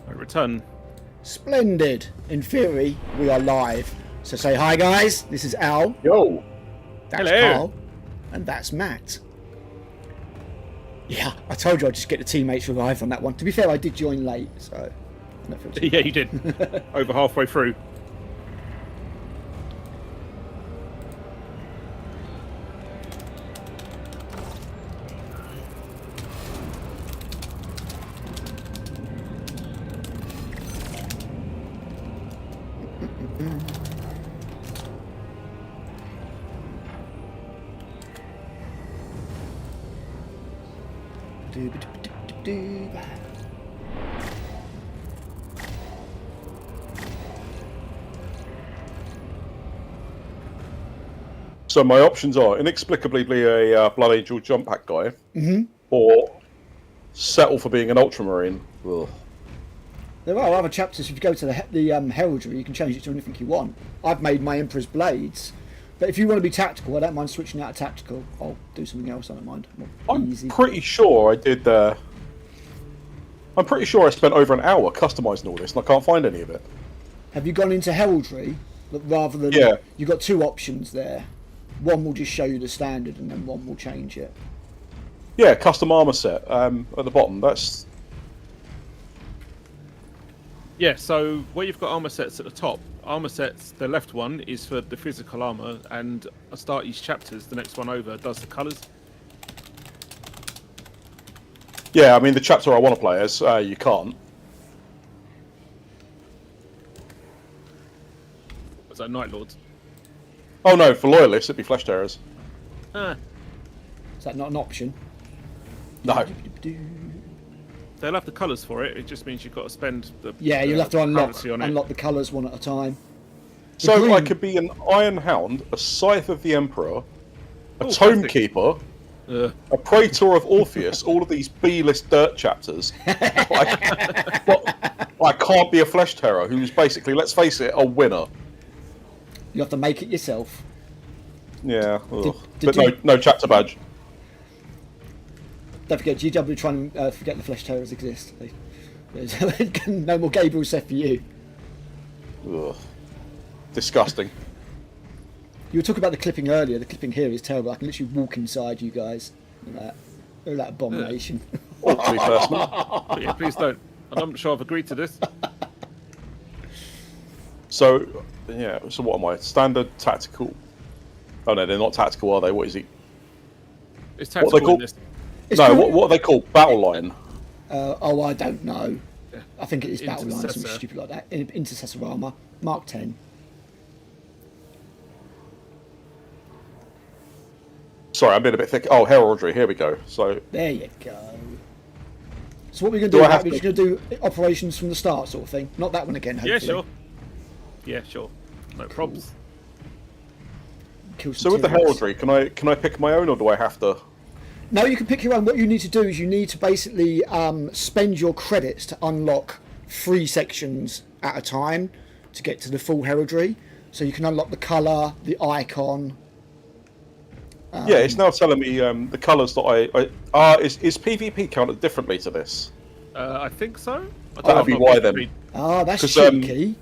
I return. Splendid. In theory, we are live. So say hi, guys. This is Al. Yo. That's Hello. Carl. And that's Matt. Yeah, I told you I'd just get the teammates revived on that one. To be fair, I did join late, so... I don't feel too Yeah, you did. Over halfway through. So my options are inexplicably be a Blood Angel jump pack guy, or settle for being an Ultramarine. Ugh. There are other chapters. If you go to the heraldry, you can change it to anything you want. I've made my Emperor's Blades, but if you want to be tactical, I don't mind switching out of tactical. I'll do something else. I don't mind. I'm pretty sure I did. I'm pretty sure I spent over an hour customizing all this, and I can't find any of it. Have you gone into heraldry rather than? Yeah. You've got two options there. One will just show you the standard, and then one will change it. Yeah, custom armor set at the bottom. That's Yeah, so where you've got armor sets at the top, armor sets, the left one is for the physical armor, and I start each chapters, the next one over does the colours. yeah. I mean, the chapter I want to play as, you can't. Was that Night Lords? Oh no, for loyalists it'd be Flesh Tearers. Ah, Is that not an option? No. they'll have the colours for it, it just means you've got to spend the Yeah, you'll have to currency on it. unlock the colours one at a time. So green- I could be an Iron Hound, a Scythe of the Emperor, a Oh, Tome fantastic. Keeper, Ugh. a Praetor of Orpheus, all of these B-list dirt chapters. I can't be a Flesh Terror, who's basically, let's face it, a winner. You have to make it yourself. Yeah, ugh. did But you- no chapter badge. Don't forget, GW trying to forget the Flesh Terrors exist. No more Gabriel set for you. Ugh. Disgusting. You were talking about the clipping earlier. The clipping here is terrible. I can literally walk inside you guys. Look at that abomination. Ought to be personal. But yeah, please don't. I'm not sure I've agreed to this. So, yeah, so what am I? Standard, tactical. Oh no, they're not tactical, are they? What is he? It's What they tactical call- in this. It's No, called- what are they called? Battle line. Oh, I don't know. Yeah. I think it is battle line, something Intercessor. stupid like that. Intercessor armor, Mark 10. Sorry, I'm being a bit thick. Oh, heraldry. Here we go. So, There you go. So what we're going Do to do? I have We're to- just going to do operations from the start, sort of thing. Not that one again. Hopefully. Yeah, sure. Yeah, sure. No probs. Kill some so with the Tyrants. heraldry, can I pick my own, or do I have to? No, you can pick your own. What you need to do is you need to basically spend your credits to unlock 3 sections at a time to get to the full heraldry. So you can unlock the colour, the icon. Yeah, it's now telling me the colours that is PvP counted differently to this? I think so. I don't That'd know be if why I've then. read- Ah, that's 'Cause, cheeky.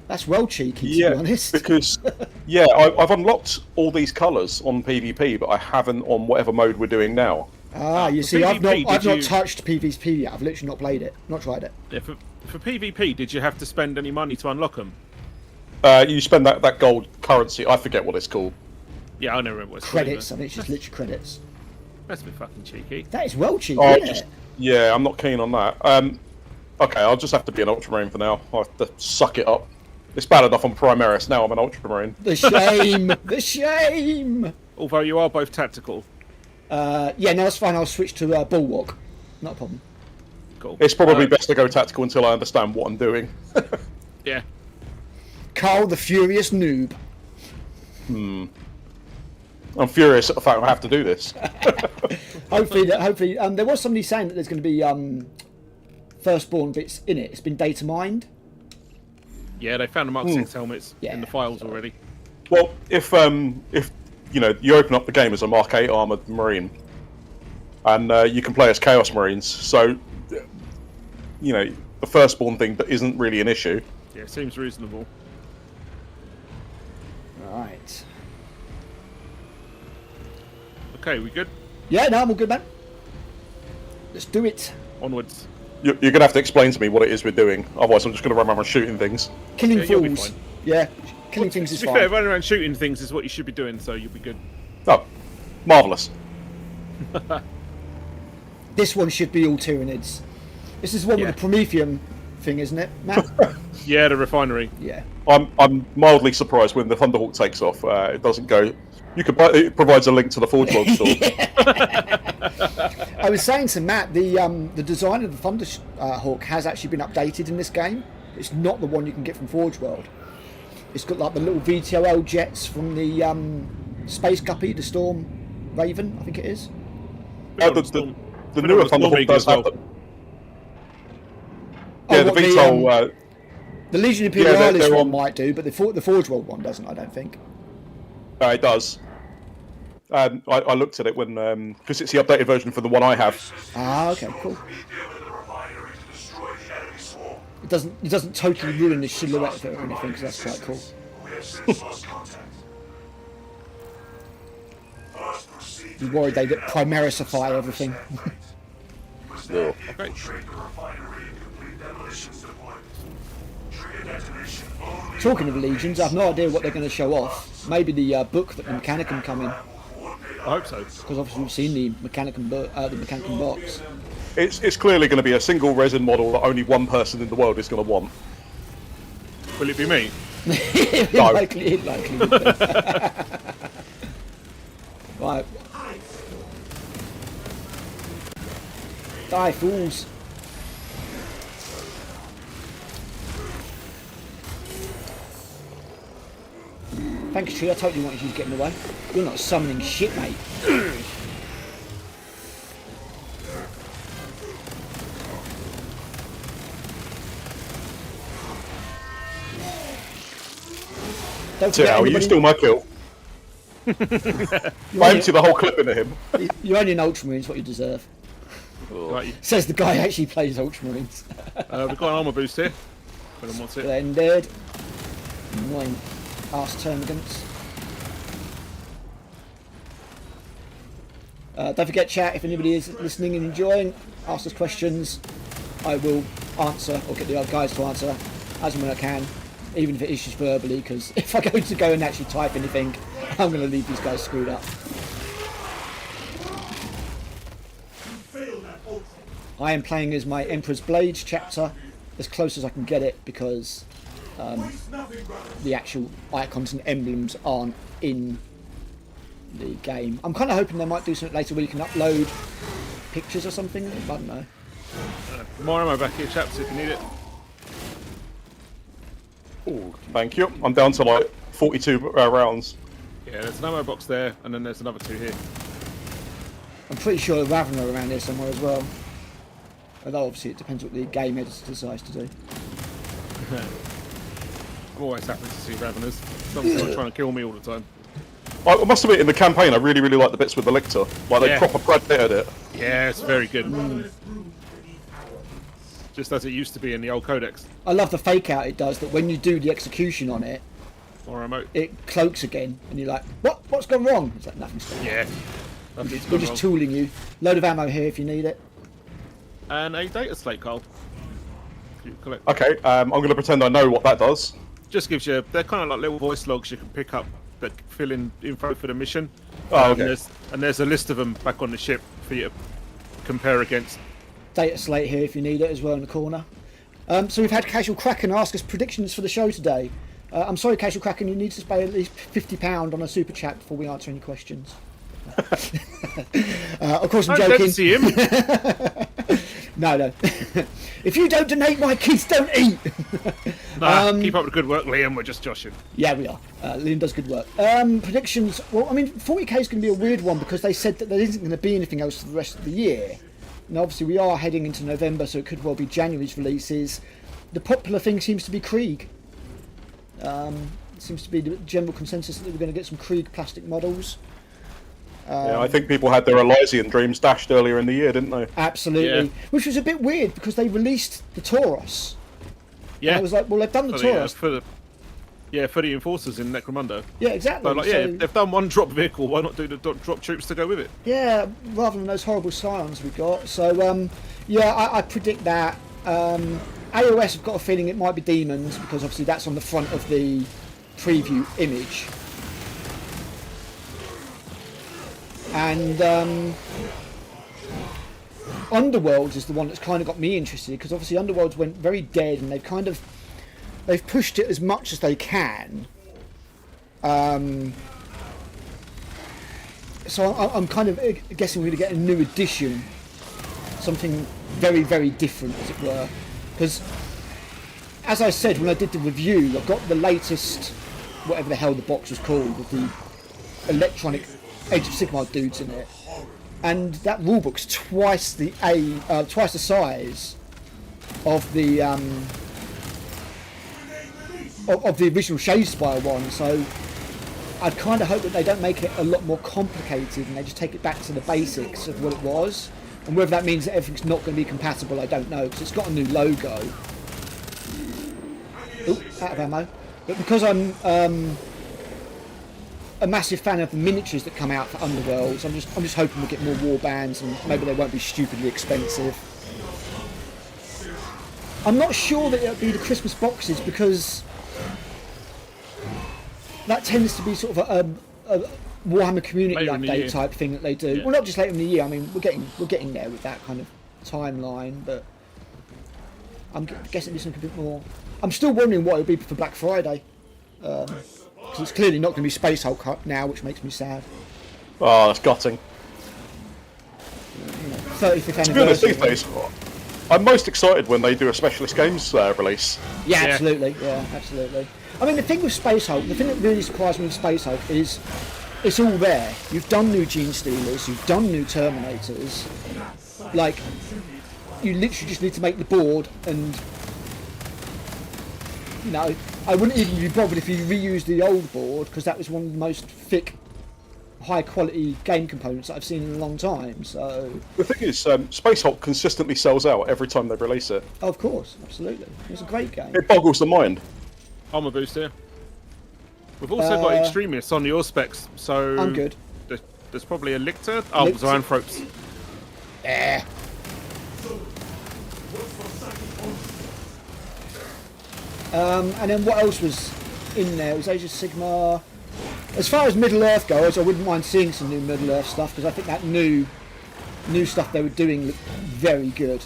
That's well cheeky, to be honest. because yeah, I've unlocked all these colours on PvP, but I haven't on whatever mode we're doing now. You for see, I've PvP, not did you- touched PvP yet. I've literally not played it, not tried it. Yeah, for PvP, did you have to spend any money to unlock them? You spend that gold currency. I forget what it's called. Yeah, I never remember what it's Credits. I called, think it's just literally credits. That's a bit fucking cheeky. That is well cheeky, Oh, isn't it? yeah, I'm not keen on that. Okay, I'll just have to be an Ultramarine for now. I'll have to suck it up. It's bad enough I'm Primaris, now I'm an Ultramarine. The shame! The shame! Although you are both tactical. Yeah, no, that's fine. I'll switch to Bulwark. Not a problem. Cool. It's probably best to go tactical until I understand what I'm doing. Yeah. Carl the Furious Noob. I'm furious at the fact I have to do this. Hopefully, there was somebody saying that there's going to be firstborn bits in it. It's been data mined. Yeah, they found the Mark 6 helmets Yeah, in the files already. Well, if you know, you open up the game as a Mark 8 armored Marine, and you can play as Chaos Marines, so you know, the firstborn thing that isn't really an issue. Yeah, seems reasonable. Right. Okay, we good? Yeah, no, I'm all good, man. Let's do it. Onwards. You're going to have to explain to me what it is we're doing. Otherwise, I'm just going to run around shooting things. Killing Yeah, you'll be fools. fine. Yeah, killing things is To be fair, fine. running around shooting things is what you should be doing, so you'll be good. Oh, marvellous. This one should be all Tyranids. This is the one Yeah. with the Prometheum thing, isn't it, Matt? Yeah, the refinery. Yeah. I'm mildly surprised when the Thunderhawk takes off. It doesn't go... You could buy, it provides a link to the Forge World store. I was saying to Matt, the design of the Thunderhawk has actually been updated in this game. It's not the one you can get from Forge World. It's got like the little VTOL jets from the Space Guppy, the Storm Raven, I think it is. The newer Thunderhawk does have the... Oh, Yeah, the what, VTOL... the Legion Imperialis they're one on- might do, but the Forge World one doesn't, I don't think. it does. I looked at it when... Because it's the updated version for the one I have. Ah, okay, cool. It doesn't totally ruin the silhouette of it or anything, so that's quite cool. Be worried they Primarisify everything. Ugh. Okay. Talking of legions, I have no idea what they're going to show off. Maybe the book that the Mechanicum come in, I hope so. because obviously we've seen the Mechanicum book, the Mechanicum box. It's clearly going to be a single resin model that only one person in the world is going to want. Will it be me? No. Likely. Right. Die, fools. Thanks, Tree. I totally wanted you to get in the way. You're not summoning shit, mate. Don't So forget how you anybody- steal my kill? you're I only- empty the whole clip into him. You're only an Ultramarine, what you deserve. Right, Says the guy who actually plays Ultramarines. we've got an armor boost here. If anyone wants it. Splendid. Annoying arse termagants. Don't forget, chat, if anybody is listening and enjoying, ask us questions. I will answer, or get the other guys to answer, as and when I can, even if it is just verbally, because if I go and actually type anything, I'm going to leave these guys screwed up. I am playing as my Emperor's Blades chapter, as close as I can get it, because the actual icons and emblems aren't in the game. I'm kind of hoping they might do something later where you can upload pictures or something. I don't know. More ammo back here, chaps, if you need it. Ooh, thank you. I'm down to like 42 rounds. Yeah, there's an ammo box there, and then there's another two here. I'm pretty sure the Ravener are around here somewhere as well. Although obviously it depends what the game editor decides to do. I'm always happy to see Raveners. Someone's not trying to kill me all the time. I must admit, in the campaign, I really like the bits with the Lictor. Like, they Yeah. proper predated it. Yeah, it's very good. Just as it used to be in the old codex. I love the fake out it does, that when you do the execution on it, Or remote. it cloaks again, and you're like, what? What's gone wrong? It's like, nothing's gone wrong. Yeah. Nothing's We're gone just wrong. tooling you. Load of ammo here if you need it. And a data slate, Carl. You collect. Okay, I'm going to pretend I know what that does. Just gives you, they're kind of like little voice logs you can pick up that fill in info for the mission. Oh, okay. And there's a list of them back on the ship for you to compare against. Data slate here if you need it as well in the corner. So we've had Casual Kraken ask us predictions for the show today. I'm sorry, Casual Kraken, you need to pay at least £50 on a super chat before we answer any questions. Of course, I'm I joking. don't see him. No. If you don't donate, my kids don't eat. Keep up the good work, Liam. We're just joshing. Yeah, we are. Liam does good work. Predictions. Well, I mean, 40k is going to be a weird one because they said that there isn't going to be anything else for the rest of the year. And obviously, we are heading into November, so it could well be January's releases. The popular thing seems to be Krieg. Seems to be the general consensus that we're going to get some Krieg plastic models. Yeah, I think people had their Elysian dreams dashed earlier in the year, didn't they? Absolutely. Yeah. Which was a bit weird because they released the Tauros. Yeah. And I was like, well, they've done the Tauros. For the enforcers in Necromunda. Yeah, exactly. But like, yeah, if they've done one drop vehicle, why not do the drop troops to go with it? Yeah, rather than those horrible scions we got. So, yeah, I predict that. AOS have got a feeling it might be demons because obviously that's on the front of the preview image. And Underworlds is the one that's kind of got me interested because obviously Underworlds went very dead and they've pushed it as much as they can. So I'm kind of guessing we're going to get a new edition, something very, very different, as it were. Because, as I said when I did the review, I got the latest, whatever the hell the box was called, with the electronic Age of Sigmar dudes in it, and that rulebook's twice the size of the original Shadespire one. So I'd kind of hope that they don't make it a lot more complicated and they just take it back to the basics of what it was. And whether that means that everything's not going to be compatible, I don't know, because it's got a new logo. Oop, out of ammo. But because I'm a massive fan of the miniatures that come out for Underworlds, I'm just hoping we'll get more war bands and maybe they won't be stupidly expensive. I'm not sure that it'll be the Christmas boxes because that tends to be sort of a Warhammer community Later in the update year. type thing that they do. Yeah. Well, not just later in the year. I mean, we're getting there with that kind of timeline, but I'm guessing there's something a bit more. I'm still wondering what it'll be for Black Friday, because it's clearly not going to be Space Hulk now, which makes me sad. Oh, that's gutting. 35th To be honest, anniversary. these days, I'm most excited when they do a specialist games release. Yeah, Yeah. absolutely. Yeah, absolutely. I mean, the thing with Space Hulk, the thing that really surprised me with Space Hulk is it's all there. You've done new Gene Stealers, you've done new Terminators. Like, you literally just need to make the board, and you know, I wouldn't even be bothered if you reused the old board because that was one of the most thick, high quality game components that I've seen in a long time. So, The thing is, Space Hulk consistently sells out every time they release it. of course, absolutely, it's a great game. It boggles the mind. Armor boost here. We've also got extremists on your specs, so I'm good. There's probably a Lictor. Oh, Lictor. Zoanthropes. Yeah. And then what else was in there? It was Age of Sigmar. As far as Middle Earth goes, I wouldn't mind seeing some new Middle Earth stuff because I think that new stuff they were doing looked very good.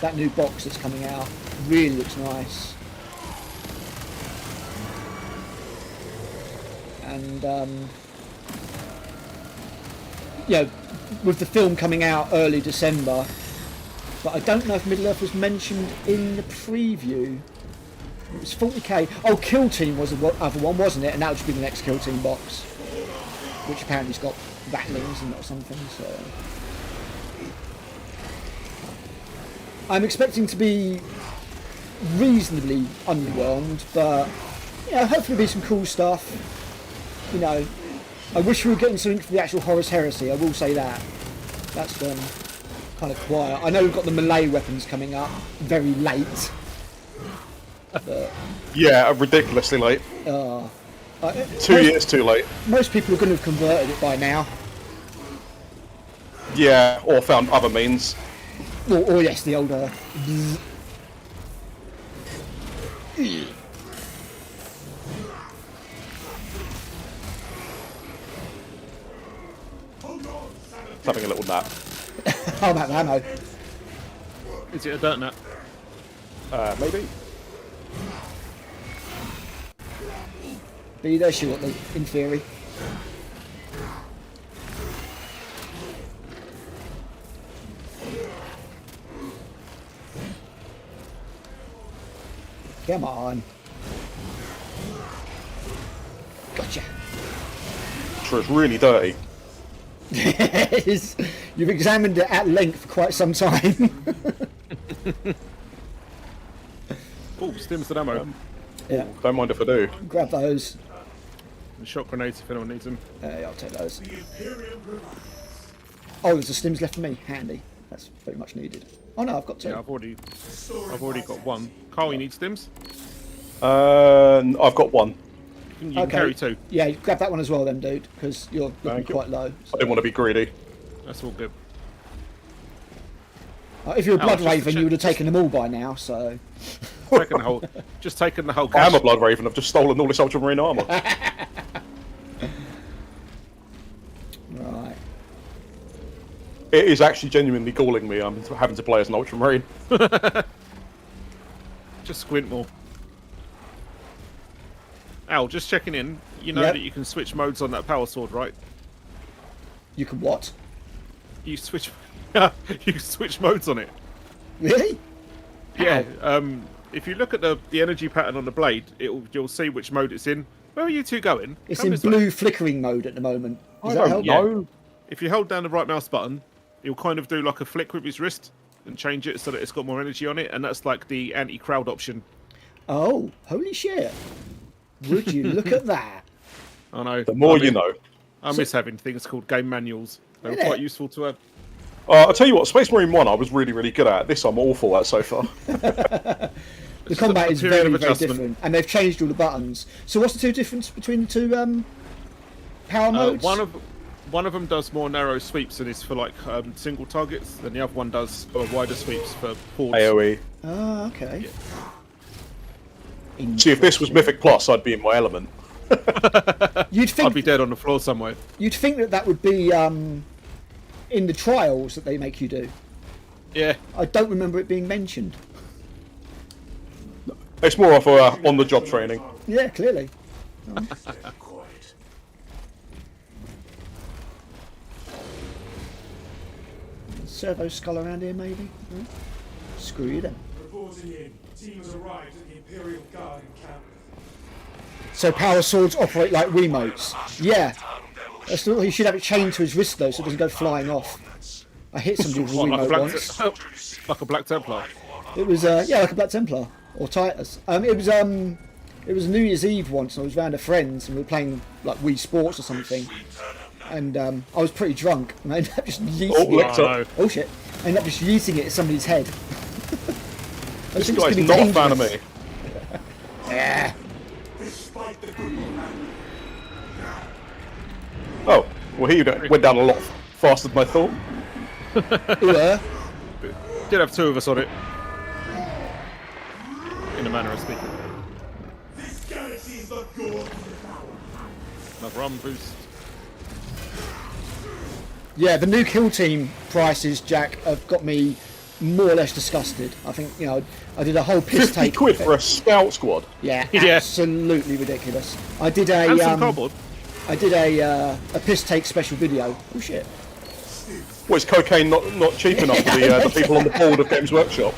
That new box that's coming out really looks nice. And you know, with the film coming out early December, but I don't know if Middle Earth was mentioned in the preview. It was 40k. Oh, Kill Team was the other one, wasn't it? And that would just be the next Kill Team box, which apparently's got rattlings and or something. So I'm expecting to be reasonably underwhelmed, but you know, hopefully be some cool stuff. You know, I wish we were getting something for the actual Horus Heresy. I will say that. That's gone kind of quiet. I know we've got the melee weapons coming up very late. But, Yeah, ridiculously late. 2 years too late. most people are going to have converted it by now. Yeah, or found other means. Or yes, the older. Having a little nap. I'm out of ammo. Is it a dirt nut? Maybe. Be there shortly, in theory. Come on. Gotcha. Sure, it's really dirty. Yes, you've examined it at length for quite some time. Oh, stims and ammo. Yeah, Don't mind if I do. grab those. and shot grenades if anyone needs them. I'll take those. Oh, there's the stims left for me. Handy. That's very much needed. Oh no, I've got two. Yeah, I've already got one. Carl, you need stims? I've got one. You can carry two. Yeah, grab that one as well then, dude, because you're looking quite low. So. I didn't want to be greedy. That's all good. If you're a Blood just to Raven, check- you would have taken them all by now, so... Just taking the whole I cache. am a Blood Raven. I've just stolen all this Ultramarine armor. Right. It is actually genuinely galling me. I'm having to play as an Ultramarine. Just squint more. Al, just checking in. You know that you can switch modes on that power sword, right? You can what? You switch. You can switch modes on it. Really? Yeah. If you look at the energy pattern on the blade, you'll see which mode it's in. Where are you two going? It's Come in this way. blue flickering mode at the moment. Does I that help? don't know. If you hold down the right mouse button, he'll kind of do like a flick with his wrist and change it so that it's got more energy on it, and that's like the anti-crowd option. Oh, holy shit. Would you look at that? I know. The more you know. I miss having things called game manuals. They were Innit? quite useful to have. I'll tell you what, Space Marine 1 I was really, really good at. This I'm awful at so far. The combat is period very, of very adjustment. different, and they've changed all the buttons. So what's the two difference between the two power modes? One of them does more narrow sweeps and is for like single targets, and the other one does wider sweeps for hordes. AoE. Oh, okay. See, if this was Mythic Plus, I'd be in my element. You'd think I'd be dead on the floor somewhere. you'd think that would be in the trials that they make you do. Yeah. I don't remember it being mentioned. It's more of a on-the-job training. Yeah, clearly. Servo skull around here, maybe? Hmm? Screw you then. Reporting in. Team has arrived at the Imperial Guard encampment. So power swords operate like Wiimotes. Yeah. That's not, he should have it chained to his wrist though, so it doesn't go flying off. I hit somebody with a What, like a Wiimote black, once. like a Black Templar. It was yeah, like a Black Templar or Titus. It was New Year's Eve once, and I was round a friend's, and we were playing like Wii Sports or something. And I was pretty drunk, and I ended up just yeeting it. no. Oh shit! I ended up just yeeting it at somebody's head. This guy's not a fan of me. Yeah. Despite the good Oh, well he went down a lot faster than I thought. Did have two of us on it. In a manner of speaking. this galaxy is the goal. Another arm boost. Yeah, the new kill team prices, Jack, have got me more or less disgusted. I think, you know, I did a whole piss 50 take. quid for a scout squad. Yeah, Yeah. absolutely ridiculous. I did a And some cardboard. I did a piss take special video. Oh shit! What, is cocaine not cheap enough for the people on the board of Games Workshop?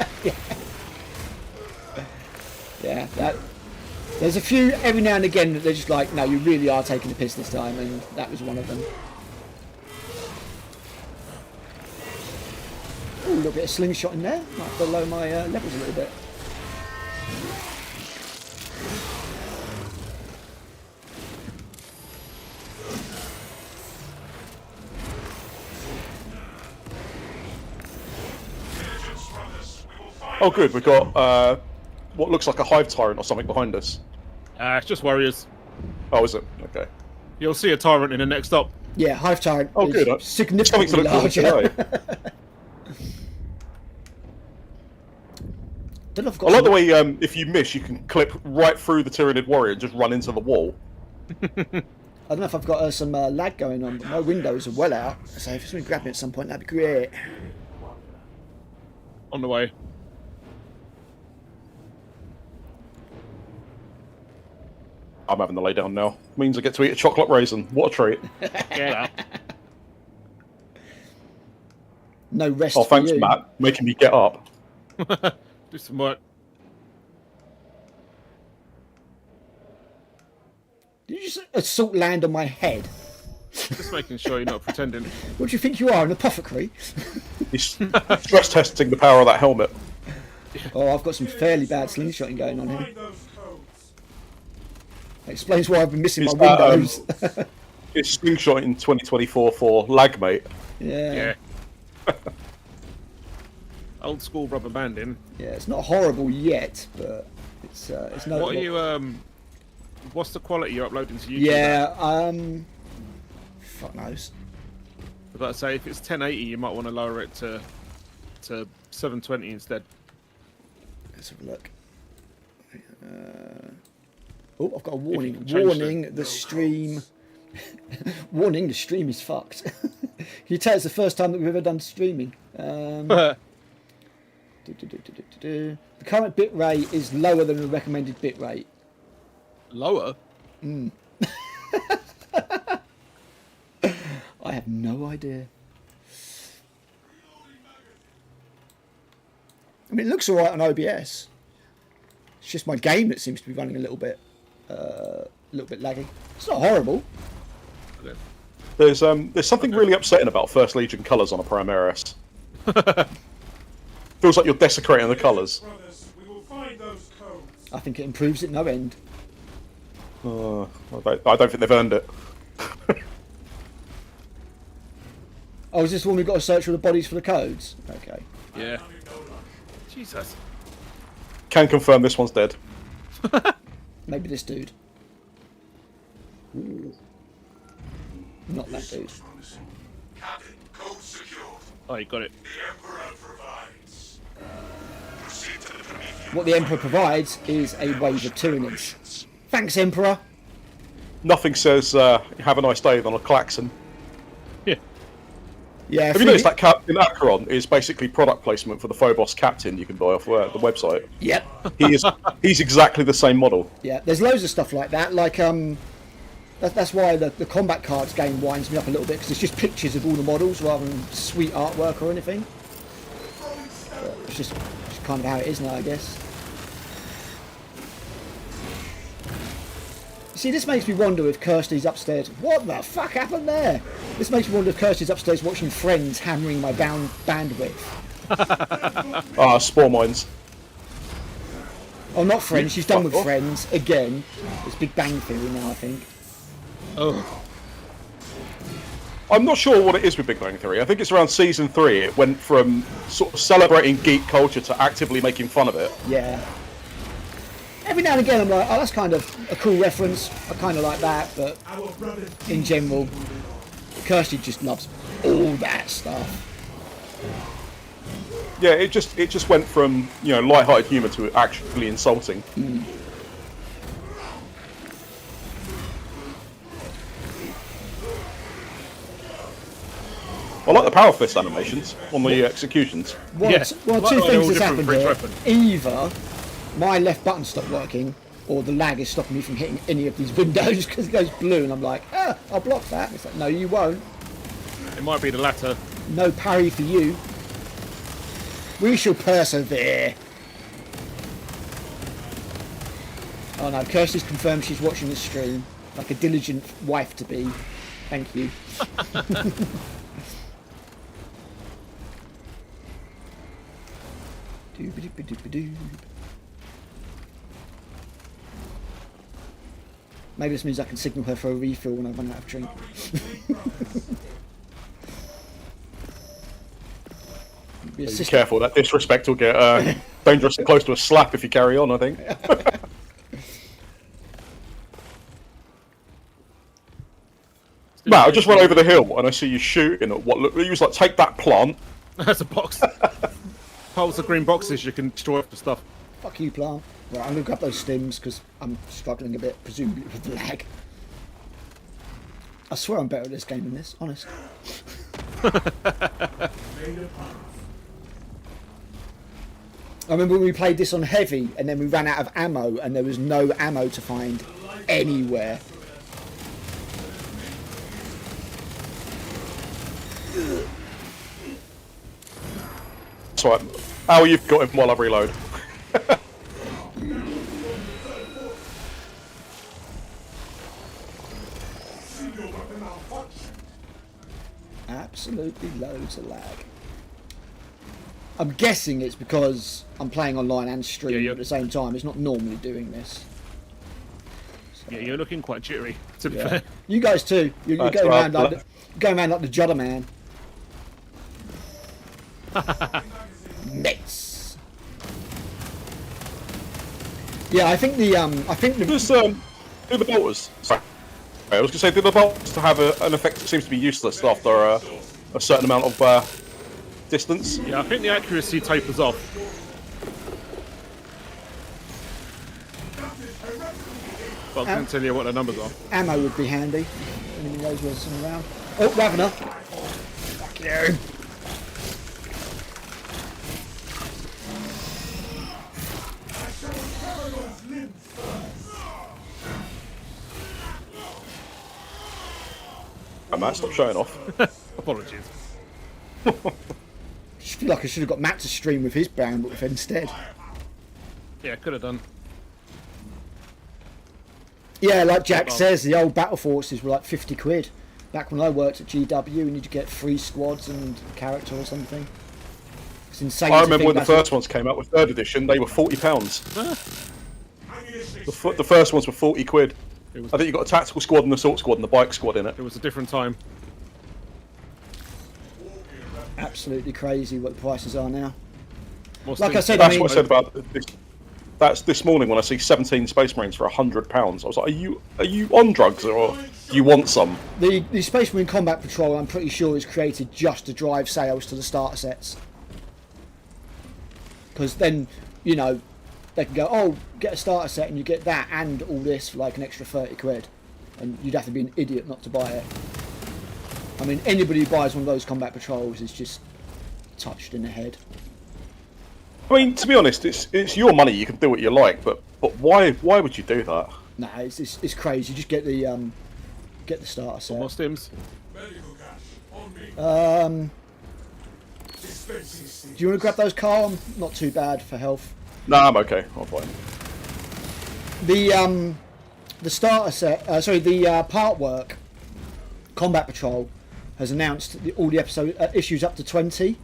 Yeah, there's a few every now and again that they're just like, no, you really are taking the piss this time, and that was one of them. Ooh, a little bit of slingshot in there. Might have to lower my levels a little bit. Oh good, we've got what looks like a hive tyrant or something behind us. It's just warriors. Oh, is it? Okay. You'll see a tyrant in the next stop. Yeah, Hive Tyrant Oh is good. significantly Something to look forward to larger. today. Don't know if I've I got like some- the way if you miss, you can clip right through the Tyranid warrior and just run into the wall. I don't know if I've got some lag going on, but my windows are well out. So if somebody grab me at some point, that'd be great. On the way. I'm having to lay down now. Means I get to eat a chocolate raisin. What a treat. Yeah. No rest Oh, for thanks, you. Matt, making me get up. Do some work. Did you just assault land on my head? Just making sure you're not pretending. What do you think you are, an apothecary? He's stress testing the power of that helmet. Oh, I've got some fairly bad slingshotting going on here. Find those codes. That explains why I've been missing Is my that, windows. It's Slingshot in 2024 for Lagmate. Yeah. Old school rubber banding. Yeah, it's not horrible yet, but it's no. What are you what's the quality you're uploading to YouTube? Yeah, fuck knows. I was about to say if it's 1080 you might want to lower it to 720 instead. Let's have a look. Oh, I've got a warning. can change Warning, the stream. Warning, the stream is fucked. Can you tell it's the first time that we've ever done streaming? The current bit rate is lower than the recommended bit rate. Lower? I have no idea. I mean, it looks alright on OBS. It's just my game that seems to be running a little bit laggy. It's not horrible. There's something really upsetting about First Legion colours on a Primaris. Feels like you're desecrating the colours. Brothers, we will find those codes. I think it improves it no end. I don't think they've earned it. Oh, is this one we've got to search for the bodies for the codes? Okay. Yeah. Jesus. Can confirm this one's dead. Maybe this dude. Ooh. Not that dude. Captain, code secured. Oh, you got it. The Emperor provides. Proceed to the Promethean. What the Emperor provides is a wave of tyranids. Thanks, Emperor. Nothing says have a nice day than a klaxon. Yeah. Yeah. Have you noticed that Captain Acheron is basically product placement for the Phobos Captain you can buy off the website? Yep. He's exactly the same model. Yeah. There's loads of stuff like that. Like that's why the combat cards game winds me up a little bit because it's just pictures of all the models rather than sweet artwork or anything. But it's just kind of how it is now, I guess. See, this makes me wonder if Kirsty's upstairs. What the fuck happened there? This makes me wonder if Kirsty's upstairs watching Friends hammering my bandwidth. Spore mines. Oh, not Friends. She's done with Fuck off. Friends again. It's Big Bang Theory now, I think. Oh. I'm not sure what it is with Big Bang Theory. I think it's around season 3. It went from sort of celebrating geek culture to actively making fun of it. Yeah. Every now and again, I'm like, oh, that's kind of a cool reference. I kind of like that, but Our brothers in general, Kirsty just loves all that stuff. Yeah, it just went from, you know, light-hearted humour to actually insulting. I like the Power Fist animations on the executions. Well, Yeah. well, Well, two they're things all that's different happened for each here. weapon. Either my left button stopped working, or the lag is stopping me from hitting any of these windows because it goes blue, and I'm like, I'll block that. It's like, no, you won't. It might be the latter. No parry for you. We shall persevere. Oh no, Kirsty's confirmed she's watching the stream, like a diligent wife to be. Thank you. Doobity-ba-doobity-doo. Maybe this means I can signal her for a refill when I run out of drink. Be a Be system- careful, that disrespect will get dangerously close to a slap if you carry on, I think. Matt, I just run over the hill and I see you shooting at what look. He was like, take that plant. That's a box. Piles of green boxes you can destroy for stuff. Fuck you, plant. Right, I'm gonna grab those stims because I'm struggling a bit, presumably with the lag. I swear I'm better at this game than this, honest. I remember when we played this on heavy and then we ran out of ammo and there was no ammo to find anywhere. That's right. How you've got him while I reload. Absolutely loads of lag. I'm guessing it's because I'm playing online and streaming Yeah, at the same time. It's not normally doing this. Yeah, you're looking quite jittery, to be Yeah. fair. You guys too. You're That's going right. around like the Jodder Man. Nice. Yeah, I think the Do the bolters? Sorry, I was going to say, do the bolters to have an effect that seems to be useless after a certain amount of distance? Yeah, I think the accuracy tapers off. But I couldn't tell you what the numbers are. ammo would be handy. Anyone knows where there's some around. Oh, Ravener. Fuck you. I might stop showing off. Apologies. I just feel like I should have got Matt to stream with his brown book instead. Yeah, could have done. Yeah, like Jack says, the old battle forces were like 50 quid. Back when I worked at GW, and you'd get 3 squads and a character or something. It's insane. I to remember think when the that's first ones came out with 3rd edition, they were £40. The first ones were 40 quid. It was, I think you got a tactical squad, an assault squad, and the bike squad in it. it was a different time. absolutely crazy what the prices are now. Most Like I things- said, That's I mean, what I said about this. That's this morning when I see 17 Space Marines for £100. I was like, are you on drugs or do you want some? the Space Marine Combat Patrol, I'm pretty sure, is created just to drive sales to the starter sets. Because then, you know, they can go, oh, get a starter set and you get that and all this for like an extra 30 quid. And you'd have to be an idiot not to buy it. I mean, anybody who buys one of those Combat Patrols is just touched in the head. I mean, to be honest, it's your money. You can do what you like, but why would you do that? Nah, it's crazy. Just get the starter set. More stims. Medical cash on me. Dispensing Do you want to grab those, Carl? I'm not too bad for health. Nah, I'm okay. I'm fine. The starter set, the part work, Combat Patrol, has announced all the episode issues up to 20.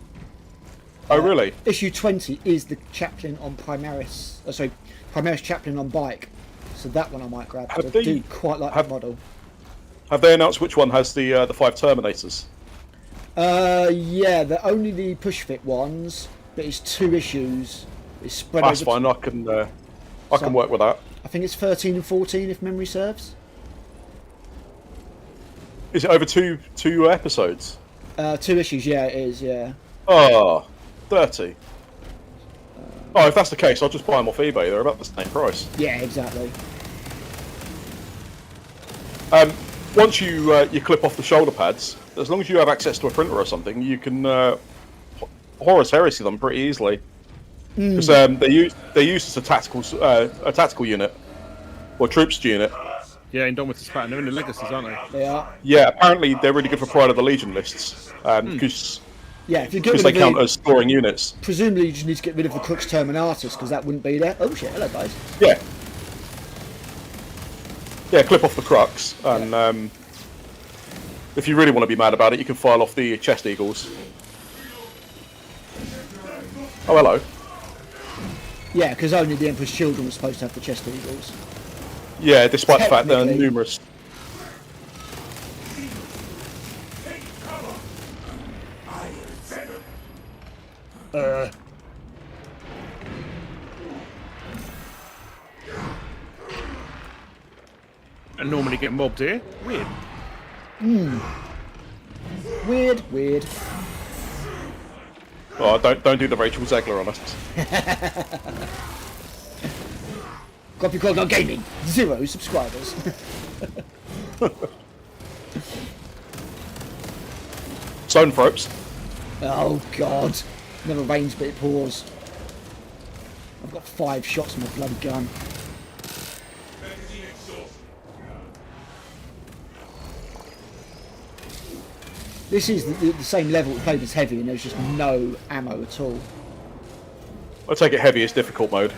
Oh, really? Issue 20 is the Chaplain on Primaris. Primaris Chaplain on bike. So that one I might grab. 'cause I Have they- do quite like the model. Have they announced which one has the 5 Terminators? Yeah, they're only the push fit ones, but it's 2 issues. It's spread That's over. fine. I can work with that. I think it's 13 and 14 if memory serves. Is it over two episodes? 2 issues, yeah, it is, yeah. Oh, 30. Oh, if that's the case, I'll just buy them off eBay. They're about the same price. Yeah, exactly. Once you clip off the shoulder pads, as long as you have access to a printer or something, you can Horus Heresy them pretty easily. Because they're used as a tactical unit or troops unit. Yeah, Indomitus pattern. They're in the legacies, aren't they? They are. Yeah, apparently they're really good for Pride of the Legion lists because Yeah, if you get rid they of count the, as scoring units. presumably you just need to get rid of the Crux Terminatus because that wouldn't be there. Oh shit! Hello guys. Yeah. Yeah, clip off the crux, and if you really want to be mad about it, you can file off the chest eagles. Oh, hello. Yeah, because only the Emperor's Children were supposed to have the chest eagles. Yeah, despite the fact they're Technically. numerous. And normally get mobbed here. Weird. Weird. Oh, don't do the Rachel Zegler on us. Copy Cog on Gaming. 0 subscribers. Stone ropes. Oh god. Never rains but it pours. I've got 5 shots in my bloody gun. magazine exhausted. This is the same level we played as heavy and there's just no ammo at all. I take it heavy is difficult mode.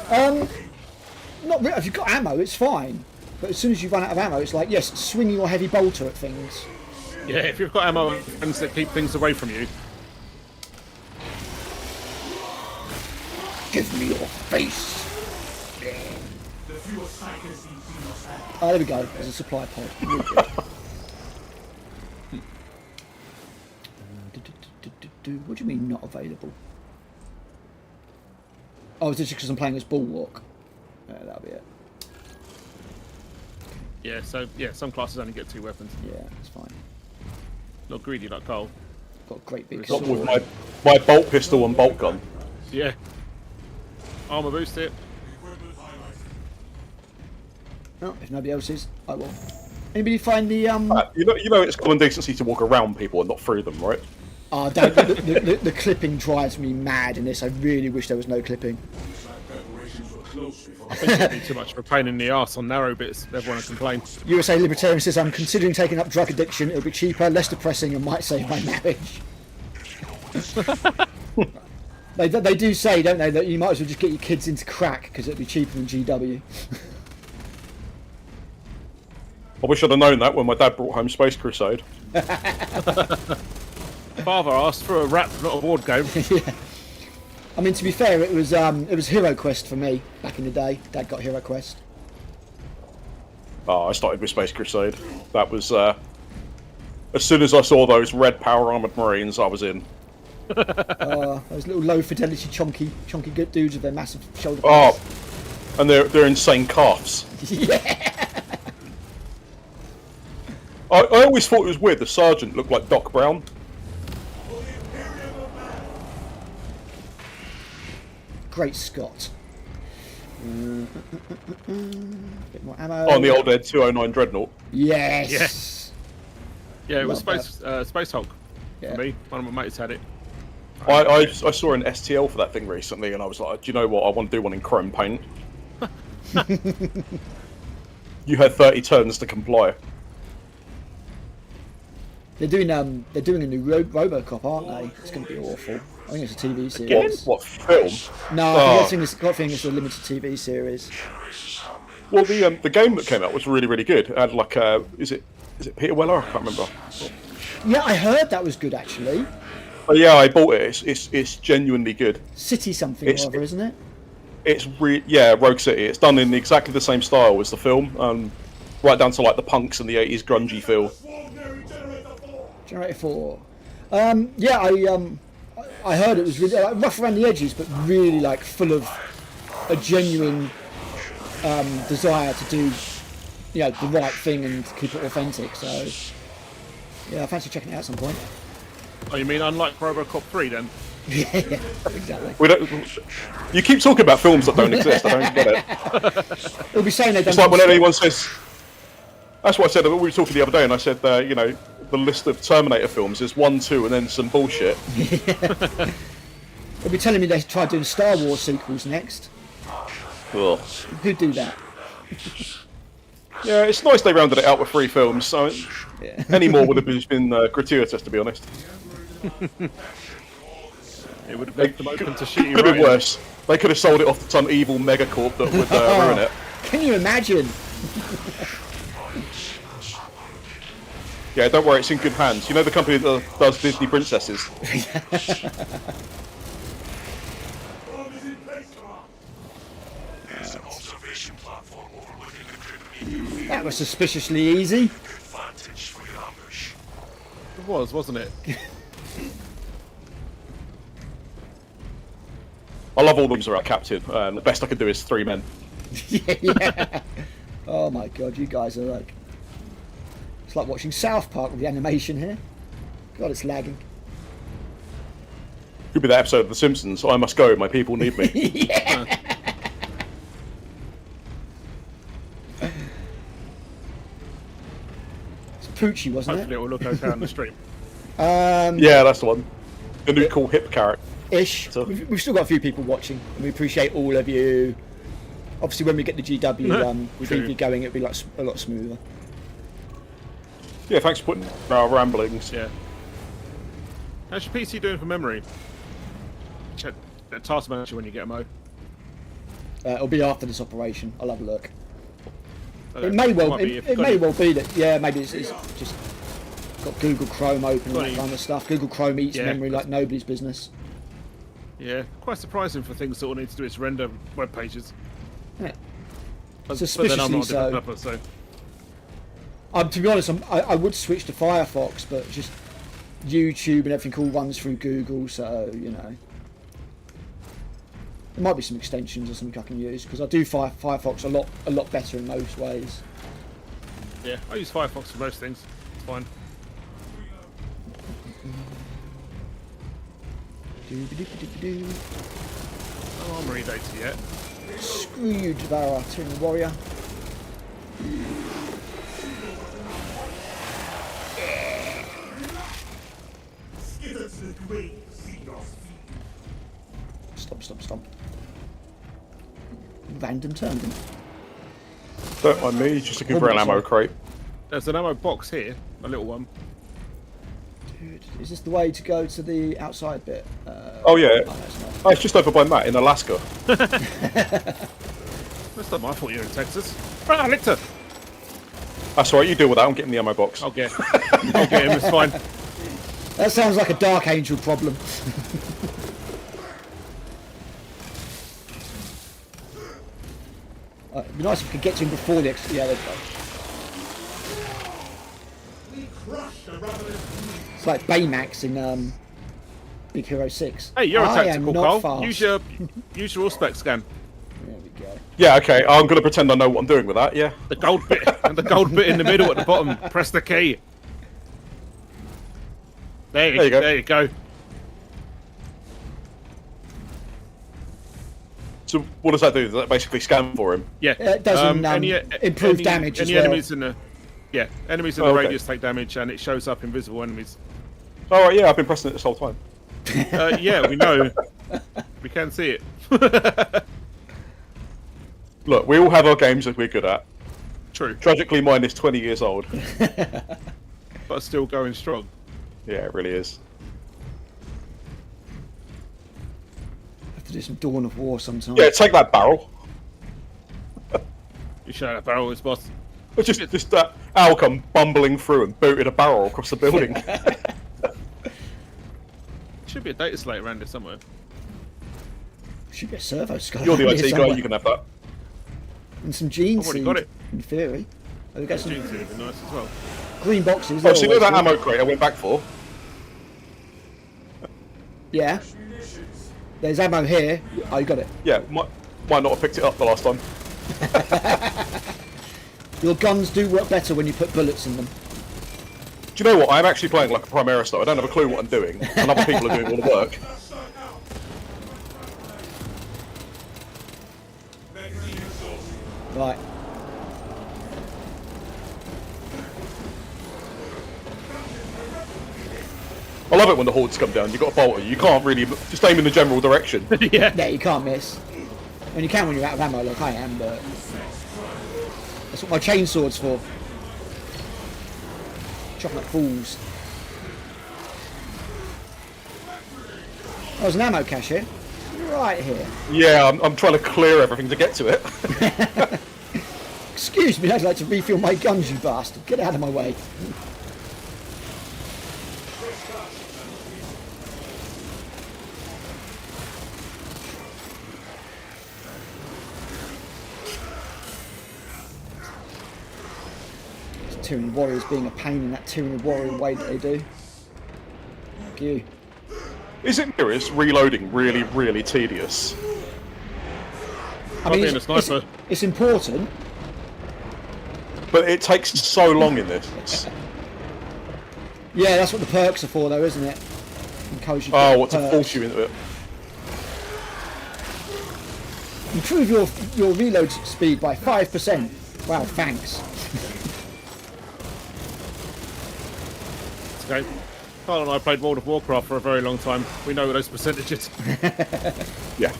Not really. If you've got ammo, it's fine. But as soon as you run out of ammo, it's like, yes, swing your heavy bolter at things. Yeah, if you've got ammo and friends that keep things away from you. Give me your face. fewer psychers these demons have. Oh, there we go. There's a supply pod. Really good. What do you mean not available? Oh, is it just because I'm playing as Bulwark? Yeah, that'll be it. Yeah, so yeah, some classes only get 2 weapons. Yeah, that's fine. Not greedy like Cole. Got a great big Not sword. with my bolt pistol and bolt gun. Yeah. Armor boost it. Equipment highlighted. Oh, if nobody else is, I will. Anybody find the You know, it's common decency to walk around people and not through them, right? Oh, don't, the clipping drives me mad in this. I really wish there was no clipping. Preparations were close before. I think it'd be too much of a pain in the arse on narrow bits. Everyone will complain. USA Libertarian says, I'm considering taking up drug addiction. It'll be cheaper, less depressing, and might save my marriage. They do say, don't they, that you might as well just get your kids into crack because it'll be cheaper than GW. I wish I'd have known that when my dad brought home Space Crusade. Father asked for a rap, not a board game. Yeah. I mean, to be fair, it was Hero Quest for me back in the day. Dad got Hero Quest. Oh, I started with Space Crusade. That was as soon as I saw those red power armored Marines, I was in. Those little low fidelity, chunky good dudes with their massive shoulder Oh, pads. and they're insane calves. Yeah. I always thought it was weird. The sergeant looked like Doc Brown. Great Scott. Bit more ammo. On the old Ed 209 Dreadnought. Yes. Yes. Yeah, it was Love Space Hulk Yeah. for me. One of my mates had it. I saw an STL for that thing recently, and I was like, do you know what? I want to do one in chrome paint. You had 30 turns to comply. They're doing a new RoboCop, aren't they? It's going to be awful. I think it's a TV series. What film? No, I think it's got thing it's a limited TV series. Well, the game that came out was really, really good. It had like is it Peter Weller? I can't remember. Yeah, I heard that was good actually. But yeah, I bought it. It's genuinely good. City something It's- or other, isn't it? It's Rogue City. It's done in exactly the same style as the film, right down to like the punks and the 80s grungy feel. Generator 4. Yeah, I heard it was really rough around the edges, but really like full of a genuine desire to do, the right thing and keep it authentic. So yeah, I fancy checking it out at some point. Oh, you mean unlike RoboCop 3 then? Yeah, exactly. We don't. You keep talking about films that don't exist. I don't get it. It'll be saying they don't. It's like when anyone says. That's what I said. We were talking the other day, and I said, the list of Terminator films is 1, 2, and then some bullshit. They'll be telling me they tried doing Star Wars sequels next. Ugh. Who'd do that? Yeah, it's nice they rounded it out with 3 films. So Yeah. any more would have been gratuitous, to be honest. It would have left them open to shitty Could have writing. been worse. They could have sold it off to some evil megacorp that would ruin it. Can you imagine? Yeah, don't worry, it's in good hands. You know the company that does Disney princesses? There's an observation platform overlooking the Crimea. That was suspiciously easy. Advantage for your ambush. It was, wasn't it? I love all the ones that are captain. The best I could do is 3 men. Yeah. Oh my god, you guys are like... It's like watching South Park with the animation here. God, it's lagging. Could be that episode of The Simpsons. I must go, my people need me. Yeah. It's Poochie, wasn't Hopefully it? it will look okay on the stream. Yeah, that's the one. The new cool hip carrot. Ish. So- We've still got a few people watching, and we appreciate all of you. Obviously, when we get the GW with True. EV going, it'll be like a lot smoother. Yeah, thanks for putting our ramblings. Yeah. How's your PC doing for memory? Check the task manager when you get a mo. It'll be after this operation. I'll have a look. I don't It know, may well. might be It if may got well be that. Yeah, maybe it's just got Google Chrome open and Got that it. kind of stuff. Google Chrome eats Yeah. memory like nobody's business. Yeah, quite surprising for things that all need to do is render web pages. Yeah. But then Suspiciously I'm not a so. developer, so To be honest, I would switch to Firefox, but just YouTube and everything all runs through Google, so you know. There might be some extensions or something I can use because I do Firefox a lot better in most ways. yeah, I use Firefox for most things. It's fine. Doo-ba-doo-ba-doo-ba-doo. No armory data yet. Screw you, Devourer, Tyranid Warrior. Skitter to the grave, see your feet. Stop. Random turn. Don't mind me, just looking for an ammo crate. There's an ammo box here, a little one. Dude, is this the way to go to the outside bit? Oh yeah. Oh, that's not. Oh, it's just over by Matt in Alaska. That's not my fault you're in Texas. Ah, Lictor! That's all right, you deal with that. I'm getting the ammo box. I'll get him, it's fine. That sounds like a Dark Angel problem. It'd be nice if we could get to him before the yeah, there we go. We crush the ravenous beast. It's like Baymax in Big Hero 6. Hey, you're a I am tactical, not Carl. fast. Use your spec scan. There we go. Yeah, okay. I'm gonna pretend I know what I'm doing with that. Yeah. The gold bit and the gold bit in the middle at the bottom. Press the key. There you go. There you go. So what does that do? Does that basically scan for him? Yeah. It doesn't improve damage as well. Enemies in the enemies in the radius take damage, and it shows up invisible enemies. All right. Yeah, I've been pressing it this whole time. Yeah, we know. We can see it. Look, we all have our games that we're good at. True, Tragically, mine is 20 years old. but still going strong. Yeah, it really is. Have to do some Dawn of War sometime. Yeah, take that barrel. You should have a barrel, his boss. Just that owl come bumbling through and booted a barrel across the building. Should be a data slate around here somewhere. Should be a servo scope. You're the here IT guy, somewhere. you can have that. And some gene I've already seed, got it. in theory. Oh, we got some Jeans would be nice as well. green boxes. Oh, they're so you know always that good. ammo crate I went back for? Yeah. There's ammo here. Oh, you got it. Yeah, might not have picked it up the last time. Your guns do work better when you put bullets in them. Do you know what? I'm actually playing like a Primera style. I don't have a clue what I'm doing, and other people are doing all the work. Right. I love it when the hordes come down. You've got a bolter. You can't really just aim in the general direction. Yeah. Yeah, you can't miss. And you can when you're out of ammo, like I am, but that's what my chainsaw's for. Chopping up fools. Oh, there's an ammo cache here. Right here. Yeah, I'm trying to clear everything to get to it. Excuse me, I'd like to refill my guns, you bastard. Get out of my way. Tyranid Warriors being a pain in that Tyranid Warrior way that they do. Fuck you. Isn't Mirror's reloading really, really tedious? I mean, being a sniper. it's important. But it takes so long in this. Yeah, that's what the perks are for, though, isn't it? Encourage you Oh, get what to perks. force you into it. Improve your reload speed by 5%. Wow, thanks. Okay. Carl and I played World of Warcraft for a very long time. We know those percentages. Yeah.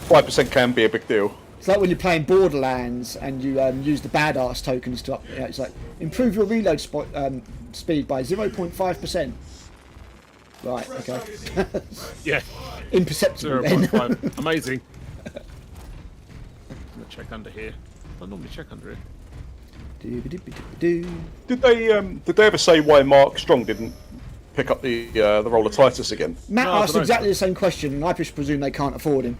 5% can be a big deal. It's like when you're playing Borderlands and you use the badass tokens to up. You know, it's like improve your reload speed by 0.5%. Right. Okay. Yeah. Imperceptible. Then. 0.5. Amazing. I'm gonna check under here. I normally check under here. Doo-ba-doo-ba-doo-ba-doo. Did they ever say why Mark Strong didn't pick up the role of Titus again? Matt No, I asked dunno. exactly the same question, and I just presume they can't afford him.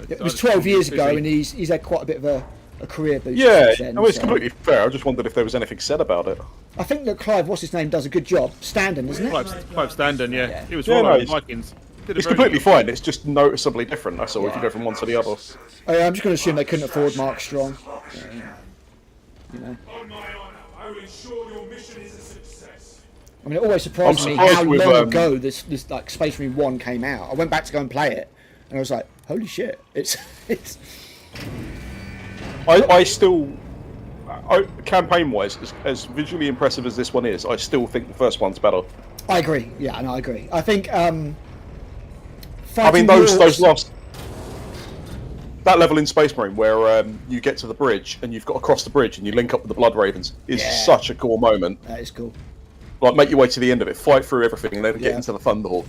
It I was just 12 think years he's ago, busy. and he's had quite a bit of a career boost. Yeah, since then, I mean, it's so. completely fair. I just wondered if there was anything said about it. I think that Clive, what's his name, does a good job. Standen, isn't it? Clive Standen, yeah. He was Yeah, rolling no, the it's- Vikings. Did a It's very completely good job. fine. It's just noticeably different. That's all. If you go from one to the other. I'm just going to assume they couldn't afford Mark Strong. You know. On my honor, I will ensure your mission is a success. I mean, it always surprised I'm me surprised how with, long ago this like Space Marine 1 came out. I went back to go and play it, and I was like, holy shit! It's I still, campaign-wise, as visually impressive as this one is, I still think the first one's better. I agree. Yeah, no, I agree. I think. I mean, fighting those orcs- last that level in Space Marine where you get to the bridge and you've got to cross the bridge and you link up with the Blood Ravens is Yeah. such a cool moment. That is cool. Like, make your way to the end of it, fight through everything, and then get Yeah. into the Thunderhawk.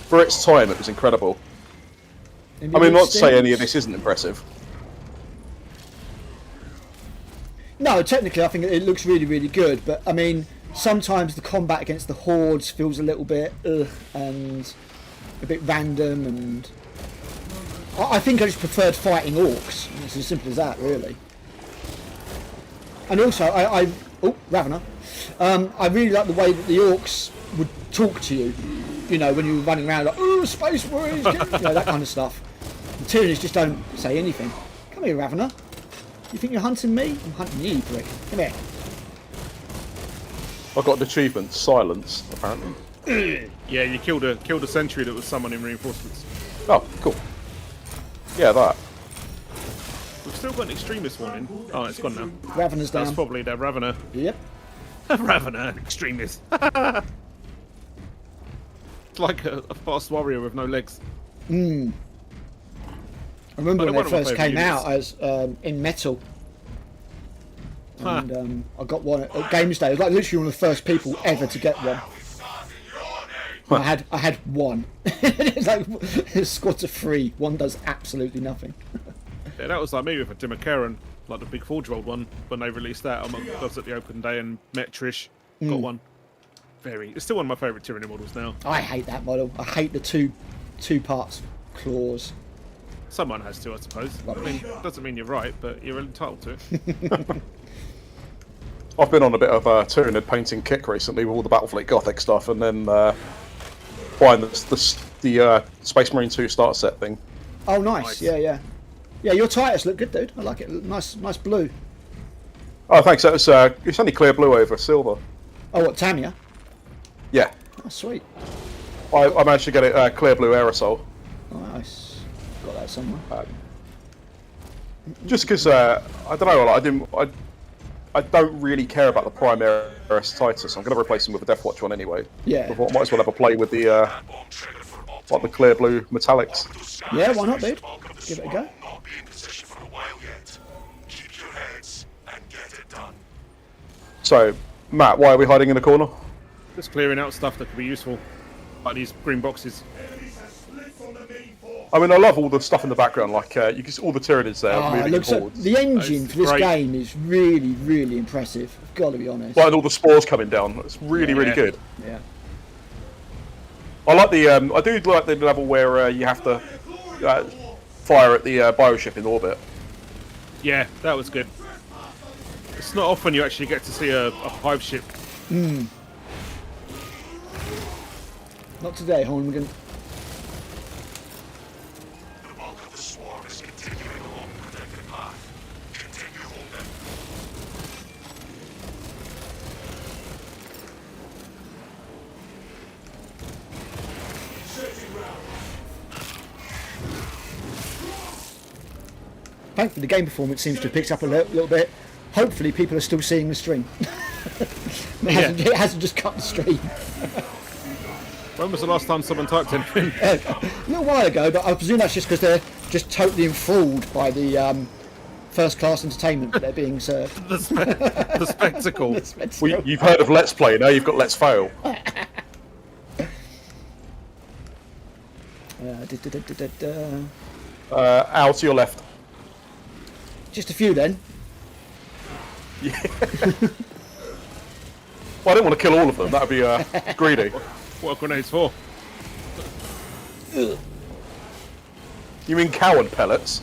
For its time, it was incredible. Any I mean, little not to say any of stints? this isn't impressive. No, technically, I think it looks really, really good. But I mean, sometimes the combat against the hordes feels a little bit and a bit random. And I think I just preferred fighting orcs. It's as simple as that, really. And also, oh, Ravener. I really like the way that the orcs would talk to you. You know, when you were running around like, "Oh, Space Marines," you know, that kind of stuff. The Tyranids just don't say anything. Come here, Ravener. You think you're hunting me? I'm hunting you, you prick. Come here. I got an achievement, silence, apparently. Yeah, you killed a sentry that was summoning reinforcements. Oh, cool. Yeah, that. We've still got an extremist warning. Oh, it's gone now. Ravener's down. That's probably their Ravener. Yep. Ravener, extremist. It's like a fast warrior with no legs. I remember But when they're they one of my first favourite came out as in metal. And I got one at Games Day. I was like literally one of the first people ever to get one. I had one. It's like a squad of 3. One does absolutely nothing. Yeah, that was like me with a Dimakaran, like the big 4-year-old one. When they released that, I was at the open day and met Trish. Got one. It's still one of my favourite tyranny models now. I hate that model. I hate the two parts claws. Someone has to, I suppose. I mean, doesn't mean you're right, but you're entitled to it. I've been on a bit of a Tyranid painting kick recently with all the Battlefleet Gothic stuff, and then buying the Space Marine 2 starter set thing. Oh, nice. Nice. Yeah. Yeah, your Titus look good, dude. I like it. Nice blue. Oh, thanks. That was, it's only clear blue over silver. Oh, what, Tamiya? Yeah. Oh, sweet. I managed to get it clear blue aerosol. Oh, nice. Got that somewhere. Just because I don't know, like, I don't really care about the Primaris Titus. I'm going to replace him with a Death Watch one anyway. Yeah. I might as well have a play with the like the clear blue metallics. Yeah, why not, dude? Give it a go. Not be in position for a while yet. Keep your heads and get it done. So, Matt, why are we hiding in the corner? Just clearing out stuff that could be useful, like these green boxes. Enemies have split from the main force. I mean, I love all the stuff in the background, like you can see all the Tyranids there Oh, it moving looks so, forwards. the engine It's for this great. game is really, really impressive. I've got to be honest. Like, and all the spores coming down. It's really, really Yeah. good. Yeah. I like the I do like the level where you have to fire at the bioship in orbit. Yeah, that was good. It's not often you actually get to see a hive ship. Not today, Holmgren. The bulk of the swarm is continuing along the protected path. Continue holding. Searching round. Thankfully, the game performance seems to have picked up a little bit. Hopefully, people are still seeing the stream. It hasn't just cut the stream. When was the last time someone typed anything? A little while ago, but I presume that's just because they're just totally enthralled by the first-class entertainment that they're being served. the spectacle. Well, you've heard of Let's Play, now you've got Let's Fail. Out to your left. Just a few then. Well, I don't want to kill all of them. That would be greedy. What are grenades for? You mean coward pellets?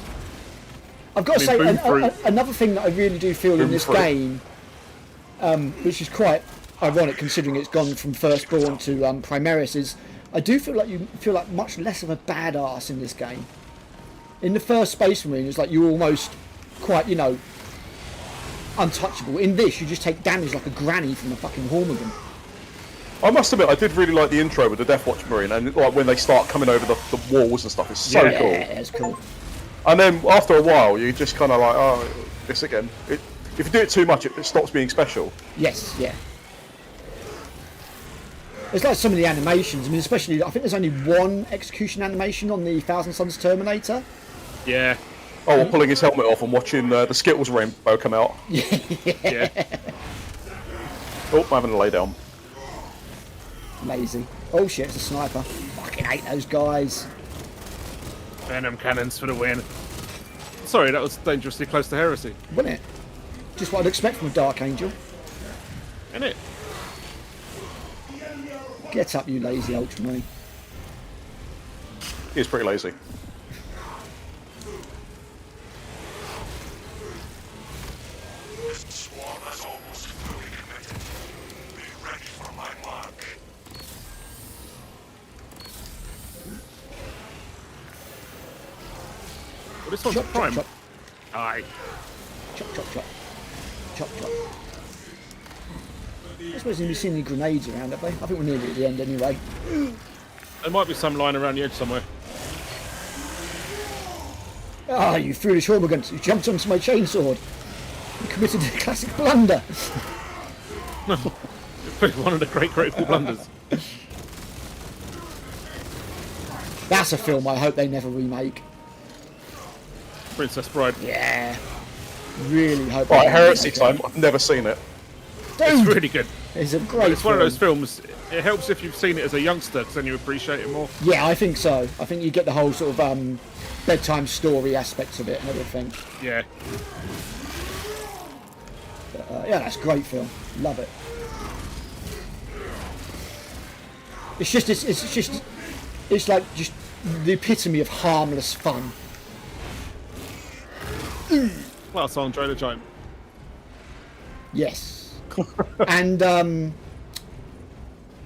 I've got to I mean, say, boom through. another thing that I really do feel in Boom this through. game, which is quite ironic considering it's gone from Firstborn to Primaris, is I do feel like you feel like much less of a badass in this game. In the first Space Marine, it's like you're almost quite, you know, untouchable. In this, you just take damage like a granny from a fucking Hormigan. I must admit, I did really like the intro with the Deathwatch Marine, and like when they start coming over the walls and stuff, it's so Yeah. cool. Yeah, it's cool. And then after a while, you just kind of like, oh, this again. If you do it too much, it stops being special. Yes, yeah. It's like some of the animations. I mean, especially, I think there's only one execution animation on the Thousand Suns Terminator. Yeah. Oh, well, pulling his helmet off and watching the Skittles rainbow come out. Yeah. Oh, I'm having to lay down. Lazy. Oh shit, it's a sniper. Fucking hate those guys. Venom cannons for the win. Sorry, that was dangerously close to heresy. Wasn't it? Just what I'd expect from a Dark Angel. Isn't it? Get up, you lazy Ultramarine. He's pretty lazy. This swarm is almost fully committed. Be ready for my mark. Well, this one's Chop, a prime. chop, Aye. chop, chop, chop. Chop, chop. I suppose you've seen any grenades around, have they? I think we're nearly at the end anyway. There might be some lying around the edge somewhere. Ah, you foolish Hormigans. You jumped onto my chainsword. You committed a classic blunder. One of the great grateful blunders. That's a film I hope they never remake. Princess Bride. Yeah. Really hope Right, they Heresy remake it. time. I've never seen it. It's Dude, really good. it's a great It's one of film. those films. It helps if you've seen it as a youngster, because then you appreciate it more. Yeah, I think so. I think you get the whole sort of bedtime story aspects of it and everything. Yeah. Yeah, that's a great film. Love it. It's like just the epitome of harmless fun. Well, it's Andre the Giant. Yes. And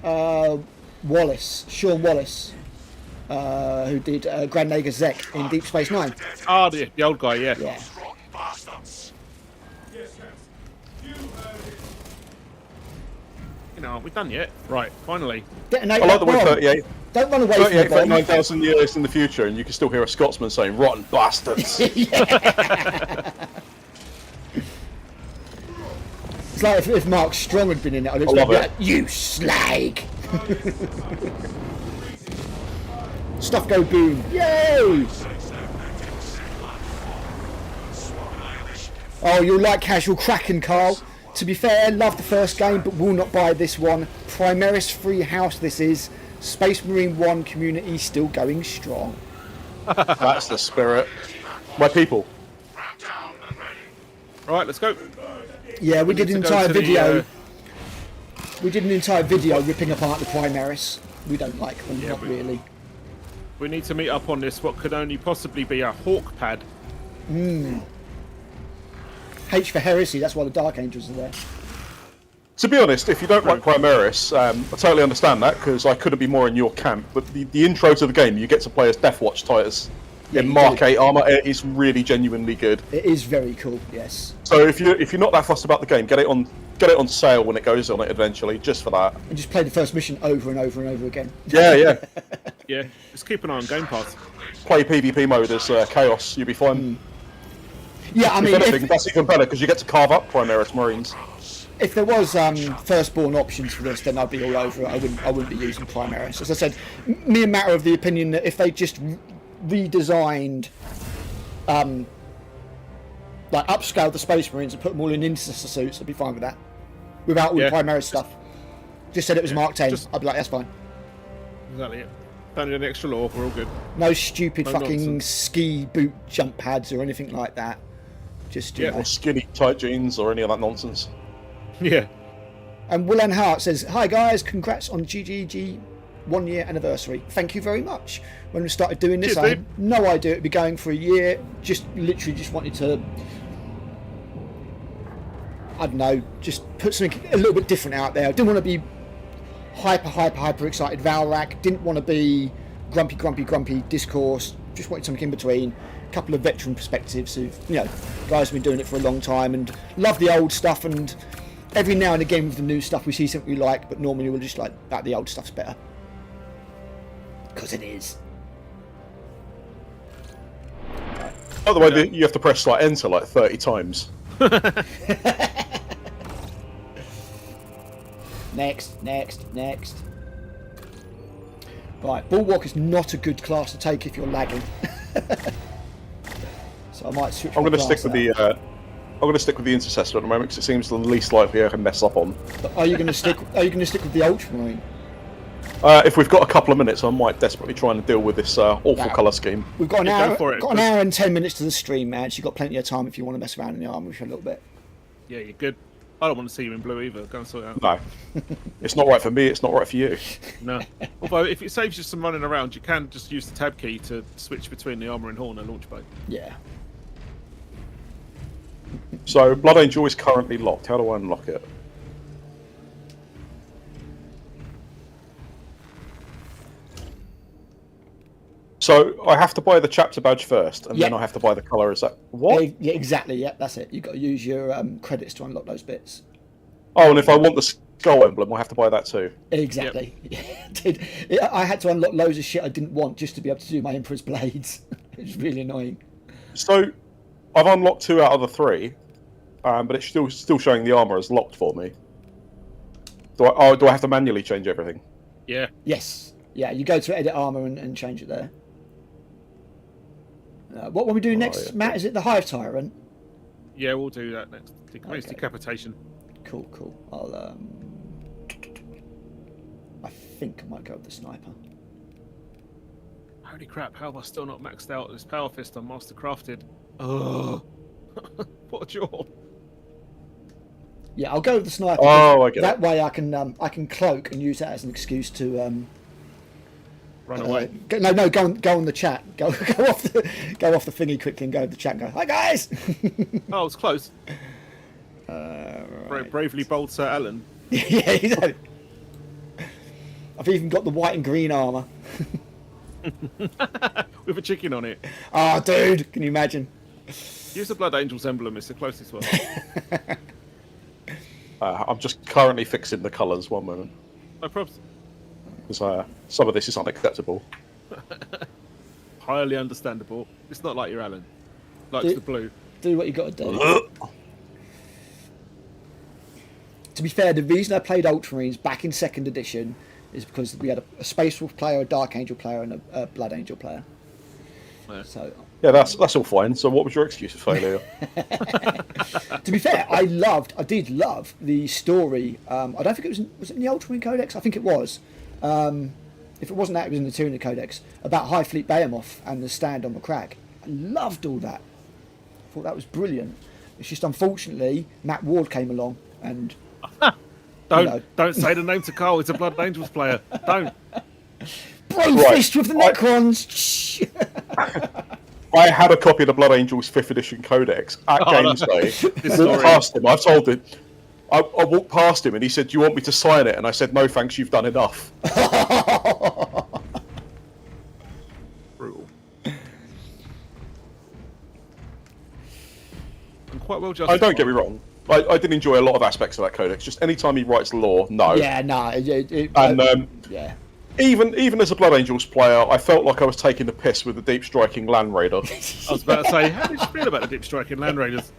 Sean Wallace, who did Grand Naga Zek in Deep Space Nine. Ah, the old guy, yeah. Yeah. Rotten bastards. Yes, Hans. You heard it. You know, aren't we done yet? Right, finally. Detonate I like the that word bomb. 38. Don't run away from the 38, bomb. 39,000 years in the future, and you can still hear a Scotsman saying, rotten bastards. It's like if Mark Strong had been in it, I'd love like, it. you slag! Stuff go boom. Yay! Oh, you'll like Casual Kraken, Carl. To be fair, love the first game, but will not buy this one. Primaris free house this is. Space Marine 1 community still going strong. That's the spirit. My people. Wrap down and ready. Right, let's go. Yeah, we did an to go entire to the, video. We did an entire video ripping apart the Primaris. We don't like them, Yeah, not we- really. We need to meet up on this, what could only possibly be a hawk pad. H for Heresy, that's why the Dark Angels are there. To be honest, if you don't like Primaris, I totally understand that, because I couldn't be more in your camp. But the intro to the game, you get to play as Deathwatch Titus Yeah, in you Mark do. 8 armor. It is really genuinely good. It is very cool, yes. So if you're not that fussed about the game, get it on sale when it goes on it eventually, just for that. And just play the first mission over and over and over again. Yeah. Yeah, just keep an eye on Game Pass. Play PvP mode as Chaos, you'll be fine. Yeah, I If mean, anything, that's even better because you get to carve up Primaris Marines. if there was firstborn options for this, then I'd be all over it. I wouldn't be using Primaris. As I said, me a matter of the opinion that if they just redesigned, like upscaled the Space Marines and put them all in intercessor suits, I'd be fine with that. Without all Yeah. the Primaris stuff. Just said it was Mark 10. just- I'd be like, that's fine. Exactly it. Don't need any extra law, we're all good. No stupid No fucking nonsense. ski boot jump pads or anything like that. Just, you Yeah. know. Or skinny tight jeans or any of that nonsense. Yeah. And Willen Hart says, "Hi guys, congrats on GGG 1 year anniversary. Thank you very much. When we started doing this, Cheers, I had dude. no idea it'd be going for a year. Just literally just wanted to, I don't know, just put something a little bit different out there. I didn't want to be hyper excited Valrak. Didn't want to be grumpy discourse. Just wanted something in between. A couple of veteran perspectives who've, guys have been doing it for a long time and love the old stuff. And every now and again with the new stuff, we see something we like, but normally we're just like, that the old stuff's better. Because it is. By the way, you have to press like enter like 30 times. Next. Right, Bulwark is not a good class to take if you're lagging. So I might switch. I'm my going to class stick with out. the. I'm going to stick with the intercessor at the moment because it seems the least likely I can mess up on. But are you going to stick? Are you going to stick with the Ultramarine? If we've got a couple of minutes, I might desperately try and deal with this awful Wow. colour scheme. We've got an Yeah, go hour. for it, Got an 'cause- hour and 10 minutes to the stream, man. So you've got plenty of time if you want to mess around in the armour for a little bit. Yeah, you're good. I don't want to see you in blue either. Go and sort it out. No, it's not right for me. It's not right for you. No. Although, if it saves you some running around, you can just use the tab key to switch between the armour and horn and launch blade. Yeah. So Blood Angel is currently locked. How do I unlock it? So I have to buy the chapter badge first, and then Yeah. I have to buy the colour. Is that what? Yeah, exactly. Yeah, that's it. You've got to use your credits to unlock those bits. Oh, and if I want the skull emblem, I have to buy that too. Exactly. I had to unlock loads of shit I didn't want just to be able to do my Emperor's Blades. It was really annoying. So I've unlocked 2 out of the 3, but it's still showing the armour as locked for me. Do I have to manually change everything? Yeah. Yes. Yeah, you go to edit armour and change it there. What will we do next, yeah. Matt? Is it the Hive Tyrant? Yeah, we'll do that next. It's Okay. decapitation. Cool. I'll I think I might go with the sniper. Holy crap, how have I still not maxed out this power fist on Mastercrafted? Oh. What a jaw. Yeah, I'll go with the sniper. Oh, I get that it. way I can cloak and use that as an excuse to Run away. go on the chat. Go off the thingy quickly and go to the chat and go, hi guys. Oh, it's close. Right. Bravely bold Sir Alan. Yeah, exactly. I've even got the white and green armour. With a chicken on it. Oh, dude, can you imagine? Use the Blood Angel's emblem, it's the closest one. I'm just currently fixing the colours. One moment, No problems. because some of this is unacceptable. Highly understandable. It's not like your Alan. Likes Do- the blue. Do what you got to do. To be fair, the reason I played Ultramarines back in 2nd edition is because we had a Space Wolf player, a Dark Angel player, and a Blood Angel player. Yeah. So, Yeah, that's all fine. So what was your excuse for failure? to be fair, I did love the story. I don't think was it in the Ultramarine Codex? I think it was. If it wasn't that, it was in the Tyranid Codex about High Fleet Behemoth and the stand on the crag. I loved all that. I thought that was brilliant. It's just unfortunately Matt Ward came along and Don't say the name to Carl, it's a Blood Angels player. Don't. bro Right. fist with the Necrons. I had a copy of the Blood Angels 5th edition codex at Games Day. story. Walked past him. I've told him. I walked past him and he said, "Do you want me to sign it?" And I said, "No, thanks. You've done enough." Brutal. And quite well justified. Don't get me wrong. I did enjoy a lot of aspects of that codex. Just anytime he writes lore, no. Yeah, no. And yeah. even as a Blood Angels player, I felt like I was taking the piss with the deep striking Land Raider. I was about to say, how did you feel about the Deep Striking Land Raiders?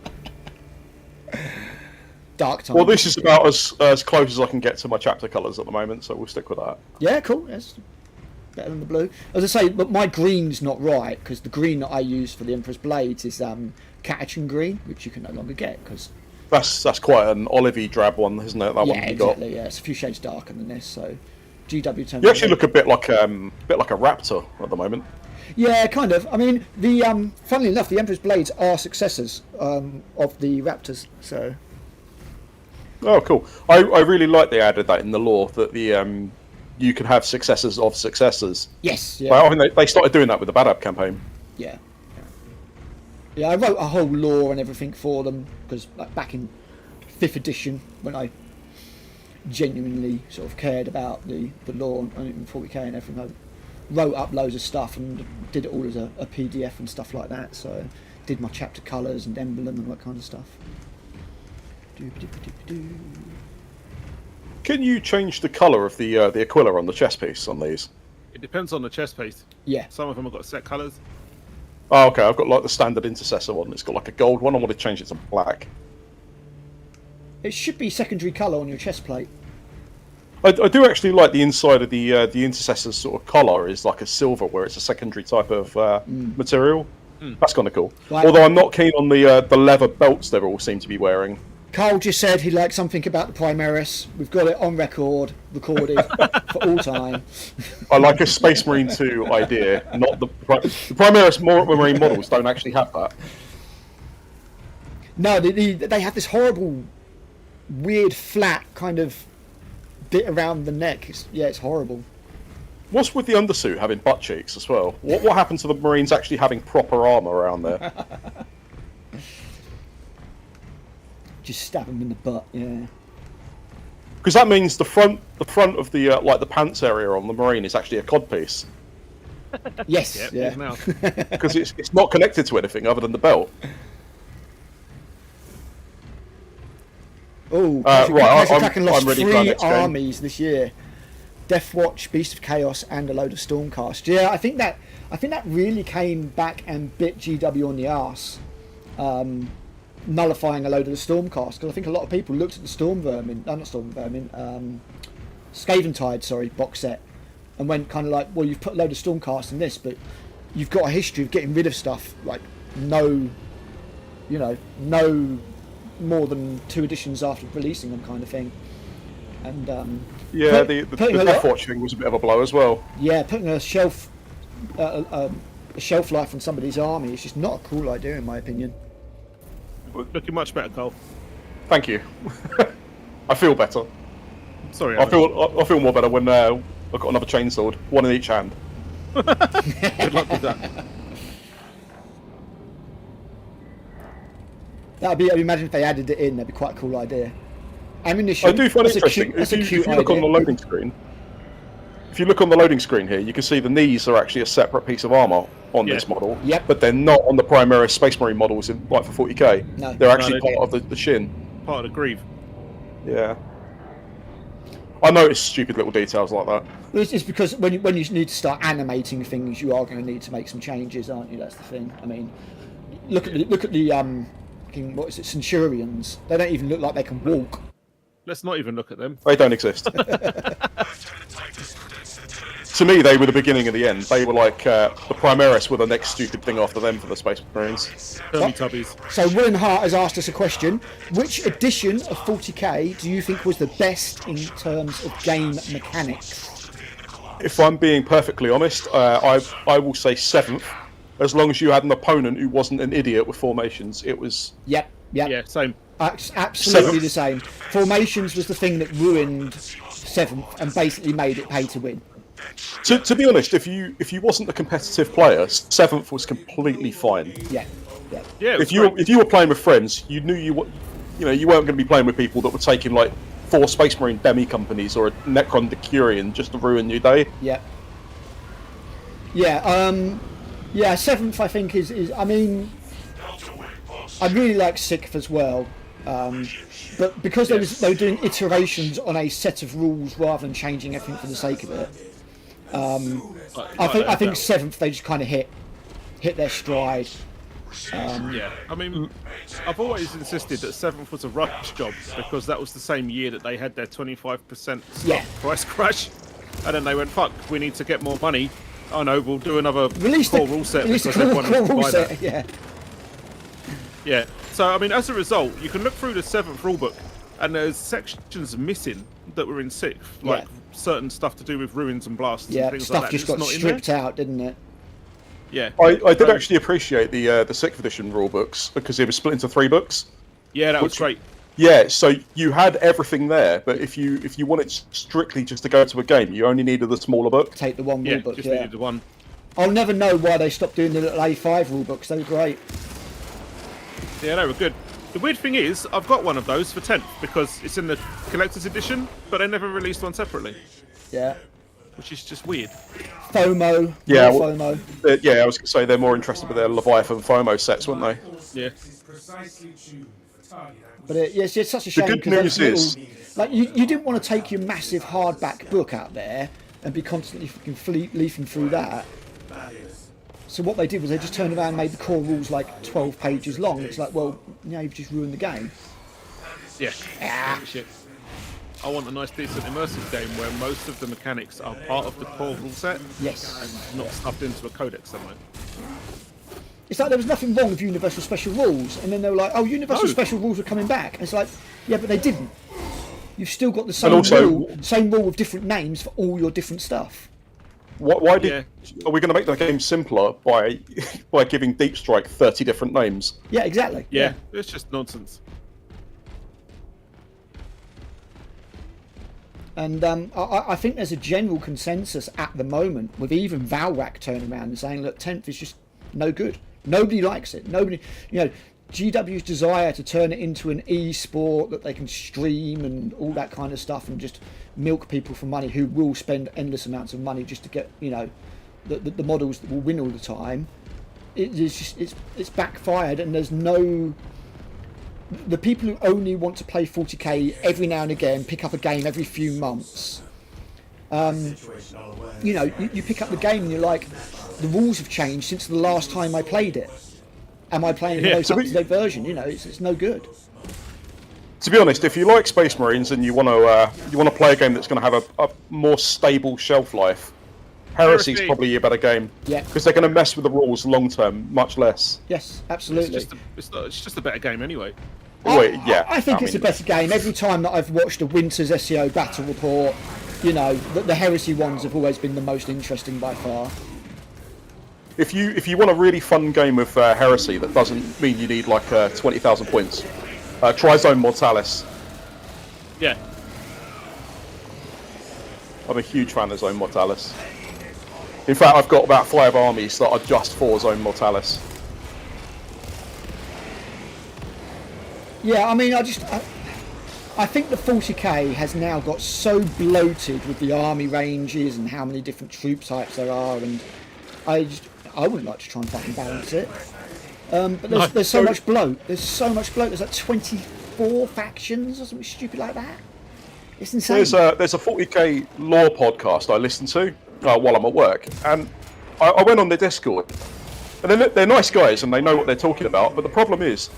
Dark time. Well, this is about as close as I can get to my chapter colours at the moment, so we'll stick with that. Yeah, cool. That's better than the blue. As I say, but my green's not right because the green that I use for the Emperor's Blades is Catachan green, which you can no longer get because That's quite an olivey drab one, isn't it? That one yeah, you got. exactly. Yeah, it's a few shades darker than this. So GW turns. You actually look a bit like a raptor at the moment. Yeah, kind of. I mean, the funnily enough, the Emperor's Blades are successors of the Raptors. So Oh, cool. I really like they added that in the lore that the you can have successors of successors. Yes. Yeah. But I think they started doing that with the Bad App campaign. Yeah. Yeah, I wrote a whole lore and everything for them because like back in 5th edition when I genuinely sort of cared about the lore and 40k and everything, I wrote up loads of stuff and did it all as a PDF and stuff like that. So did my chapter colours and emblem and that kind of stuff. Can you change the colour of the Aquila on the chest piece on these? It depends on the chest piece. Yeah. Some of them have got set colours. Oh, okay. I've got like the standard intercessor one. It's got like a gold one. I want to change it to black. It should be secondary colour on your chest plate. I do actually like the inside of the intercessor's sort of collar is like a silver, where it's a secondary type of material. That's kind of cool. Right. Although I'm not keen on the leather belts they all seem to be wearing. Carl just said he liked something about the Primaris. We've got it on record, recorded for all time. I like a Space Marine 2 idea, not the Primaris Marine models don't actually have that. No, they have this horrible, weird, flat kind of bit around the neck. It's horrible. What's with the undersuit having butt cheeks as well? What happened to the Marines actually having proper armour around there? Just stab them in the butt, yeah. Because that means the front of the like the pants area on the Marine is actually a codpiece. Yes, Yep, yeah. now. Because it's not connected to anything other than the belt. Oh, right, Kraken lost I'm ready for our 3 next game. armies this year. Deathwatch, Beast of Chaos, and a load of Stormcast. Yeah, I think that really came back and bit GW on the arse, nullifying a load of the Stormcast. Because I think a lot of people looked at the Skaventide, box set, and went kind of like, well, you've put a load of Stormcast in this, but you've got a history of getting rid of stuff like no more than 2 editions after releasing them, kind of thing. And Yeah, the Deathwatch thing was a bit of a blow as well. yeah, putting a shelf life on somebody's army is just not a cool idea, in my opinion. Looking much better, Cole. Thank you. I feel better. Sorry, I feel more better when I've got another chainsword, one in each hand. good luck with that. Imagine if they added it in, that'd be quite a cool idea. Ammunition. I do find it that's a interesting. cute- That's a If cute you look on idea. the loading screen, here, you can see the knees are actually a separate piece of armour on this model. Yep. But they're not on the Primaris Space Marine models in like for 40k. No. They're actually No, part of the shin. Part of the greave. Yeah. I notice stupid little details like that. Well, it's because when you need to start animating things, you are going to need to make some changes, aren't you? That's the thing. I mean, look at the what is it, Centurions? They don't even look like they can walk. Let's not even look at them. They don't exist. To me, they were the beginning of the end. They were like the Primaris were the next stupid thing after them for the Space Marines. Tubbies. So Willen Hart has asked us a question. Which edition of 40k do you think was the best in terms of game mechanics? If I'm being perfectly honest, I will say 7th. As long as you had an opponent who wasn't an idiot with formations, it was... Yep. Yeah, same. Absolutely 7th. the same. Formations was the thing that ruined 7th and basically made it pay to win. To be honest, if you wasn't a competitive player, 7th was completely fine. Yeah. Yeah. If you were playing with friends, you knew you weren't going to be playing with people that were taking like 4 Space Marine demi companies or a Necron Decurion just to ruin your day. Yeah. 7th I think is I mean, I really like 6th as well, but because they were doing iterations on a set of rules rather than changing everything for the sake of it. I think 7th they just kind of hit their stride. Yeah, I mean, I've always insisted that 7th was a rush job because that was the same year that they had their 25% stock price crash, and then they went, "Fuck, we need to get more money." Oh no, we'll do another core rule set because everyone wants to buy that. Yeah. Yeah. So I mean, as a result, you can look through the 7th rulebook, and there's sections missing that were in 6th, like certain stuff to do with ruins and blasts and things Stuff like that. just got stripped out, didn't it? Yeah. I did actually appreciate the 6th edition rule books because it was split into 3 books. Yeah, that was great. Yeah, so you had everything there, but if you wanted strictly just to go to a game, you only needed the smaller book. Take the one Yeah, rule book. just Yeah. needed the one. I'll never know why they stopped doing the little A5 rule books. They were great. Yeah, they were good. The weird thing is, I've got one of those for 10th because it's in the collector's edition, but they never released one separately, Yeah. which is just weird. FOMO. Yeah, more well- FOMO. Yeah, I was going to say they're more interested with their Leviathan FOMO sets, weren't they? Yeah. Is precisely tuned for target But it's such a shame good because news like you didn't want to take your massive hardback book out there and be constantly fucking leafing through that. So what they did was they just turned around and made the core rules like 12 pages long. It's like, well, now you've just ruined the game. Yeah. Shit. I want a nice, decent, immersive game where most of the mechanics are part of the core rule set Yes. and not stuffed into a codex somewhere. It's like there was nothing wrong with Universal Special Rules, and then they were like, oh, Universal No. Special Rules are coming back. And it's like, yeah, but they didn't. You've still got the same also- rule with different names for all your different stuff. Why did? Are we going to make the game simpler by giving Deep Strike 30 different names? Yeah, exactly. Yeah, it's just nonsense. And I think there's a general consensus at the moment, with even Valrak turning around and saying, look, 10th is just no good. Nobody likes it. Nobody, GW's desire to turn it into an e-sport that they can stream and all that kind of stuff and just milk people for money who will spend endless amounts of money just to get, the models that will win all the time. It's backfired, and there's no... The people who only want to play 40k every now and again, pick up a game every few months. You pick up the game and you're like, the rules have changed since the last time I played it. Am I playing the most up-to-date version? It's no good. To be honest, if you like Space Marines and you want to play a game that's going to have a more stable shelf life, Heresy's probably a better game. Yeah. Because they're going to mess with the rules long term much less. Yes, absolutely. It's just a better game anyway. I think it's a better game. Every time that I've watched a Winter's SEO battle report, the Heresy ones have always been the most interesting by far. If you want a really fun game with Heresy that doesn't mean you need like 20,000 points, try Zone Mortalis. Yeah. I'm a huge fan of Zone Mortalis. In fact, I've got about 5 armies that are just for Zone Mortalis. Yeah, I mean, I think the 40k has now got so bloated with the army ranges and how many different troop types there are, and I wouldn't like to try and fucking balance it. But there's so much bloat. There's like 24 factions or something stupid like that. It's insane. There's a 40k lore podcast I listen to while I'm at work, and I went on their Discord, and they're nice guys and they know what they're talking about. But the problem is,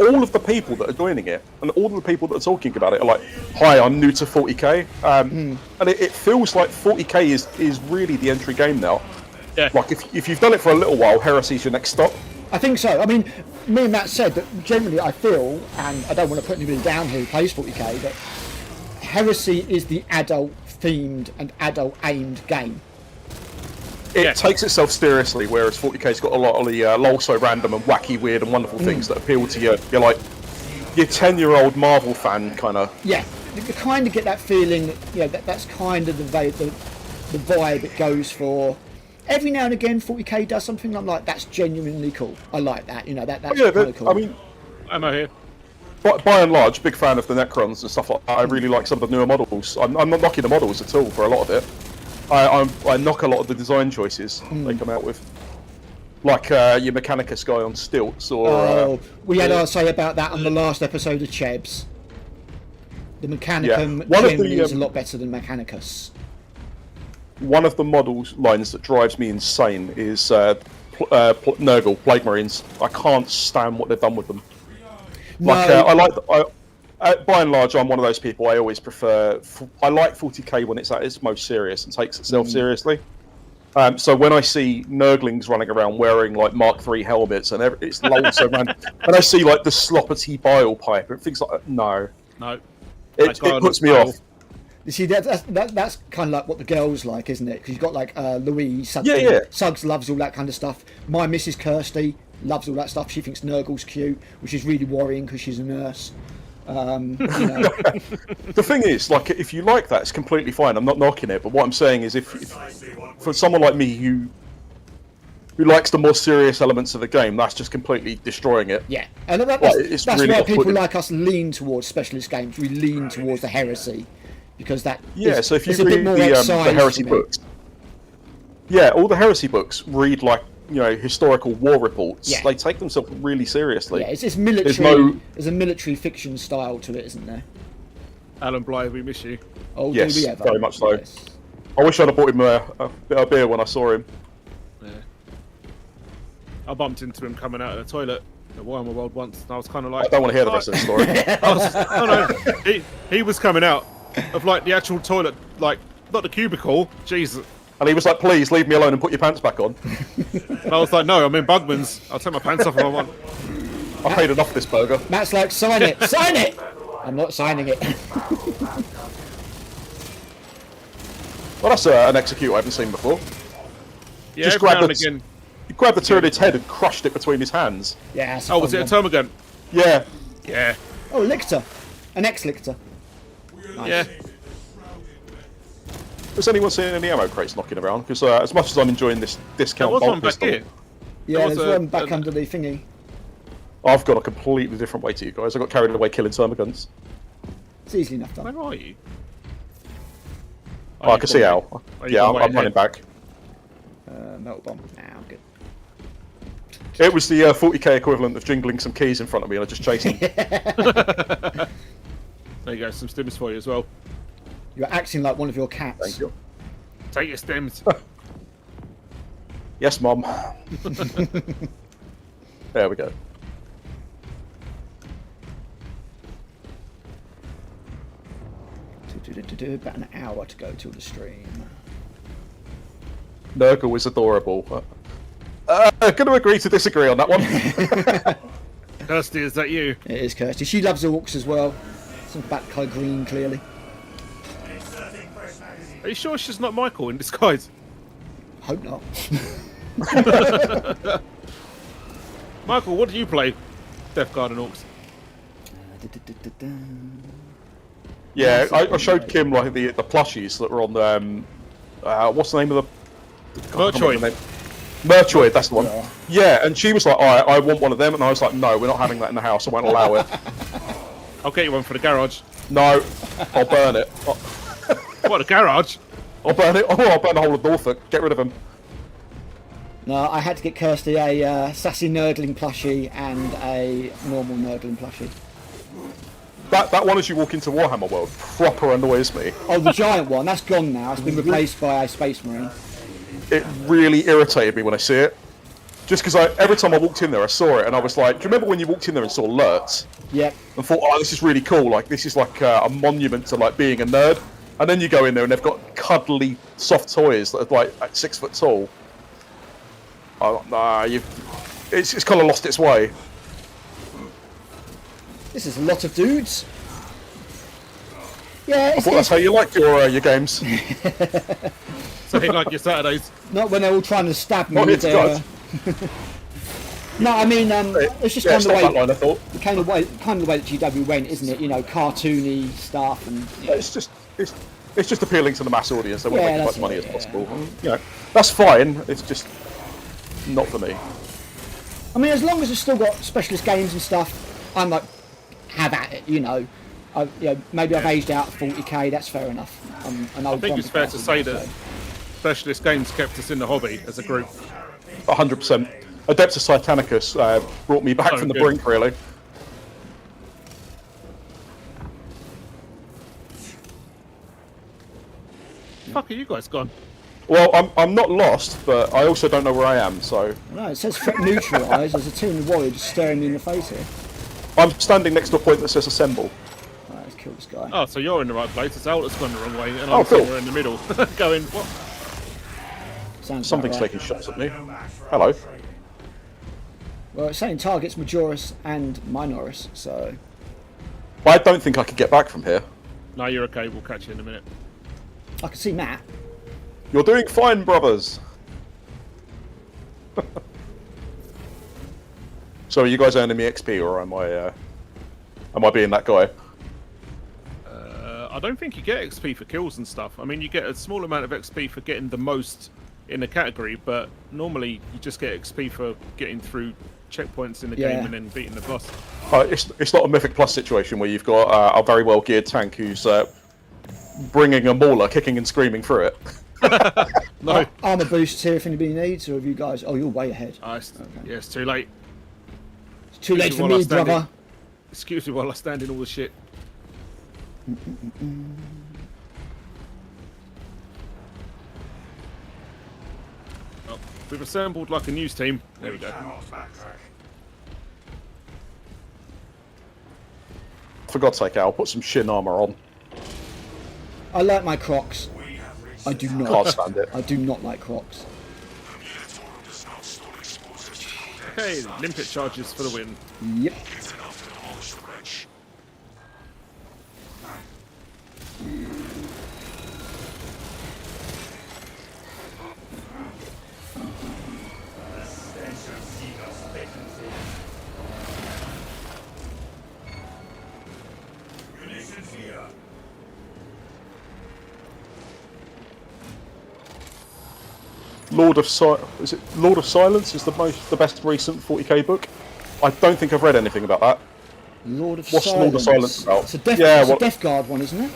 all of the people that are joining it and all of the people that are talking about it are like, "Hi, I'm new to 40k," and it feels like 40k is really the entry game now. Yeah. Like if you've done it for a little while, Heresy's your next stop. I think so. I mean, me and Matt said that generally I feel, and I don't want to put anybody down here who plays 40k, that Heresy is the adult-themed and adult-aimed game. It takes itself seriously, whereas 40k's got a lot of the lol so random and wacky, weird and wonderful things that appeal to your 10-year-old Marvel fan kind of. Yeah, you kind of get that feeling that, that's kind of the vibe it goes for. Every now and again 40k does something I'm like, that's genuinely cool. I like that, that's kind of cool. I mean, I'm out here. by and large, big fan of the Necrons and stuff like that. I really like some of the newer models. I'm not knocking the models at all for a lot of it. I knock a lot of the design choices they come out with. Like your Mechanicus guy on stilts, or... we had our say about that on the last episode of Chebs. The Mechanicum One of generally the, is a lot better than Mechanicus. One of the models lines that drives me insane is Nurgle, Plague Marines. I can't stand what they've done with them. Like, by and large, I'm one of those people. I always prefer. I like 40k when it's at its most serious and takes itself seriously. So when I see Nurglings running around wearing like Mark III helmets and it's loads of random, and I see like the Sloppity bile pipe and things like no, it puts me off. You see, that's kind of like what the girls like, isn't it? Because you've got like Louise, Suggs, Yeah. Suggs loves all that kind of stuff. My Mrs. Kirsty loves all that stuff. She thinks Nurgle's cute, which is really worrying because she's a nurse. You know. The thing is, like, if you like that, it's completely fine. I'm not knocking it, but what I'm saying is, if for someone like me who likes the more serious elements of the game, that's just completely destroying it. Yeah, and it's that's really why people off-putting. like us lean towards specialist games. We lean towards the heresy because that So if you it's a bit read more the excised heresy for me. books, all the heresy books read like historical war reports. Yeah. They take themselves really seriously. Yeah, it's military. There's a military fiction style to it, isn't there? Alan Blythe, we miss you. Oh, Yes, do we ever? very much so. Yes. I wish I'd have bought him a bit of beer when I saw him. Yeah. I bumped into him coming out of the toilet at Warhammer World once, and I was kind of like, I don't want to hear the rest of the story. He was coming out of like the actual toilet, like not the cubicle. Jesus. And he was like, "Please leave me alone and put your pants back on." And I was like, no, I'm in Bugman's. I'll take my pants off if I want. I paid enough for this burger. Matt's like, sign it, sign it. I'm not signing it. Well, that's an execute I haven't seen before. Yeah, Just every grab now and the- again. He grabbed the Tyranid's head and crushed it between his hands. Yeah. That's Oh, was it a fun one. Termagant? Yeah. Yeah. Oh, Lictor, an ex-Lictor. Yeah. Has anyone seen any ammo crates knocking around? Because as much as I'm enjoying this There discount was bolt one back pistol, here. Yeah, was there's a- one back an- under the thingy. I've gone a completely different way to you guys. I got carried away killing termagants. It's easily enough done. Where are you? Oh, I can see Al. Oh, you've Yeah, gone I'm way running ahead. back. Metal bomb. Nah, I'm good. It was the 40k equivalent of jingling some keys in front of me and I just chased him. There you go, some stims for you as well. You're acting like one of your cats. Thank you. Take your stims. Yes, Mum. There we go. About an hour to go till the stream. Nurgle is adorable. Going to agree to disagree on that one. Kirsty, is that you? It is Kirsty. She loves the orcs as well. Some back colour green, clearly. Are you sure she's not Michael in disguise? Hope not. Michael, what do you play? Death Guard and Orcs. Yeah, I showed Kim like the plushies that were on the what's the name of the Merchoid. Merchoid, that's the one. Yeah, and she was like, I want one of them, and I was like, no, we're not having that in the house. I won't allow it. I'll get you one for the garage. No, I'll burn it. What, a garage? I'll burn it. Oh, I'll burn the whole of Norfolk. Get rid of him. No, I had to get Kirsty a sassy nerdling plushie and a normal nerdling plushie. That one as you walk into Warhammer World proper annoys me. Oh, the giant one, that's gone now. It's been replaced by a Space Marine. It really irritated me when I see it. Just because every time I walked in there, I saw it, and I was like, do you remember when you walked in there and saw Lurtz? Yep. And thought, oh, this is really cool. Like, this is like a monument to like being a nerd. And then you go in there and they've got cuddly, soft toys that are like 6 foot tall. Oh, nah, it's kind of lost its way. This is a lot of dudes. Yeah, I it's, thought that's how you like your games. Something like your Saturdays. not when they're all trying to stab me Not with here their... to No, I mean, it's just Yeah, kind of stop the that way... line, I thought. Kind of the way that GW went, isn't it? You know, cartoony stuff and... You know. It's just appealing to the mass audience. They want to Yeah, make as that's much money it, as yeah. possible. And, you know, that's fine. It's just not for me. I mean, as long as it's still got specialist games and stuff, I'm like, have at it, you know. Maybe I've aged out at 40k, that's fair enough. I think it's fair to say that specialist games kept us in the hobby as a group. 100%. Adeptus Titanicus brought me back Oh, from the good. brink, really. Fuck, are you guys gone? Well, I'm not lost, but I also don't know where I am, so... No, it says threat neutralised. There's a team of warriors just staring me in the face here. I'm standing next to a point that says assemble. Alright, let's kill this guy. Oh, so you're in the right place. It's Al that's gone the wrong way, and Oh, I'm cool. somewhere in the middle, going, what? Sounds Something's about right. taking shots at me. Hello. Well, it's saying targets Majoris and Minoris, so... I don't think I could get back from here. No, you're okay. We'll catch you in a minute. I can see Matt. You're doing fine, brothers. So are you guys earning me XP, or am I being that guy? I don't think you get XP for kills and stuff. I mean, you get a small amount of XP for getting the most in a category, but normally you just get XP for getting through checkpoints in the game and then beating the boss. It's not a Mythic Plus situation where you've got a very well geared tank who's bringing a mauler, kicking and screaming through it. No. Armor boosts here if anybody needs, or have you guys? Oh, you're way ahead. Yeah, it's too late. It's too late for me, brother. Excuse me while I stand in all the shit. Well, we've assembled like a news team. There we go. For God's sake, Al, put some shin armor on. I like my Crocs. I do not. Can't stand it. I do not like Crocs. Okay, limpet charges for the win. Yep. Lord of Silence is the best recent 40k book. I don't think I've read anything about that. Lord of What's Silence. Lord of Silence about? It's a Death, Yeah, it's what- a Death Guard one, isn't it?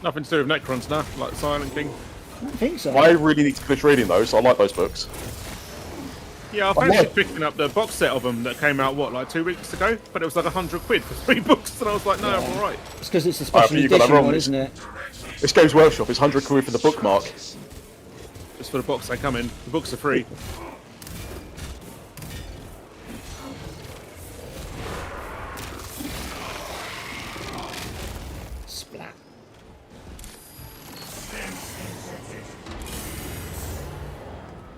Nothing to do with Necrons now, like Silent King. I don't think so. I really need to finish reading those. I like those books. Yeah, I fancied picking up the box set of them that came out, what, like 2 weeks ago? But it was like £100 for 3 books, and I was like, no, I'm alright. It's because it's a I special think you got that edition wrong. one, isn't it? This Games Workshop is 100 quid for the bookmark. Just for the box they come in. The books are free. Splat.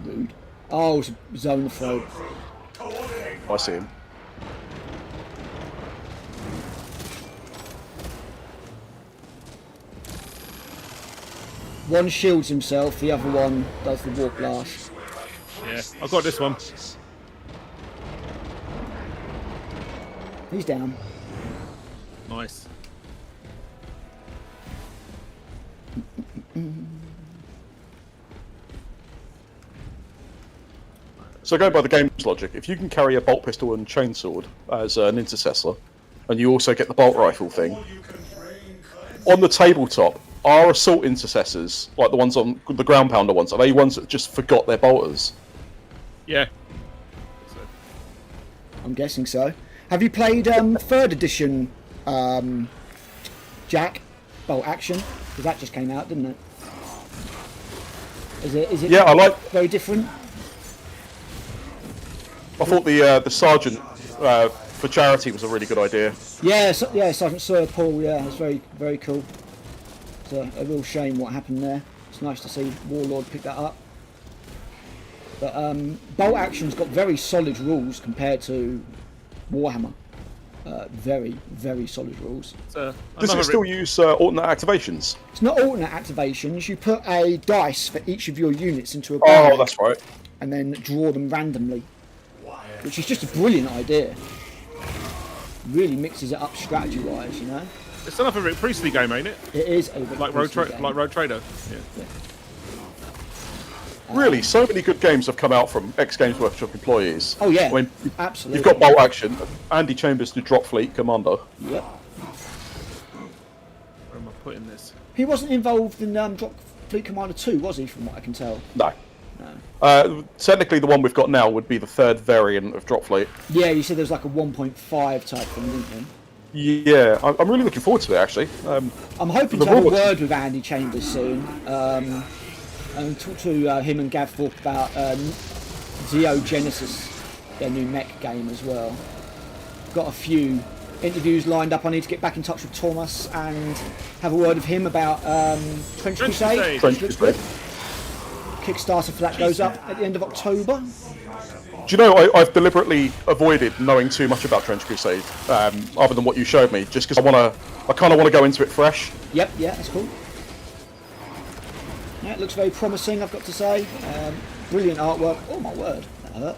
Rude. Oh, it's a zone throw. I see him. One shields himself, the other one does the warp blast. Yeah, I got this one. He's down. Nice. So go by the game's logic. If you can carry a bolt pistol and chainsword as an intercessor, and you also get the bolt rifle thing, on the tabletop, are assault intercessors, like the ones on the ground pounder ones, are they ones that just forgot their bolters? Yeah. I'm guessing so. Have you played 3rd edition Jack Bolt Action? Because that just came out, didn't it? Is it Yeah, I like. very different? I thought the sergeant for charity was a really good idea. Yeah, yeah, Sergeant Sir Paul, yeah, it's very, very cool. It's a real shame what happened there. It's nice to see Warlord pick that up. But Bolt Action's got very solid rules compared to Warhammer. Very, very solid rules. Does it still use alternate activations? It's not alternate activations. You put a dice for each of your units into a bag Oh, that's right. and then draw them randomly, which is just a brilliant idea. Really mixes it up strategy-wise, you know. It's another Rick Priestley game, ain't it? It is a Rick Like Priestley game. Road Trader. Yeah. Really, so many good games have come out from ex-Games Workshop employees. Oh yeah, I mean, absolutely. you've got Bolt Action, Andy Chambers to Drop Fleet Commander. Yep. Where am I putting this? He wasn't involved in Drop Fleet Commander 2, was he? From what I can tell. No. Technically, the one we've got now would be the 3rd variant of Drop Fleet. Yeah, you said there was like a 1.5 type thing, didn't you? Yeah, I'm really looking forward to it, actually. I'm hoping The to have a rules- word with Andy Chambers soon, and talk to him and Gav Thorpe about Zeo Genesis, their new mech game as well. Got a few interviews lined up. I need to get back in touch with Thomas and have a word with him about Trench Crusade. Trench which looks Crusade. good. Kickstarter for that goes up at the end of October. Do you know, I've deliberately avoided knowing too much about Trench Crusade, other than what you showed me, just because I kind of want to go into it fresh. Yep, yeah, that's cool. Yeah, it looks very promising, I've got to say. Brilliant artwork. Oh my word, that hurt.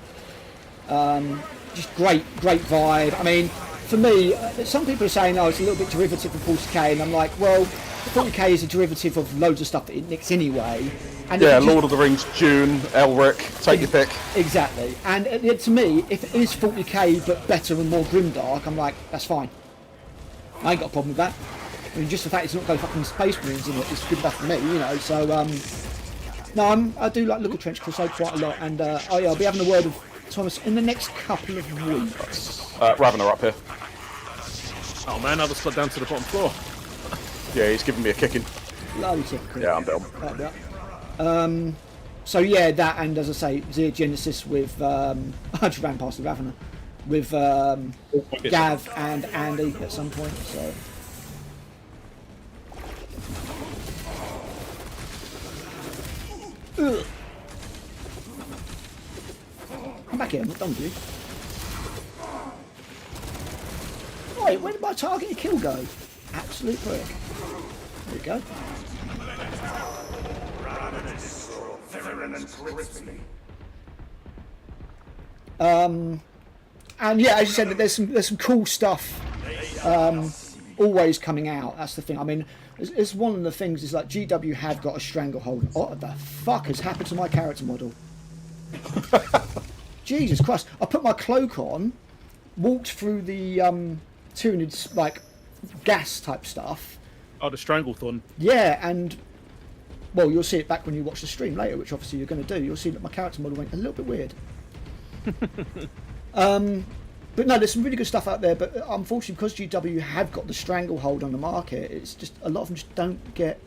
Just great vibe. I mean, for me, some people are saying, oh, it's a little bit derivative of 40k, and I'm like, well, 40k is a derivative of loads of stuff that it nicks anyway. And Yeah, Lord of the Rings, Dune, Elric, take your pick. Exactly. And to me, if it is 40k but better and more grimdark, I'm like, that's fine. I ain't got a problem with that. I mean, just the fact it's not got fucking Space Marines in it is good enough for me, you know. So, no, I do like Look at Trench Crusade quite a lot, and I'll be having a word with Thomas in the next couple of weeks. Ravener up here. Oh man, I just got down to the bottom floor. Yeah, he's giving me a kicking. Lovely typical. Yeah, I'm down. So yeah, that, and as I say, Zero Genesis with I just ran past the Ravener with Gav and Andy at some point. So ugh. Come back here, I'm not done with you. Wait, where did my targeted kill go? Absolute prick. There we go. And yeah, as you said, there's some cool stuff always coming out. That's the thing. I mean, it's one of the things is like GW have got a stranglehold. What the fuck has happened to my character model? Jesus Christ! I put my cloak on, walked through the Tyranids like gas type stuff. Oh, the Stranglethorn. Yeah, and well, you'll see it back when you watch the stream later, which obviously you're going to do. You'll see that my character model went a little bit weird. But no, there's some really good stuff out there. But unfortunately, because GW have got the stranglehold on the market, it's just a lot of them just don't get.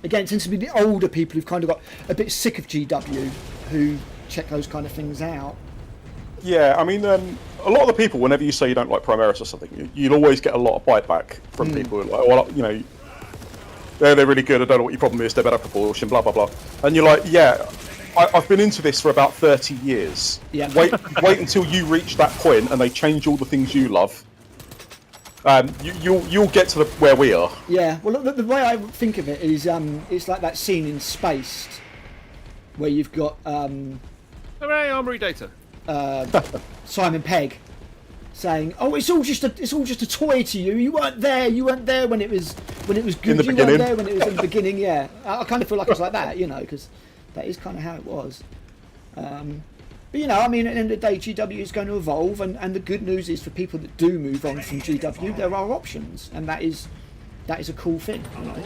Again, it tends to be the older people who've kind of got a bit sick of GW who check those kind of things out. Yeah, I mean, a lot of the people, whenever you say you don't like Primaris or something, you'll always get a lot of bite back from people who are like, well, you know, they're really good, I don't know what your problem is, they're better proportion, blah, blah, blah. And you're like, yeah, I've been into this for about 30 years. Yeah. Wait until you reach that point and they change all the things you love. You'll get to where we are. Yeah, well, the way I think of it is it's like that scene in Spaced where you've got Hooray, Armory Data. Simon Pegg saying, "Oh, it's all just a toy to you. You weren't there. You weren't there when it was good. In the you beginning. weren't there when it was in the beginning." Yeah, I kind of feel like it's like that, you know, because that is kind of how it was. But you know, I mean, at the end of the day, GW is going to evolve, and the good news is for people that do move on from GW, there are options, and that is a cool thing. You know?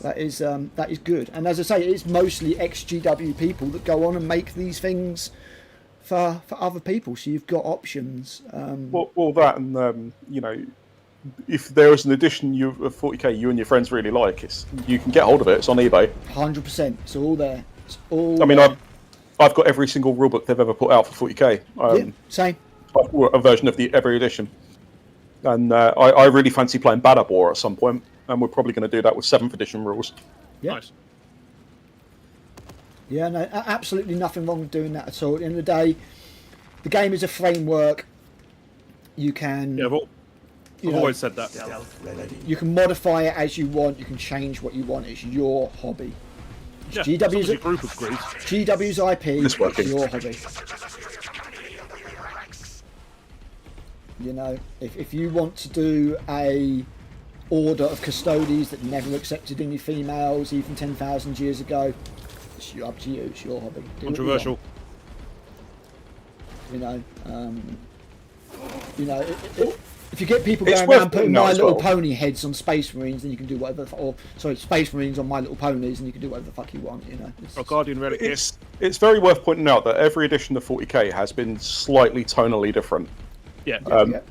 That is good. And as I say, it's mostly ex-GW people that go on and make these things for other people. So you've got options. Well, that and you know, if there is an edition of 40k you and your friends really like, you can get hold of it. It's on eBay. 100%. It's all there. It's all. I mean, there. I've got every single rulebook they've ever put out for 40k. Yeah, same. A version of every edition. And I really fancy playing Badab War at some point, and we're probably going to do that with 7th edition rules. Yeah. Nice. Yeah, no, absolutely nothing wrong with doing that at all. At the end of the day, the game is a framework. You can. Yeah, I've always said that. You can modify it as you want. You can change what you want. It's your hobby. Yeah, GW's a group of groups. GW's IP. It's working. Your hobby. You know, if you want to do a order of custodies that never accepted any females, even 10,000 years ago, it's up to you. It's your hobby. Do Controversial. you know, if you get people It's going worth around putting putting out My as Little well. Pony heads on Space Marines, then you can do whatever. Space Marines on My Little Ponies, and you can do whatever the fuck you want. You know. Or Guardian Relic. It's very worth pointing out that every edition of 40k has been slightly tonally different. Yeah. Yeah.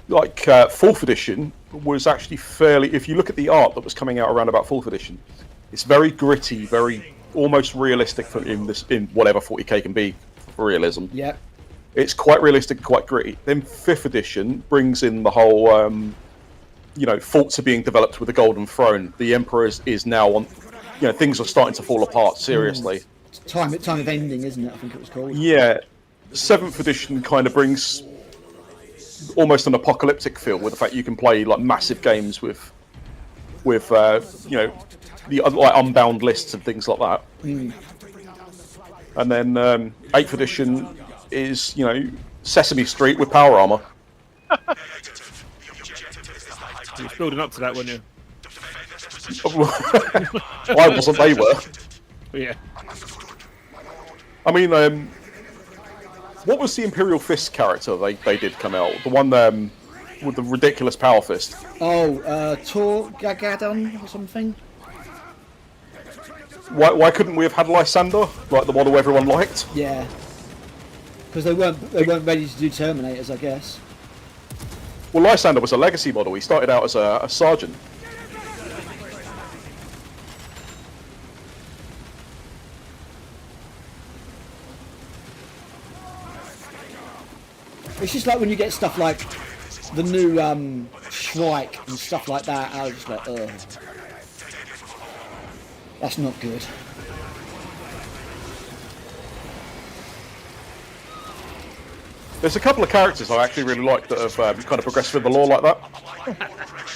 Like 4th edition was actually fairly. If you look at the art that was coming out around about 4th edition, it's very gritty, very almost realistic in whatever 40k can be for realism. Yeah. It's quite realistic, quite gritty. Then 5th edition brings in the whole, you know, forts are being developed with the Golden Throne. The Emperor is now on. You know, things are starting to fall apart seriously. Time of ending, isn't it? I think it was called. Yeah, 7th edition kind of brings almost an apocalyptic feel with the fact you can play like massive games with you know, the like unbound lists and things like that. And then 8th edition is Sesame Street with power armor. You was building up to that, weren't you? I wasn't. They were. Yeah. I mean, what was the Imperial Fist character they did come out? The one with the ridiculous power fist. Oh, Tor Gagadon or something. Why couldn't we have had Lysander, like the model everyone liked? Yeah. Because they weren't ready to do Terminators, I guess. Well, Lysander was a legacy model. He started out as a sergeant. It's just like when you get stuff like the new Shrike and stuff like that. I was just like, ugh. That's not good. There's a couple of characters I actually really like that have kind of progressed through the lore like that.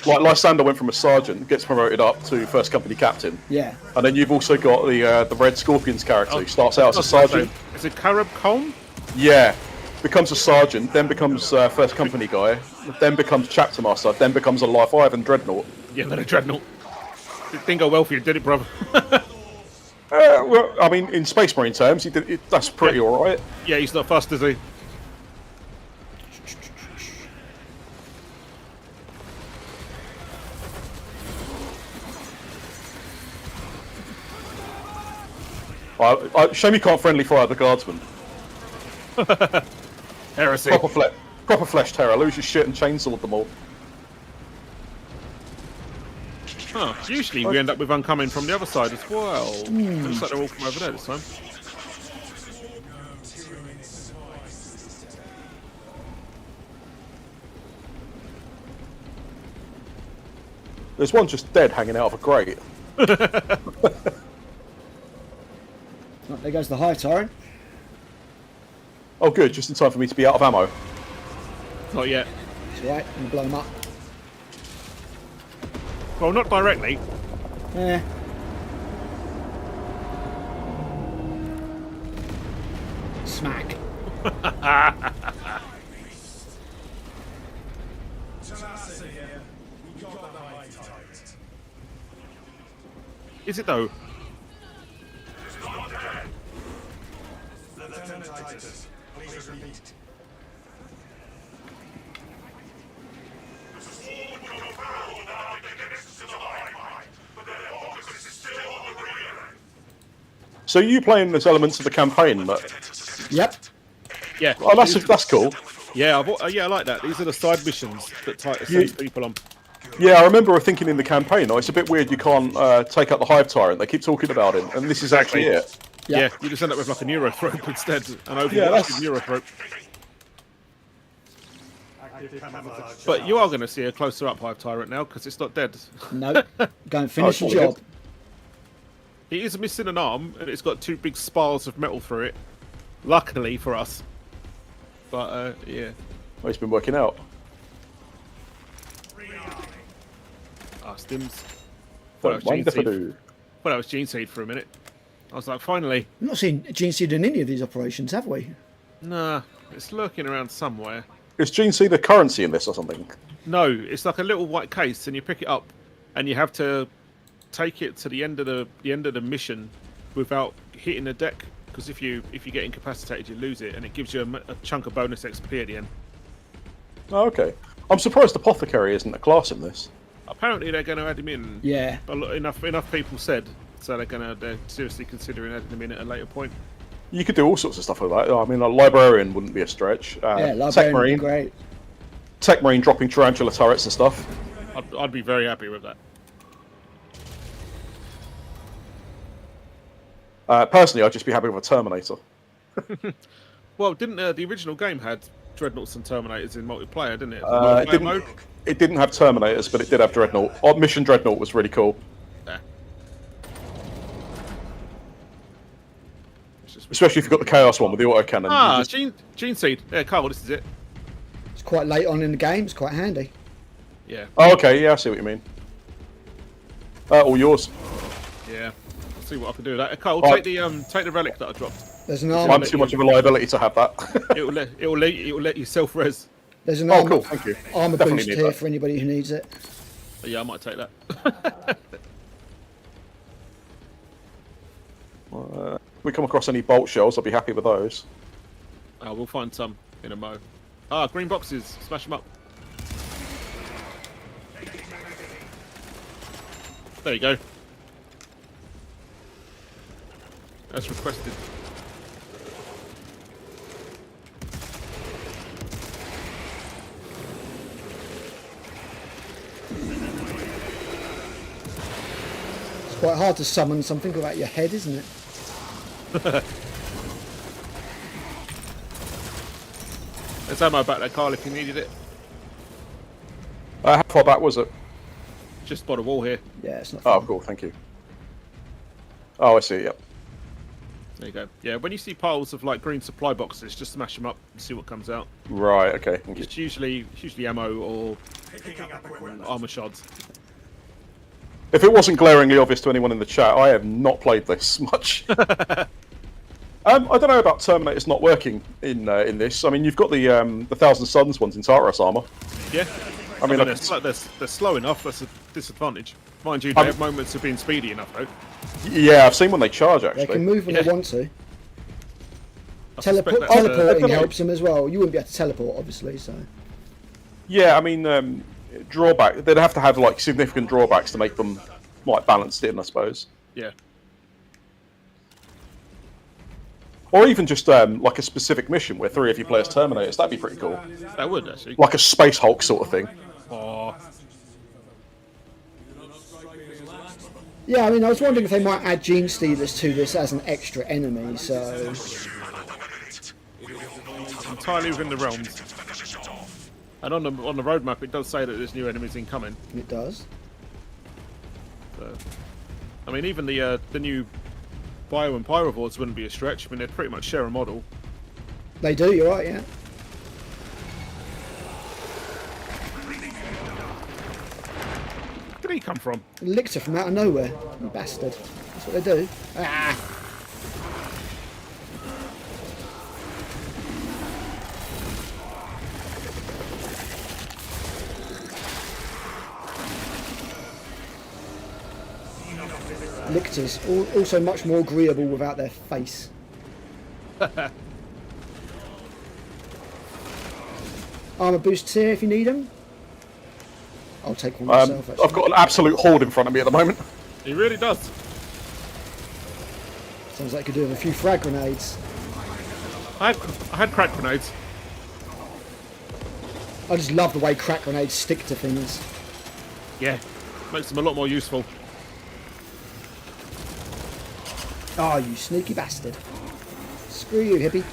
Like Lysander went from a sergeant, gets promoted up to first company captain. Yeah. And then you've also got the Red Scorpions character who starts out as a sergeant. Is it Carib Colm? Yeah. Becomes a sergeant, then becomes first company guy, then becomes chapter master, then becomes a Life 5 and Dreadnought. Yeah, but a Dreadnought. It didn't go well for you, did it, brother? Well, I mean, in Space Marine terms, that's pretty alright. Yeah, he's not fast, is he? Shame you can't friendly fire the guardsman. Heresy. Proper flesh terror. Lose your shit and chainsaw them all. Huh. Usually we end up with oncoming from the other side as well. Looks like they're all from over there this time. There's one just dead hanging out of a grate. Oh, there goes the high tyrant. Oh good, just in time for me to be out of ammo. Not yet. It's right, and blow him up. Well, not directly. Yeah. Smack. Is it though? Please repeat. So you playing as elements of the campaign, but Yep. Yeah. oh, that's cool. Yeah, yeah, I like that. These are the side missions that Titus sends people on. Yeah, I remember thinking in the campaign, oh, it's a bit weird you can't take out the Hive Tyrant. They keep talking about him, and this is actually it. Yeah, you just end up with like a Neurothrope instead, an overwatched that's- Neurothrope. But you are going to see a closer up Hive Tyrant now because it's not dead. No. Go and finish Oh, your job. It is missing an arm, and it's got two big spars of metal through it. Luckily for us. But yeah. Oh, it's been working out. Ah, Stims. Don't mind if I do. Well, that was Gene Seed for a minute. I was like, finally. We've not seen Gene Seed in any of these operations, have we? Nah, it's lurking around somewhere. Is Gene C the currency in this or something? No, it's like a little white case, and you pick it up, and you have to take it to the end of the mission without hitting the deck. Because if you get incapacitated, you lose it, and it gives you a chunk of bonus XP at the end. Oh, okay. I'm surprised Apothecary isn't a class in this. Apparently, they're going to add him in. Yeah. But look, enough people said, so they're seriously considering adding him in at a later point. You could do all sorts of stuff with that. I mean, a Librarian wouldn't be a stretch. Yeah, Tech Librarian would be Marine, great. Tech Marine dropping tarantula turrets and stuff. I'd be very happy with that. Personally, I'd just be happy with a Terminator. Well, didn't the original game had Dreadnoughts and Terminators in multiplayer, didn't it? It Multiplayer mode? didn't have Terminators, but it did have Dreadnought. Mission Dreadnought was really cool. Yeah. Especially if you've got the Chaos one with the autocannon. Ah, You just- Gene Seed. Yeah, Carl, this is it. It's quite late on in the game. It's quite handy. Yeah. Oh, okay, yeah, I see what you mean. All yours. Yeah. I'll see what I can do with that. Cole, Right. take the relic that I dropped. There's an I'm armor. too much of a liability to have that. It'll let you self-res. There's an Oh, armor, cool, thank you. armor Definitely boost need here that. for anybody who needs it. But yeah, I might take that. If we come across any bolt shells, I'll be happy with those. We'll find some in a mo. Green boxes. Smash them up. There you go. As requested. It's quite hard to summon something without your head, isn't it? There's ammo back there, Carl, if you needed it. How far back was it? Just by the wall here. Yeah, it's not. Oh, fun. cool, thank you. Oh, I see, yep. There you go. Yeah, when you see piles of like green supply boxes, just smash them up and see what comes out. Right, okay, thank you. It's usually ammo or Picking up equipment. armor shards. If it wasn't glaringly obvious to anyone in the chat, I have not played this much. I don't know about Terminators not working in this. I mean, you've got the Thousand Suns ones in Tartarus armor. Yeah. I mean, they're slow enough. That's a disadvantage. Mind you, they have moments of being speedy enough, though. yeah, I've seen when they charge They actually. can move when they Yeah. want to. I suspect that's, Teleporting helps them as well. You wouldn't be able to teleport, obviously. So Yeah, I mean, drawback. They'd have to have like significant drawbacks to make them like balanced in, I suppose. yeah. Or even just like a specific mission where 3 of you play as Terminators. That'd be pretty cool. That would actually. Like a Space Hulk sort of thing. Oh, yeah, I mean, I was wondering if they might add Gene Stealers to this as an extra enemy. So entirely within the realms. And on the roadmap, it does say that there's new enemies incoming. it does. So, I mean, even the new Bio and Pyrovores wouldn't be a stretch. I mean, they'd pretty much share a model. They do. You're right. Yeah. Where did he come from? Licked her from out of nowhere. You bastard. That's what they do. Ah. Lictors, also much more agreeable without their face. Armor boosts here if you need them. I'll take one myself. Actually. I've got an absolute horde in front of me at the moment. He really does. Sounds like you could do with a few frag grenades. I had crack grenades. I just love the way crack grenades stick to things. Yeah, makes them a lot more useful. Oh, you sneaky bastard. Screw you, hippie.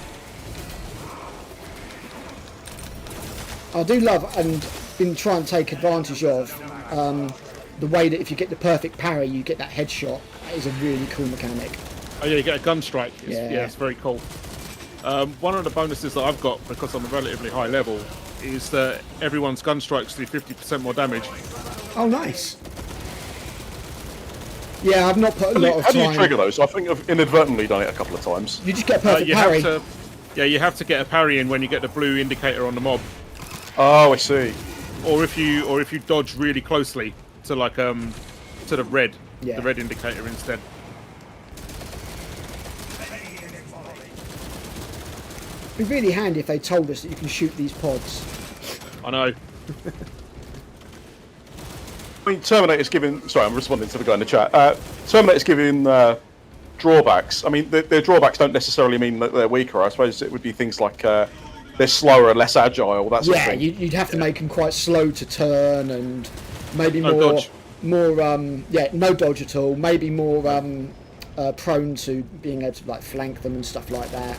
I do love and been trying to take advantage of the way that if you get the perfect parry, you get that headshot. That is a really cool mechanic. Oh yeah, you get a gun strike. Yeah. It's very cool. One of the bonuses that I've got, because I'm a relatively high level, is that everyone's gun strikes do 50% more damage. Oh, nice. Yeah, I've not put a lot of How do you time. trigger those? I think I've inadvertently done it a couple of times. You just get a perfect You parry. have to, yeah, you have to get a parry in when you get the blue indicator on the mob, Oh, I see. or if you dodge really closely to like to the red, Yeah. the red indicator instead. It'd be really handy if they told us that you can shoot these pods. I know. I mean, Terminator's giving. Sorry, I'm responding to the guy in the chat. Terminator's giving drawbacks. I mean, their drawbacks don't necessarily mean that they're weaker. I suppose it would be things like they're slower, less agile, that sort of Yeah, thing. you'd have to make them quite slow to turn and maybe No more, dodge. no dodge at all. Maybe more prone to being able to like flank them and stuff like that.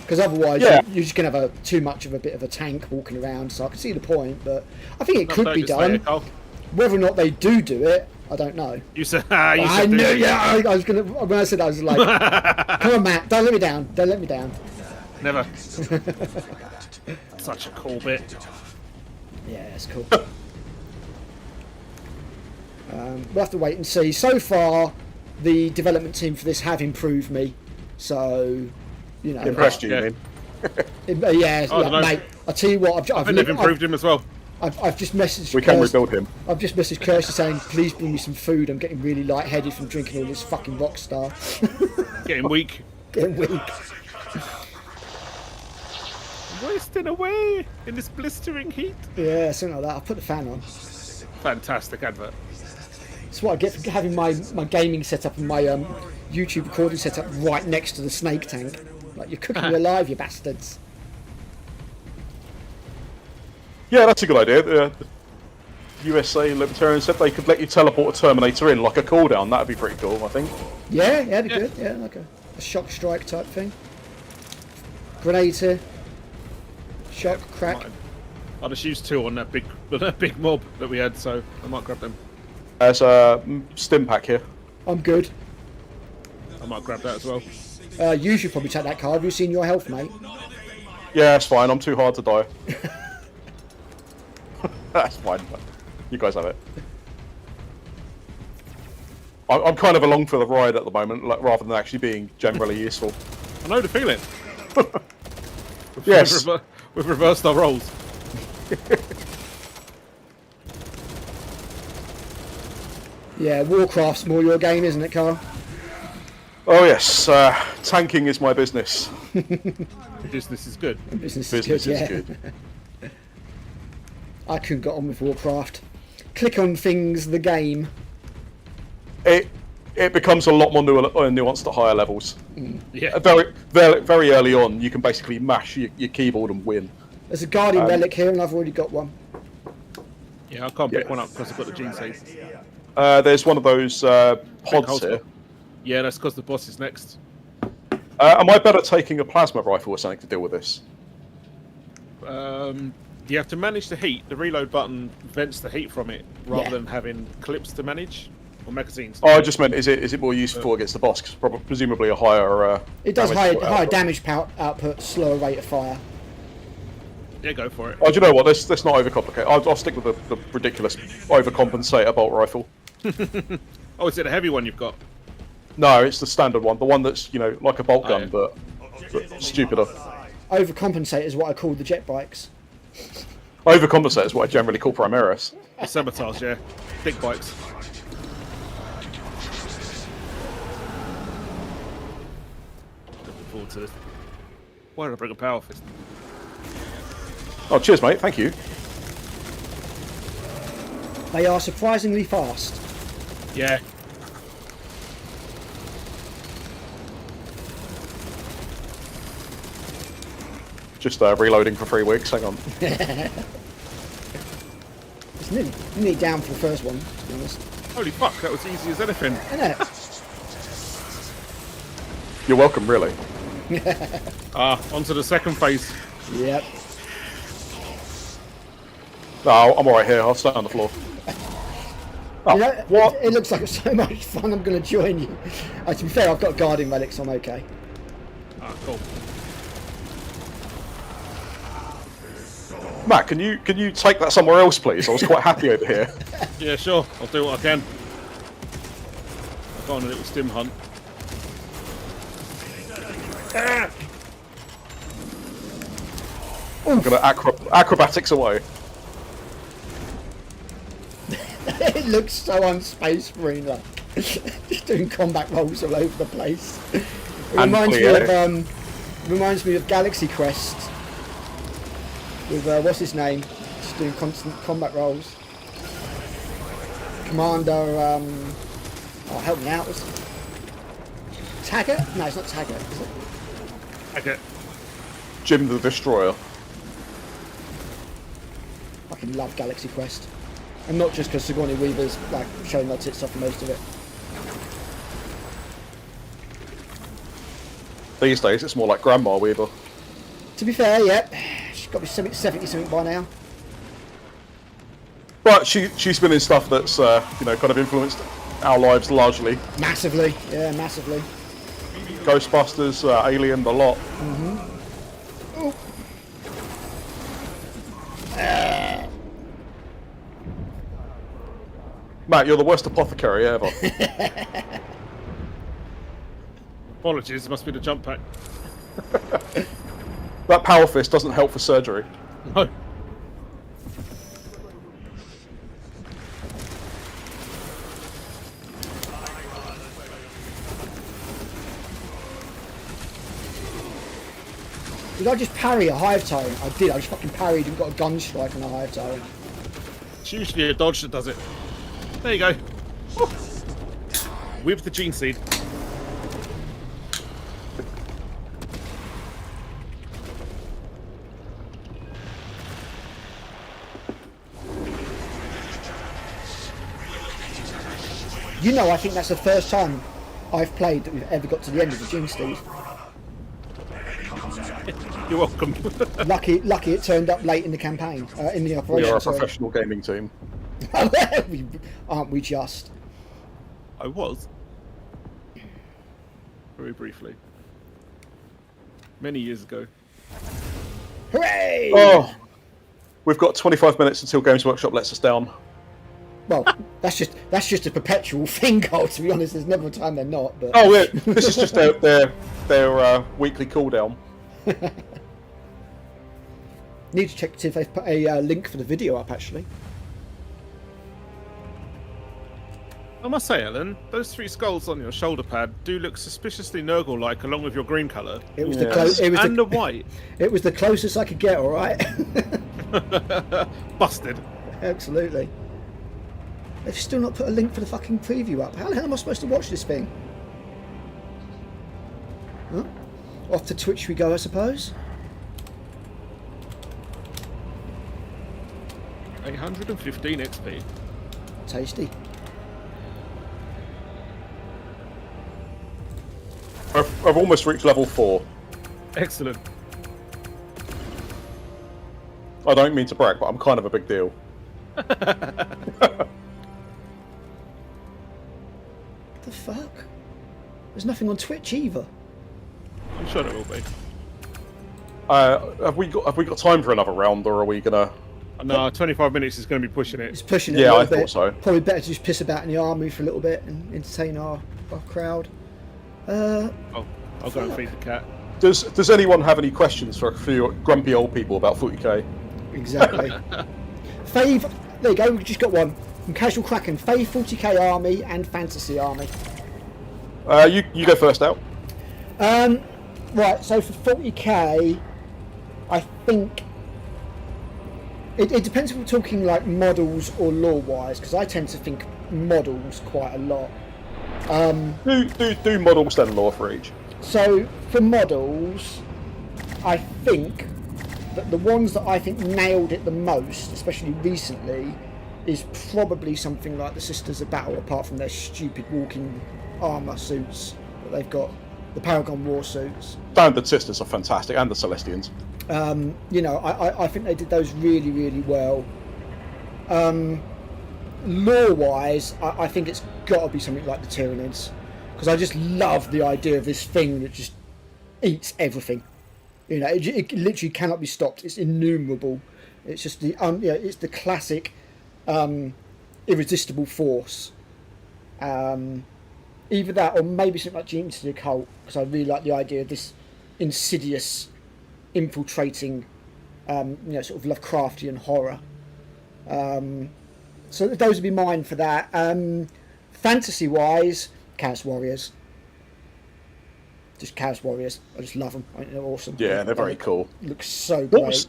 Because otherwise, Yeah. you're just going to have too much of a bit of a tank walking around. So I can see the point, but I think it No, could don't be just say done. it, Carl. Whether or not they do it, I don't know. You said. I knew. Yeah, I was gonna. When I said, I was like, "Come on, Matt, don't let me down. Don't let me down." Never. Such a cool bit. Yeah, it's cool. We'll have to wait and see. So far, the development team for this have improved me. So, you know, Impressed you, Yeah. mean? yeah, I don't know. mate. I tell you what, I think they've improved him as well. I've just messaged. We can Kirsty- rebuild him. I've just messaged Kirsty saying, please bring me some food. I'm getting really lightheaded from drinking all this fucking Rockstar. Getting weak. Getting weak. Wasting away in this blistering heat. Yeah, something like that. I'll put the fan on. Fantastic advert. That's what I get for having my gaming setup and my YouTube recording setup right next to the snake tank. Like, you're cooking me alive, you bastards. Yeah, that's a good idea. The USA Libertarians said they could let you teleport a Terminator in, like a cooldown. That'd be pretty cool, I think. Yeah, that'd be good. Yeah, like a shock strike type thing. Grenade here. Shock, crack. I just used 2 on that big mob that we had, so I might grab them. There's a stim pack here. I'm good. I might grab that as well. You should probably take that card. Have you seen your health, mate? Yeah, it's fine. I'm too hard to die. That's fine. You guys have it. I'm kind of along for the ride at the moment, like, rather than actually being generally useful. I know the feeling. Yes. We've reversed our roles. Yeah, Warcraft's more your game, isn't it, Carl? Oh yes, tanking is my business. Business is good. Business Business is is good, yeah. good. I couldn't get on with Warcraft. Click on things, the game. It becomes a lot more nuanced at higher levels. Yeah. Very early on, you can basically mash your keyboard and win. There's a Guardian relic here, and I've already got one. Yeah, I can't pick one up because I've got the GC. There's one of those pods here. Yeah, that's because the boss is next. Am I better taking a plasma rifle or something to deal with this? You have to manage the heat. The reload button vents the heat from it rather Yeah. than having clips to manage or magazines. Oh, I just meant, is it more useful against the boss? 'Cause presumably a higher. It does damage higher output. damage output, slower rate of fire. Yeah, go for it. Oh, do you know what? Let's not overcomplicate. I'll stick with the ridiculous overcompensator bolt rifle. Oh, is it a heavy one you've got? No, it's the standard one, the one that's like a bolt Oh, gun, yeah. but stupider. Overcompensate is what I call the jet bikes. Overcompensate is what I generally call Primaris. The sabotage, yeah. Big bikes. Looking forward to this. Why did I bring a power fist? Oh, cheers, mate. Thank you. They are surprisingly fast. Yeah. Just reloading for 3 weeks. Hang on. It's nearly down for the first one, to be honest. Holy fuck, that was easy as anything. Isn't it? You're welcome, really. Onto the second phase. Yep. No, I'm alright here. I'll stay on the floor. Oh, You know, what? It looks like it's so much fun. I'm going to join you. To be fair, I've got Guardian relics. So I'm okay. Ah, cool. Matt, can you take that somewhere else, please? I was quite happy over here. Yeah, sure. I'll do what I can. I'll go on a little stim hunt. I'm gonna acrobatics away. It looks so un-Space Marine like. Just doing combat rolls all over the place. It And reminds me of Galaxy Quest with what's his name? Just doing constant combat rolls. Commander, oh, help me out. Was it Taggart? No, it's not Taggart. Is it? Okay. Jim the Destroyer. Fucking love Galaxy Quest, and not just because Sigourney Weaver's like showing her tits off for most of it. These days, it's more like Grandma Weaver. To be fair, yeah, she's got to be 70 something by now. But she's been in stuff that's kind of influenced our lives largely. Massively, yeah, massively. Ghostbusters, Alien, the lot. Matt, you're the worst apothecary ever. Apologies, it must be the jump pack. That power fist doesn't help for surgery. No. Did I just parry a hive tyrant? I did. I just fucking parried and got a gun strike on a hive tyrant. It's usually a dodge that does it. There you go. Woo. With the gene seed. You know, I think that's the first time I've played that we've ever got to the end of the gym, Steve. You're welcome. Lucky it turned up late in the campaign, in the We operation. are a sorry. professional gaming team. Aren't we just? I was. Very briefly. Many years ago. Hooray! Oh, we've got 25 minutes until Games Workshop lets us down. Well, that's just a perpetual thing, Carl, to be honest. There's never a time they're not. But Oh, yeah, this is just their weekly cooldown. need to check to see if they've put a link for the video up, actually. I must say, Alan, those 3 skulls on your shoulder pad do look suspiciously Nurgle-like, along with your green colour. It was Yes. The white. It was the closest I could get, all right? Busted. Absolutely. They've still not put a link for the fucking preview up. How the hell am I supposed to watch this thing? Huh? Off to Twitch we go, I suppose. 815 XP. Tasty. I've almost reached level 4. Excellent. I don't mean to brag, but I'm kind of a big deal. What the fuck? There's nothing on Twitch either. I'm sure there will be. Have we got time for another round, or are we gonna? No, 25 minutes is going to be pushing It's it. pushing it Yeah, a little I thought bit. so. Probably better to just piss about in the army for a little bit and entertain our crowd. Oh, I'll go and feed the cat. Does anyone have any questions for a few grumpy old people about 40k? Exactly. Fave, there you go, we've just got one. From Casual Kraken, Fave 40k army and Fantasy army. You go first out. Right, so for 40k, I think it depends if we're talking like models or lore-wise, because I tend to think models quite a lot. Do models then lore for each. So for models, I think that the ones that I think nailed it the most, especially recently, is probably something like the Sisters of Battle, apart from their stupid walking armour suits that they've got, the Paragon War suits. Standard Sisters are fantastic, and the Celestians. You know, I think they did those really, really well. Lore-wise, I think it's got to be something like the Tyranids, because I just love the idea of this thing that just eats everything. You know, it literally cannot be stopped. It's innumerable. It's just the it's the classic irresistible force. Either that, or maybe something like Genius of the Occult, because I really like the idea of this insidious, infiltrating, sort of Lovecraftian horror. So those would be mine for that. Fantasy-wise, Chaos Warriors. Just Chaos Warriors. I just love them. I think they're awesome. Yeah, they're very cool. Look so great.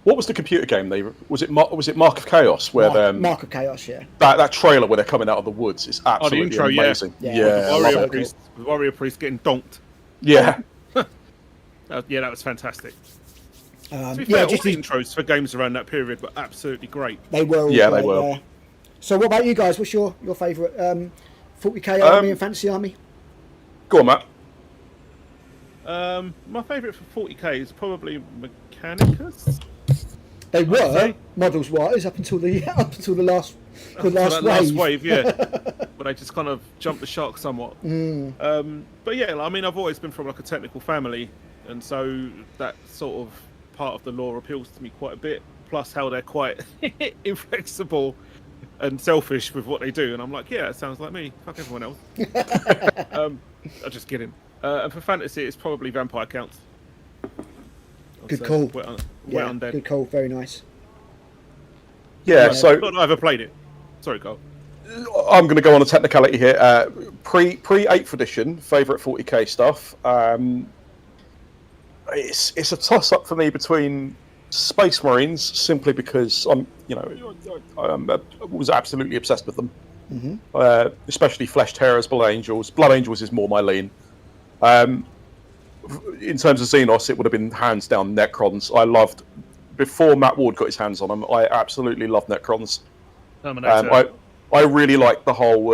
What was the computer game? Was it Mark of Chaos? Where Mark of Chaos, yeah. That trailer where they're coming out of the woods is absolutely intro, amazing. Yeah. I love it. Warrior Priest getting donked. Yeah. Yeah, that was fantastic. To be Yeah, fair, just all the these- intros for games around that period were absolutely great. They were all Yeah, they great, were. yeah. So what about you guys? What's your favourite 40k army and fantasy army? Go on, Matt. My favourite for 40k is probably Mechanicus. They were say- models wise up until the last For that wave. last wave, yeah. But I just kind of jumped the shark somewhat. But yeah, I mean, I've always been from like a technical family, and so that sort of part of the lore appeals to me quite a bit. Plus, how they're quite inflexible and selfish with what they do, and I'm like, yeah, it sounds like me. Fuck everyone else. I'm just kidding. And for fantasy, it's probably Vampire Counts. Good call. Wet Yeah, Undead. good call. Very nice. Yeah, Yeah. so Not that I've ever played it. Sorry, Carl. I'm going to go on a technicality here. Pre 8th edition, favourite 40k stuff. It's a toss up for me between Space Marines, simply because I was absolutely obsessed with them. Especially Flesh Terrors, Blood Angels. Blood Angels is more my lean. In terms of Xenos, it would have been hands down Necrons. I loved, before Matt Ward got his hands on them, I absolutely loved Necrons. Terminator. I really liked the whole,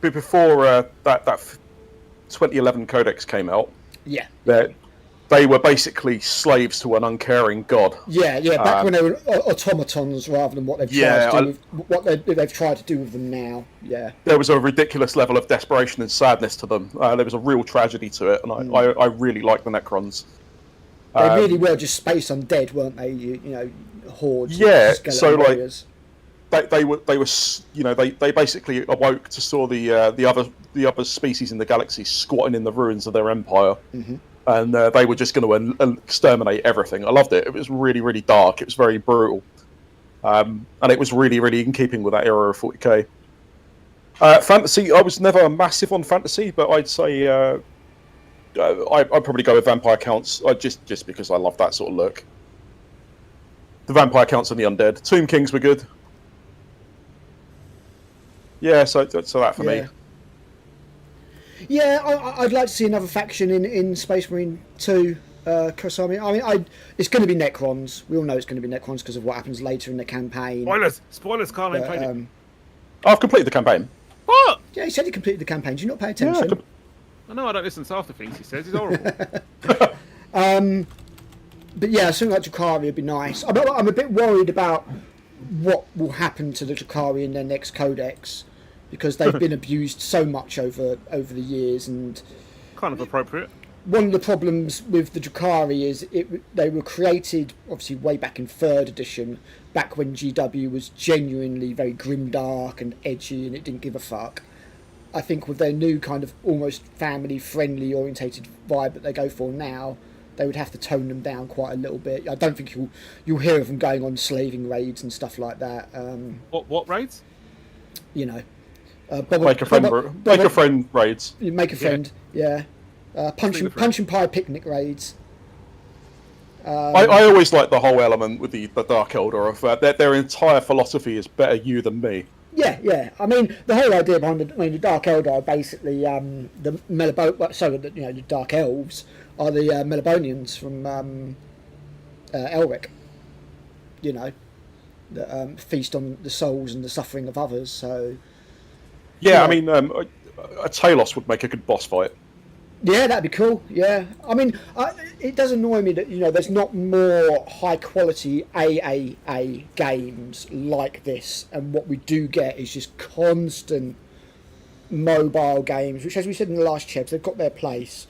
before that 2011 Codex came out, Yeah. they were basically slaves to an uncaring god. Yeah, back when they were automatons rather than what they've tried to do with, what they've tried to do with them now. Yeah. There was a ridiculous level of desperation and sadness to them. There was a real tragedy to it, and I really like the Necrons. They really were just space undead, weren't they? You know, hordes. Yeah, of skeleton so warriors. they were they basically awoke to saw the other species in the galaxy squatting in the ruins of their empire. And they were just going to exterminate everything. I loved it. It was really, really dark. It was very brutal. And it was really, really in keeping with that era of 40k. Fantasy, I was never massive on fantasy, but I'd say I'd probably go with Vampire Counts, just because I love that sort of look. The Vampire Counts and the Undead. Tomb Kings were good. Yeah, so that for me. Yeah, I'd like to see another faction in Space Marine 2. Kasami. It's going to be Necrons. We all know it's going to be Necrons because of what happens later in the campaign. Spoilers, Carl ain't played it. I've completed the campaign. What? Yeah, he said he completed the campaign. Do you not pay attention? Yeah, I know I don't listen to half the things he says. He's horrible. But yeah, something like Drukhari would be nice. I'm a bit worried about what will happen to the Drukhari in their next codex, because they've been abused so much over the years, and Kind of appropriate. one of the problems with the Drukhari is they were created obviously way back in 3rd edition, back when GW was genuinely very grimdark and edgy and it didn't give a fuck. I think with their new kind of almost family friendly orientated vibe that they go for now, they would have to tone them down quite a little bit. I don't think you'll hear of them going on slaving raids and stuff like that. What raids? You know, Make a friend raids. You make a friend, yeah. Punch and pie picnic raids. I always like the whole element with the Dark Elder of their entire philosophy is better you than me. Yeah. I mean, the whole idea behind the Dark Elder are basically the Dark Elves are the Melabonians from Elric. You know, that feast on the souls and the suffering of others. So. Yeah, I mean, a Talos would make a good boss fight. Yeah, that'd be cool. Yeah, I mean, it does annoy me that there's not more high quality AAA games like this, and what we do get is just constant mobile games, which, as we said in the last chapter, they've got their place.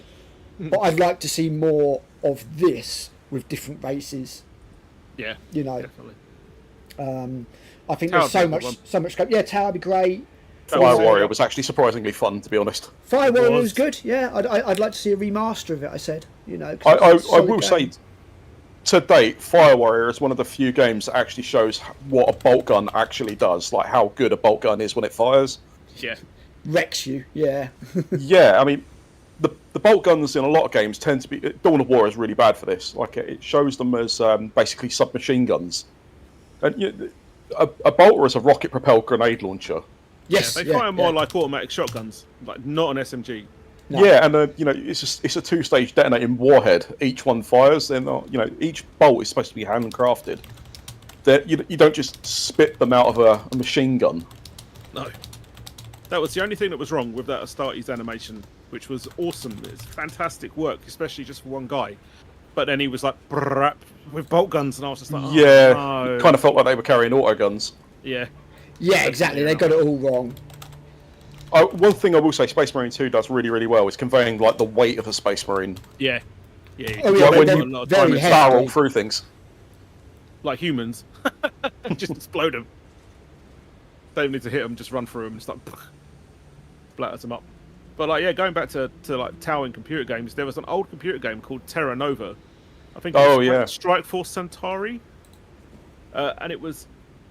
But I'd like to see more of this with different races. Yeah, definitely. I think Tower there's so much scope. Yeah, Tower would be great. Fire Warrior was actually surprisingly fun, to be honest. Fire Warrior was good. Yeah, I'd like to see a remaster of it. I said, I will say, to date, Fire Warrior is one of the few games that actually shows what a bolt gun actually does, like how good a bolt gun is when it fires. Yeah, wrecks you. Yeah. Yeah, I mean, the bolt guns in a lot of games tend to be. Dawn of War is really bad for this. Like it shows them as basically submachine guns, and a bolter is a rocket-propelled grenade launcher. Yes, they fire more like automatic shotguns, like not an SMG. No. Yeah, and it's a two-stage detonating warhead. Each one fires. Then each bolt is supposed to be handcrafted. You don't just spit them out of a machine gun. No, that was the only thing that was wrong with that Astartes animation, which was awesome. It's fantastic work, especially just for one guy. But then he was like brrrap, with bolt guns, and I was just like, oh, no. Kind of felt like they were carrying auto guns. Yeah. Yeah, exactly. They got it all wrong. One thing I will say, Space Marine 2 does really, really well is conveying like the weight of a Space Marine. Yeah. Like when you barrel through things, like humans, just explode them. Don't need to hit them, just run through them and start. splatters them up. But like, yeah, going back to like towering computer games, there was an old computer game called Terra Nova. I think it was Strike Force Centauri, and it was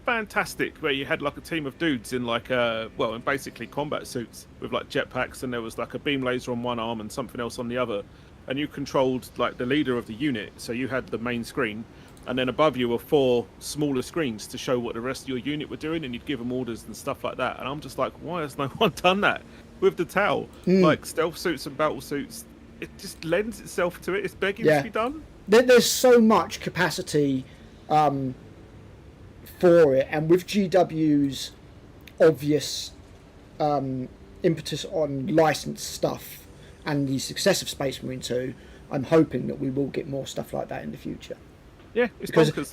fantastic. Where you had like a team of dudes in like in basically combat suits with like jetpacks, and there was like a beam laser on one arm and something else on the other, and you controlled like the leader of the unit. So you had the main screen, and then above you were 4 smaller screens to show what the rest of your unit were doing, and you'd give them orders and stuff like that. And I'm just like, why has no one done that with the TOW? Like stealth suits and battle suits, it just lends itself to it. It's begging to be done. There's so much capacity for it, and with GW's obvious impetus on licensed stuff and the success of Space Marine 2, I'm hoping that we will get more stuff like that in the future. Yeah, it's because bonkers.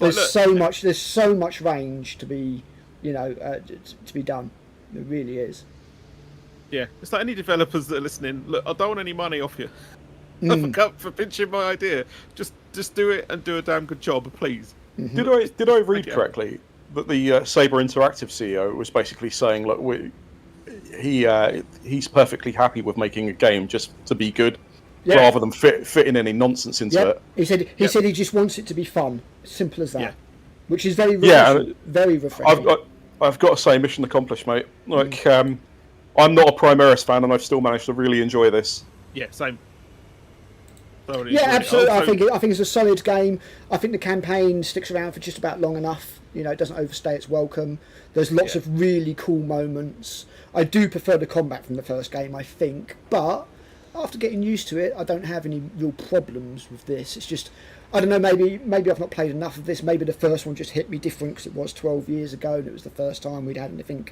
there's so much range to be, to be done. It really is. Yeah, it's like any developers that are listening. Look, I don't want any money off you. For pitching my idea. Just do it and do a damn good job, please. Did I read correctly that the Saber Interactive CEO was basically saying, look, he's perfectly happy with making a game just to be good, rather than fitting any nonsense into it. He said he just wants it to be fun, simple as that, which is very refreshing. Very refreshing. I've got to say, mission accomplished, mate. Like, I'm not a Primaris fan, and I've still managed to really enjoy this. Yeah, same. Absolutely. I think it's a solid game. I think the campaign sticks around for just about long enough. It doesn't overstay its welcome. There's lots of really cool moments. I do prefer the combat from the first game, I think, but after getting used to it, I don't have any real problems with this. It's just, I don't know, maybe I've not played enough of this. Maybe the first one just hit me different because it was 12 years ago and it was the first time we'd had anything,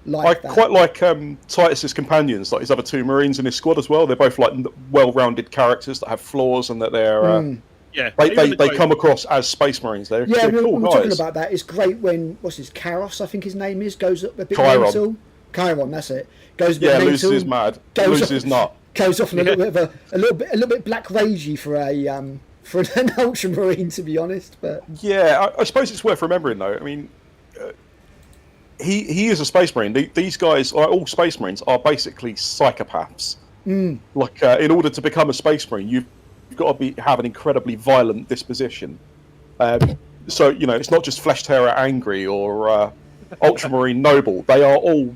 like that. I quite like Titus's companions, like his other 2 Marines in his squad as well. They're both like well-rounded characters that have flaws and that they're they come across as Space Marines. They're cool guys. Talking about that, it's great when Karos, I think his name is, goes up a bit Chiron. mental. Chiron, that's it. Goes a bit mental. Loses his mad. Loses his nut. Goes off on a little bit black ragey for an Ultramarine, to be honest. But I suppose it's worth remembering though. I mean, he is a Space Marine. These guys, all Space Marines, are basically psychopaths. Like, in order to become a Space Marine, you've got to have an incredibly violent disposition. So it's not just Flesh Terror angry or Ultramarine noble. They are all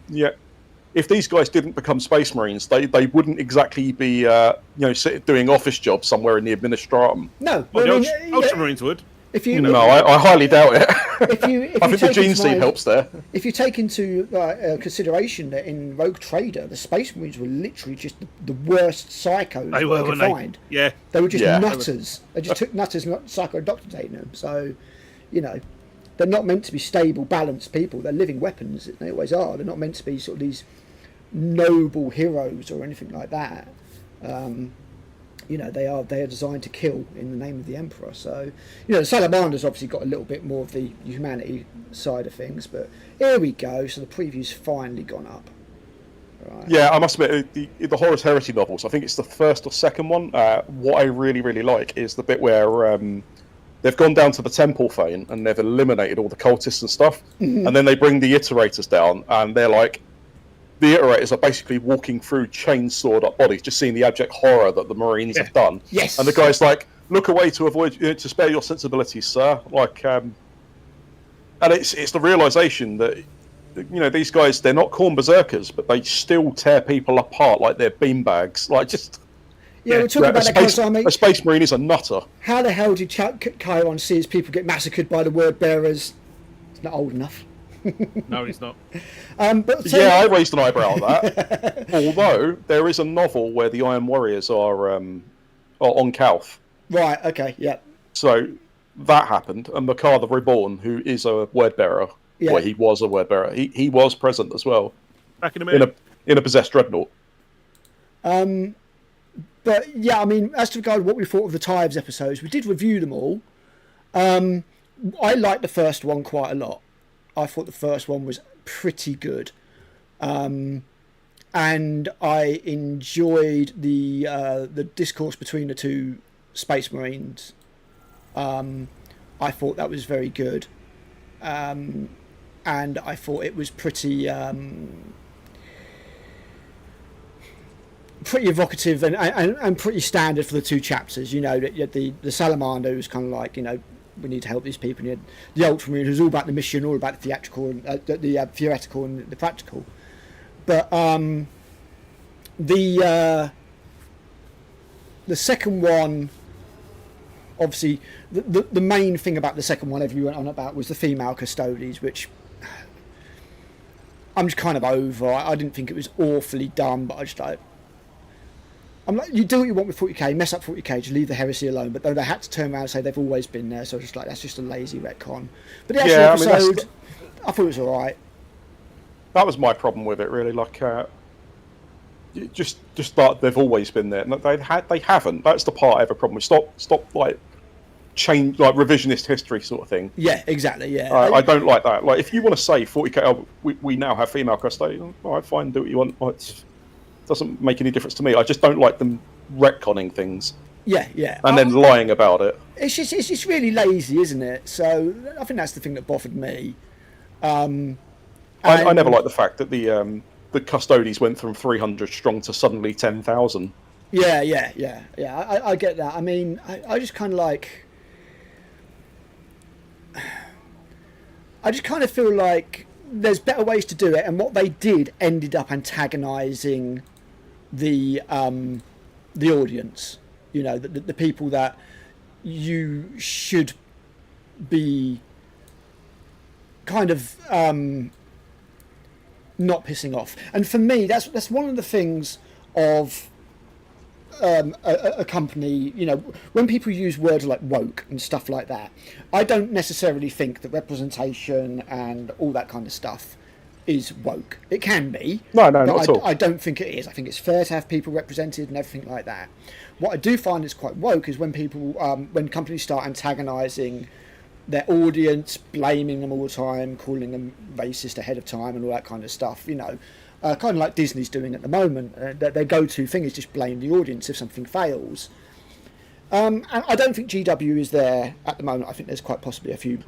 if these guys didn't become Space Marines, they wouldn't exactly be doing office jobs somewhere in the administratum. No, Ultramarines would. I highly doubt it. I think the gene seed helps there. If you take into consideration that in Rogue Trader, the Space Marines were literally just the worst psychos they could find. Yeah, they were just nutters. They just took nutters, not psycho-indoctrinating them. So, they're not meant to be stable, balanced people. They're living weapons. They always are. They're not meant to be sort of these noble heroes or anything like that. They are designed to kill in the name of the Emperor. So, the Salamander's obviously got a little bit more of the humanity side of things. But here we go. So the preview's finally gone up. Right. Yeah, I must admit, the Horus Heresy novels, I think it's the first or second one. What I really, really like is the bit where they've gone down to the Temple Fane and they've eliminated all the cultists and stuff. And then they bring the Iterators down and they're like, the Iterators are basically walking through chainsawed up bodies, just seeing the abject horror that the Marines have done. Yes. And the guy's like, look away to spare your sensibilities, sir. Like, and it's the realization that, these guys, they're not Khorne berserkers, but they still tear people apart like they're beanbags. Like, just... Yeah, we're talking about that Army. A Space Marine is a nutter. How the hell did Chiron see his people get massacred by the word bearers? It's not old enough. No, he's not. I raised an eyebrow at that. Although there is a novel where the Iron Warriors are on Calth. Right. Okay. Yeah. So that happened, and Makar the Reborn, who is a word bearer, he was a word bearer. He was present as well. Back in a minute. In a possessed dreadnought. But yeah, I mean, as to regard what we thought of the Tives episodes, we did review them all. I liked the first one quite a lot. I thought the first one was pretty good, and I enjoyed the discourse between the 2 Space Marines. I thought that was very good, and I thought it was pretty pretty evocative and pretty standard for the two chapters. You know, the salamander was kind of like, you know, we need to help these people. And you had the ultramarine, who's all about the mission, all about the theatrical, and the theoretical and the practical. But the second one, obviously, the main thing about the second one everyone went on about was the female custodies, which I'm just kind of over. I didn't think it was awfully done, but I'm like, you do what you want with 40k, mess up 40k, just leave the heresy alone. But they had to turn around and say they've always been there, so I was just like, that's just a lazy retcon. But the actual episode, I thought it was alright. That was my problem with it, really. Like, just that they've always been there. They haven't. That's the part I have a problem with. Stop, like, change, like revisionist history sort of thing. Yeah, exactly. Yeah, I don't like that. Like, if you want to say 40k, we now have female custodians, all right, fine, do what you want. It doesn't make any difference to me. I just don't like them retconning things. Yeah. And then lying about it. It's just really lazy, isn't it? So I think that's the thing that bothered me. I never liked the fact that the custodies went from 300 strong to suddenly 10,000. Yeah. I get that. I mean, I just kind of like. I just kind of feel like there's better ways to do it, and what they did ended up antagonising the audience. You know, the people that you should be kind of not pissing off. And for me, that's one of the things of a company. You know, when people use words like woke and stuff like that, I don't necessarily think that representation and all that kind of stuff is woke. It can be. No, not at all. I don't think it is. I think it's fair to have people represented and everything like that. What I do find is quite woke is when people, when companies start antagonising their audience, blaming them all the time, calling them racist ahead of time and all that kind of stuff, you know. Kind of like Disney's doing at the moment. Their go-to thing is just blame the audience if something fails. And I don't think GW is there at the moment. I think there's quite possibly a few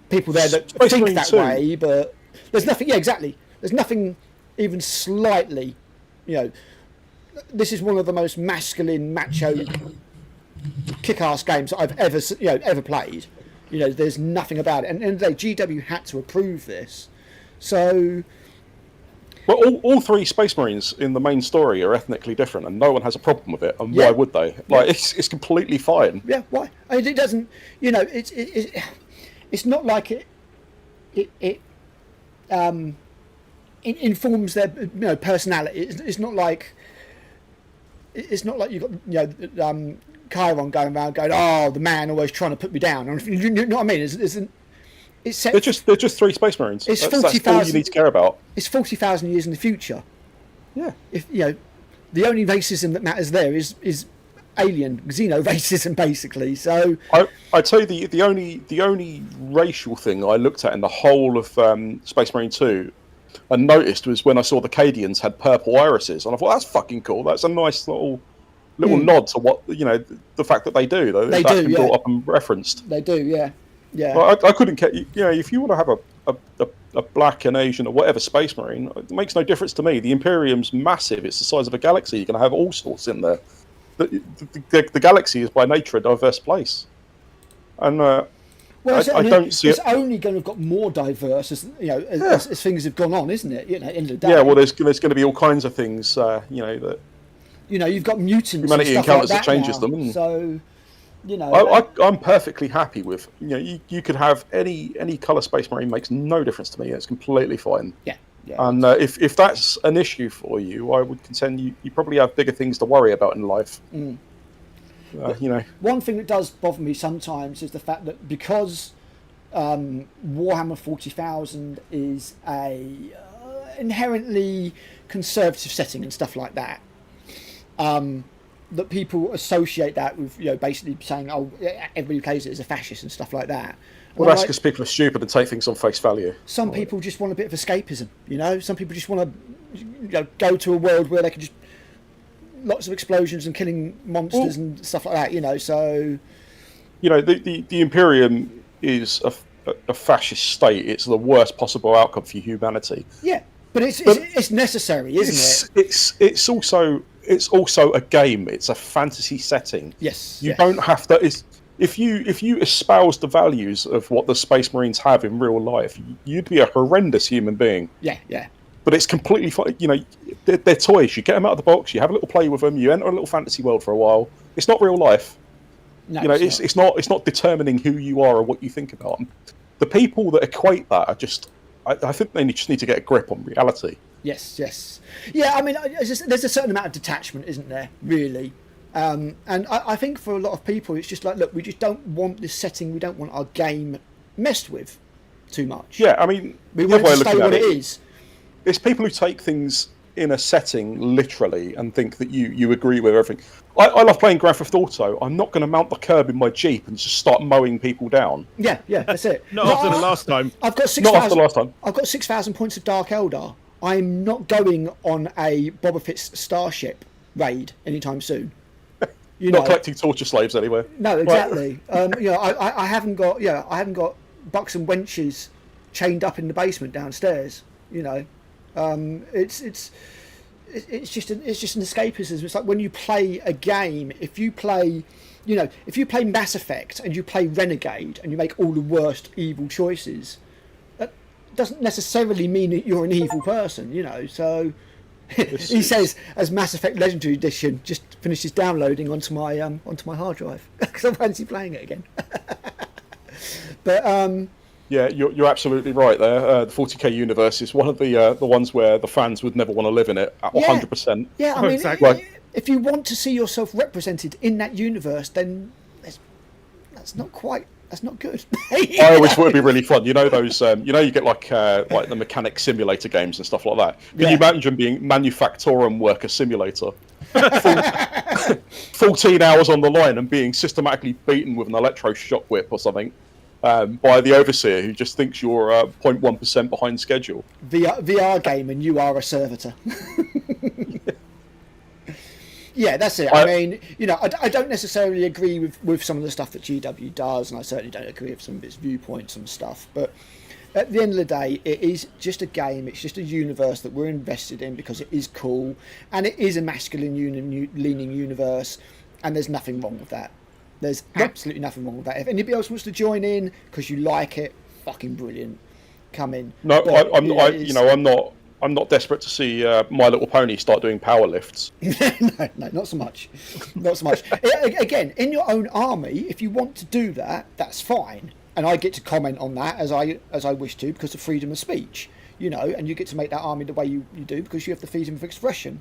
people there that think that way, but there's nothing... Yeah, exactly. There's nothing even slightly, you know... This is one of the most masculine, macho, kick-ass games that I've ever played. You know, there's nothing about it. And at the end of the day, GW had to approve this. So... Well, all three Space Marines in the main story are ethnically different, and no one has a problem with it. And why would they? Like, it's completely fine. Yeah, why? I mean, it doesn't. You know, it's not like it informs their personality. It's not like you've got Chiron going around going, oh, the man always trying to put me down. You know what I mean? They're just three Space Marines. That's all you need to care about. It's 40,000 years in the future. Yeah. If the only racism that matters there is alien xeno racism, basically. So I tell you the only racial thing I looked at in the whole of Space Marine 2 and noticed was when I saw the Cadians had purple irises, and I thought that's fucking cool. That's a nice little nod to what the fact that they do. That can be brought up and referenced. They do, yeah. Yeah, well, I couldn't care. If you want to have a black and Asian or whatever Space Marine, it makes no difference to me. The Imperium's massive; it's the size of a galaxy. You're going to have all sorts in there. The galaxy is by nature a diverse place, and I don't see it's only going to have got more diverse as as things have gone on, isn't it? End of the day. Yeah, well, there's going to be all kinds of things. That you've got mutants. Humanity and stuff encounters like that that changes now. them. So. I'm perfectly happy with you could have any colour Space Marine, makes no difference to me. It's completely fine. Yeah. And if that's an issue for you, I would contend you probably have bigger things to worry about in life. One thing that does bother me sometimes is the fact that because Warhammer 40,000 is a inherently conservative setting and stuff like that. That people associate that with, basically saying, oh, everybody who plays it is a fascist and stuff like that. Well, that's because people are stupid and take things on face value. Some people just want a bit of escapism, Some people just want to go to a world where they can just... Lots of explosions and killing monsters and stuff like that, so... The Imperium is a fascist state. It's the worst possible outcome for humanity. Yeah, but it's necessary, isn't it? It's also... it's also a game. It's a fantasy setting. Yes. You don't have to. If you espouse the values of what the Space Marines have in real life, you'd be a horrendous human being. Yeah, yeah. But it's completely fine. You know, they're toys. You get them out of the box. You have a little play with them. You enter a little fantasy world for a while. It's not real life. No, You know, it's not determining who you are or what you think about them. The people that equate that are just. I think they just need to get a grip on reality. Yes, yes. Yeah, I mean, there's a certain amount of detachment, isn't there, really? And I think for a lot of people, it's just like, look, we just don't want this setting. We don't want our game messed with too much. Yeah, I mean, we the want other it way to of stay looking what at it is. It's people who take things in a setting literally and think that you agree with everything. I love playing Grand Theft Auto. I'm not going to mount the curb in my Jeep and just start mowing people down. Yeah, that's it. Not after the last time. I've got 6,000. Not after the last time. I've got 6,000 points of Dark Eldar. I'm not going on a Boba Fett's starship raid anytime soon. Not collecting torture slaves anywhere. No, exactly. I haven't got bucks and wenches chained up in the basement downstairs. It's just an escapism. It's like when you play a game. If you play Mass Effect and you play Renegade and you make all the worst evil choices, that doesn't necessarily mean that you're an evil person. So. He says, as Mass Effect Legendary Edition just finishes downloading onto my hard drive because I fancy playing it again. But yeah, you're absolutely right there. The 40k universe is one of the ones where the fans would never want to live in it. 100%. Yeah, I mean, exactly. If you want to see yourself represented in that universe, then that's not good. I always thought it'd be really fun. You know those. You get like the mechanic simulator games and stuff like that. Can you imagine being manufactorum worker simulator? 14 hours on the line and being systematically beaten with an electroshock whip or something by the overseer who just thinks you're 0.1% behind schedule. VR game and you are a servitor. Yeah, that's it. I mean, I don't necessarily agree with some of the stuff that GW does, and I certainly don't agree with some of its viewpoints and stuff. But at the end of the day, it is just a game. It's just a universe that we're invested in because it is cool, and it is a masculine-leaning universe, and there's nothing wrong with that. There's absolutely nothing wrong with that. If anybody else wants to join in because you like it, fucking brilliant. Come in. No, I'm not desperate to see My Little Pony start doing power lifts. No, not so much. Not so much. Again, in your own army, if you want to do that, that's fine. And I get to comment on that as I wish to because of freedom of speech, and you get to make that army the way you do because you have the freedom of expression.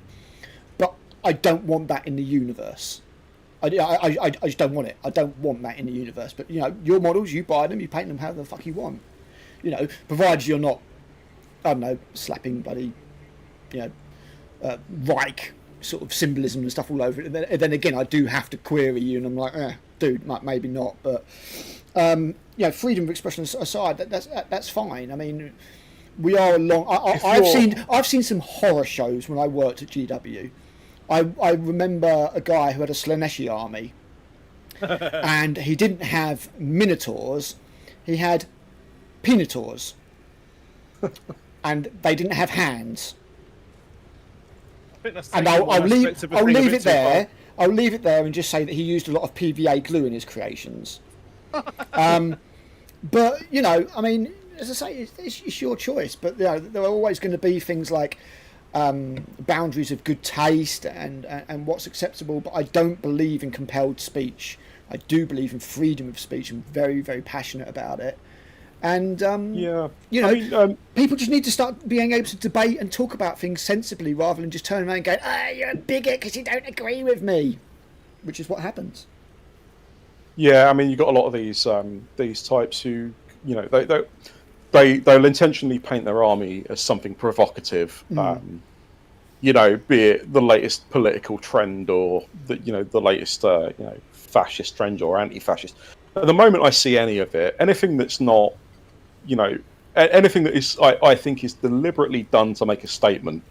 But I don't want that in the universe. I just don't want it. I don't want that in the universe. But, your models, you buy them, you paint them however the fuck you want. Provided you're not, I don't know, slapping bloody, Reich sort of symbolism and stuff all over it. And then again, I do have to query you, and I'm like, dude, maybe not. But freedom of expression aside, that's fine. I mean, we are along. I've seen some horror shows when I worked at GW. I remember a guy who had a Slaneshi army, and he didn't have minotaurs; he had penitors. And they didn't have hands. And I'll leave it there. I'll leave it there and just say that he used a lot of PVA glue in his creations. But I mean, as I say, it's your choice. But there are always going to be things like boundaries of good taste and what's acceptable. But I don't believe in compelled speech. I do believe in freedom of speech. I'm very, very passionate about it. And people just need to start being able to debate and talk about things sensibly rather than just turn around and go, you're a bigot because you don't agree with me, which is what happens. Yeah, I mean, you've got a lot of these types who, they'll intentionally paint their army as something provocative, be it the latest political trend or the latest fascist trend or anti-fascist. At the moment I see any of it, anything that's not, anything that is, I think is deliberately done to make a statement,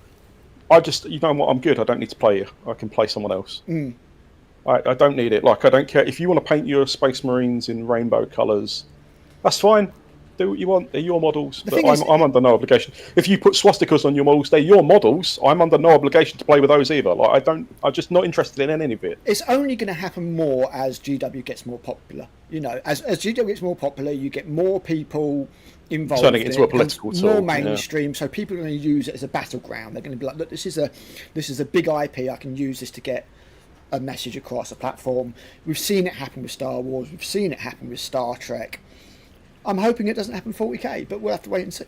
I just, I'm good. I don't need to play you. I can play someone else. I don't need it. Like, I don't care. If you want to paint your Space Marines in rainbow colours, that's fine. do what you want. They're your models. But thing is- I'm under no obligation. If you put swastikas on your models, they're your models. I'm under no obligation to play with those either. Like I'm just not interested in any of it. It's only going to happen more as GW gets more popular. You know, as GW gets more popular, you get more people involved. Turning it into a becomes political more tool, mainstream. So people are going to use it as a battleground. They're going to be like, look, this is a big IP. I can use this to get a message across a platform. We've seen it happen with Star Wars. We've seen it happen with Star Trek. I'm hoping it doesn't happen 40k, but we'll have to wait and see.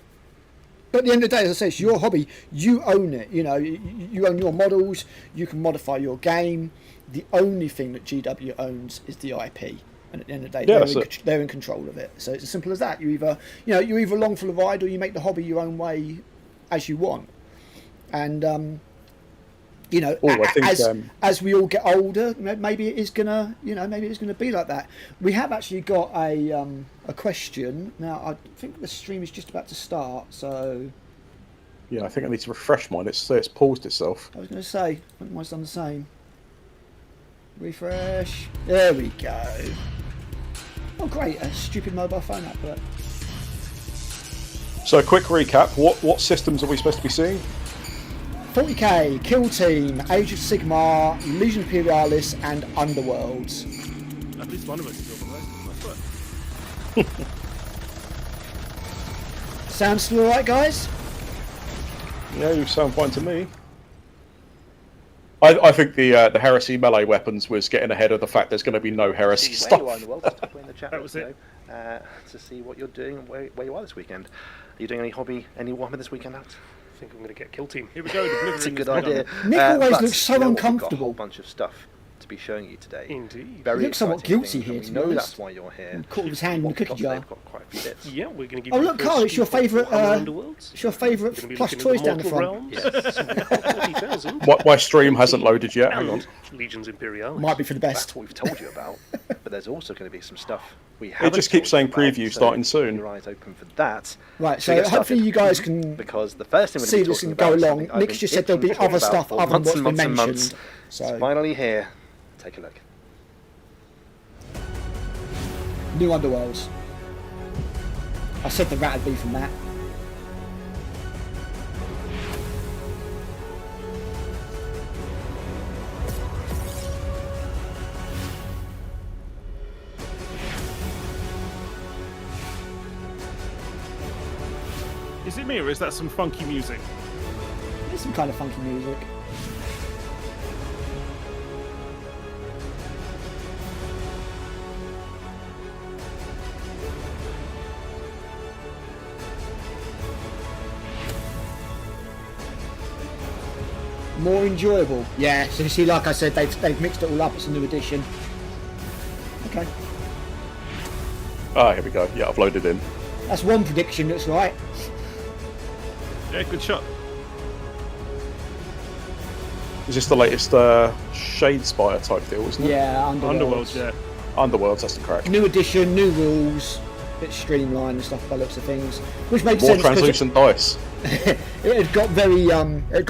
But at the end of the day, as I say, it's your hobby. You own it. You know, you own your models. You can modify your game. The only thing that GW owns is the IP. And at the end of the day, they're in control of it. So it's as simple as that. You're either along for the ride or you make the hobby your own way as you want. And as we all get older, maybe it is gonna be like that. We have actually got a question now. I think the stream is just about to start, so Yeah, I think I need to refresh mine. It's paused itself. I was going to say, I think mine's done the same. Refresh. There we go. Oh, great! A stupid mobile phone app, but. So, quick recap. What systems are we supposed to be seeing? 40k, Kill Team, Age of Sigmar, Legion Imperialis, and Underworlds. At least one of us is on the list. Sounds still alright, guys? Yeah, you sound fine to me. I think the heresy melee weapons was getting ahead of the fact there's going to be no heresy See stuff. where you are in the world, just put in the chat. That was it. To see what you're doing and where you are this weekend. Are you doing any Warhammer this weekend, Alex? I think I'm going to get Kill Team. Here we go. It's a good idea. Nick always but looks so you know what? We've got a uncomfortable. whole bunch of stuff to be showing you today. Indeed. Very He looks somewhat exciting guilty things, here, and to we be know honest. that's why you're here. Caught with his hand in the What cookie we've got jar. today, we've got quite a few bits. Yeah, we're going to give Oh you look, the Carl, first it's your scoop of favourite. Warhammer Underworlds. It's your We're gonna favourite be plush looking at toys down the Mortal front. Realms, some 40,000. My stream hasn't loaded yet. Hang on. And Legions Imperialis. Might be for the That's best. what we've told you about. But there's also going to be some stuff we It haven't just keeps told saying you about, preview so starting keep soon. your eyes open for that. Right, Should we so get hopefully started? you guys can Because the first thing we're see going to be this talking and go about is along. something I've Nick's been just said there'll be itching to talk other about stuff for other than months what's and been months and mentioned. months. So It's finally here. Take a look. new Underworlds. I said the rat would be from that. Is it me or is that some funky music? There's some kind of funky music. More enjoyable. Yeah, so you see, like I said, they've mixed it all up. It's a new edition. Okay. Ah, here we go. Yeah, I've loaded in. That's one prediction that's right. Yeah, good shot. Is this the latest Shade Spire type deal, isn't it? Yeah, Underworld, yeah. Underworlds, that's the crack. New edition, new rules, bit streamlined and stuff by the looks of things, which makes More sense because translucent dice. it had got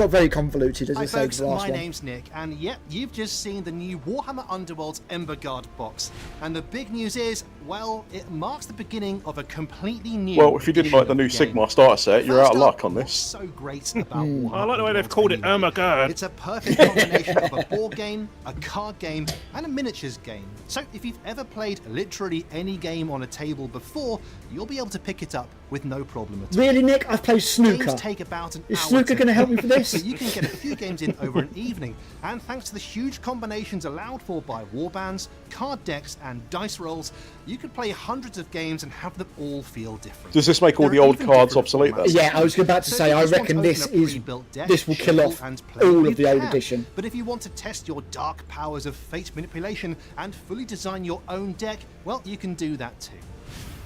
very convoluted, as Hi I say, folks, for the last my one. name's Nick, and yep, you've just seen the new Warhammer Underworld's Ember Guard box. And the big news is, well, it marks the beginning of a completely new Well, if you didn't edition like the of new game. Sigmar starter set, you're out of First luck up, on what's this. so great about Warhammer I like the way they've Underworlds called it anyway? Irma Gerd. It's a perfect combination of a board game, a card game, and a miniatures game. So if you've ever played literally any game on a table before, you'll be able to pick it up with no problem at all. Really, Nick? I've played snooker. Games take about an Is hour snooker to going to help me for play, this? so you can get a few games in over an evening. And thanks to the huge combinations allowed for by warbands, card decks, and dice rolls, you could play hundreds of games and have them all feel different. Does this make all There the are old even cards different obsolete then? formats. Yeah, I was about to So say, if I you just want reckon to this open a is pre-built deck, this will kill shuffle off and play, all you of the old can. edition. But if you want to test your dark powers of fate manipulation and fully design your own deck, well, you can do that too.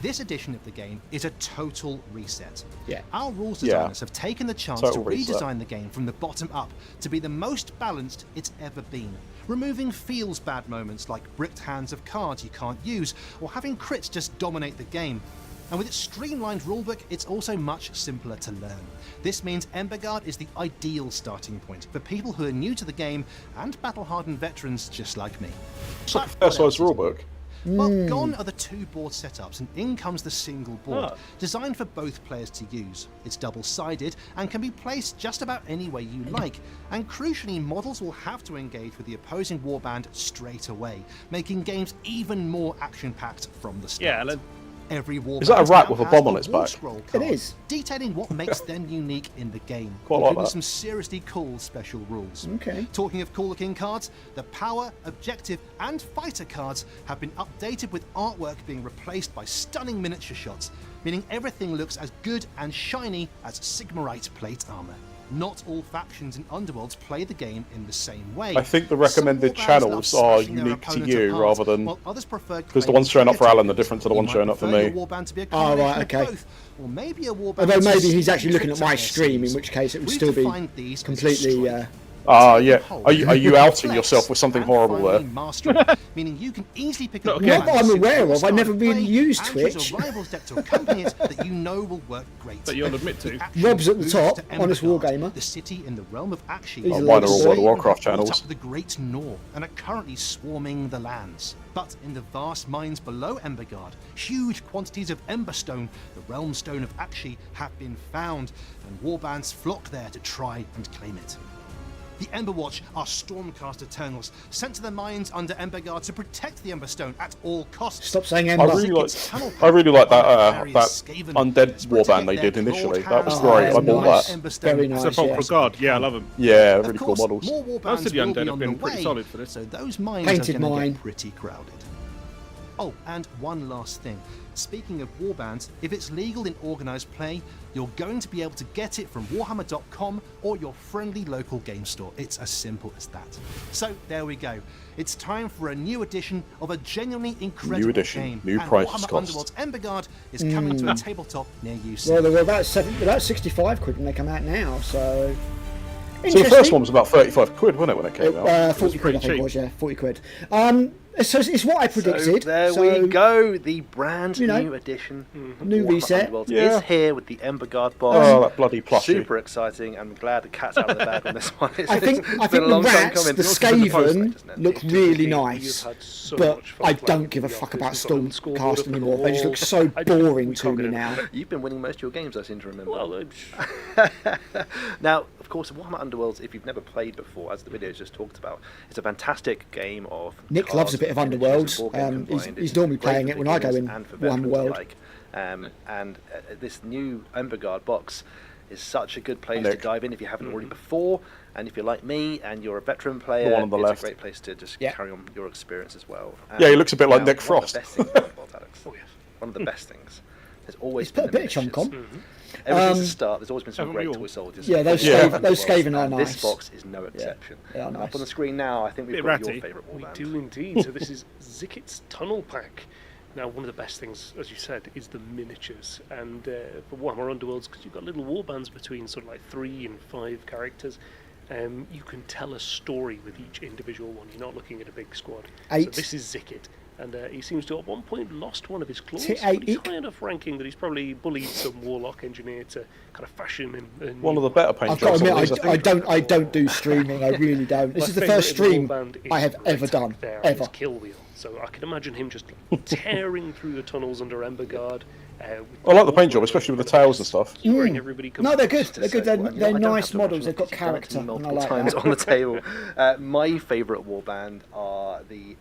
This edition of the game is a total reset. Yeah. Our rules Yeah. designers have taken the chance Total to reset. redesign the game from the bottom up to be the most balanced it's ever been, removing feels bad moments like bricked hands of cards you can't use, or having crits just dominate the game. And with its streamlined rulebook, it's also much simpler to learn. This means Ember Guard is the ideal starting point for people who are new to the game and battle-hardened veterans just like me. It's like a But fair what else size is new? rulebook. Well, gone are the 2 board setups, and in comes the single board, designed for both players to use. It's double-sided and can be placed just about any way you like, and crucially, models will have to engage with the opposing warband straight away, making games even more action-packed from the start. Yeah, Every warband Is that a rat now with a has bomb on its war back? scroll It card, is. detailing what makes them unique in the game, Quite like including that. some seriously cool special rules. Okay. Talking of cool-looking cards, the power, objective, and fighter cards have been updated with artwork being replaced by stunning miniature shots, meaning everything looks as good and shiny as Sigmarite plate armor. Not all factions in Underworlds play the game in the same way. I think the recommended Some warbands channels love are smashing their unique to opponents you apart, rather than... while others prefer Because the ones showing up for Alan are different to the You ones might showing up for prefer me. your warband to be a Oh, right, combination of okay. both, or maybe a warband Although to maybe he's split actually looking at tricks my up their stream, in sleeves. which case it would We've still be defined these as completely... strike. Yeah. Are you outing yourself with something And horrible there? finally, mastering, meaning you can easily pick up Not that I'm aware of. I style never of really play used and choose Twitch. a rival's deck to accompany it that you know will work great. That you'll admit to. The action Rob's at the moves top, to honest Emberguard, wargamer. the city in the realm of Akshi. He's a Mine are all local World of boy. Warcraft Brought channels. up to the Great Gnaw and are currently swarming the lands. But in the vast mines below Emberguard, huge quantities of Emberstone, the realm stone of Akshi, have been found, and warbands flock there to try and claim it. The Emberwatch are Stormcast Eternals, sent to the mines under Emberguard to protect the Emberstone at all costs. Stop saying I Ember. really like Its tunnel that path that Skaven, undead desperate to warband get they their did initially. clawed That was hands great. on I bought nice. that. Emberstone. Very It's nice. a proper yes. god. Yeah, I love him. Yeah, Of really cool course, models. more Most warbands of the will undead be have on been the pretty way, solid for this. so those mines Painted are going to mine. get pretty crowded. Oh, and one last thing. Speaking of warbands, if it's legal in organised play, you're going to be able to get it from Warhammer.com or your friendly local game store. It's as simple as that. So there we go. It's time for a new edition of a genuinely incredible game. New and prices Warhammer cost. Underworld's Emberguard is coming to a tabletop near you Well, soon. they were about 65 quid when they come out now, so... So the first one was about 35 quid, wasn't it, when it came out? 40 quid, I pretty think it cheap. was, yeah, 40 quid. So it's what I predicted. So there so we go. The brand you know, new edition. of new Warhammer reset. Underworld Yeah. is here with the Emberguard box. Oh, that bloody plushie. Super exciting. I'm glad the cat's out of the bag on this one. I think It's been a the long time rats, coming. the It's also in the post, Skaven, isn't it? look really nice. You've had so But much fun I playing don't give a the fuck office. about We've got the scoreboard Stormcast up on the anymore. They just wall. look so I- boring we to can't me get now. enough. You've been winning most of your games, I seem to remember. Well, Now, of course, Warhammer Underworlds, if you've never played before, as the video just talked about, it's a fantastic game of Nick cards loves a bit of and miniatures Underworld. and board game He's combined. he's It's normally great playing for it when I go beginners in and for Warhammer veterans World. alike. This new Emberguard box is such a good place to Nick. dive in if you haven't already before, and if you're like me and you're a veteran player, The one on the it's left. a great place to just Yeah. carry on your experience as well. Yeah, he looks a bit like now, Nick one of Frost. the best things about Underworld, Alex. oh yes. One of the best things. There's always He's put been a bit of chunk on. Ever since the start, there's always been some Haven't we great all? toy soldiers. Yeah, those Yeah. Skaven, those Skaven are And nice. This box is no exception. they are Up nice. on the screen now, I think we've Bit got your ratty. favourite We warband. do indeed. So this is Zicket's Tunnel Pack. Now, one of the best things, as you said, is the miniatures. And for Warhammer Underworlds, because you've got little warbands between sort of like 3 and 5 characters, you can tell a story with each individual one. You're not looking at a big squad. So 8. this is Zicket. And he seems to, at one point, lost one of his claws. T8 But he's ick. high enough ranking that he's probably bullied some warlock engineer to kind of fashion him. a One new of the better paint I've got jobs. to on admit, these, I think. I don't do streaming. I really don't. This My is the favourite first in the stream warband is I have ever Ritak done, there and ever. his kill wheel. So I can imagine him just tearing through the tunnels under Emberguard. I like the paint job, especially with the tails and stuff. Curing everybody No, they're good. To They're good. say, They're, well, they're I don't nice have to mention models. They've got because you've done it to character. me And I multiple like times that. on the table. My favourite warband are the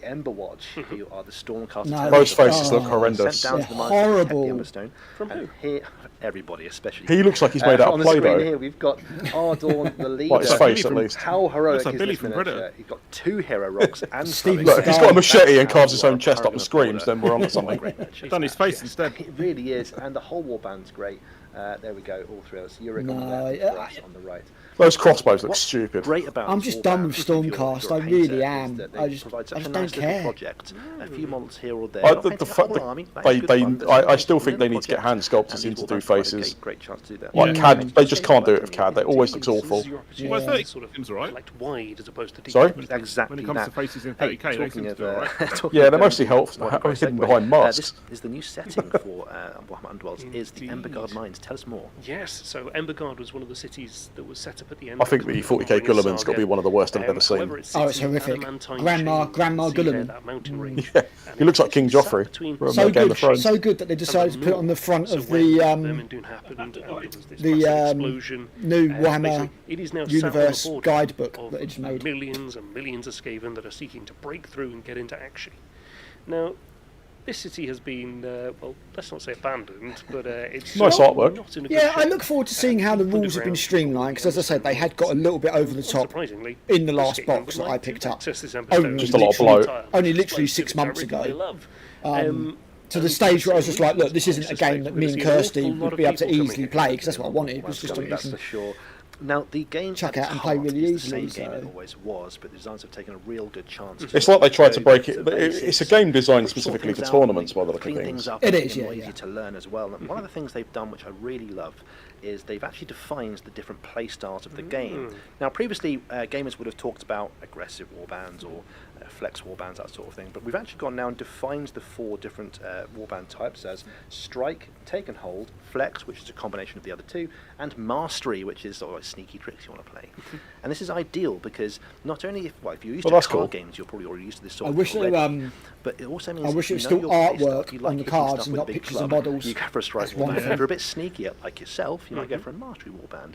Emberwatch, who are the Stormcast. No, Eternals. Those faces Oh. look horrendous. Sent down They're to the mines to protect horrible. the Emberstone. From And here, everybody, especially. He looks like he's made out on of the screen Play-Doh. here, we've got Ardorn, the leader. Like his face, at least. How heroic Looks like is Billy this from miniature? Predator. He's got 2 hero rocks and Steven something. Look, if he's got a machete and carves his How own chest up and Paragon screams, Border. then we're on to something. Great miniature. Done his face instead. It really is, and the whole warband's great. There we go, all 3 of us. Yurik on the No, left, yeah, Ross on the right. Those crossbows look What's stupid. Great about I'm this just done warband, with if you're Stormcast, a I painter, really is am. that they I just provide such don't a nice little care. project. A few models here or there. I, Not the, painting the, the fa- whole army, that they, is good they, fun, but I still it's think a they need to get project, hand sculptors and in these to do warband provide a faces. Great chance to do that. Like CAD, they just can't do it with CAD. They always look This is awful. your opportunity Well, to 30 sort of seems all right. collect wide as opposed to deep. Sorry? but Exactly When it comes that. to faces in Hey, 30k, they talking seem to of, do all right. talking Yeah, of they're mostly Underworld, help- what a hidden segue. behind masks. This is the new setting for Warhammer Underworld. Is the Indeed. Emberguard Mines. Tell us more. Yes, so Emberguard was one of the cities that was set up at the end. I think the 40k Gulliman's got to be one of the worst I've ever seen. However, it Oh, sits it's in horrific. adamantine Grandma chains, Gulliman. that mountain range. Yeah, And he looks like King it's sat Joffrey between from So Game good, of Thrones. so good that they decided to put it on the front So of when the Vermintide happened, and there was this the, massive explosion, new basically, Warhammer it is now universe sat on the border guidebook of that they just made. millions and millions of Skaven that are seeking to break through and get into action. Now, this city has been, well, let's not say abandoned, but it's Nice not artwork. in a good Yeah, I shape. look forward to seeing how the rules have been streamlined, because as I said, they had got a little bit over the top Surprisingly, in the last Skaven box would that I like to picked up. access this Only episode. Just a lot of literally- bloat. Only literally Like 6 Civic months everything they ago. love. To the stage where I was just like, look, this isn't a suspect game that we're me gonna and see an Kirsty awful lot would of be able to people coming easily here. play, because that's what I wanted. It was just something you That's can... for sure. Now, the game chuck at out and its play heart really is the same easily, game it so- always was, but the designers have taken a real good chance. It's like they tried to Go break back it. to It's a basics, game designed sort specifically for things out, tournaments, by the look of clean things. things up, It and is, make them more yeah. easy to learn as well. And one of the things they've done, which I really love, is they've actually defined the different play styles of the game. Now, previously, gamers would have talked about aggressive warbands or flex warbands, that sort of thing, but we've actually gone now and defined the 4 different warband types as strike, take and hold, flex, which is a combination of the other 2, and mastery, which is sort of like sneaky tricks you want to play. And this is ideal because not only if you're used to that's card cool. games, you're probably already used to this sort I of wish thing there, already, but it also means I wish it if was you still know your play stuff, artwork you on like the hitting cards stuff and with not a big pictures club, and models. you go for a strike That's warband. wonderful. If you're a bit sneakier like yourself, you might go for a mastery warband,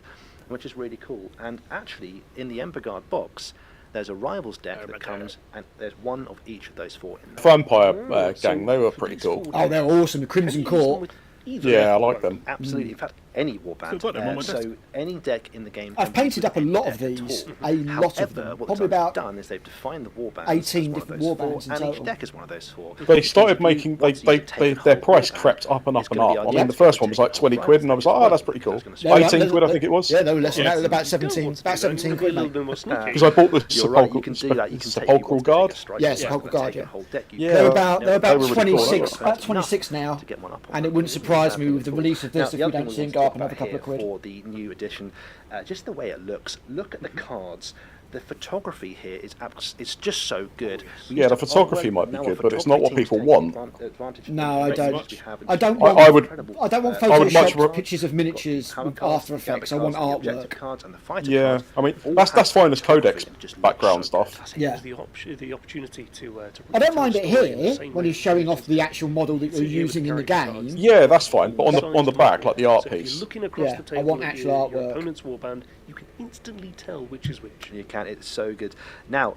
which is really cool. And actually, in the Ember Guard box, there's a Rivals deck that comes, and there's one of each of those 4 in there. Vampire gang, they were pretty cool. Oh, they're awesome. The Crimson Court. Yeah, I like them. Absolutely. In fact, any warband. Still got them on my So desk. any deck in the game. I've can be painted used up a with lot any of deck these, at all. a lot of However, them. what Probably they've about done is they've defined the warbands 18 as one of different those warbands 4, in and each total. deck is one of those 4. They started making their price crept up and up and up. I mean, the first one was like 20 quid, and I was like, oh, that's pretty cool. 18 quid, I think it was. Yeah, they were less than Yeah. that. About 17 quid, mate. Because I bought the You're right, you can do that. You can take sepulchral guard. Yeah, sepulchral guard, yeah. Yeah, They're about they were really cool, 26, they about 26 now, to get one up on and that. it wouldn't surprise me with the release of this Now, if the we other don't thing see it want go to up talk another about couple of quid. here for the new edition, just the way it looks. Look at the cards. The photography here is it's just so good. We Yeah, used the to- photography well, might be now good, our but it's not what photography people teams want. take advantage of No, I the don't. images we have and I don't just want. I would- incredible, I don't want I would much Photoshop pictures of miniatures cover with cards, After the gather Effects. I want cards, the objective artwork. cards and the fighter Yeah, cards. I mean, All that's have fine as photography codex and just looks background so stuff. fantastic. Yeah. The opportunity to I don't mind it tell a story in the here same when way he's showing that off the actual model that you're See here with using in the character cards. game. Yeah, that's fine, but on the back, like the art So if piece. you're looking across Yeah, the I table want at actual your artwork. opponent's warband, you can instantly tell which is which. You can. It's so good. Now,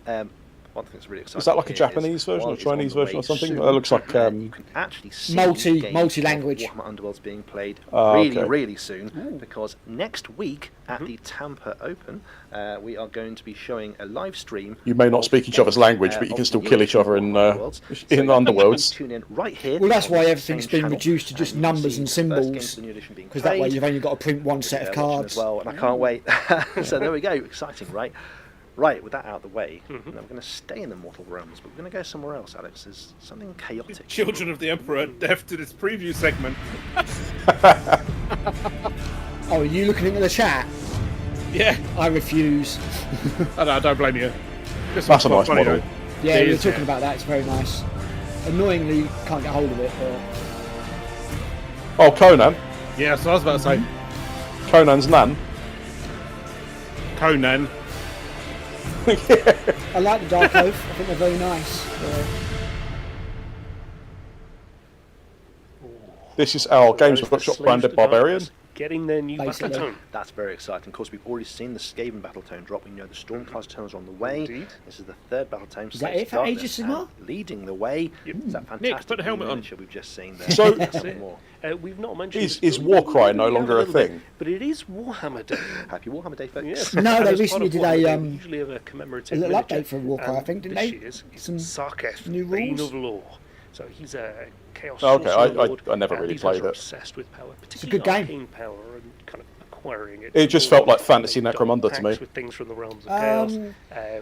one thing that's really exciting. Is that like a here Japanese version while or it's on Chinese the way version or something? soon, That looks like, you can actually see Multi-language. Warhammer Underworld's being played okay. really soon, because next week at the Tampa Open, we are going to be showing a live stream. You may not speak each other's language, but you can still kill each other in Underworlds. Tune in right here. Well, that's on why the everything's same been channel, reduced to just and you can numbers see and the first games symbols, of the new edition being because that way played. you've only got to print one set of Watching cards. as well, and I can't wait. So there we go, exciting, right? Right, with that out of the way, now we're going to stay in the mortal realms, but we're going to go somewhere else, Alex. There's something chaotic. Children of the Emperor, deaf to this preview segment. Oh, are you looking at the chat? Yeah. I refuse. I don't blame you. This That's one's a nice quite funny, model. though. Yeah, It we were is, talking yeah. about that. It's very nice. Annoyingly, can't get hold of it. But Oh, Conan. Yeah, so I was about to say Conan's Nan. Conan. I like the Dark Oath. I think they're very nice. This is our Games Those Workshop slaves branded to Barbarian. darkness, getting their new Basically. battle tone. That's very exciting. Of course, we've already seen the Skaven battle tone drop. We know the Stormcast tones are on the way. Indeed. This is the third battle tone. Is that Slaves it for to Darkness, Aegis Sigmar? and leading the way. Is that fantastic? Nick, put the helmet on. miniature we've just seen there. So- Let's That's have it. more. We've not mentioned Is this, but Warcry we no have longer a little bit, thing? But it is Warhammer Day. Happy Warhammer Day, folks. Yes. No, And they as part recently of did Warhammer a, Day, we usually have a commemorative a little miniature, update for Warcry, I think, didn't this they? year's is Some Sarketh, new Bane rules? of Law. So he's a chaos Okay, sorcerer I lord, never and really these guys played are it. obsessed with power, a particularly good game. arcane power and kind of acquiring it. It just felt like Fantasy Necromunda to me. With things from the realms of chaos.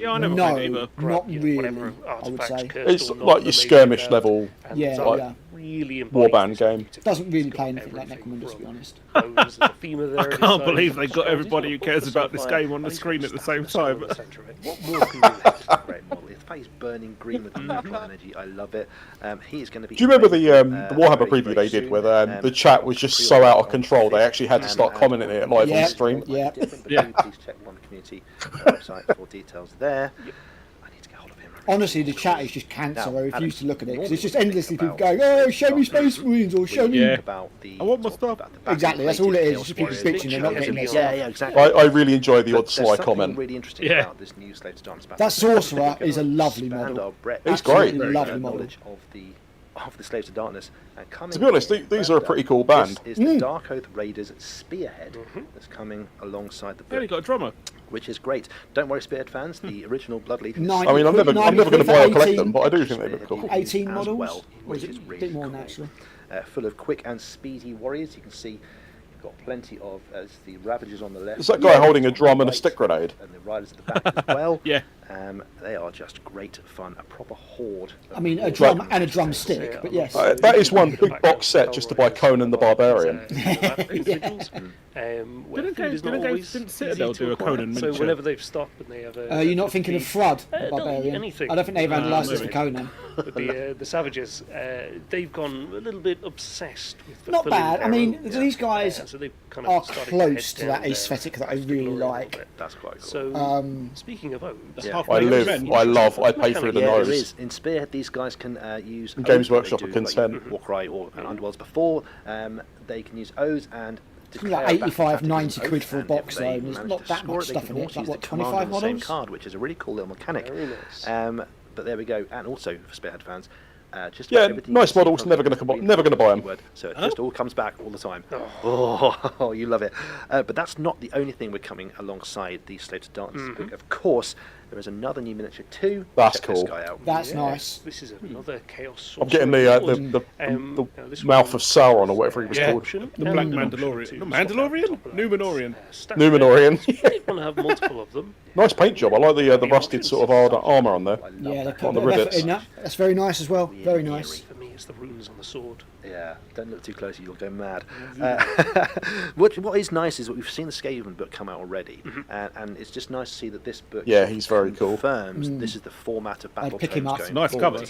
Yeah, I never no, played either. not you know, really. whatever I would artifacts, say cursed It's or not, like that your they skirmish have, level and Yeah, it's like yeah. really embodies warband this game. beautifully. Doesn't really It's play got anything like everything Necromunda, to be from honest. bows and FEMA there I at its can't side, believe they got skulls, everybody who it's cares got about this fire, game on the and it's screen got at the stuff same in the time. centre of it. What more can you want? Great model. It's fact he's burning green with the energy. I love it. He is going to be. Do you remember the Warhammer very, preview very they did soon. where the chat was just so out of control they actually had to start commenting it live on stream? Yeah. Please check one community website for details there. I need to get hold of him. Honestly, the chat is just cancer. Now, I refuse Adam, to look at it because what it's just do you think endlessly people about going, "Oh, the show me Dark Space Marines" or "Show me." Yeah. About the, I want my stuff. about the Exactly, that's all it is. It's just people Warriors. bitching and not getting their Yeah, stuff. yeah, exactly. I really enjoy the odd But sly there's something comment. really interesting Yeah. about this new Slave to Darkness battle. That sorcerer is a lovely Expand model. our breadth He's and great. Lovely model. knowledge of the Slaves to Darkness. And coming To be honest, in these are a pretty cool band. This is the Dark Oath Raiders Spearhead that's coming alongside the Yeah, you book, got a drummer. which is great. Don't worry, Spearhead fans, the original Bloodlead. Nine- I mean, I'm never going to buy or collect them, but I do think they look Spearhead cool. 18 as models? well, Or is which it is a really bit more cool. than actually? Full of quick and speedy warriors. You can see you've got plenty of as the Ravagers on the left. Is that guy holding a drum and a stick grenade? And the Riders at the back as well. Yeah. They are just great fun. A proper horde. I mean, a drum and a drumstick, but yes. That is one big box set just to buy Conan the Barbarian. Didn't Citadel do a Conan So miniature? whenever they've stopped and they have a... You're not thinking of Flood, the no, Barbarian? anything. I don't think they've had a license for maybe. Conan. But the Savages, they've gone a little bit obsessed with the Not filling bad. I barrel. mean, these guys So they've kind of are started close head to down that their aesthetic that I story really a little like. bit. That's quite cool. So, speaking of owned, I live, I love, I pay through the Yeah, there nose. is. In Spearhead, these guys can use And Games oaths that they Workshop do, are consent. Like Warcry or Underworlds before. They can use oaths and Something like declare 85, battle 90 tactics quid for a and box, if they though. There's manage not to that score much they stuff can in it. also use Like, the what, command 25 on the same models? card, which is a really cool little mechanic. Very nice. But there we go. And also for Spearhead fans, just Yeah, everything nice you see models, from never the gonna screen never gonna buy 'em. keyword, so it just all comes back all the time. Oh, you love it. But that's not the only thing we're coming alongside the Slave to Darkness book. Of course, there is another new miniature too. That's Check this cool. guy out. That's Yes, nice. This is another Chaos I'm getting the now, this mouth one of Sauron or whatever he was Yeah. called. The Black Mandalorian. No, Mandalorian? Numenorian. Numenorian. You want to have multiple of them. Nice paint job. I like the rusted sort of hard armour on there. I love Yeah, they that. put On the a bit of effort rivets. in that. That's very nice as well. Very nice. For me, it's the runes on the sword. Yeah, don't look too close, you'll go mad. What is nice is that we've seen the Skaven book come out already, and it's just nice to see that this book Yeah, he's very cool. confirms this is the format of battle pick him tomes up. going Nice forward. cover.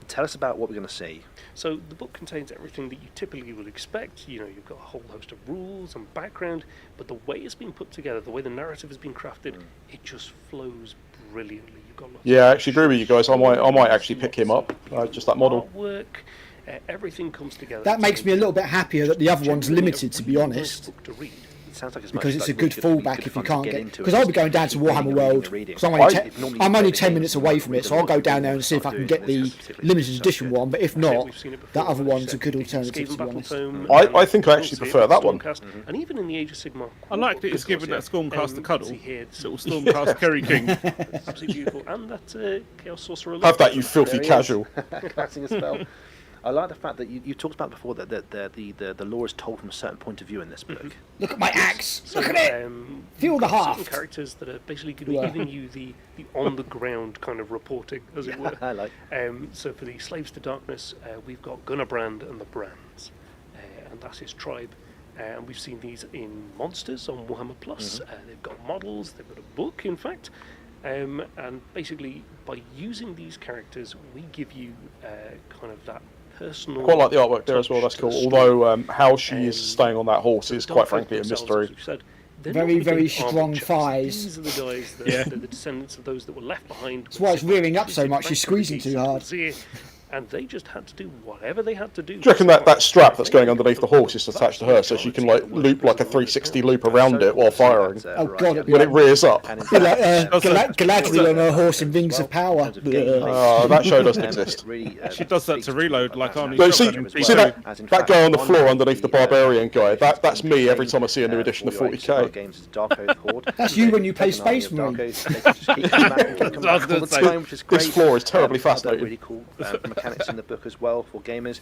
Tell us about what we're going to see. So the book contains everything that you typically would expect. You know, you've got a whole host of rules and background, but the way it's been put together, the way the narrative has been crafted, it just flows brilliantly. You've got lots Yeah, I of actually agree with you guys. I might actually pick him up. Just that model. artwork, everything comes together. That makes me a little bit happier that the other one's limited, to be honest. Book to read. It sounds like Because it's a good really fallback if you fun to can't get get. into Because it. I'll be going down to Reading, Warhammer reading, World. reading. Because Normally I'm only you 10 play minutes the away game, from read it, the so I'll go rules, down and there then and see if I start can doing get this the particularly. limited So edition good. one. But if Yeah, not, we've seen it that before, other like you one's a said, good the alternative, Skaven to be Battle honest. Tome, I and think I actually also prefer that one. Stormcast, and even in the Age of Sigmar. I like that it's given that Stormcaster cuddle. see here, it's Little Stormcast Kerry King. absolutely beautiful, and that Chaos Sorcerer. Have that, you filthy There he is. casual. Casting a spell. I like the fact that you talked about before that the lore is told from a certain point of view in this book. Look at my axe. So, Look at it. Feel the certain haft. characters that are basically giving you the on the ground kind of reporting, as it were. I like. So for the Slaves to Darkness, we've got Gunnerbrand and the Brands, and that's his tribe. And we've seen these in Monsters on Warhammer Plus. They've got models, they've got a book, in fact. And basically, by using these characters, we give you kind of that personal. Quite like the artwork there as well. That's touch cool. to the story. Although how she is staying on that horse So is the quite Dark Folk frankly a themselves, mystery. as we've said, they're Very, not the very big strong armored chaps. thighs. These are the guys that Yeah. are the descendants of those that were left behind. That's why it's rearing up so much. She's squeezing too hard. And they just had to do whatever they had to do. Do you reckon that strap that's going underneath the horse is attached to her so she can like loop like a 360 loop around it while firing Oh, God, it'd be when it rears up? Be like Galadriel on her horse in Rings of Power. That show doesn't exist. She does that to reload like Arnie. No, see Shotgun in see P2. that guy on the floor underneath the barbarian guy. That's me every time I see a new edition of 40k. That's you when you play Space Marine. This floor is terribly fascinating. Really cool from a mechanics in the book as well for gamers.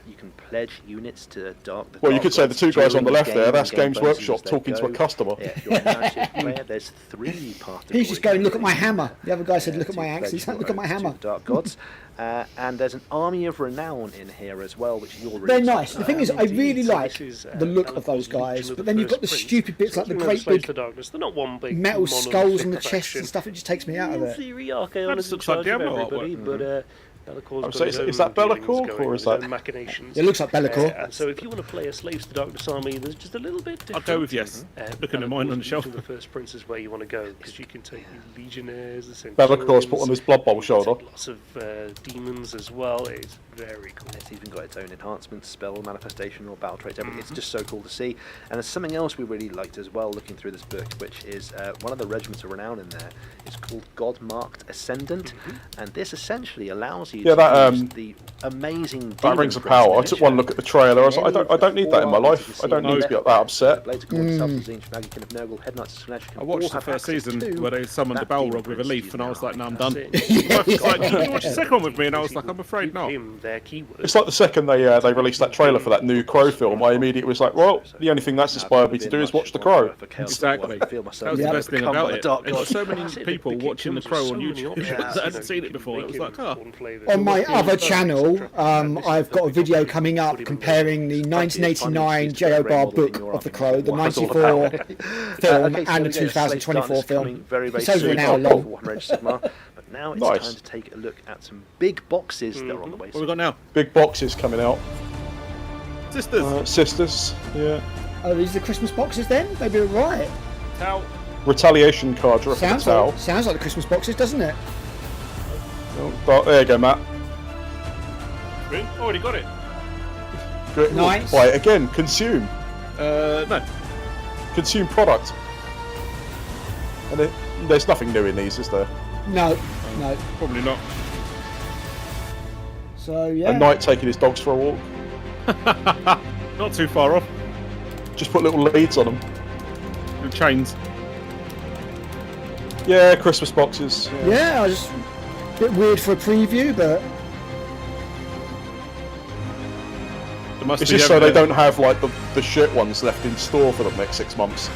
You can pledge units to Dark. Well, you could say the two guys on the left there, that's game Games bonuses Workshop as they talking to a go. customer. If you're a narrative player, there's 3 parts. He's just going, look at my hammer. The other guy said, look at my axe. He's like, look at my hammer. Dark Gods. And there's an Army of Renown in here as well, which you're really They're nice. The thing is, I Indeed, really so like this is, the look of Alec those Baldwin's guys, Legion of but the then you've got the First stupid bits like the Prince. great Slaves big to Darkness. They're not one big metal monolithic skulls on the perfection. chests and stuff. It just takes me out of In it. theory, Archaon is in looks like charge of Diablo everybody, artwork. but Bellacor's got So his is own that Bellacore, dealings going or with is that- his own machinations. It looks like Bellacore. And so if you want to play a Slaves to Darkness army, there's just a little bit different. I'll go with yes. Looking at mine on the shelf. The First Prince is where you want to go, because you can take the Legionnaires, the Bellacor's put on his Blood Bowl shoulder. Lots of demons as well. It's very cool. It's even got its own enhancements, spell manifestation, or battle traits. Everything. It's just so cool to see. And there's something else we really liked as well, looking through this book, which is one of the regiments of renown in there. It's called God-marked Ascendant, and this essentially allows you to use the amazing. That rings a power. I took one look at the trailer. I was like, I don't need that in my life. I don't need to be that upset. I watched the first season where they summoned the Balrog with a leaf, and I was like, no, I'm done. My wife was like, can you watch the second one with me? And I was like, I'm afraid not. It's like the second they released that trailer for that new Crow film, I immediately was like, well, the only thing that's inspired me to do is watch The Crow. Exactly. That was the best thing about it. There were so many people watching The Crow on YouTube that hadn't seen it before. It was like, oh. On my other channel, I've got a video coming up comparing the 1989 J.O. Barr book of The Crow, the 94 film, and the 2024 film. It's over an hour long. But now it's time to take a look at some big boxes that are on the way. What have we got now? Big boxes coming out. Sisters. Sisters, yeah. Oh, these are the Christmas boxes then? Maybe you're right. Towel. Retaliation cards are up at the towel. Sounds like the Christmas boxes, doesn't it? Oh, there you go, Matt. Really? Already got it. Good. Nice. Right, again, consume. No. Consume product. And there's nothing new in these, is there? No. Probably not. So, yeah. A knight taking his dogs for a walk. Not too far off. Just put little leads on them. And chains. Yeah, Christmas boxes. Yeah, I was a bit weird for a preview, but It's just so they don't have like the shit ones left in store for the next 6 months.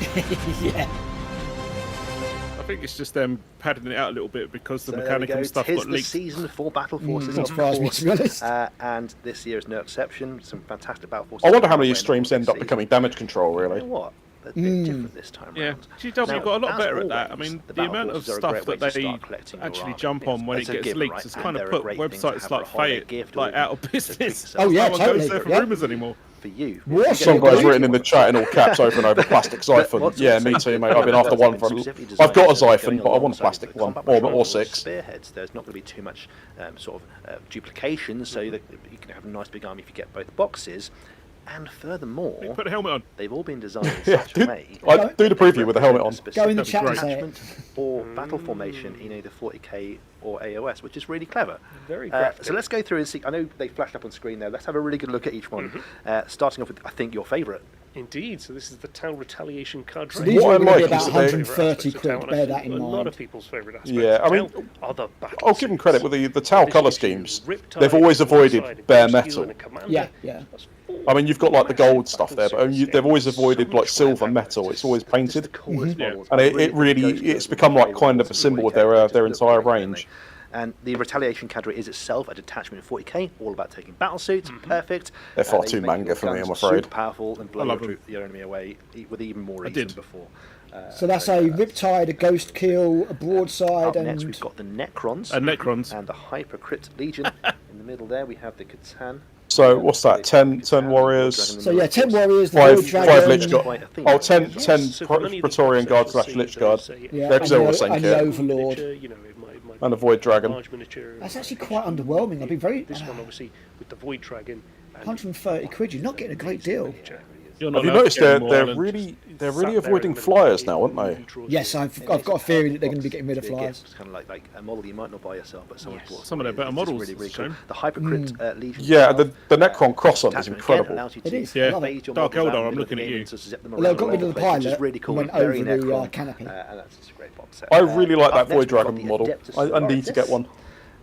yeah. I think it's just them padding it out a little bit because the So mechanical stuff got the leaked. season for Battle Forces, Not of surprised me, course. to be honest. And this year is no exception. Some fantastic Battle Forces. I wonder how many coming streams end up becoming damage control, You really. know what? They're a bit different this time Yeah, round. GW Now, got a lot as better at that. I always, mean, the Battle amount of Forces are a stuff great way that to they start collecting your actually army. jump on when it It's a gets given, leaked right? has And kind of they're a put great thing to websites have like for a holiday Fate gift like or out of to treat business. yourself. Oh, yeah, No one totally. goes there for Yeah. rumours anymore. For you. What? Some guys written in the chat in all caps over and over plastic siphon. What's Yeah, also me too, mate. good I've been after one for. specifically I've got a designed siphon, going but I want a alongside plastic the one, combat or patrols six. Spearheads. There's not going to be too much sort of duplication, so that you can have a nice big army if you get both boxes. And furthermore, Put a helmet on. they've all been designed in Yeah, such a way. I do the preview with the helmet on. Go in the That'd be chat and great. say it. Attachment or battle formation in either 40k or AOS, which is really clever. Very graphic. So let's go through and see. I know they flashed up on screen there. Let's have a really good look at each one. Starting off with, I think, your favourite. Indeed, so this is the Town Retaliation card So trade. these What are I going to like be is about that they- 130 quid, bear that in A lot of mind. people's favourite aspects. Yeah, I mean, are the battle I'll give them credit with the suits. Tau This colour gives you schemes. Riptide They've always on one avoided side, a bare Ghost Steel metal. and a Commander. Yeah, yeah. That's 4 I mean, you've got like the gold stuff there, battle but suits. they've always There's avoided so like much silver wear metal. It's always Just the painted, coolest Yeah. models. and I it think really Ghost Steel it's is become one like of kind the of a symbol of 40K their just look entire great, don't they? range. And the Retaliation cadre is itself a detachment in 40k, all about taking battle suits, perfect. They're far They too make manga your for me, guns I'm afraid. Super powerful and blow love your, them. your enemy away with even more I ease did. than before. So that's a Riptide, a Ghost Kill, a Broadside, Up and next, we've got the Necrons And Necrons. and the Hypercrypt Legion. In the middle there, we have the Catan. So what's that? 10 warriors, so yeah, 10 warriors, the 5 Void Dragon, Lich Guard. Oh, 10 So for many of the Praetorian Guard boxes, slash you'll Lich see Guard. those, yeah, They're and all the, the same and the kit. Overlord. Miniature, you know, it might And a Void Dragon. large miniature. That's actually quite underwhelming. I'd be very This one, obviously, with the Void Dragon. and 130 quid. You're not getting a great deal. miniature. You're not Have you allowed to noticed get any they're more islands. really avoiding flyers now, aren't they? Yes, I've got a theory that they're going to be getting rid of Be a flyers. gift. It's kind of like a model you might not buy yourself, but someone's bought. Some of their better It's just models, Really, really it's a cool. shame. The Hypercrypt Legion. Yeah, itself, the Necron cross-up is attachment again incredible. allows you It to is, Yeah. I love it. phase your Dark models Eldar, out I'm with looking at the you. aiming to zip them Well, they've around got rid all of the over place, which is pilot really cool. and went Very over the Necron. canopy. And that's just a great box set. I really like Up that next, Void we've got Dragon the model. Adeptus I need to get Sororitas. one.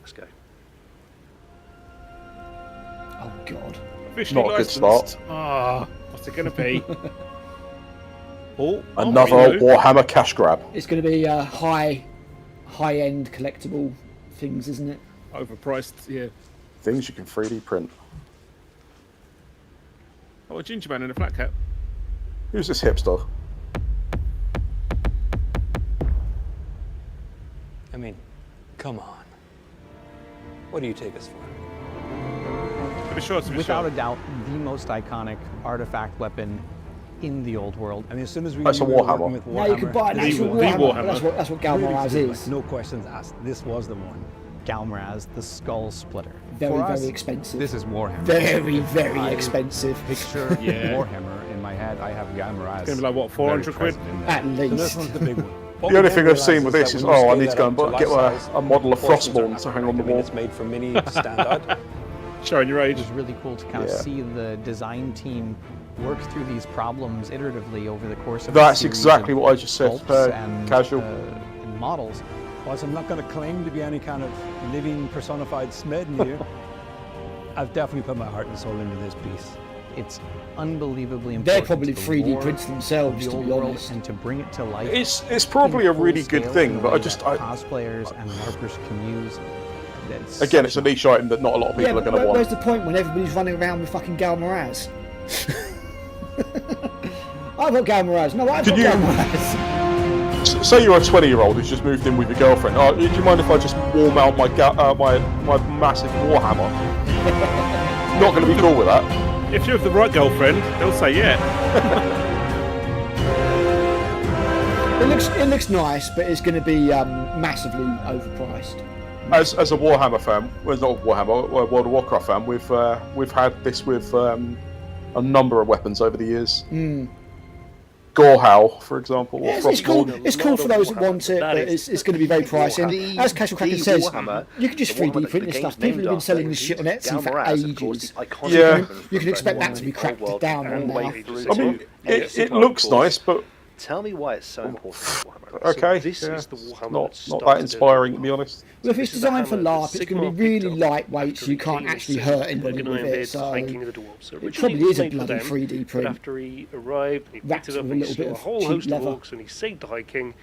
Let's go. Oh God. Officially Not a good licensed. start. Ah, I What's it going to be? Oh, Another Warhammer cash grab. It's going to be high-end collectible things, isn't it? Overpriced, yeah. Things you can 3D print. Oh, a ginger man in a flat cap. Who's this hipster? I mean, come on. What do you take us for? To be sure, Without a doubt, the most iconic artifact weapon in the old world. I mean, as soon as we That's a knew we were Warhammer. working with Now you can buy an The actual Warhammer. Warhammer. That's what Galmaraz really, is. no questions asked. This was the one. Galmaraz, the Skull Splitter. Very, For us, very expensive. This is Warhammer. Very, very I expensive. Picture Yeah. Warhammer in my head. I have Galmaraz. It's gonna be like, what, 400 very quid? present in there. At So this least. one's the big one. What The we only then thing I've seen realized with is this that is, when you I scale need to that go up and to get life size, a model of portions are Frostborn to hang on the I mean, wall. it's made for mini standard. Showing your It age. was really cool to kind of Yeah. see the design team work through these problems iteratively over the course of That's a series exactly of what I just said, sculpts and, casual. and models. Whilst I'm not going to claim to be any kind of living personified Smeden here, I've definitely put my heart and soul into this piece. It's unbelievably important. They're probably to the 3D lore prints of themselves, the to old be world, honest. and to bring it to life. It's probably in a really full good scale thing, in a but way I just that cosplayers and LARPers can use. Again, it's a niche item that not a lot of Yeah, people are but going to where's want. the point when everybody's running around with fucking Galmaraz? I've got Galmaraz. No, I've got Can you- Galmaraz. Say you're a 20-year-old who's just moved in with your girlfriend. Oh, do you mind if I just warm out my my massive Warhammer? Not going to be cool with that. If you have the right girlfriend, they'll say yeah. It looks nice, but it's going to be massively overpriced. As a Warhammer fan, well, not Warhammer, a World of Warcraft fan, we've had this with a number of weapons over the years. Gorehowl, for example. Yeah, or it's cool. Frostborn. It's cool for those that want it, That but is- it's going to be very pricey. And The- as Casual Cracker the says, Warhammer, you can just the Warhammer 3D that print the this stuff. game's People have been named selling after, this shit on Etsy for Galmaraz, of course, ages. the iconic Yeah. weapon You can from expect that Warhammer to be Old cracked World down and on all the way now. through I mean, to- it looks nice, but Tell me why it's so important for Warhammer. okay. This yeah, is the it's Warhammer not that that started inspiring, it. to be honest. Well, if it's This is the designed for hammer that LARP, it's going to Sigmar be really picked up lightweight, so you after can't he actually came hurt to anybody with Bergen it. Iron So hiking the dwarves. So it originally probably is a made for bloody them, 3D but print. after he arrived, and he Wrapped picked it up with a and he little slew bit a of whole cheap host of leather. orcs and he saved the hiking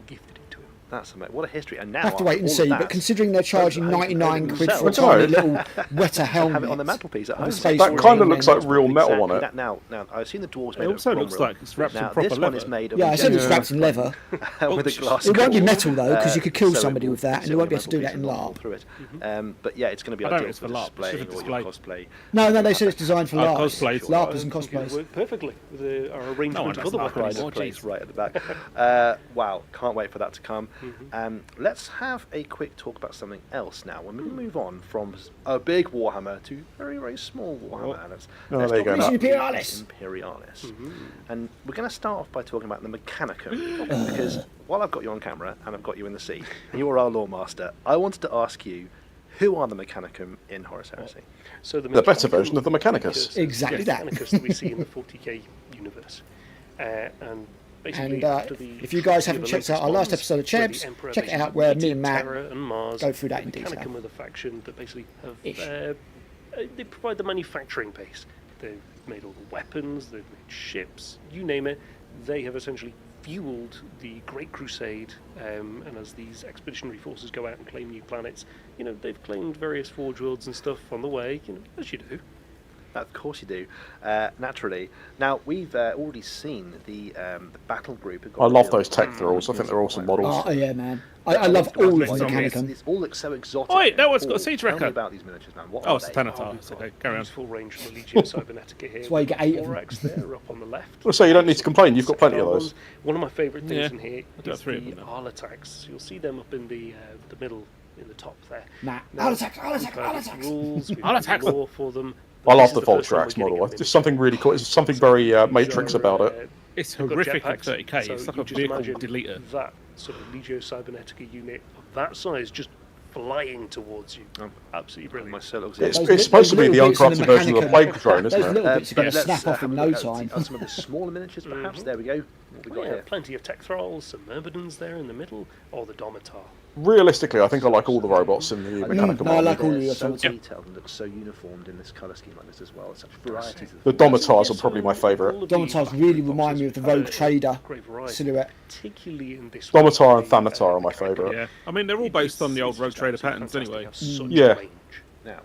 gifted it to him. That's amazing. What a history. And now, I have to wait and all of see, that, but considering they're charging Don't own 99 quid for a themselves. tiny little Weta helmet, have it on the mantelpiece at home. the Space That Marine kind of and looks then- like real metal on Exactly it. that. Now, I've seen the dwarves It made also of looks Bromril. like it's wrapped in Now, proper this one leather. is made of Yeah, I said it's Yeah. wrapped in leather. with a glass. It won't be core. metal though, because you could kill so somebody it with that, and sit you on won't be the able to do that in mantelpiece and LARP. all through it. But yeah, it's going to be I don't ideal think it's for for LARP, it's displaying just or display. your cosplay. No, they said it's designed for LARP. cosplays. LARPers and I think it would cosplays. work perfectly with our arrangement No, of other that's not weapons. anymore. Place right at the back. Wow, can't wait for that to come. Let's have a quick talk about something else now. When we move on from a big Warhammer to very, very small Warhammer. Let's there talk you go. about Imperialis. Imperialis. And we're going to start off by talking about the Mechanicum, because while I've got you on camera and I've got you in the seat, and you are our lore master, I wanted to ask you, who are the Mechanicum in Horus Heresy? So The better Mechanicum version of the Mechanicus. precursors Exactly to that. the Mechanicus that we see in the 40k universe. And basically, And after the if you guys the haven't checked latest out our last ones, episode of where the Chebs, Emperor check it basically out where me defeated and Matt Terra and Mars, go through that in the detail. Mechanicum are the faction that basically Ish. have they provide the manufacturing base. They've made all the weapons, they've made ships, you name it. They have essentially fueled the Great Crusade, and as these expeditionary forces go out and claim new planets, you know, they've claimed various Forge Worlds and stuff on the way, you know, as you do. Of course you do, naturally. Now, we've already seen the battle group. Have got I love the- those tech thralls. I think they're awesome models. Oh yeah, man. I love all of the Zombies. Mechanicum. It all looks so exotic. Oi, that one's and got a cool. siege Tell me wrecker. about these miniatures, man. What Oh, are it's a they? Tanatar. It's okay, carry on. Full range from the Legio Cybernetica here. That's why you get 8 of them. Forax there up on the left. Well, so you don't need to complain. You've got plenty of those. One of my favourite things Yeah, in here I've got is 3 of the them now. Arlatax. You'll see them up in the middle, in the top there. Nah. Now, Arlatax, Arlatax, we've had Arlatax. rules, we've Arlatax. had law for them. I This love is the first time Voltrax we're getting model. them There's something really cool. It's something very Matrix about it. It's they've got horrific at jetpacks, 30k. so It's like you a just vehicle imagine deleter. That sort of Legio Cybernetica unit of that size just flying towards you. Absolutely brilliant. My soul looks It's, Those it's supposed to be the little bits in the uncorrupted version of the Mechanicum. Plague Drone, Those isn't it? little bits are going to Let's, snap off in have a no look at time. some of the smaller miniatures, perhaps. There we go. What we Oh, got yeah, here? plenty of tech thralls, some myrmidons there in the middle, or the Domitar. realistically, I think I like all the robots in the mechanical no, I model. like all of your so tools. detailed and looks so uniformed in this colour scheme like this as well. Such varieties. The Domitars are probably my favourite. Domitars really remind me of the Rogue Trader silhouette. Particularly in this Domitar and Thanatar are my favourite. Yeah, I mean they're all based on the old Rogue Trader patterns anyway. Yeah. Now,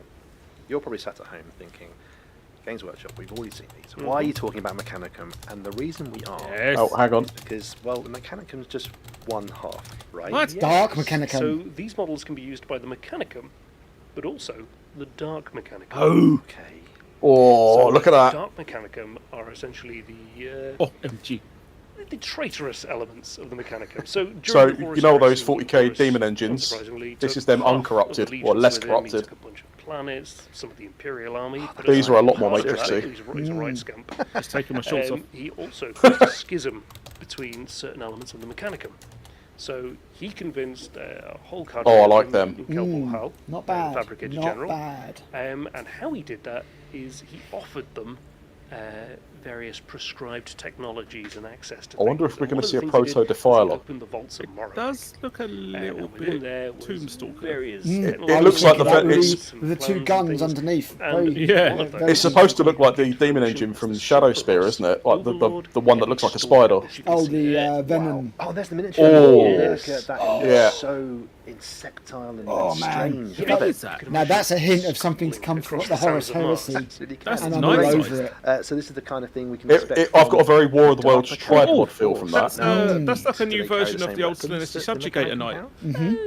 you're probably sat at home thinking, Games Workshop, we've already seen these. Why are you talking about Mechanicum? And the reason we are Yes. Oh, hang on. is because, well, the Mechanicum's just one half, right? What? Dark Mechanicum. So these models can be used by the Mechanicum, but also the Dark Mechanicum. Oh. Okay. Oh, So look at that. Dark Mechanicum are essentially the Oh, MG. the traitorous elements of the Mechanicum. So, So, during the you know those Horus 40k Heresy, demon engines? unsurprisingly, This took is them half of uncorrupted, the or legions less with him. He corrupted. took a bunch of planets, some of the Imperial Army. put These aside are a lot more parts of that. matrixy. He's a right scamp. Just taking my shorts off. He also caused a schism between certain elements of the Mechanicum. So he convinced a whole cadre Oh, I like in them. Kelvin Hall, Not bad. Fabricated Not General. bad. And how he did that is he offered them various prescribed technologies and access to I wonder things. if we're And going one to of see a the things he did proto was he Defiler. opened the vaults of Morrowind. Does look a little And within bit there was Tombstalker. various It technological looks like the That ve- really- it's- with the two plans and guns things. underneath. And Very, Yeah. one of those It's supposed to look like the demon engine from Shadow Spear, isn't it? Like the one that looks like a spider. Oh, the Venom. Oh, there's the miniature. Oh. Look at that. It looks Yeah. so insectile and Oh, man. strange. What is that? Now that's a hint of something to come from Across the the Horus sands of Mars. Heresy. Absolutely That's can. And I'm all nice. over it. So this is the kind of thing we can expect. I've got a from very War of the Worlds Dark tripod Mechanicum. feel from that. That's like a Do new they carry version the of same the old weapons Celestia that the Subjugator Mechanicum Knight. have?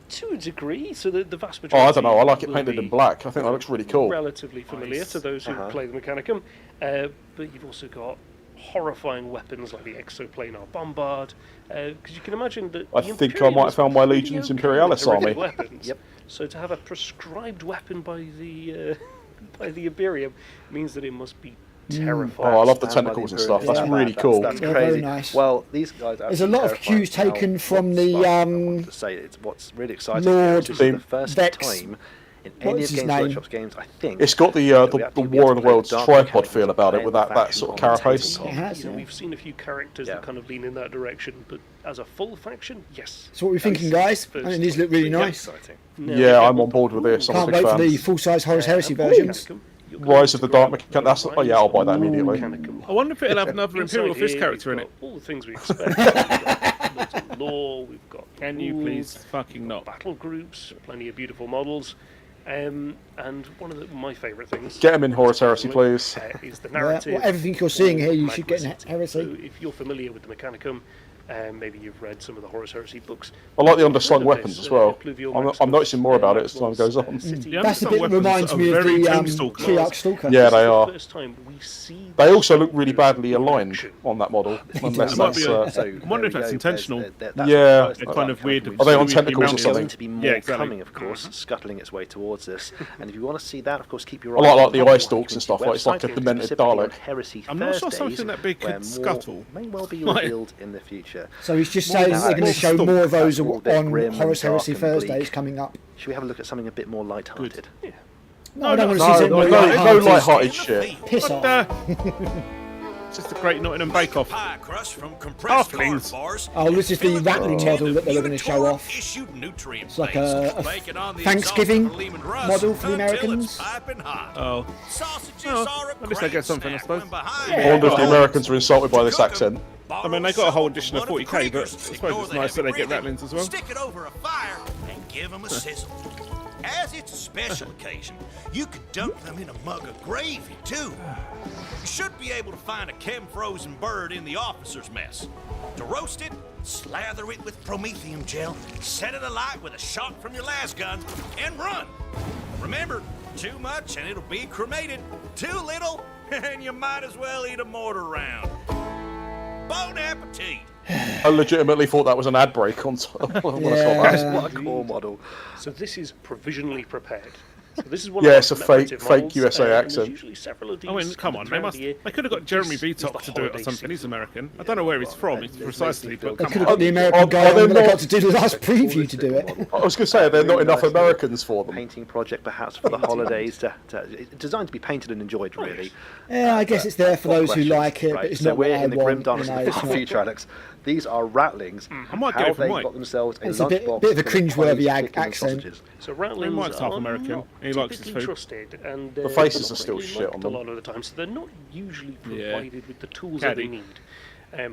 To a degree, so the vast Oh, majority. I don't know. I like it will painted in be black. I think that looks really cool. Relatively familiar to those who play the Mechanicum, but you've also got horrifying weapons like the exoplanar bombard, because you can imagine that. I the think I might have found my Imperials Legion's were Imperialis pretty army. okay with weapons. Yep. So to have a prescribed weapon by the Imperium means that it must be terrifying. Oh, I love the Stand by tentacles and Imperium. stuff. That's Yeah. really cool. That's Yeah, crazy. very nice. Well, these guys. Are There's a lot of terrifying. cues taken Now, from the, what's I wanted to say it's what's really exciting here Lord is this is the Vex. first time in any What's of his Games name? Workshop's games, I think. It's got the that we actually the be War able of the to play Worlds Dark tripod Mechanicum feel about it, and with that faction sort of on the carapace. tabletop. It has, You know, yeah. we've seen a few characters Yeah. that kind of lean in that direction, but as a full faction, yes. So what are we thinking, guys? I think these look really nice. Exciting. Now, Yeah, we I'm have- on board with this. I'm a Can't big wait for fan. the full-size Horus Heresy and versions. Mechanicum, you're going Rise to of the go Dark around Mechanic. That's the oh yeah, I'll buy that Rise of the immediately. Mechanicum. I wonder if it'll have another Imperial Inside Fist here, character in we've it. got all the things we expect. We've got loads of lore, we've got Can you rules, please fucking not? battle groups, plenty of beautiful models. And one of my favourite things. Get 'em in Horus Heresy, please. Is the Yeah, narrative. well, everything you're seeing here, you of should get in Magna Heresy. So if you're familiar with the Mechanicum, maybe you've read some of the Horus Heresy books. I like the you've underslung heard of weapons this, as well. Pluvial I'm Maximus, noticing more about it as time Maximus, goes on. City. Yeah, That's the Underslung bit that weapons reminds are me of very the Tombstalker. Triarch Stalker. Yeah, This they is are. The first time we see They the also look really badly in aligned action. on that model. Unless It might that's be a- So, I wonder if there that's we go. intentional. That's Yeah. the first They're kind of Dark weird. Mechanicum Are they on weirdly tentacles or mounted. There's something? going to be more Yeah, exactly. coming, of course, scuttling its way towards us. And if you want to see that, of course, keep your I eye like the on eye our stalks and community stuff, like it's like a website, demented specifically on Dalek. Heresy I'm not sure Thursdays, something that big where could more scuttle. may well be Like- revealed in the future. So he's just saying Now, they're going to it's show still- more of those that's all a bit on grim and Horus dark Heresy and bleak. Thursdays coming up. Should we have a look at something a bit more light-hearted? No, I don't want to No, see no, something no, more no light-hearted. light-hearted shit. Piss But, off. it's just a great Nottingham Bake Off. Pie crust from compressed Halflings. corn bars. Oh, this is the Fill it rattling with model tin that they were going to show Unitorum off. issued nutrient It's like base. a Bake it on the Thanksgiving exhaust of Lehman Russ model for the until it's Americans. piping hot. Oh, Sausages Oh, are a at least they great get something, I snack suppose. when behind I wonder if the you. Americans are insulted by this accent. I mean, they got a whole edition of 40k, but I suppose it's nice that they get rattlings as well. Stick it over a fire and give them a sizzle. As it's a special occasion, you could dunk them in a mug of gravy, too. You should be able to find a chem-frozen bird in the officer's mess. To roast it, slather it with promethium gel, set it alight with a shot from your las gun, and run. Remember, too much and it'll be cremated. Too little, and you might as well eat a mortar round. Bon appetit! I legitimately thought that was an ad break on when I saw that. Yeah. What a core model. So this is provisionally prepared. So this is one Yeah, of it's our a commemorative fake models, USA and there's accent. usually several of these. I mean, come on, they could have got Jeremy Beatok to do it or something. He's American. I don't know where he's from precisely, but They come could have on. got the American guy are they on that I got not- to do the last preview to do it. I was going to say, are there not enough Americans for them? Painting project perhaps for the holidays. It's designed to be painted and enjoyed, really. Yeah, I guess it's there for those who Questions, like it, right, but it's so not what we're I in the want. grim You darkness know, of it's the not- future, Alex. These are ratlings. I might How get it for they Mike. got themselves a It's a bit lunchbox of a full cringeworthy honey, chicken and accent. sausages. So ratlings Mike's half are American. not He likes his typically food. trusted, and The faces they're are still not shit liked on a them. lot of the time, so they're not usually Yeah. provided with the tools Caddy. that they need.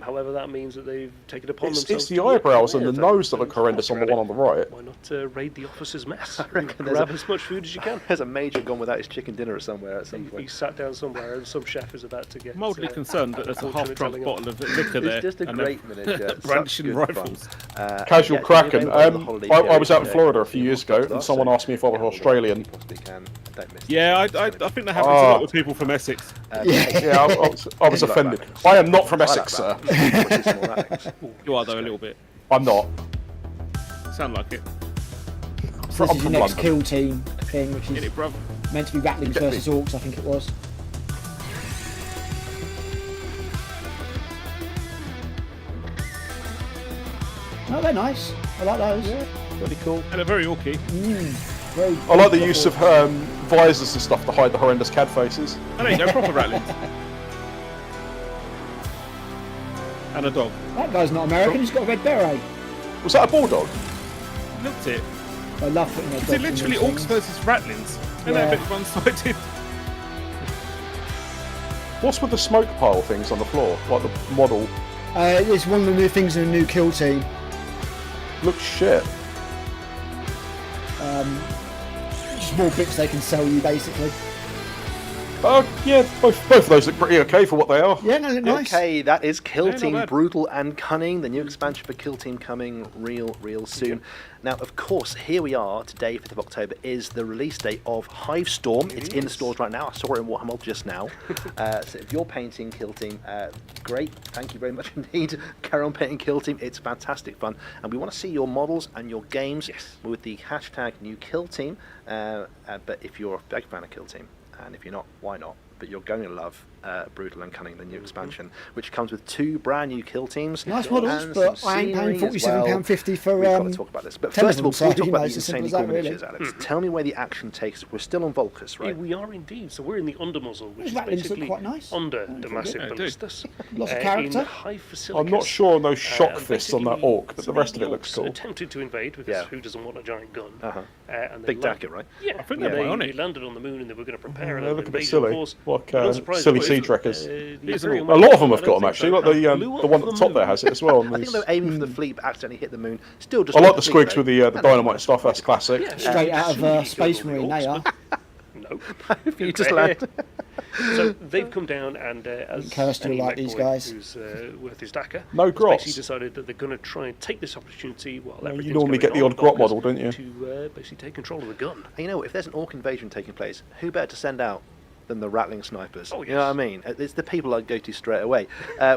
However, that means that they've taken it upon It's themselves. the to look eyebrows and the weird nose that and look horrendous on the filter one on the right. at it. Why not raid the officer's mess? reckon there's Grab a- as much food as you can. There's a major gone without his chicken dinner somewhere at some He point. sat down somewhere and some chef is about to get Mildly concerned that there's a half-drunk bottle of liquor there. It's just a and they're great miniature. such brandishing good rifles. fun. Casual yeah, Kraken. available on the holiday I was out in period, Florida a few years ago, so and someone asked me if I was Australian. possibly can. Don't miss Yeah, I think that happens a lot with people from Essex. Yeah, I was offended. I am not from Essex, sir. You are though a little bit. I'm not. Sound like it. So this I'm is your from next London. kill team thing, which Get is it, bruv. meant to be Rattlings versus Orcs, I think it was. No, they're nice. I like those. Yeah, Really cool. And they're very orky. very, I like the use of visors and stuff to hide the horrendous cad faces. And there you go, proper rattling. And a dog. That guy's not American. He's got a red beret. Was that a bulldog? Looked it. I love putting their Is dogs it in literally these orcs things. versus rattlings? And Yeah. they're a bit one-sided. What's with the smoke pile things on the floor? Like the model. It's one of the new things in the new kill team. Looks shit. Small bits they can sell you, basically. Yeah, both of those look pretty okay for what they are. Yeah, no, they're nice. Okay, that is Kill Yeah, not Team bad. Brutal and Cunning, the new expansion for Kill Team coming real soon. Now, of course, here we are today, 5th of October, is the release date of Hivestorm. It's in the stores right now. I saw it in Warhammer just now. So if you're painting Kill Team, great. Thank you very much indeed. Carry on painting Kill Team. It's fantastic fun. And we want to see your models and your games with the hashtag new Kill Team. But if you're a big fan of Kill Team, and if you're not, why not? But you're going to love Brutal and Cunning, the new expansion, which comes with 2 brand new kill teams. Nice models, and but some I ain't paying scenery as well. £47.50 for We've got to talk about this. But 10 first of all, of them, before we talk so, about you know, these it's as simple insanely as cool that, miniatures, really. Alex, tell me where the action takes us. We're still on Volcus, Yeah, right? we are indeed. So we're in the undermuzzle, which Those is rattlings look basically quite nice. under the massive Yeah, they do. ballistas. Lots of In character. high I'm not sure on those shock and fists on that basically, orc, but the rest of it looks orcs cool. attempted to invade because Yeah. who doesn't want a giant gun? Uh-huh. And they Big land- jacket, right? Yeah, I think they're they bionic. landed on the moon and they were going to prepare They another look a bit invasion silly, force. like Not surprised silly by sea it. trekkers. The These are Imperial A lot of them Marines, have I got don't them think actually. so. Like Blew the one off at the top there has it as well. and I think these- they were aiming for the fleet, but accidentally hit the moon. Still just I like off the fleet, squigs though. with the dynamite stuff. That's classic. Yeah, Straight out of absolutely Space good Marine, on they the are. No. You just land. So they've come down and as Kirsten any will like mech these boy guys. who's worth his dacker, No has grots. basically decided that they're going to try and take this opportunity while you everything's normally going get the on odd grot bonkers model, don't you? To basically take control of the gun. And you know, if there's an orc invasion taking place, who better to send out than the rattling snipers? Oh, You know what I yes. mean? It's the people I'd go to straight away.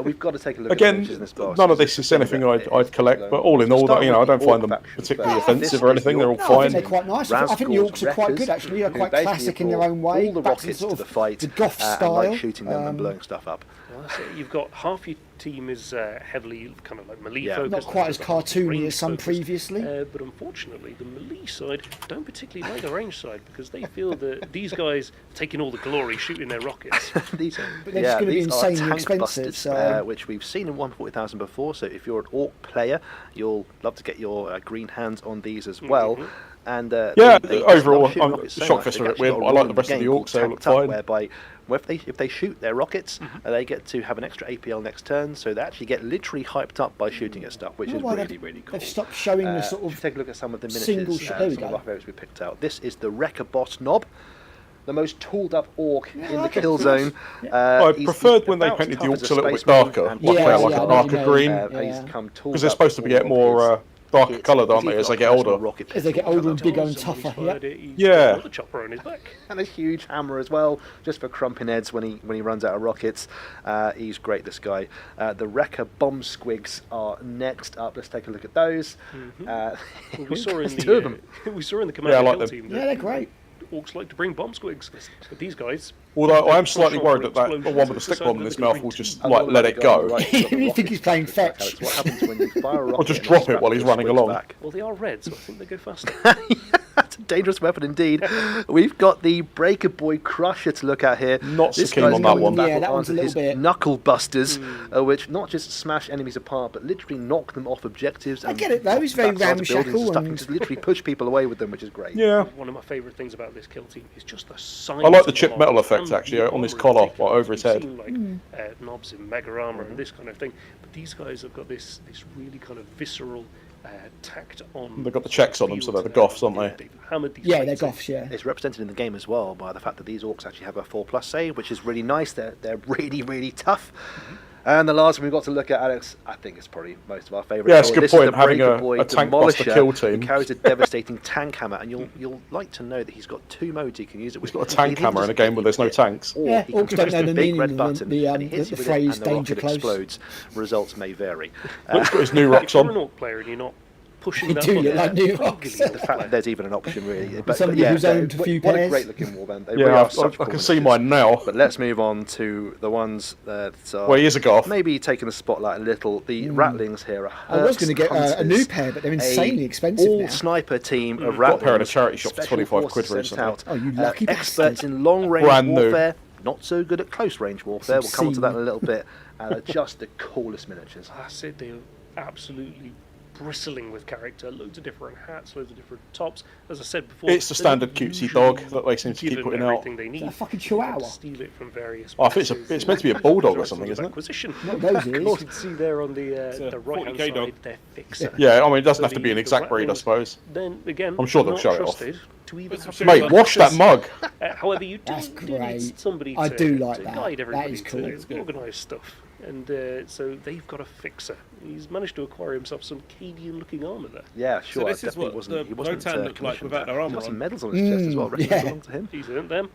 We've got to take a look at Again, the images in this box. none of this is anything I'd collect, but all in all, Start you know, I with don't the find orc them faction particularly first. offensive This or is anything. They're all your- No, I think fine. they're quite nice. I think the Rascals, orcs are quite good, wreckers, actually. They're who quite basically classic in brought their own way. all the Back to rockets sort to of the fight, the goth and style. like shooting them and blowing stuff up. Well, that's it. You've got half your team is heavily kind of like melee Yeah. focused. Not quite and as the other cartoony range as some focused. previously. But unfortunately, the melee side don't particularly like the range side because they feel that these guys are taking all the glory shooting their rockets. These, But they're just gonna be these are insanely tank expensive, busters, so- which we've seen in 140,000 before. So if you're an orc player, you'll love to get your green hands on these as well. And Yeah, they just overall, love shooting I'm- rockets so shock much. fists They've are a bit actually weird, got but I like the rule rest of the game orcs, called they look Tanked Up, fine. Whereby if they shoot their rockets, they get to have an extra APL next turn. So they actually get literally hyped up by shooting at stuff, which I is wonder why really, really cool. They've stopped showing the sort If you of. take a look at some of the single miniatures, shot. There we some of go. our favourites we picked out. This is the Wrecker Boss Knob, the most tooled up orc in the like it. kill zone. I He's preferred when they about as painted the tough as orcs a little bit Space Marine darker, and like Yeah, a yeah, I know what darker you mean. green, and he's Yeah. come tooled because they're up supposed to be get for more his darker kit. coloured, aren't He's they, as got they get personal older? rocket As they get pistol older and colour. bigger and He's tougher. fired Yeah. it, he's Yeah. got another chopper on his back. And a huge hammer as well, just for crumping heads when he runs out of rockets. He's great, this guy. The Wrecker bomb squigs are next up. Let's take a look at those. Well, we saw in There's two of the them. we saw in the Yeah, I command like kill them. team Yeah, that they're great. orcs like to bring bomb squigs. But these guys... Although I am slightly push off worried for that the explosions, one with the it's stick decided bomb in that his they're gonna mouth will bring just two. like let it go. You think he's playing fetch. What happens when you fire a rocket Or just and drop it strap while he's your running squigs along. back? Well, they are red, so I think they go faster. That's a dangerous weapon indeed. We've got the Breaker Boy Crusher to look at here. Not so This keen guy's on that coming one. back Yeah, with that one's a his little bit- Knuckle Busters, which not just smash enemies apart, but literally knock them off objectives. I get it though, he's very backside of buildings and ramshackle stuff, and and- just literally push people away with them, which is great. Yeah. One of my favourite things about this kill team is just the size. I like the of chip metal models effect and actually the on his armour collar in or over his head. We've seen, like knobs in Mega Armour and this kind of thing, but these guys have got this really kind of visceral tacked on. They've got the checks on them, so they're the goths, aren't they? They've hammered these Yeah, they're things in. goths, yeah. It's represented in the game as well by the fact that these orcs actually have a 4+ save, which is really nice. They're really tough. And the last one we've got to look at, Alex, I think it's probably most of our favourite. Yeah, it's a good This is point, the having Breaker a Boy tank buster Demolisher, kill who team. carries a devastating tank hammer, and you'll like to know that he's got 2 modes he can use it with. He's got a tank hammer in a game where there's no tanks. Or Yeah, he can orcs don't press know the the big meaning red of button, the and it hits the you with phrase it, and the danger rocket close. explodes. Results may vary. Luke's got his new rocks If you're an on. orc player and you're not pushing They that do look button, like new probably rocks. the The fact that there's even an option, really. But Somebody who's owned a few what a pairs. great looking warband. They really Yeah, are such I cool can see miniatures. mine now. But let's move on to the ones that are Well, he is a goth. maybe taking the spotlight a little. The Rattlings here are I was Hertz going to get a Hunters, new pair, but they're insanely expensive all now. sniper team of Got a Rattlings. pair in a charity shop for Special 25 quid forces sent recently. out, Oh, you lucky experts bastard. in long range Brand new. warfare, not so good at close range warfare. We'll come on to that in a Obscene. little bit. Just the coolest miniatures. That's it. They're absolutely bristling with character. Loads of different hats, loads of different tops. As I said before, It's the they're standard cutesy dog that they seem to keep given putting out. everything they need. a fucking They've got to chihuahua? Steal it from various. Oh, I think it's meant to be a bulldog or something, isn't it? Acquisition. Not those You ears. can see there on the a right hand 40k side, dog. they're fixer. Yeah, I mean, it doesn't have So to be an the exact breed, I Rattlings, suppose. Then again, I'm sure they'll not show it off. trusted to even have Mate, wash that mug. However, you do, That's do great. need somebody I to, do like to that. guide That everybody is cool. It's to organise stuff. And so they've got a fixer. He's managed to acquire himself some Cadian-looking armour there. Yeah, sure. So this I is definitely what wasn't, the he wasn't Votan looked like commissioned without that. their He's armour got some on. medals on his chest as well. Reckon yeah. they belong to him. He's earned them.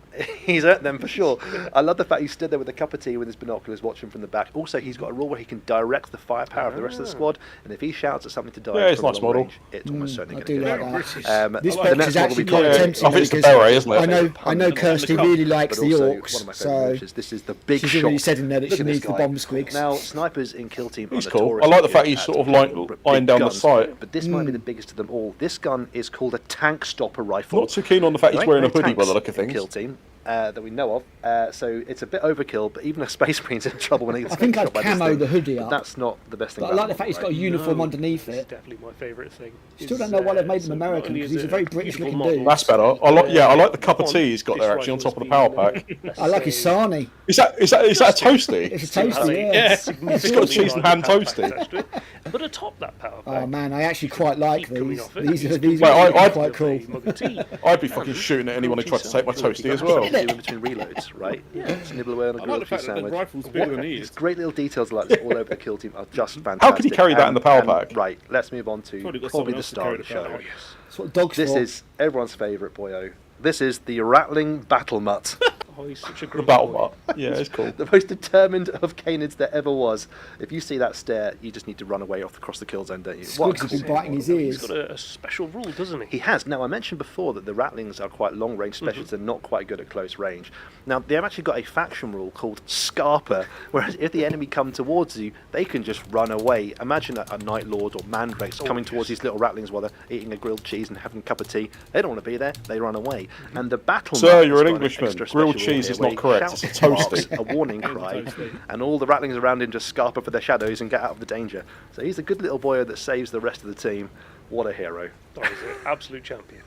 He's earned them for sure. I love the fact he stood there with a cup of tea with his binoculars watching from the back. Also, he's got a rule where he can direct the firepower of the rest of the squad, and if he shouts at something to die Yeah, it's from nice long model. range, it's almost certainly I going do to like get British. that. This the box next is model actually we quite got- tempting. I think it's the because beret, isn't it? I know Kirsty really likes but the also one orcs, of my favourite so miniatures. This is the big she's shot. already said in there that Look she at this needs the guy. bomb squigs. Now, snipers in Kill Team He's are cool. notorious I like the for fact being he's sort of taking big lying down the guns, sight. But this might be the biggest of them all. This gun is called a tank stopper rifle. Not too keen on the fact he's There ain't wearing a many hoodie by the tanks look of in things. Kill Team that we know of, so it's a bit overkill. But even a Space Marine's in trouble when he gets I think shot I'd by this camo thing. the hoodie But up. that's not the best thing. But I about like the it, fact he's got a right? uniform underneath This is it. definitely my favourite thing. Still don't know why they've made him American, because he's a very British looking dude. That's better. I like the cup of tea he's got there actually on top of the power pack. I like his sarnie. Is that a toasty? It's a toasty, yeah. It's got a cheese and ham toasty. But atop that power pack, Oh man, I actually quite like coming these. off it. These are Wait, really quite cool. mug of tea. I'd be fucking shooting at anyone who tried to take my toasty as well. In between reloads, right? Yeah. Just nibble away on a I like grilled the cheese fact that the sandwich. rifle's bigger than he is. These great little details like this all over the Kill Team are just fantastic. How could he carry that in the power pack? Right, let's move on to Probably got probably someone the else to star carry of the the power show. pack. That's what dogs This for. is everyone's favourite, boyo. This is the Rattling Battle Mutt. Oh, he's such a The great battle boy. butt. Yeah, it's cool. The most determined of canids there ever was. If you see that stare, you just need to run away across the kill zone, don't you? Squigs has been biting his He's ears. got a special rule, doesn't he? He has. Now, I mentioned before that the Rattlings are quite long-range specialists and not quite good at close range. Now, they've actually got a faction rule called Scarper, whereas if the enemy come towards you, they can just run away. Imagine a Night Lord or Mandrakes coming towards these little Rattlings while they're eating a grilled cheese and having a cup of tea. They don't want to be there. They run away. And the battle. Sir, Mutt you're has an got Englishman. extra Grilled special rule cheese here is where not he correct. shouts It's a toasty. barks a warning cry, toasty. and all the Rattlings around him just scarper for their shadows and get out of the danger. So he's a good little boy that saves the rest of the team. What a hero. Oh, he's an absolute champion.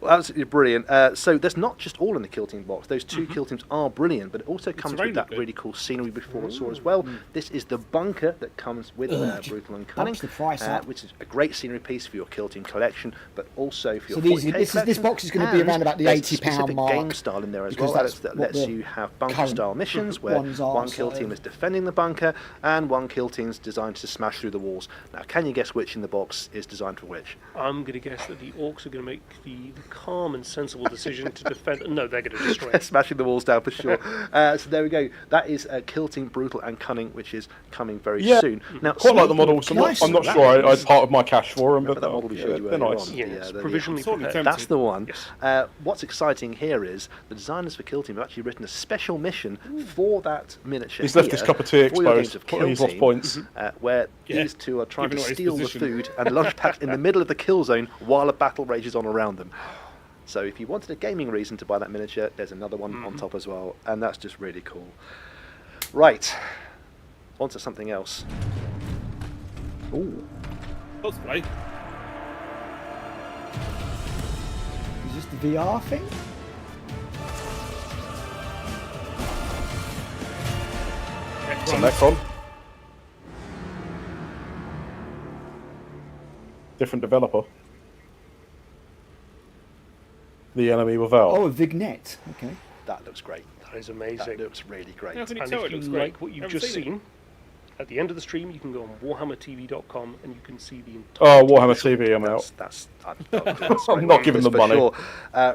Well, absolutely brilliant. So there's not just all in the Kill Team box. Those two Kill Teams are brilliant, but it also comes with terrain that look good. really cool scenery before and saw as well. This is the bunker that comes with Brutal and Cunning, bumps the price up. which is a great scenery piece for your Kill Team collection, but also for your So these- 40K this collection. box is gonna be And around about the there's a £80 specific mark, game style in there as because well, Alex, that's that what lets the you have bunker current style missions where ones are, one Kill so- Team is defending the bunker and one Kill Team's designed to smash through the walls. Now, can you guess which in the box is designed for which? I'm going to guess that the orcs are going to make the calm and sensible decision to defend. No, they're going to destroy it. Smashing the walls down for sure. So there we go. That is Kill Team Brutal and Cunning, which is coming very soon. Now, Quite like the models. I'm not sure I had part of my cash for them, but that model we showed you they're earlier nice. on. Yes, the- provisionally prepared. That's the one. Yes. What's exciting here is the designers for Kill Team have actually written a special mission for that miniature. He's left his cup of tea for your games exposed. of Kill He's lost Team, points. where these two are trying to Giving away his steal the position. food and lunch packs in the middle of the kill zone while a battle rages on around them. So if you wanted a gaming reason to buy that miniature, there's another one on top as well, and that's just really cool. Right, on to something else. Ooh. Cosplay. Is this the VR thing? It's a Necron. Different developer. The enemy without. Oh, a vignette. Okay. That looks great. That is amazing. That looks really great. How can you And tell if it you looks like great? what you've Haven't just seen it. seen, at the end of the stream, you can go on warhammertv.com and you can see the Oh, entire. Warhammer TV, I'm out. That's I'm not giving them for money. Sure.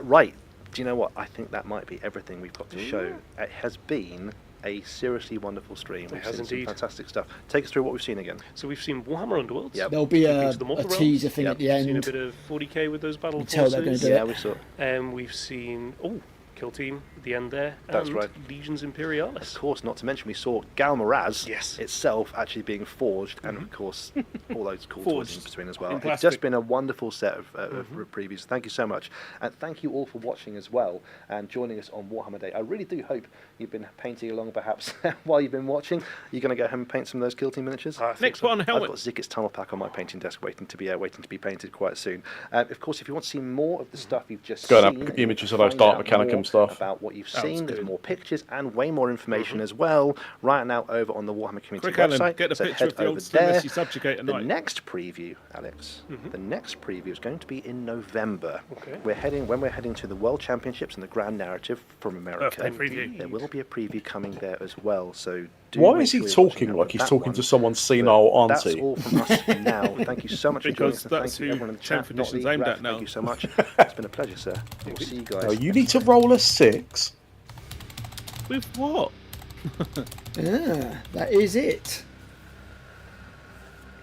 Right. Do you know what? I think that might be everything we've got to show. It has been a seriously wonderful stream. We've has seen some indeed. fantastic stuff. Take us through what we've seen again. So we've seen Warhammer Underworlds. Yep. There'll be Keeping a to the Mortal teaser Realms. thing at the We've seen a end. bit of 40k with those battle You tell they're forces. gonna do Yeah, it. we saw. We've seen Kill Team at the end there. That's and right. Legions Imperialis. Of course, not to mention we saw Galmaraz Yes. itself actually being forged, and of course all those cool toys Forged in between as well. in It's plastic. just been a wonderful set of previews. Thank you so much, and thank you all for watching as well and joining us on Warhammer Day. I really do hope you've been painting along, perhaps while you've been watching. You're going to go home and paint some of those Kill Team miniatures. I think Next so. one, I've helmet. got Zigit's tunnel pack on my painting desk, waiting to be painted quite soon. Of course, if you want to see more of the stuff you've just Go and seen, have and images of find those Dark out Mechanicum more stuff. about what you've That was seen, there's good. more pictures and way more information as well. Right now, over on the Warhammer community Quick, Alan, website. get the so picture head of the over old there. Messi subjugate at The night. next preview, Alex. The next preview is going to be in November. Okay. When we're heading to the World Championships and the Grand Narrative from America. Birthday preview. There will be a preview coming there as well. So do Why make is he sure you're watching talking out like for he's that talking one. to someone's senile But auntie? That's all from us for now. Thank you so much for joining us. Because and that's thank you who everyone in the Champ chat. Edition's Dottie, aimed Raph, at now. Thank you so much. It's been a pleasure, sir. We'll see you guys. Oh, you need to roll a 6. With what? That is it.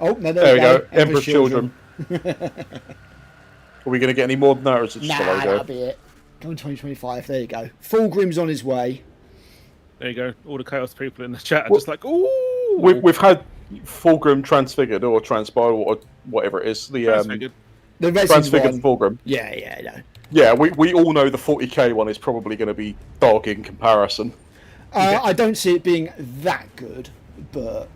Oh, no, There we go. Emperor's Emperor's Children. Are we going to get any more than that, or is it just Nah, a logo? that'll be it. Coming 2025. There you go. Fulgrim's on his way. There you go. All the chaos people in the chat are just like, ooh. We've had Fulgrim transfigured or transpired or whatever it is. The Transfigured. The resin transfigured one. Fulgrim. Yeah, no. Yeah, we all know the 40k one is probably going to be dog in comparison. I don't see it being that good, but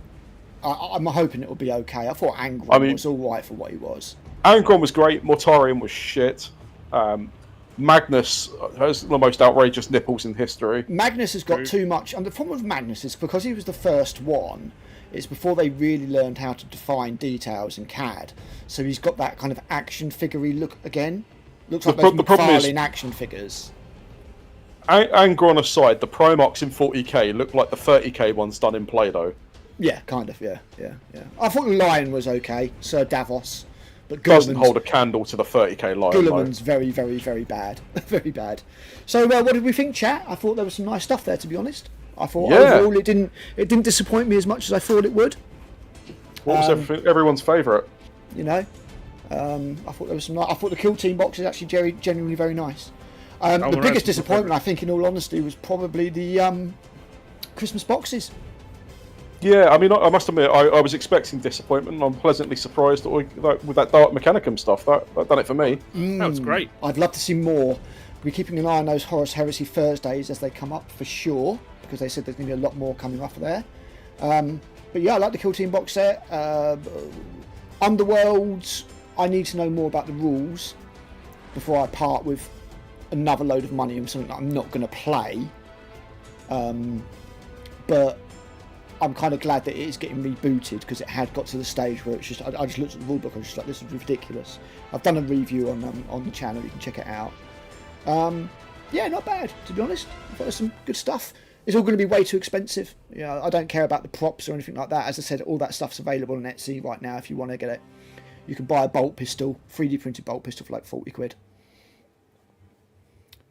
I'm hoping it will be okay. I thought Angron was all right for what he was. Angron was great. Mortarion was shit. Magnus has the most outrageous nipples in history. Magnus has got too much, and the problem with Magnus is because he was the first one, it's before they really learned how to define details in CAD. So he's got that kind of action figure-y look again. Looks like those the problem is- McFarlane action figures. Angron aside, the Primarchs in 40k look like the 30k ones done in Play-Doh. Yeah, kind of, yeah. I thought the Lion was okay, Sir Davos. But Doesn't Gulliman's- hold a candle to the 30k line. though. Gulliman's very, very, very bad. Very bad. So what did we think, chat? I thought there was some nice stuff there, to be honest. I thought overall it didn't disappoint me as much as I thought it would. What was everyone's favourite? You know, I thought there was some. I thought the Kill Team box is actually genuinely very nice. The well, biggest that's disappointment, I think, in all honesty, was probably the Christmas boxes. Yeah, I mean, I must admit, I was expecting disappointment, and I'm pleasantly surprised that with that Dark Mechanicum stuff, that done it for me. That was great. I'd love to see more. We're keeping an eye on those Horus Heresy Thursdays as they come up for sure, because they said there's going to be a lot more coming off of there. But yeah, I like the Kill Team box set. Underworlds, I need to know more about the rules before I part with another load of money on something that I'm not going to play. But I'm kind of glad that it is getting rebooted, because it had got to the stage where it's just I just looked at the rulebook and I was just like, this is ridiculous. I've done a review on the channel, you can check it out. Yeah, not bad, to be honest. I thought there's some good stuff. It's all going to be way too expensive. You know, I don't care about the props or anything like that. As I said, all that stuff's available on Etsy right now if you want to get it. You can buy a bolt pistol, 3D printed bolt pistol for like 40 quid.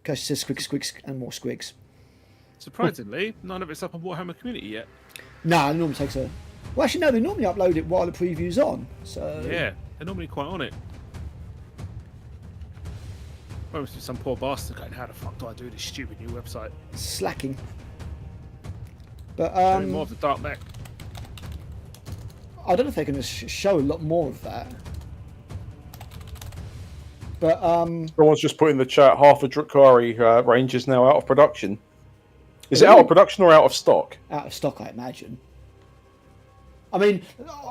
Because it says squigs and more squigs. Surprisingly, none of it's up on Warhammer Community yet. No, it normally takes a... Well, actually, no, they normally upload it while the preview's on. So Yeah, they're normally quite on it. Obviously, some poor bastard going, how the fuck do I do this stupid new website? slacking. But Doing more of the dark mech. I don't know if they're going to show a lot more of that. But Someone's just put in the chat, half a Drukhari range is now out of production. Is it out of production or out of stock? Out of stock, I imagine. I mean,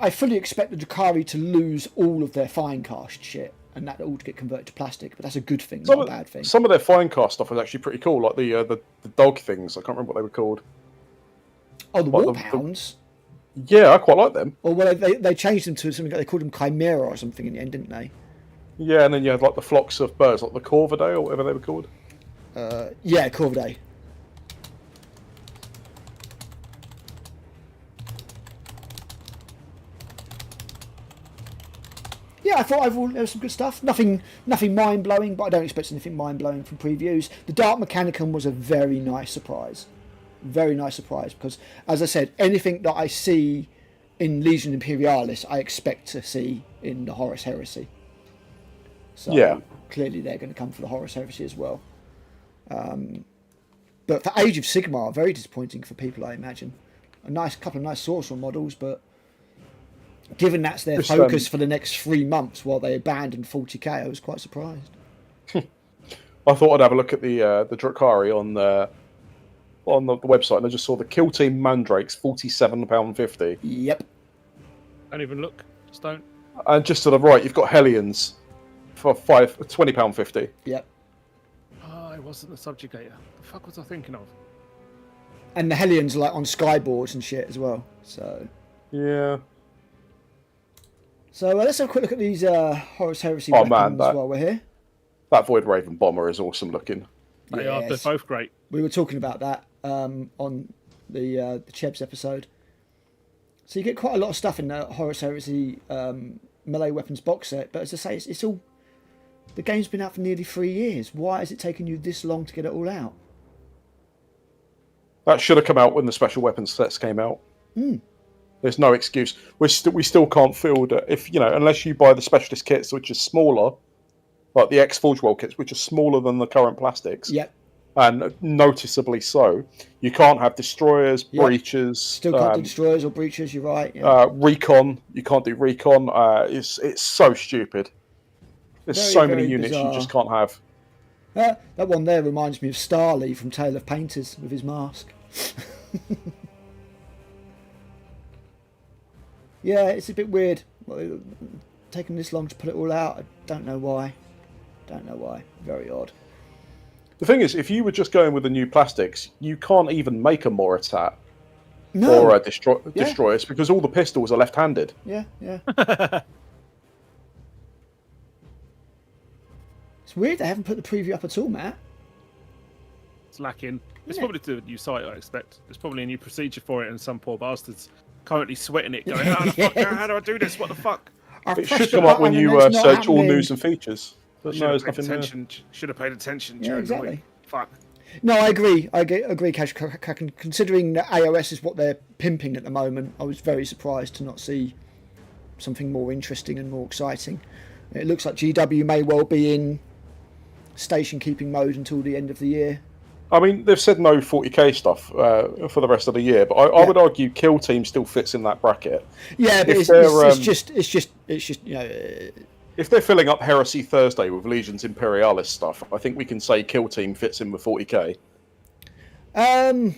I fully expect the Drukhari to lose all of their fine cast shit, and that all to get converted to plastic. But that's a good thing, not a bad thing. Some of their fine cast stuff is actually pretty cool, like the dog things. I can't remember what they were called. Oh, the Warhounds. Yeah, I quite like them. Or well, they changed them to something they called them Chimera or something in the end, didn't they? Yeah, and then you had like the flocks of birds, like the Corvidae or whatever they were called. Yeah, Corvidae. Yeah, I thought overall there was some good stuff. Nothing mind blowing, but I don't expect anything mind blowing from previews. The Dark Mechanicum was a very nice surprise. Very nice surprise because, as I said, anything that I see in Legion Imperialis, I expect to see in the Horus Heresy. So yeah, clearly they're going to come for the Horus Heresy as well. But for Age of Sigmar, very disappointing for people, I imagine. A couple of nice Sorcerer models, but given that's their focus for the next 3 months while they abandoned 40k, I was quite surprised. I thought I'd have a look at the Drukhari on the website, and I just saw the Kill Team Mandrakes, £47.50. Yep. Don't even look. Just don't. And just to the right, you've got Hellions for £20.50. Yep. Oh, it wasn't the Subjugator. The fuck was I thinking of? And the Hellions are like on skyboards and shit as well. So yeah. So let's have a quick look at these Horus Heresy weapons while we're here. That Void Raven bomber is awesome looking. They are. They're both great. We were talking about that on the Chebs episode. So you get quite a lot of stuff in the Horus Heresy melee weapons box set, but as I say, it's all... The game's been out for nearly 3 years. Why is it taking you this long to get it all out? That should have come out when the special weapons sets came out. Mm. There's no excuse. We still can't field if unless you buy the specialist kits, which are smaller, like the X Forge World kits, which are smaller than the current plastics. Yep. And noticeably so. You can't have destroyers, breaches. Still can't do destroyers or breaches. You're right. Yeah. Recon. You can't do recon. It's so stupid. There's so many units bizarre. you just can't have. That one there reminds me of Starly from Tale of Painters with his mask. Yeah, it's a bit weird. Taking this long to put it all out. I don't know why. Very odd. The thing is, if you were just going with the new plastics, you can't even make a Moritat or destroyers because all the pistols are left-handed. Yeah. It's weird they haven't put the preview up at all, Matt. It's lacking. It's probably to a new site, I expect. There's probably a new procedure for it, and some poor bastards currently sweating it, going, "How the fuck? How do I do this? What the fuck?" It should come up when you search all news and features. But no, there's nothing there. Should have paid attention. Yeah, exactly. Fuck. No, I agree. I agree, Cash. Considering that AOS is what they're pimping at the moment, I was very surprised to not see something more interesting and more exciting. It looks like GW may well be in station keeping mode until the end of the year. I mean, they've said no 40k stuff for the rest of the year, but I would argue Kill Team still fits in that bracket. Yeah, but it's just if they're filling up Heresy Thursday with Legions Imperialis stuff, I think we can say Kill Team fits in with 40k. In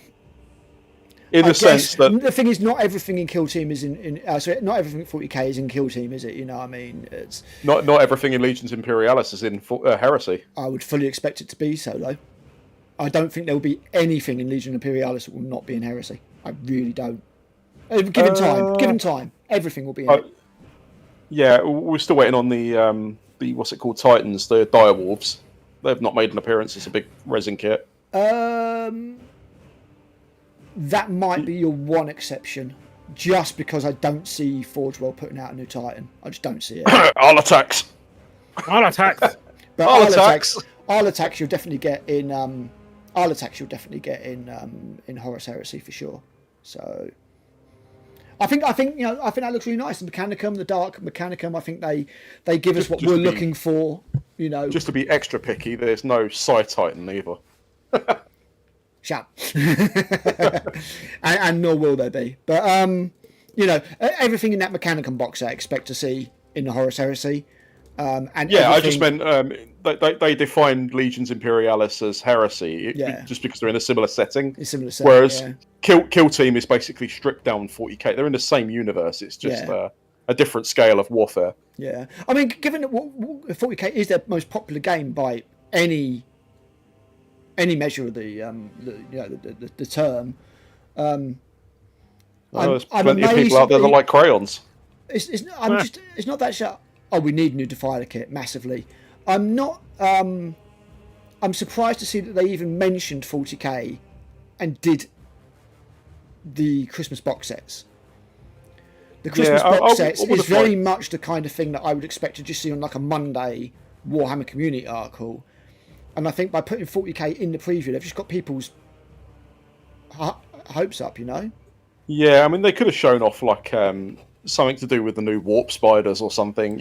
the sense that the thing is, not everything in Kill Team is not everything 40k is in Kill Team, is it? You know what I mean? It's not everything in Legions Imperialis is in Heresy. I would fully expect it to be so, though. I don't think there will be anything in Legion Imperialis that will not be in Heresy. I really don't. Given time, everything will be in it. Yeah, we're still waiting on the what's it called, Titans, the Direwolves. They've not made an appearance. It's a big resin kit. That might be your one exception. just because I don't see Forge World putting out a new Titan. I just don't see it. All attacks. I'll attack. But All attacks. I'll attacks you'll definitely get in. I'll attacks you'll definitely get in Horus Heresy for sure. So I think that looks really nice. The Mechanicum, the Dark Mechanicum. I think they give us what we're looking for. Just to be extra picky, there's no Psi Titan either. Shut. and nor will there be. But everything in that Mechanicum box I expect to see in the Horus Heresy. I just meant they defined Legions Imperialis as heresy just because they're in a similar setting. Whereas Kill Team is basically stripped down 40k. They're in the same universe. It's just a different scale of warfare. Yeah, I mean, given that 40k is their most popular game by any measure of the term. There's plenty of people out there that like crayons. It's not that shit. Oh, we need new Defiler kit massively. I'm not. I'm surprised to see that they even mentioned 40k and did the Christmas box sets. The Christmas box sets is very much the kind of thing that I would expect to just see on like a Monday Warhammer community article. And I think by putting 40k in the preview, they've just got people's hopes up, Yeah, I mean, they could have shown off like something to do with the new warp spiders or something.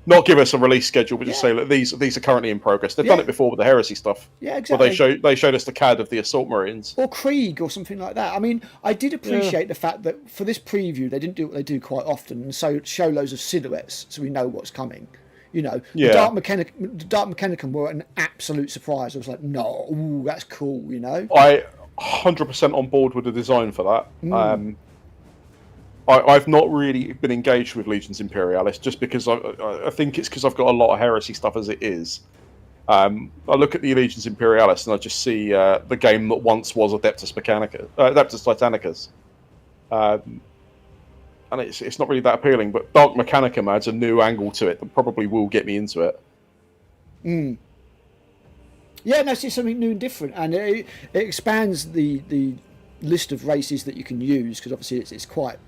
Not give us a release schedule, but just say that these are currently in progress. They've done it before with the heresy stuff. Yeah, exactly. Where they showed us the CAD of the assault marines or Krieg or something like that. I mean, I did appreciate the fact that for this preview they didn't do what they do quite often, and so show loads of silhouettes so we know what's coming. The Dark Mechanicum were an absolute surprise. I was like, no, ooh, that's cool. I 100% on board with the design for that. I've not really been engaged with Legions Imperialis just because I think it's because I've got a lot of heresy stuff as it is. I look at the Legions Imperialis and I just see the game that once was Adeptus Titanicus. And it's not really that appealing, but Dark Mechanicum adds a new angle to it that probably will get me into it. Yeah, no, it's something new and different, and it expands the list of races that you can use, because obviously it's quite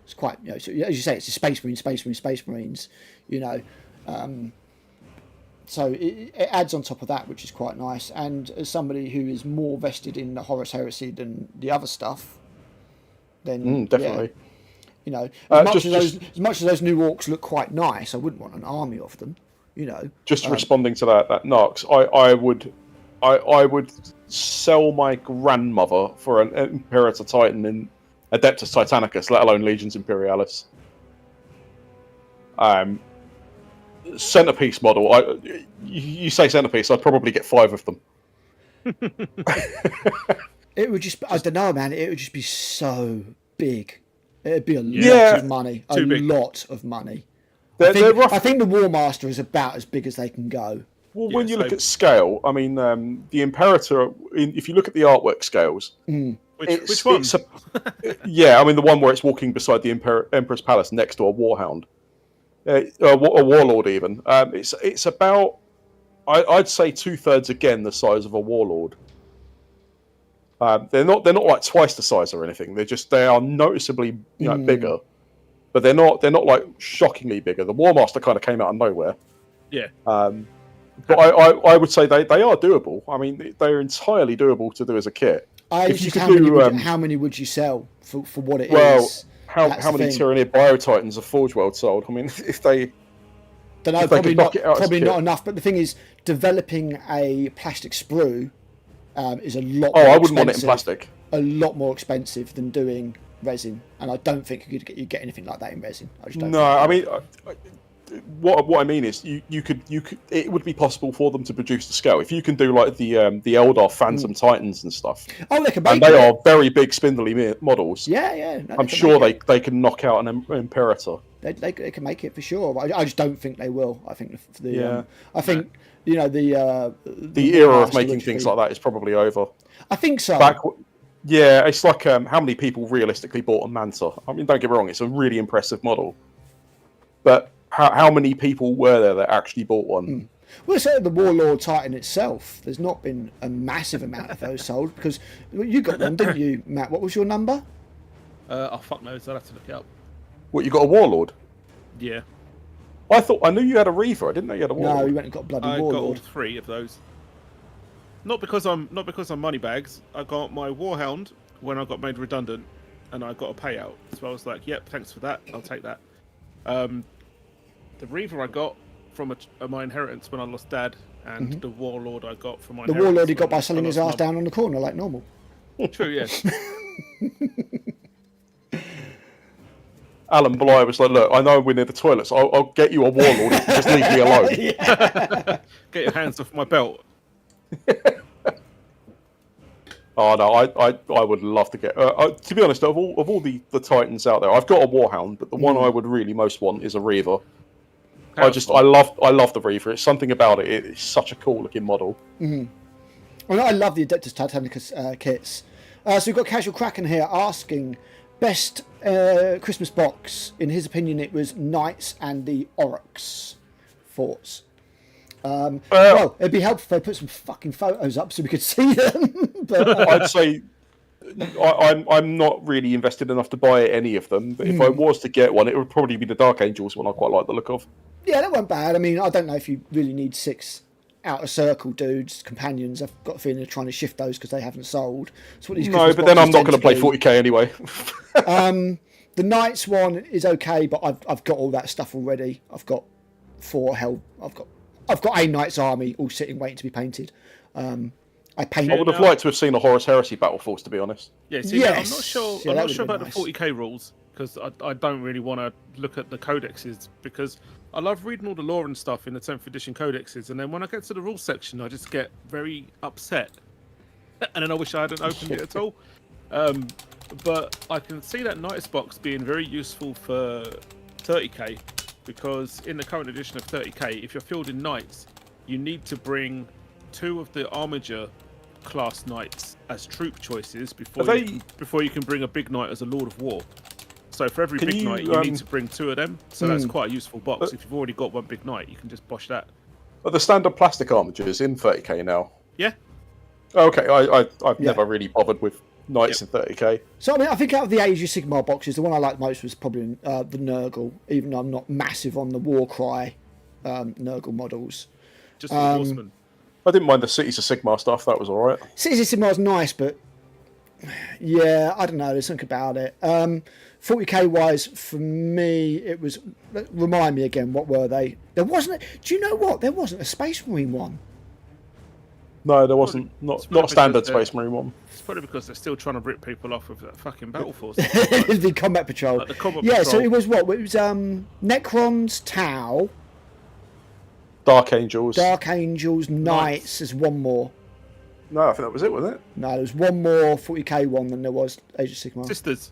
so as you say, it's a Space Marines, so it adds on top of that, which is quite nice. And as somebody who is more vested in the Horus Heresy than the other stuff, then definitely. As much as those new orcs look quite nice, I wouldn't want an army of them. Just responding to that Nox, I would sell my grandmother for an Imperator Titan in Adeptus Titanicus, let alone Legions Imperialis. Centerpiece model. You say centerpiece, I'd probably get 5 of them. It would I don't know, man. It would just be so big. It'd be a lot of money. Lot of money. I think the War Master is about as big as they can go. Well, when you look at scale, I mean, the Imperator, if you look at the artwork scales... Which one? I mean, the one where it's walking beside the Emperor's Palace next to a Warhound. A Warlord, even. It's about, I'd say, 2/3 again the size of a Warlord. They're not like twice the size or anything. They are noticeably bigger, but they're not like shockingly bigger. The War Master kind of came out of nowhere. Yeah. But I would say they are doable. I mean, they're entirely doable to do as a kit. How many would you sell for what it is? How many Tyranid Biotitans have Forge World sold? I mean, if they... Don't know, probably not enough. But the thing is, developing a plastic sprue is a lot more I wouldn't want it in plastic. A lot more expensive than doing resin. And I don't think you'd get anything like that in resin. I just don't what I mean is you could it would be possible for them to produce the scale if you can do like the Eldar Phantom Titans and stuff. Oh, they can make they are very big spindly models. Yeah. No, I'm sure they can knock out an Imperator. They can make it for sure. I just don't think they will. I think I think the era of making things like that is probably over. I think so. It's like how many people realistically bought a Manta? I mean, don't get me wrong, it's a really impressive model, but how many people were there that actually bought one? Well, say the Warlord Titan itself, there's not been a massive amount of those sold, because you got one, didn't you, Matt? What was your number? Oh fuck knows, I'd have to look it up. What, you got a Warlord? Yeah. I knew you had a Reaver. I didn't know you had a Warlord. No, you went and got a bloody I Warlord. got all 3 of those. Not because I'm moneybags. I got my Warhound when I got made redundant, and I got a payout. So I was like, "Yep, thanks for that. I'll take that." The Reaver I got from my inheritance when I lost Dad, and the Warlord I got from my The inheritance Warlord he got when by I selling his lost ass Mum. down on the corner like normal. True, yes. Alan Bly was like, "Look, I know we're near the toilets. I'll get you a Warlord if you just leave me alone." Get your hands off my belt. Oh no, I would love to get. To be honest, of all the Titans out there, I've got a Warhound, but the one I would really most want is a Reaver. I love the Reaver. It's something about it. It's such a cool looking model. Well, I love the Adeptus Titanicus kits. So we've got Casual Kraken here asking best Christmas box. In his opinion, it was Knights and the Oryx forts. Well, it'd be helpful if they put some fucking photos up so we could see them. But I'd say I'm not really invested enough to buy any of them. But if I was to get one, it would probably be the Dark Angels one. I quite like the look of. yeah, that wasn't bad. I mean, I don't know if you really need 6 outer circle dudes, companions. I've got a feeling they're trying to shift those because they haven't sold. That's what these No, Christmas but then I'm boxes not going to tend play 40k anyway. The Knights one is okay, but I've got all that stuff already. I've got 4 hell. I've got a Knights army all sitting waiting to be painted. I painted. I would have liked to have seen a Horus Heresy battle force, to be honest. Yeah, see, Yes. I'm not sure. Yeah, I'm that not would sure have about been the 40k rules because I don't really want to look at the codexes because I love reading all the lore and stuff in the 10th edition codexes, and then when I get to the rules section, I just get very upset, and then I wish I hadn't opened it at all. But I can see that Knights box being very useful for 30k because in the current edition of 30k, if you're fielding Knights, you need to bring 2 of the Armiger class Knights as troop choices before you can bring a big Knight as a Lord of War. So for every big Knight, you need to bring 2 of them. So that's quite a useful box. If you've already got one big Knight, you can just bosh that. Are the standard plastic armigers in 30k now? Yeah. Okay, I've never really bothered with Knights in 30k. So I mean, I think out of the Age of Sigmar boxes, the one I liked most was probably the Nurgle. Even though I'm not massive on the Warcry Nurgle models. Just the Horseman. I didn't mind the Cities of Sigmar stuff. That was all right. Cities of Sigmar is nice, but yeah, I don't know. There's something about it. 40k wise, for me, it was. Remind me again, what were they? There wasn't. Do you know what? There wasn't a Space Marine one. No, there wasn't. Not a standard Space Marine one. It's probably because they're still trying to rip people off with that fucking Battle Force. It'd be Combat Patrol. Like the Combat yeah, Patrol. so it was what? It was Necrons, Tau, Dark Angels. Dark Angels, Knights. There's one more. No, I think that was it, wasn't it? No, there was one more 40k one than there was Age of Sigmar. Sisters.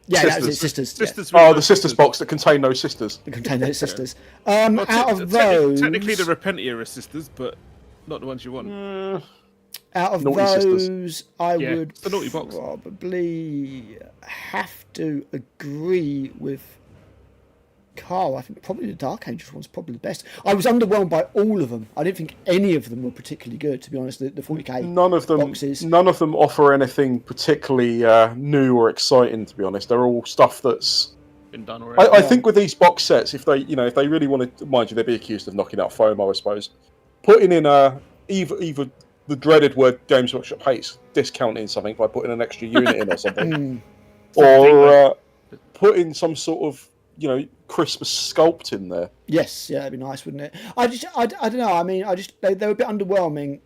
Yeah, that was it. Sisters. Sisters. Oh, the Sisters box that contained no sisters. That contain those sisters. Well, Out of those, technically the Repentier are sisters, but not the ones you want. out of Naughty those, sisters. I Yeah, would it's the naughty box. probably have to agree with Carl. I think probably the Dark Angels one's probably the best. I was underwhelmed by all of them. I didn't think any of them were particularly good, to be honest. The 40k boxes. None of them offer anything particularly new or exciting. To be honest, they're all stuff that's Been done already. I think with these box sets, if they really want to, mind you, they'd be accused of knocking out FOMO, I suppose. Putting in either the dreaded word Games Workshop hates, discounting something by putting an extra unit in or something, or putting some sort of Christmas sculpt in there. Yes, yeah, that'd be nice, wouldn't it? I don't know. I mean, they were a bit underwhelming.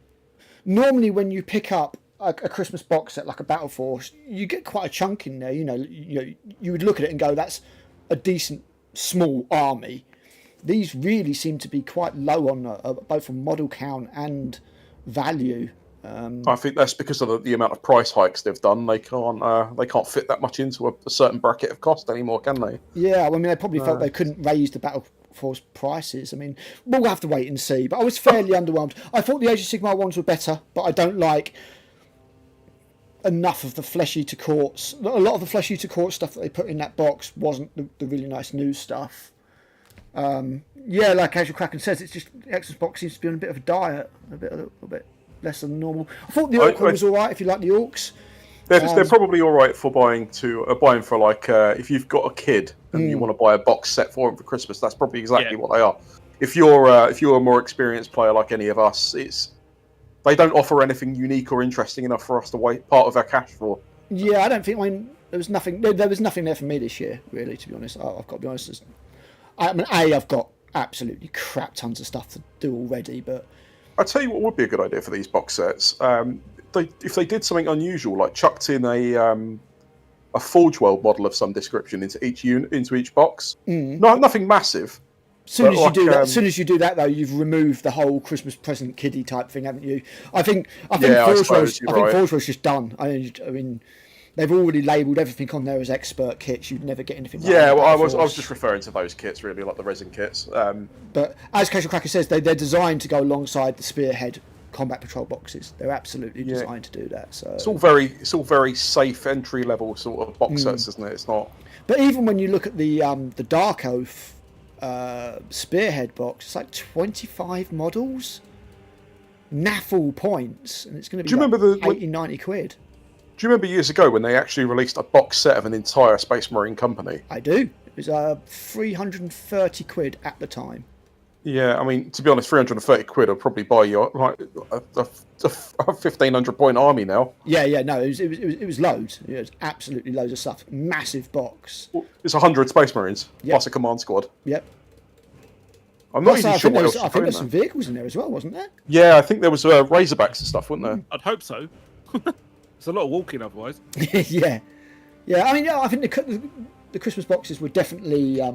Normally, when you pick up a Christmas box set like a Battle Force, you get quite a chunk in there. You would look at it and go, "That's a decent small army." These really seem to be quite low on both on model count and value. I think that's because of the amount of price hikes they've done. They can't fit that much into a certain bracket of cost anymore, can they? Yeah, I mean, they probably felt they couldn't raise the Battle Force prices. I mean, we'll have to wait and see. But I was fairly underwhelmed. I thought the Age of Sigmar ones were better, but I don't like enough of the flesh eater courts. A lot of the flesh eater court stuff that they put in that box wasn't the really nice new stuff. Yeah, like Casual Kraken says, it's just the Xmas box seems to be on a bit of a diet, a little bit less than normal. I thought the Orc one was all right if you like the Orcs. They're probably all right for buying for like if you've got a kid and you want to buy a box set for them for Christmas. That's probably exactly what they are. If you're a more experienced player like any of us, they don't offer anything unique or interesting enough for us to wait part of our cash for. Yeah, I don't think. There was nothing there for me this year, really. To be honest, I've got to be honest. I've got absolutely crap tons of stuff to do already, but I tell you what would be a good idea for these box sets. If they did something unusual, like chucked in a Forge World model of some description into each box. Nothing massive. As soon as you do that, though, you've removed the whole Christmas present kiddie type thing, haven't you? I think Forge World's just done. I mean, they've already labelled everything on there as expert kits. You'd never get anything like that. Yeah, well, I was just referring to those kits, really, like the resin kits. But as Casual Cracker says, they're designed to go alongside the Spearhead Combat Patrol boxes. They're absolutely designed to do that. So it's all very safe entry level sort of box sets, isn't it? It's not. But even when you look at the Dark Oath Spearhead box, it's like 25 models, naffle points, and it's going to be like 80, 90 quid. Do you remember years ago when they actually released a box set of an entire Space Marine company? I do. It was 330 quid at the time. Yeah, I mean, to be honest, 330 quid will probably buy you like a 1,500 point army now. Yeah, no, it was loads. It was absolutely loads of stuff. Massive box. It's 100 Space Marines plus a command squad. Yep. I'm not even sure what else. I think there's some vehicles in there as well, wasn't there? Yeah, I think there was Razorbacks and stuff, wasn't there? I'd hope so. It's a lot of walking otherwise. yeah. I mean, I think the Christmas boxes were definitely a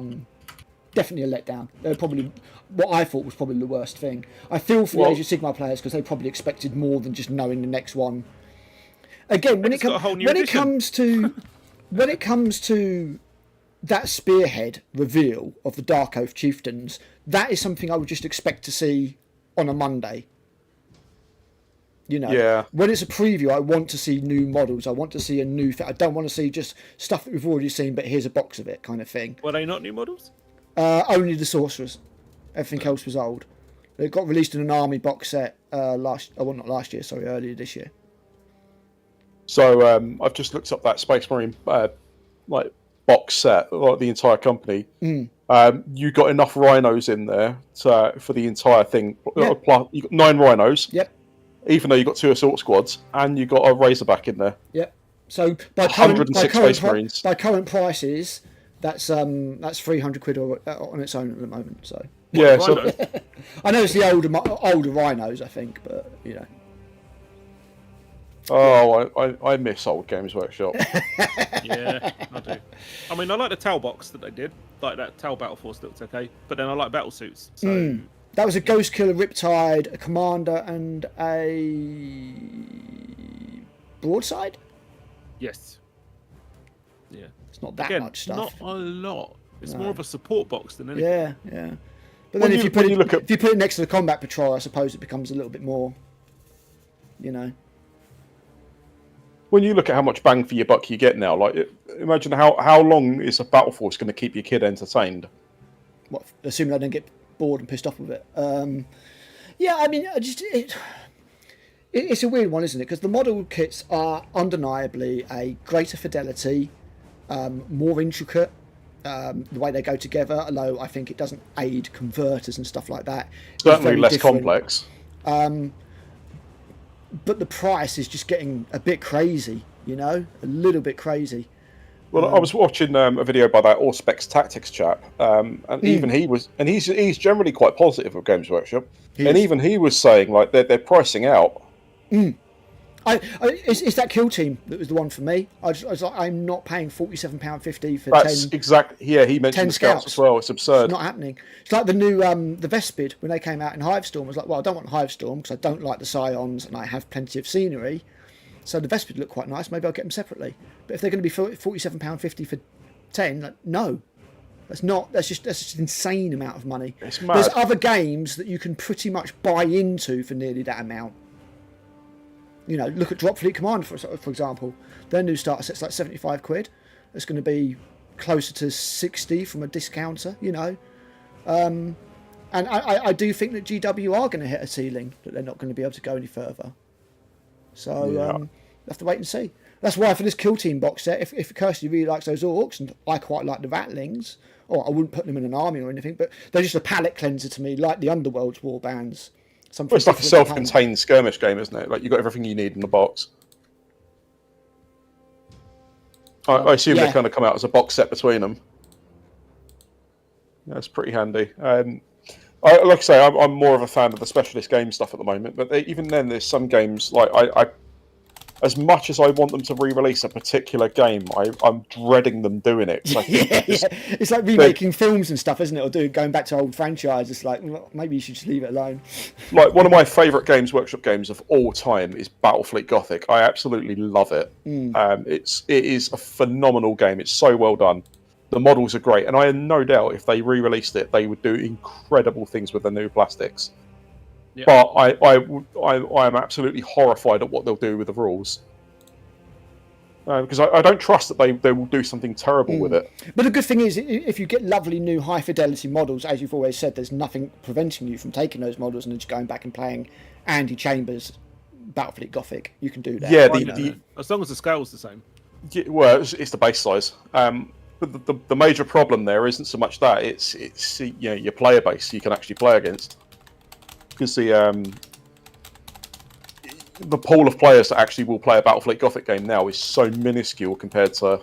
letdown. They were probably what I thought was probably the worst thing. I feel for the Age of Sigmar players because they probably expected more than just knowing the next one. Again, when it comes to that Spearhead reveal of the Dark Oath Chieftains, that is something I would just expect to see on a Monday. You know, when it's a preview, I want to see new models. I want to see a new. I don't want to see just stuff that we've already seen, but here's a box of it, kind of thing. Were they not new models? Only the sorcerers. Everything else was old. It got released in an army box set earlier this year. So I've just looked up that Space Marine like box set, like the entire company. You got enough rhinos in there for the entire thing. Yep. You got 9 rhinos. Yep. Even though you got 2 assault squads, and you got a Razorback in there. Yep. So by current prices, that's 300 quid on its own at the moment. So so I know it's the older rhinos, I think, but you know. Oh, I miss old Games Workshop. Yeah, I do. I mean, I like the Tau box that they did. Like that Tau Battle Force looked okay, but then I like battle suits. So. That was a Ghost Killer, Riptide, a Commander, and a Broadside? Yes. Yeah. It's not that much stuff. Not a lot. It's more of a support box than anything. Yeah. But then if you put it next to the Combat Patrol, I suppose it becomes a little bit more, you know. When you look at how much bang for your buck you get now, like imagine how long is a Battle Force going to keep your kid entertained? What, assuming I don't get bored and pissed off with it. Yeah, I mean, it's a weird one, isn't it? Because the model kits are undeniably a greater fidelity, more intricate, the way they go together, although I think it doesn't aid converters and stuff like that. Certainly less complex. But the price is just getting a bit crazy, you know? A little bit crazy. Well, I was watching a video by that Auspex Tactics chap, and even he was, and he's generally quite positive of Games Workshop, even he was saying like they're pricing out. It's that Kill Team that was the one for me. I was like, I'm not paying £47.50 for That's 10. Exactly. Yeah, he mentioned 10 the scouts as well. It's absurd. It's not happening. It's like the new the Vespid when they came out in Hivestorm. I was like, well, I don't want Hivestorm because I don't like the Scions and I have plenty of scenery. So the Vespid look quite nice. Maybe I'll get them separately. But if they're going to be £47.50 for 10, like, no, that's just insane amount of money. It's mad. There's other games that you can pretty much buy into for nearly that amount. You know, look at Drop Fleet Command for example. Their new starter set's like 75 quid. It's going to be closer to 60 from a discounter. You know, and I do think that GW are going to hit a ceiling that they're not going to be able to go any further. So we'll have to wait and see. That's why for this Kill Team box set, if Kirsty really likes those orcs, and I quite like the Ratlings, or I wouldn't put them in an army or anything, but they're just a palette cleanser to me, like the Underworld's warbands. Well, it's like a self-contained skirmish game, isn't it? Like, you've got everything you need in the box. I assume they kind of come out as a box set between them. That's pretty handy. Like I say, I'm more of a fan of the specialist game stuff at the moment, but even then, there's some games, like, I as much as I want them to re-release a particular game, I'm dreading them doing it. It's like remaking films and stuff, isn't it? Or going back to old franchises. It's like, well, maybe you should just leave it alone. Like, one of my favourite Games Workshop games of all time is Battlefleet Gothic. I absolutely love it. It is a phenomenal game. It's so well done. The models are great, and I have no doubt if they re-released it, they would do incredible things with the new plastics. Yeah. But I am absolutely horrified at what they'll do with the rules. Because I don't trust that they will do something terrible with it. But the good thing is, if you get lovely new high-fidelity models, as you've always said, there's nothing preventing you from taking those models and just going back and playing Andy Chambers' Battlefleet Gothic. You can do that. Yeah, as long as the scale's the same. Yeah, well, it's the base size. But the major problem there isn't so much that, it's your player base you can actually play against. Because the pool of players that actually will play a Battlefleet Gothic game now is so minuscule compared to...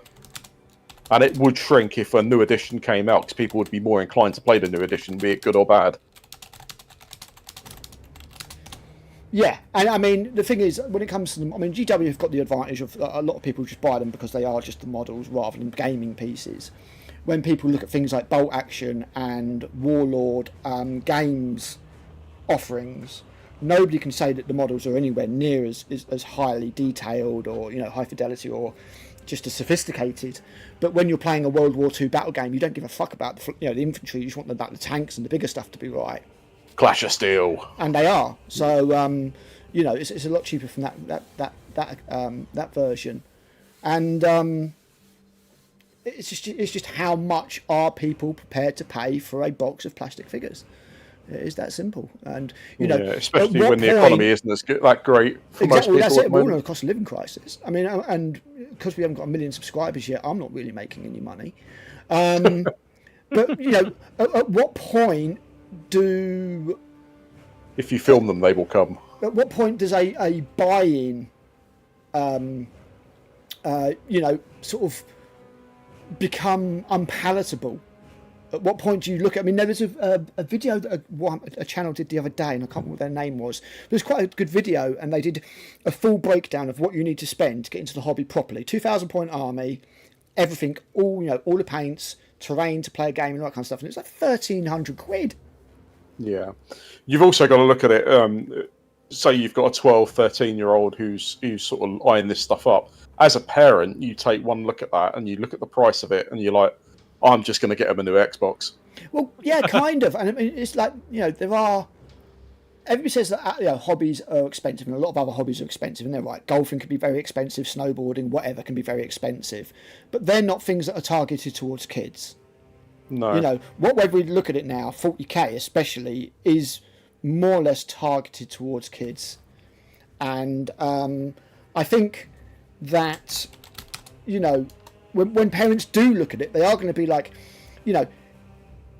And it would shrink if a new edition came out, because people would be more inclined to play the new edition, be it good or bad. Yeah, and I mean, the thing is, when it comes to them, I mean, GW have got the advantage of a lot of people just buy them because they are just the models rather than gaming pieces. When people look at things like Bolt Action and Warlord games offerings, nobody can say that the models are anywhere near as highly detailed or high fidelity or just as sophisticated. But when you're playing a World War II battle game, you don't give a fuck about the infantry. You just want the tanks and the bigger stuff to be right. Clash of Steel, and they are. So it's a lot cheaper from that version, and it's just how much are people prepared to pay for a box of plastic figures. It is that simple, and especially when the economy isn't that great for most people. That's it. We're all in a cost of living crisis. I mean, and because we haven't got 1 million subscribers yet, I'm not really making any money. But at what point if you film them, they will come. At what point does a buy-in, sort of become unpalatable? At what point do you look at... I mean, there was a video that a channel did the other day, and I can't remember what their name was. It was quite a good video, and they did a full breakdown of what you need to spend to get into the hobby properly. 2,000-point army, everything, all the paints, terrain to play a game, and all that kind of stuff. And it's like 1,300 quid. Yeah. You've also got to look at it... say you've got a 12, 13-year-old who's sort of eyeing this stuff up. As a parent, you take one look at that, and you look at the price of it, and you're like... I'm just going to get them a new Xbox. Well, yeah, kind of. And I mean, it's like, there are... Everybody says that hobbies are expensive, and a lot of other hobbies are expensive, and they're right. Golfing can be very expensive, snowboarding, whatever, can be very expensive. But they're not things that are targeted towards kids. No. Whether we look at it now, 40k especially, is more or less targeted towards kids. And I think that, when parents do look at it, they are going to be like, if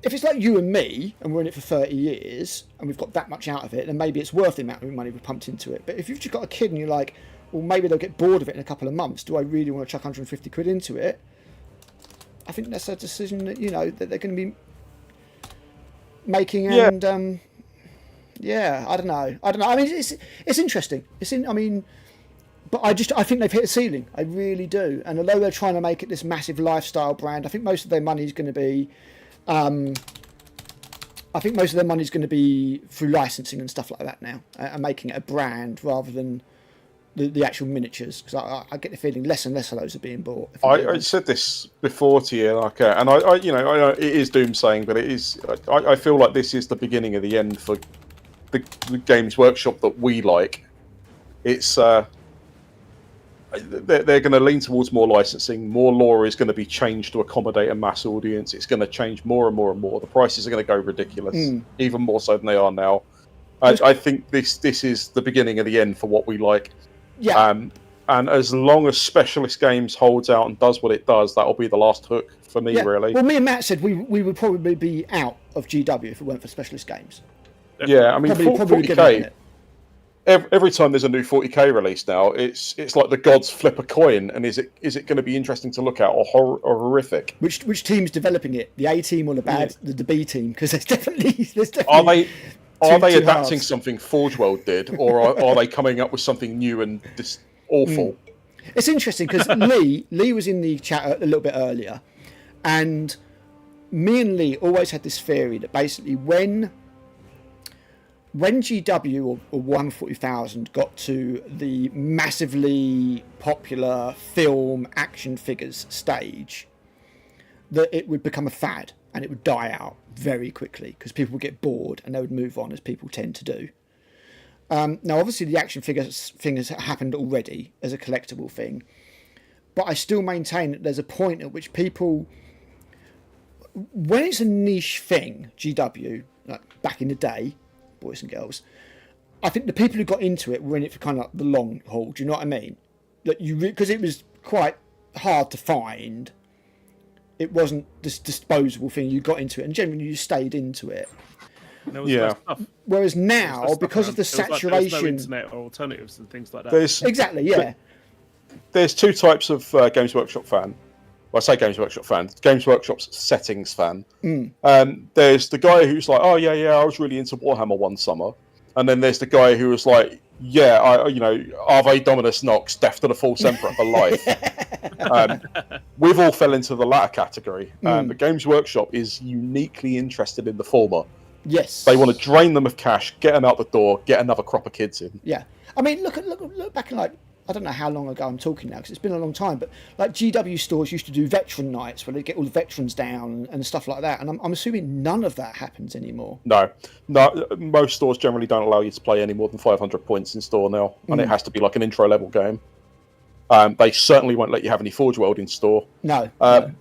it's like you and me, and we're in it for 30 years, and we've got that much out of it, then maybe it's worth the amount of money we've pumped into it. But if you've just got a kid and you're like, well, maybe they'll get bored of it in a couple of months, do I really want to chuck 150 quid into it? I think that's a decision that, that they're going to be making, and, I don't know. I mean, it's interesting. But I think they've hit a ceiling. I really do. And although they're trying to make it this massive lifestyle brand, I think most of their money is going to be, through licensing and stuff like that now, and making it a brand rather than the actual miniatures. Because I get the feeling less and less of those are being bought. I said this before to you, and I it is doomsaying, but it is. I feel like this is the beginning of the end for the Games Workshop that we like. It's. They're going to lean towards more licensing. More lore is going to be changed to accommodate a mass audience. It's going to change more and more and more. The prices are going to go ridiculous, even more so than they are now. I think this is the beginning of the end for what we like. Yeah. And as long as Specialist Games holds out and does what it does, that'll be the last hook for me, really. Well, me and Matt said we would probably be out of GW if it weren't for Specialist Games. Yeah, I mean, Probably 40k. Every time there's a new 40k release now, it's like the gods flip a coin, and is it going to be interesting to look at or horrific? Which team's developing it? The A team or the B team? Because there's definitely Are they adapting something Forge World did, or are they coming up with something new and awful? It's interesting because Lee was in the chat a little bit earlier, and me and Lee always had this theory that basically when GW or Warhammer 40,000 got to the massively popular film action figures stage, that it would become a fad and it would die out very quickly because people would get bored and they would move on, as people tend to do. Now, obviously, the action figures thing has happened already as a collectible thing, but I still maintain that there's a point at which people, when it's a niche thing, GW, like back in the day, boys and girls, I think the people who got into it were in it for kind of like the long haul. Do you know what I mean? That because it was quite hard to find. It wasn't this disposable thing. You got into it, and generally you stayed into it. Yeah. Whereas now, because of the saturation, there was no internet or alternatives and things like that. Exactly, yeah. There's two types of Games Workshop fan. Well, I say Games Workshop fan. Games Workshop's settings fan. There's the guy who's like, oh yeah, I was really into Warhammer one summer, and then there's the guy who was like, yeah, Ave Dominus Nox, Death to the False Emperor for life. We've all fell into the latter category. But Games Workshop is uniquely interested in the former. Yes. They want to drain them of cash, get them out the door, get another crop of kids in. Yeah. I mean, look back in, like, I don't know how long ago I'm talking now because it's been a long time, but like GW stores used to do veteran nights where they get all the veterans down and stuff like that. And I'm assuming none of that happens anymore. No. Most stores generally don't allow you to play any more than 500 points in store now, and it has to be like an intro level game. They certainly won't let you have any Forge World in store. No.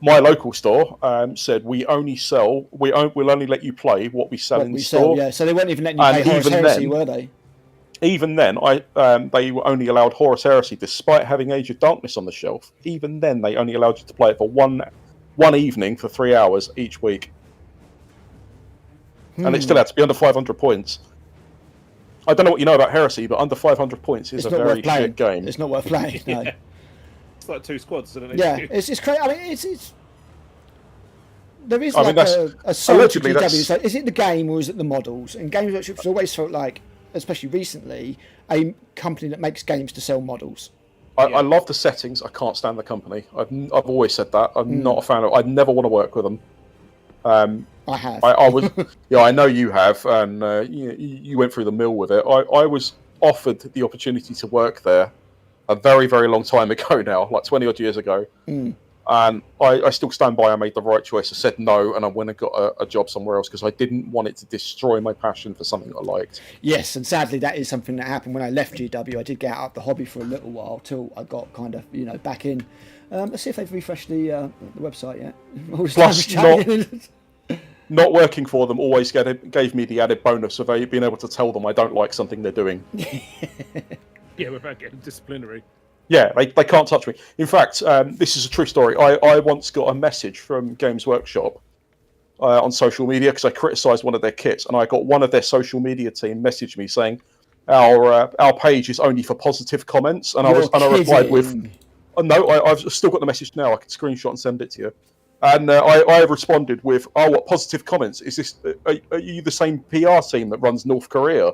My local store said we'll only let you play what we sell in store. Yeah, so they weren't even letting you play Horus Heresy, were they? Even then, they only allowed Horus Heresy, despite having Age of Darkness on the shelf. Even then, they only allowed you to play it for one evening for 3 hours each week, and it still had to be under 500 points. I don't know what you know about Heresy, but under 500 points is a very shit game. It's not worth playing. No. It's like 2 squads, isn't it? Yeah, it's crazy. I mean, it's there is a soul to GW. So is it the game or is it the models? And Games Workshop's always felt like, especially recently, a company that makes games to sell models. I love the settings. I can't stand the company. I've always said that. I'm not a fan of. I'd never want to work with them. I have. I was. Yeah, I know you have, and you went through the mill with it. I was offered the opportunity to work there a very, very long time ago now, like 20 odd years ago. And I still stand by I made the right choice. I said no, and I went and got a job somewhere else because I didn't want it to destroy my passion for something I liked. Yes, and sadly that is something that happened when I left GW. I did get out of the hobby for a little while till I got kind of, back in. Let's see if they've refreshed the website yet. Plus, not working for them always gave me the added bonus of being able to tell them I don't like something they're doing. Yeah, without getting disciplinary. Yeah, they can't touch me. In fact, this is a true story. I once got a message from Games Workshop on social media because I criticised one of their kits, and I got one of their social media team message me saying, "Our page is only for positive comments," and I replied with, "No, I've still got the message now. I can screenshot and send it to you." And I responded with, "Oh, what positive comments? Is this? Are you the same PR team that runs North Korea?"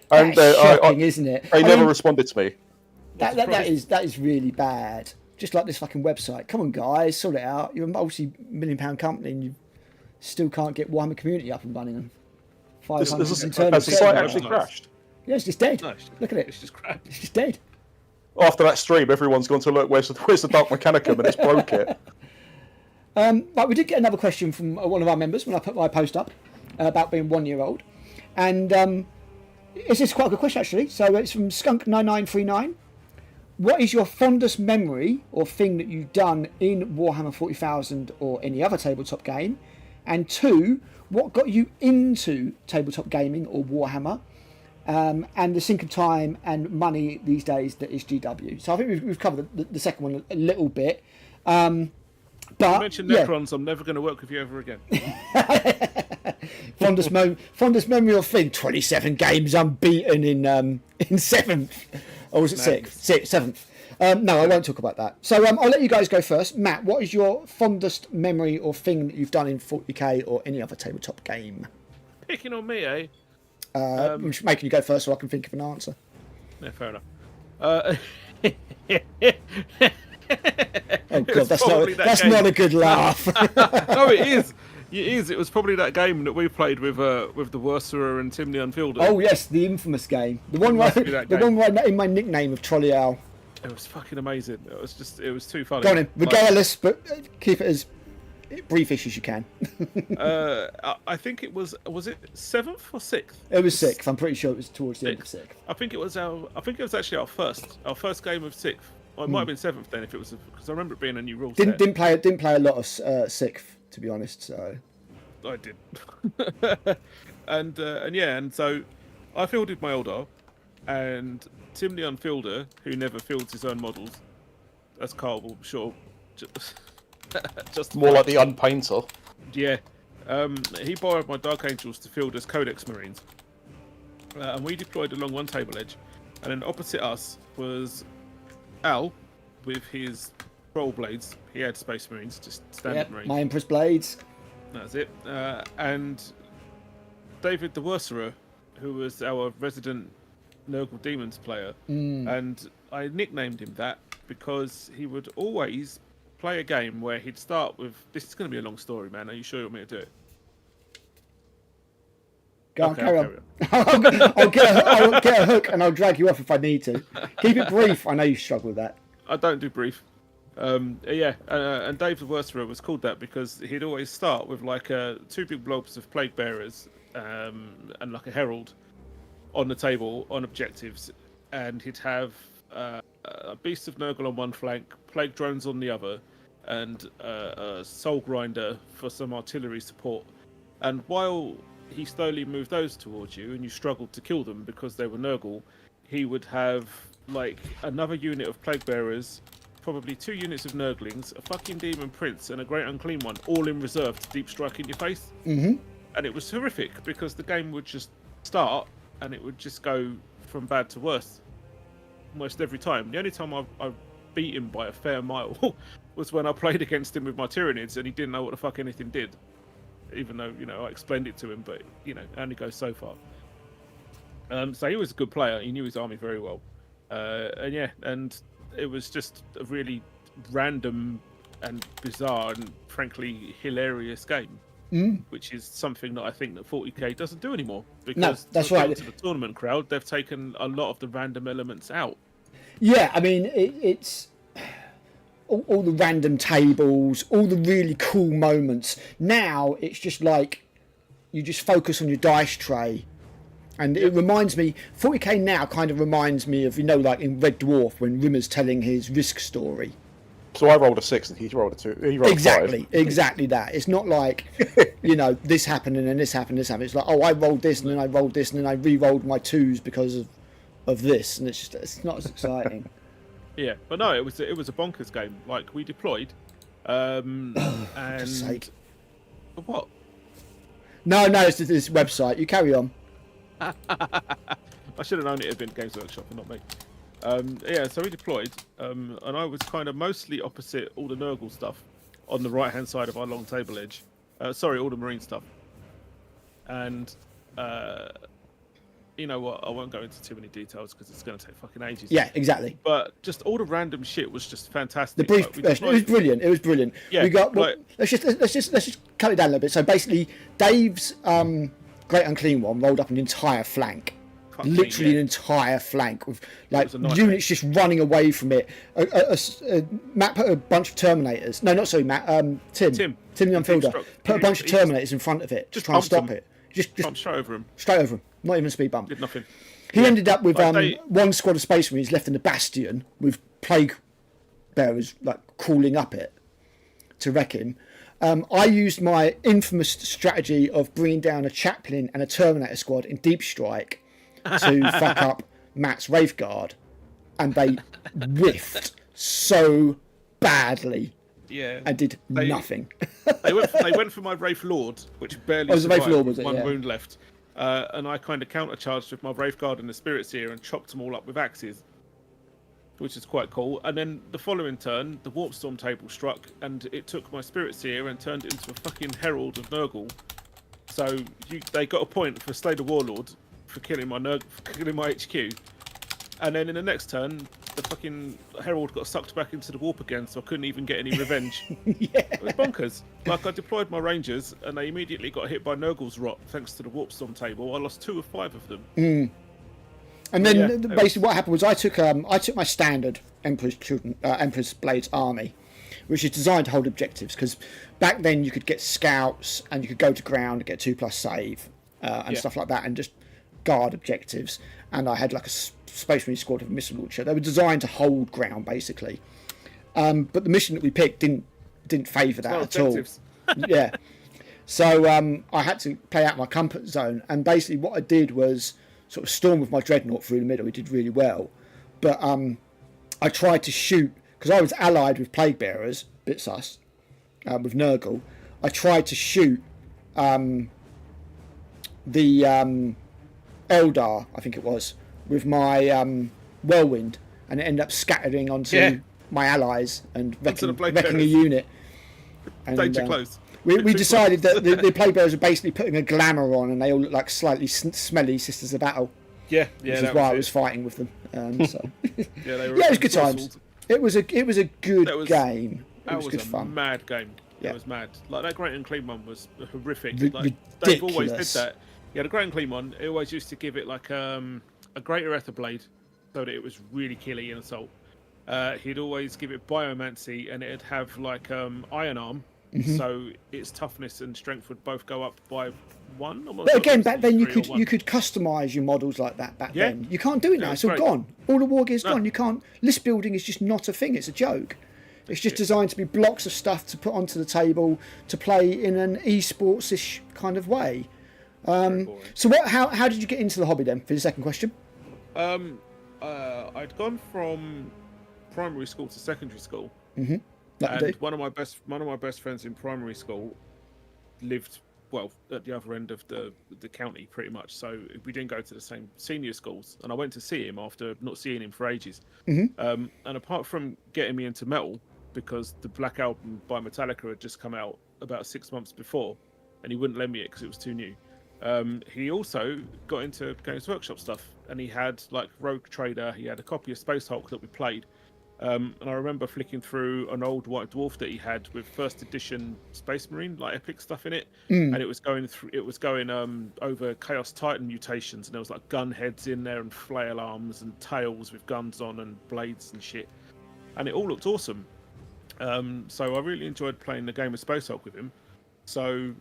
And shocking, isn't it? They never responded to me. That is really bad. Just like this fucking website. Come on, guys, sort it out. You're a multi-million-pound company, and you still can't get Warhammer Community up and running. 500 internal. Has the site actually crashed? Yeah, it's just dead. Look at it. It's just crap. It's just dead. After that stream, everyone's gone to look. Where's the Dark Mechanicum, and it's broke it. But we did get another question from one of our members when I put my post up about being 1 year old, and. This is quite a good question, actually. So it's from Skunk9939. What is your fondest memory or thing that you've done in Warhammer 40,000 or any other tabletop game? And 2, what got you into tabletop gaming or Warhammer? and the sink of time and money these days that is GW. So I think we've covered the second one a little bit. But you mentioned Necrons. I'm never going to work with you ever again. fondest memory of thing: 27 games unbeaten in 7th, or was it 6th? 7th. No, I won't talk about that. So I'll let you guys go first. Matt, what is your fondest memory or thing that you've done in 40k or any other tabletop game? Picking on me, eh? I'm just making you go first so I can think of an answer. Yeah, fair enough. Oh god, that's not a good laugh. No, it is. It is. It was probably that game that we played with the Worcerer and Tim the Unfielder. Oh yes, the infamous game. The one where in my nickname of Trolley Owl. It was fucking amazing. It was too funny. Go on in, regardless, but keep it as briefish as you can. I think it was it 7th or 6th? It was 6th. I'm pretty sure it was towards the end of 6th. I think it was actually our first game of 6th. Or it might have been 7th then, if it was, because I remember it being a new rule set. Didn't play a lot of 6th, to be honest. So I did. and so I fielded my Eldar, and Tim the Unfielder, who never fields his own models, as Carl will sure just more like the Unpainter. Yeah, he borrowed my Dark Angels to field as Codex Marines, and we deployed along one table edge, and then opposite us was Al with his Troll Blades. He had Space Marines, just standard Marines. My Empress Blades. That's it. And David the Worcerer, who was our resident Nurgle Demons player, and I nicknamed him that because he would always play a game where he'd start with, "This is going to be a long story, man. Are you sure you want me to do it?" Go on, carry on. I'll get a hook and I'll drag you off if I need to. Keep it brief. I know you struggle with that. I don't do brief. And Dave the Worcerer was called that because he'd always start with like 2 big blobs of Plague Bearers and like a Herald on the table on objectives, and he'd have a Beast of Nurgle on one flank, Plague Drones on the other, and a Soul Grinder for some artillery support. And while he slowly moved those towards you and you struggled to kill them because they were Nurgle, he would have like another unit of Plague Bearers, probably 2 units of Nurglings, a fucking Demon Prince, and a Great Unclean One, all in reserve to deep strike in your face. And it was horrific because the game would just start and it would just go from bad to worse almost every time. The only time I beat him by a fair mile was when I played against him with my Tyranids and he didn't know what the fuck anything did. Even though, I explained it to him, but, it only goes so far. So he was a good player. He knew his army very well. And it was just a really random and bizarre and, frankly, hilarious game. Which is something that I think that 40k doesn't do anymore. Because that's right. To the tournament crowd, they've taken a lot of the random elements out. Yeah, I mean, it's... All the random tables, all the really cool moments. Now it's just like you just focus on your dice tray, and it reminds me. 40k now kind of reminds me of like in Red Dwarf when Rimmer's telling his Risk story. So I rolled a 6 and he rolled a 2. He rolled exactly, a 5. Exactly that. It's not like this happened and then this happened, this happened. It's like, oh, I rolled this and then I rolled this and then I re-rolled my 2s because of this, and it's not as exciting. Yeah, but no, it was a bonkers game. Like we deployed, and what? No, it's this website. You carry on. I should have known it had been Games Workshop and not me. So we deployed, and I was kind of mostly opposite all the Nurgle stuff on the right-hand side of our long table edge. All the Marine stuff. And you know what? I won't go into too many details because it's going to take fucking ages. Yeah, exactly. But just all the random shit was just fantastic. The brief version, it was brilliant. It was brilliant. Yeah, we got. Let's just cut it down a little bit. So basically, Dave's Great Unclean One rolled up an entire flank. Literally an entire flank with like units just running away from it. Matt put a bunch of Terminators. No, not sorry, Matt. Tim the Unfielder put a bunch of Terminators in front of it, just trying to stop it. Just straight over him. Straight over him. Not even a speed bump. Did nothing. He ended up with one squad of Space Marines left in the Bastion with Plague Bearers like crawling up it to wreck him. I used my infamous strategy of bringing down a Chaplain and a Terminator squad in Deep Strike to fuck up Matt's Wraithguard, and they whiffed so badly. Yeah. And did nothing. they went for my Wraith Lord, which barely the Wraith survived, Lord, was it? one Yeah. wound left. And I kind of countercharged with my Wraithguard and the Spirit Seer and chopped them all up with axes, which is quite cool. And then the following turn, the Warp Storm table struck, and it took my Spirit Seer and turned it into a fucking Herald of Nurgle. So they got a point for Slay the Warlord for killing my HQ. And then in the next turn, the fucking Herald got sucked back into the warp again, so I couldn't even get any revenge. It was bonkers. Like, I deployed my Rangers, and they immediately got hit by Nurgle's Rot, thanks to the Warp Storm table. I lost 2 of 5 of them. And then basically what happened was I took my standard Emperor's Blades army, which is designed to hold objectives, because back then you could get scouts and you could go to ground and get 2+ save and stuff like that, and just guard objectives. And I had like a Space Marine squad of missile launcher. They were designed to hold ground, basically. But the mission that we picked didn't favour that at all. Yeah. So I had to play out my comfort zone, and basically what I did was sort of storm with my Dreadnought through the middle. We did really well, but I tried to shoot, because I was allied with Plague Bearers, bit sus, with Nurgle. I tried to shoot the Eldar, I think it was, with my Whirlwind, and it ended up scattering onto my allies and wrecking a unit. And, danger close. We decided that the Plague Bearers were basically putting a glamour on, and they all look like slightly smelly Sisters of Battle. Yeah, which is why I was fighting with them. So. It was good times. It was a good game. It was good fun. Mad game. Yeah. It was mad. Like, that Great and Clean one was horrific. Ridiculous. They've always did that. Yeah, the Great and Clean one, it always used to give it like a greater Ether Blade, so that it was really killy in assault. He'd always give it Biomancy, and it'd have like Iron Arm, so its toughness and strength would both go up by 1. But again, back then you could customise your models like that. Back then, you can't do it now. It's all gone. All the war gear's gone. You can't. List building is just not a thing. It's a joke. It's just designed to be blocks of stuff to put onto the table to play in an esports-ish kind of way. So how did you get into the hobby then, for the second question? I'd gone from primary school to secondary school, and one of my best friends in primary school lived at the other end of the county, pretty much. So we didn't go to the same senior schools, and I went to see him after not seeing him for ages. And apart from getting me into metal, because the Black Album by Metallica had just come out about 6 months before, and he wouldn't lend me it because it was too new. He also got into Games Workshop stuff, and he had like Rogue Trader. He had a copy of Space Hulk that we played, and I remember flicking through an old White Dwarf that he had with first edition Space Marine, like epic stuff in it, and it was going over Chaos Titan mutations, and there was like gun heads in there and flail arms and tails with guns on and blades and shit, and it all looked awesome. So I really enjoyed playing the game of Space Hulk with him. So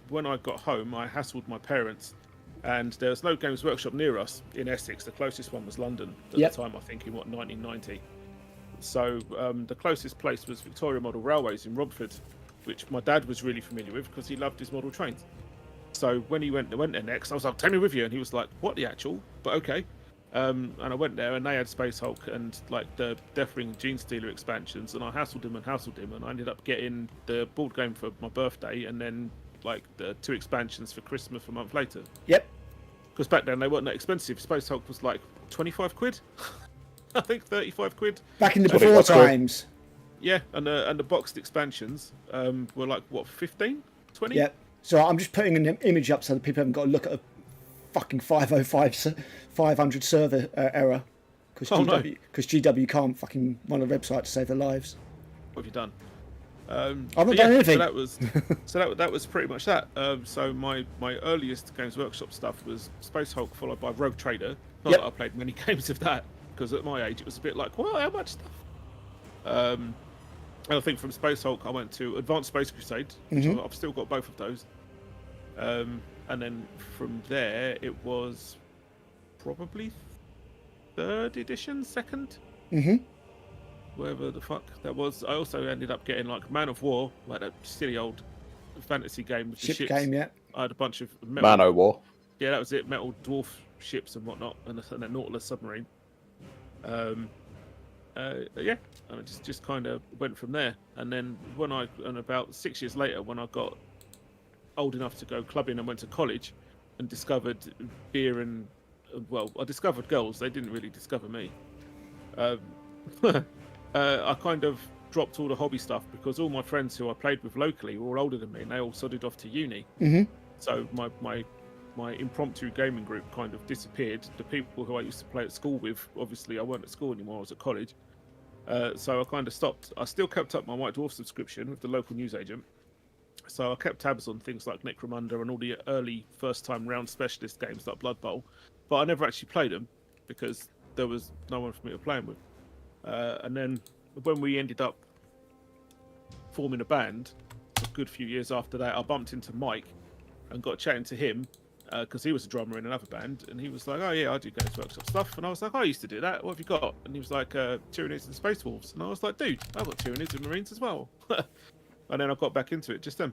when I got home, I hassled my parents, and there was no Games Workshop near us in Essex. The closest one was London at the time, I think, in 1990. So the closest place was Victoria Model Railways in Romford, which my dad was really familiar with because he loved his model trains. So when he went there next, I was like, "Take me with you," and he was like, "What the actual?" But okay. And I went there, and they had Space Hulk and like the Deathwing Gene Stealer expansions, and I hassled him, and I ended up getting the board game for my birthday, and then like the 2 expansions for Christmas a month later. Yep. Because back then they weren't that expensive. Space Hulk was like 25 quid, I think 35 quid. Back in the before times. Yeah, and the boxed expansions were like what, 15, 20? Yep. So I'm just putting an image up so that people haven't got to look at a fucking 500 server error because GW can't fucking run a website to save their lives. What have you done? I've not done anything. So that was pretty much that. So my earliest Games Workshop stuff was Space Hulk, followed by Rogue Trader. Not that I played many games of that, because at my age it was a bit like, well, how much stuff? And I think from Space Hulk I went to Advanced Space Crusade, which I've still got both of those. And then from there, it was probably 3rd edition, 2nd? Whatever the fuck that was. I also ended up getting like Man of War, like that silly old fantasy game with the ships. Game, yeah. I had a bunch of metal... Man o' War. Yeah, that was it. Metal ships and whatnot, and a Nautilus submarine. Yeah, and I just kind of went from there. And then about 6 years later, when I got old enough to go clubbing and went to college, and discovered beer and I discovered girls. They didn't really discover me. I kind of dropped all the hobby stuff because all my friends who I played with locally were all older than me, and they all sodded off to uni. So my impromptu gaming group kind of disappeared. The people who I used to play at school with, obviously I weren't at school anymore, I was at college. So I kind of stopped. I still kept up my White Dwarf subscription with the local newsagent. So I kept tabs on things like Necromunda and all the early first-time round specialist games like Blood Bowl, but I never actually played them because there was no one for me to play them with. And then when we ended up forming a band, a good few years after that, I bumped into Mike and got chatting to him because he was a drummer in another band, and he was like, "Oh yeah, I do Games Workshop stuff," and I was like, "I used to do that. What have you got?" And he was like, "Tyranids and Space Wolves," and I was like, "Dude, I've got Tyranids and Marines as well." And then I got back into it just then,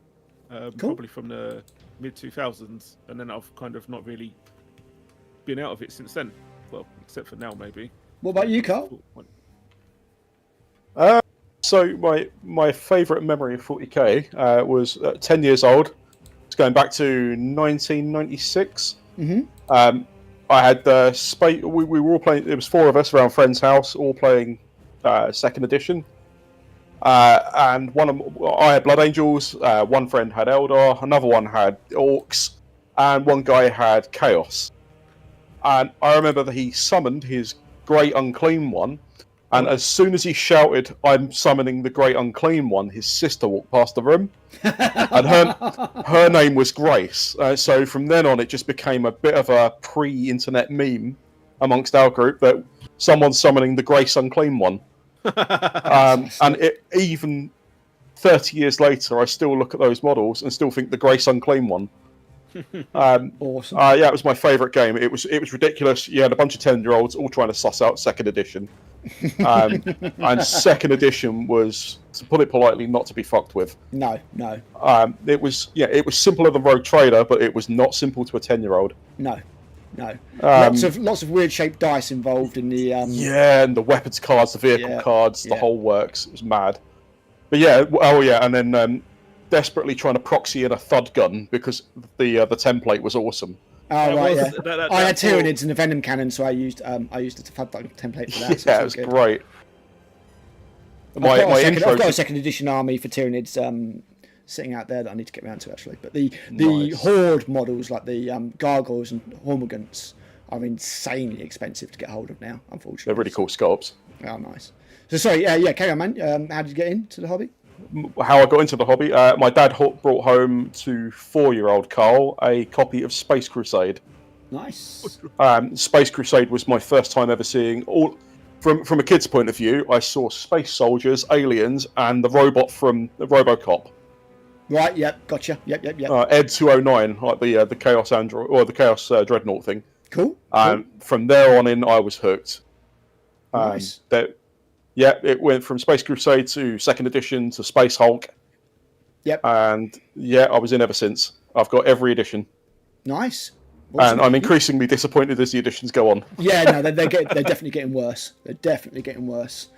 Cool. probably from the mid 2000s, and then I've kind of not really been out of it since then. Well, except for now, maybe. What about you, Carl? So my favourite memory of 40k was 10 years old. It's going back to 1996. I had space. We were all playing. It was 4 of us around a friend's house, all playing second edition. And I had Blood Angels. One friend had Eldar. Another one had Orcs, and one guy had Chaos. And I remember that he summoned his Great Unclean One. And as soon as he shouted, "I'm summoning the Great Unclean One," his sister walked past the room. And her name was Grace. So from then on, it just became a bit of a pre-internet meme amongst our group that someone's summoning the Grace Unclean One. And even 30 years later, I still look at those models and still think the Grace Unclean One. Awesome. Yeah, it was my favourite game. It was ridiculous. You had a bunch of 10-year-olds all trying to suss out second edition. And second edition was, to put it politely, not to be fucked with. No. It was simpler than Rogue Trader, but it was not simple to a 10-year-old. No. Lots of weird shaped dice involved in the yeah, and the weapons cards, the vehicle cards, the whole works. It was mad. But yeah, and then desperately trying to proxy in a thud gun because the template was awesome. Oh right, yeah. I had Tyranids and the Venom Cannon, so I used the thud gun template for that. So yeah, it was great. I've got a second edition army for Tyranids sitting out there that I need to get around to actually. But the Horde models, like the Gargoyles and Hormigants, are insanely expensive to get hold of now, unfortunately. They're really cool sculpts. Oh, nice. So sorry, carry on, man. How did you get into the hobby? How I got into the hobby? My dad brought home to 4-year-old Carl a copy of Space Crusade. Nice. Space Crusade was my first time ever seeing all. From a kid's point of view, I saw space soldiers, aliens, and the robot from the RoboCop. Right. Yep. Gotcha. Yep. Ed 209, like the Chaos Android or the Chaos Dreadnought thing. Cool. From there on in, I was hooked. Nice. It went from Space Crusade to second edition to Space Hulk. Yep. And I was in ever since. I've got every edition. Nice. Awesome. And I'm increasingly disappointed as the editions go on. Yeah, no, they're definitely getting worse. They're definitely getting worse.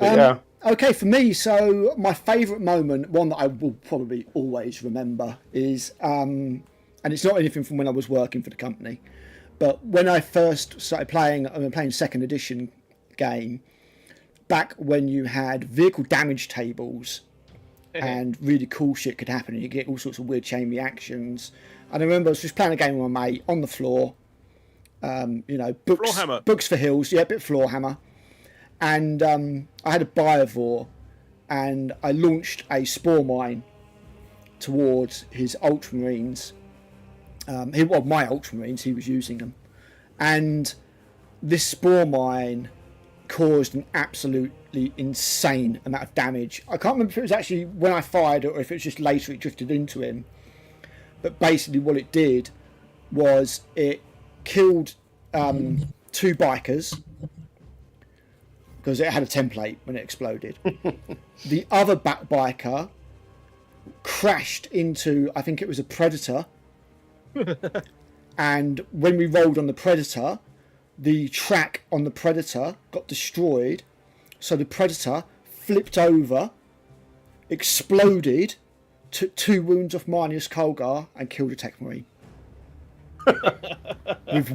Yeah. Okay, for me, so my favourite moment, one that I will probably always remember, is, and it's not anything from when I was working for the company, but when I first started playing second edition game, back when you had vehicle damage tables and really cool shit could happen and you get all sorts of weird chain reactions. And I remember I was just playing a game with my mate on the floor, books for hills, a bit floor hammer. And I had a Biovore and I launched a spore mine towards his Ultramarines. My Ultramarines, he was using them. And this spore mine caused an absolutely insane amount of damage. I can't remember if it was actually when I fired or if it was just later it drifted into him. But basically what it did was it killed 2 bikers because it had a template when it exploded. The other biker crashed into, I think it was a Predator, and when we rolled on the Predator, the track on the Predator got destroyed, so the Predator flipped over, exploded, took 2 wounds off Marnius Colgar, and killed a Tech Marine.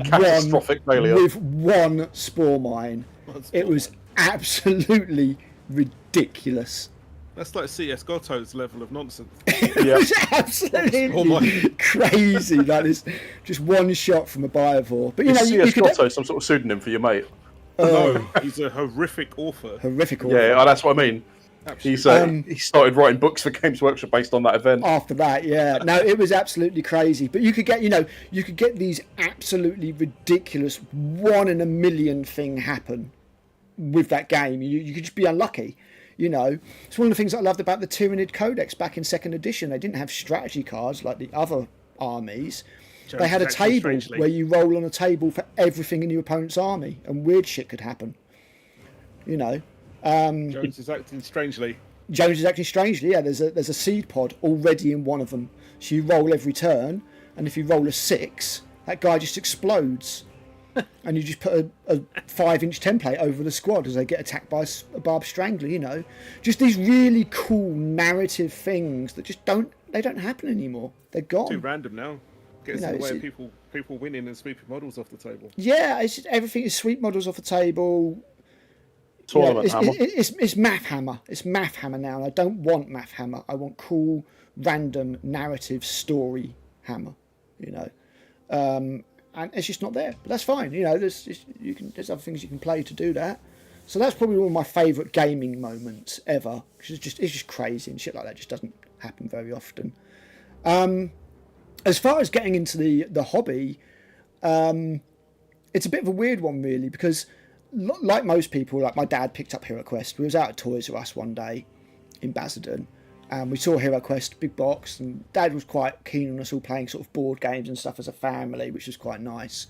Catastrophic failure. With one spore mine. It was absolutely ridiculous. That's like CS Gotto's level of nonsense. It was absolutely crazy. That is just one shot from a Biovore. But you know, CS you could Gotto some sort of pseudonym for your mate? No, he's a horrific author. Horrific author. Yeah, that's what I mean. He started writing books for Games Workshop based on that event. After that, yeah. No, it was absolutely crazy. But you could get these absolutely ridiculous 1 in a million thing happen with that game. You could just be unlucky. You know, it's one of the things I loved about the Tyranid Codex back in 2nd edition. They didn't have strategy cards like the other armies. They had a table where you roll on a table for everything in your opponent's army, and weird shit could happen. You know. Jones is acting strangely. Yeah, there's a seed pod already in one of them. So you roll every turn, and if you roll a 6, that guy just explodes. And you just put a 5-inch template over the squad as they get attacked by a barbed strangler, you know. Just these really cool narrative things that just don't happen anymore. They're gone. Too random now. Gets in the way of people winning and sweeping models off the table. Yeah, it's just, everything is sweep models off the table. Tournament hammer. It's Math Hammer. It's Math Hammer now, and I don't want Math Hammer. I want cool, random, narrative story hammer, you know. And it's just not there, but that's fine. You know, there's other things you can play to do that. So that's probably one of my favourite gaming moments ever. It's just crazy, and shit like that just doesn't happen very often. As far as getting into the hobby, it's a bit of a weird one really, because like most people, like my dad picked up Hero Quest. We was out at Toys R Us one day in Basildon, and we saw Hero Quest, big box, and Dad was quite keen on us all playing sort of board games and stuff as a family, which was quite nice.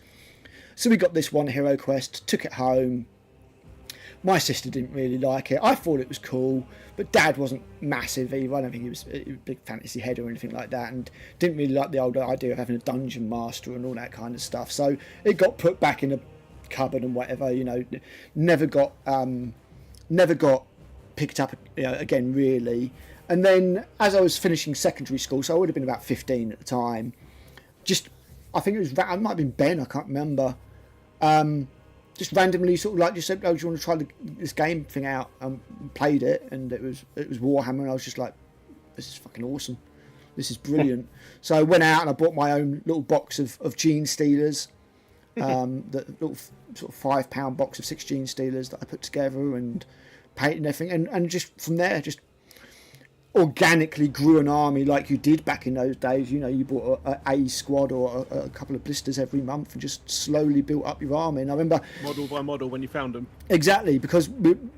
So we got this one Hero Quest, took it home. My sister didn't really like it. I thought it was cool, but Dad wasn't massive either. I don't think he was a big fantasy head or anything like that, and didn't really like the old idea of having a dungeon master and all that kind of stuff. So it got put back in a cupboard and whatever, you know. Never got picked up, you know, again really. And then as I was finishing secondary school, so I would have been about 15 at the time, I think it might have been Ben, I can't remember, just randomly sort of like just said, oh, do you want to try this game thing out? Played it, and it was Warhammer, and I was just like, this is fucking awesome, this is brilliant. So I went out and I bought my own little box of Gene Stealers, the little sort of £5 box of 6 Gene Stealers that I put together and painted and everything, and just from there just organically grew an army like you did back in those days. You know, you bought a squad or a couple of blisters every month and just slowly built up your army. And I remember model by model when you found them. Exactly, because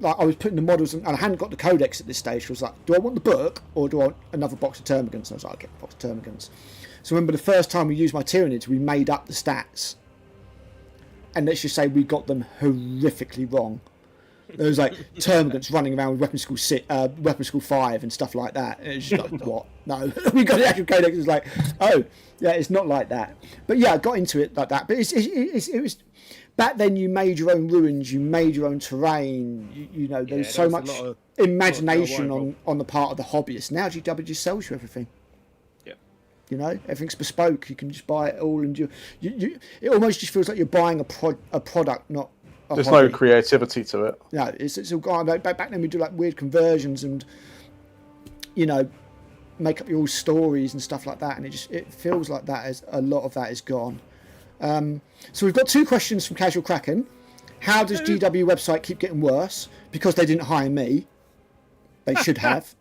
I was putting the models, and I hadn't got the codex at this stage. So I was like, do I want the book or do I want another box of Termagants? And I was like, I'll get a box of Termagants. So I remember the first time we used my Tyranids, we made up the stats, and let's just say we got them horrifically wrong. There was like Termagants running around with Weapon School 5 and stuff like that. And it was just like, what? No. We got the actual codex. It was like, oh, yeah, it's not like that. But yeah, I got into it like that. But it was back then. You made your own ruins. You made your own terrain. You know, there was so much imagination on the part of the hobbyist. Now GW just sells you everything. Yeah. You know, everything's bespoke. You can just buy it all, and you it almost just feels like you're buying a product, not. There's no creativity to it. No, it's all gone. Back then we do like weird conversions and, you know, make up your own stories and stuff like that, and it feels like a lot of that is gone. So we've got 2 questions from Casual Kraken. How does GW website keep getting worse? Because they didn't hire me. They should have.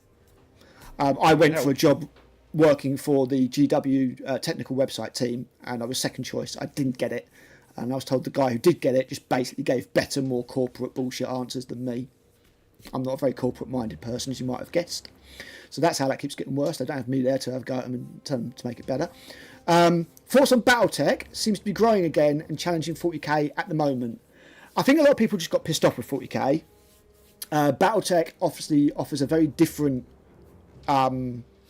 I went for a job working for the GW technical website team, and I was second choice. I didn't get it. And I was told the guy who did get it just basically gave better, more corporate bullshit answers than me. I'm not a very corporate-minded person, as you might have guessed. So that's how that keeps getting worse. They don't have me there to have a go at them and tell them to make it better. Thoughts on Battletech seems to be growing again and challenging 40k at the moment. I think a lot of people just got pissed off with 40k. Battletech obviously offers a very different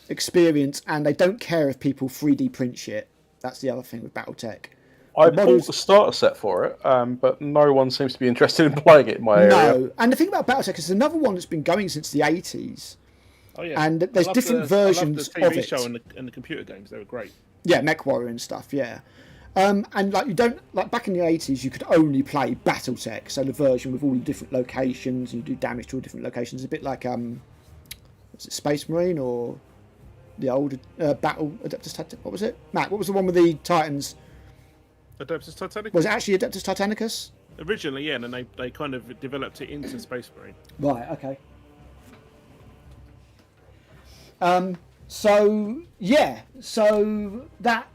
experience, and they don't care if people 3D print shit. That's the other thing with BattleTech. I bought the starter set for it, but no one seems to be interested in playing it in my area. No, and the thing about BattleTech is another one that's been going since the 80s. Oh yeah, and there's different versions I love the TV of it. show and the computer games. They were great. Yeah, MechWarrior and stuff. Yeah, and like you don't like back in the 80s, you could only play BattleTech, so the version with all the different locations, and you do damage to all different locations. A bit like was it Space Marine or the old Battle Adeptus Titanicus? What was it, Matt? What was the one with the Titans? Adeptus Titanicus? Was it actually Adeptus Titanicus? Originally, yeah, and then they kind of developed it into Space Marine. Right, okay. So that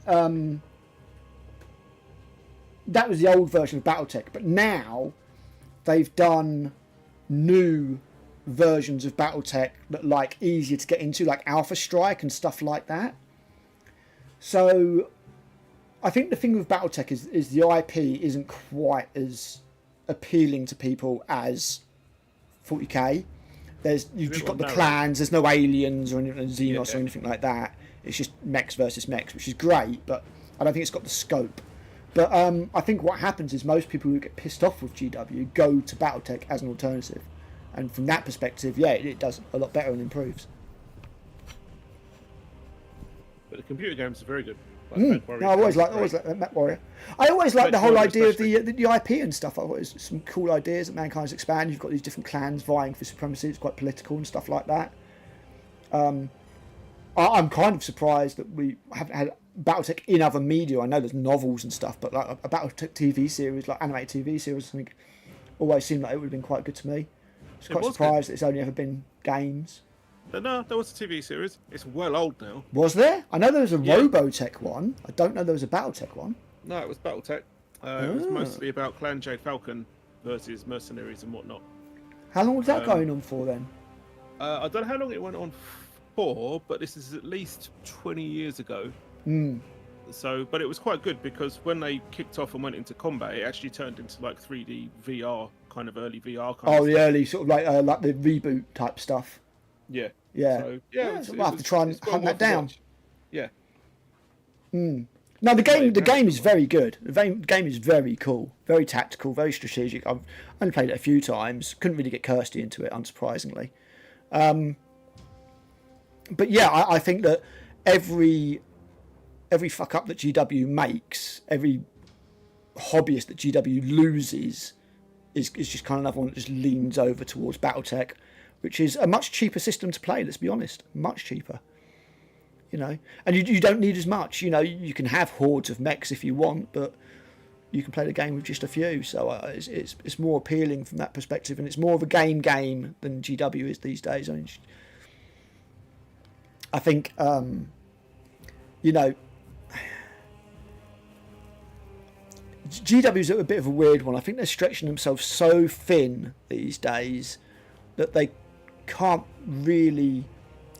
that was the old version of BattleTech, but now they've done new versions of BattleTech that are like easier to get into, like Alpha Strike and stuff like that. So I think the thing with BattleTech is the IP isn't quite as appealing to people as 40k. You've just got the clans, there's no aliens or anything, Xenos or anything like that. It's just mechs versus mechs, which is great, but I don't think it's got the scope. But I think what happens is most people who get pissed off with GW go to BattleTech as an alternative. And from that perspective, yeah, it does a lot better and improves. But the computer games are very good. No, I always like MechWarrior. I always like the whole idea of the IP and stuff. I've always some cool ideas that Mankind's expand. You've got these different clans vying for supremacy. It's quite political and stuff like that. I'm kind of surprised that we haven't had BattleTech in other media. I know there's novels and stuff, but like a BattleTech TV series, like animated TV series, I think always seemed like it would have been quite good to me. I was quite surprised that it's only ever been games. No, there was a TV series. It's well old now. Was there? I know there was a Robotech one. I don't know there was a BattleTech one. No, it was BattleTech. It was mostly about Clan Jade Falcon versus mercenaries and whatnot. How long was that going on for then? I don't know how long it went on for, but this is at least 20 years ago. So, but it was quite good because when they kicked off and went into combat, it actually turned into like 3D VR, kind of early VR kind of the stuff. early sort of like the reboot type stuff. Yeah. Yeah. So, we'll have to try and hunt that down. Yeah. No, the game is very good. The game is very cool, very tactical, very strategic. I've only played it a few times. Couldn't really get Kirsty into it, unsurprisingly. But yeah, I think that every fuck up that GW makes, every hobbyist that GW loses, is just kind of another one that just leans over towards BattleTech, which is a much cheaper system to play. Let's be honest, much cheaper. You know, and you don't need as much. You know, you can have hordes of mechs if you want, but you can play the game with just a few. So it's more appealing from that perspective, and it's more of a game than GW is these days. I mean, I think you know, GW's a bit of a weird one. I think they're stretching themselves so thin these days that they can't really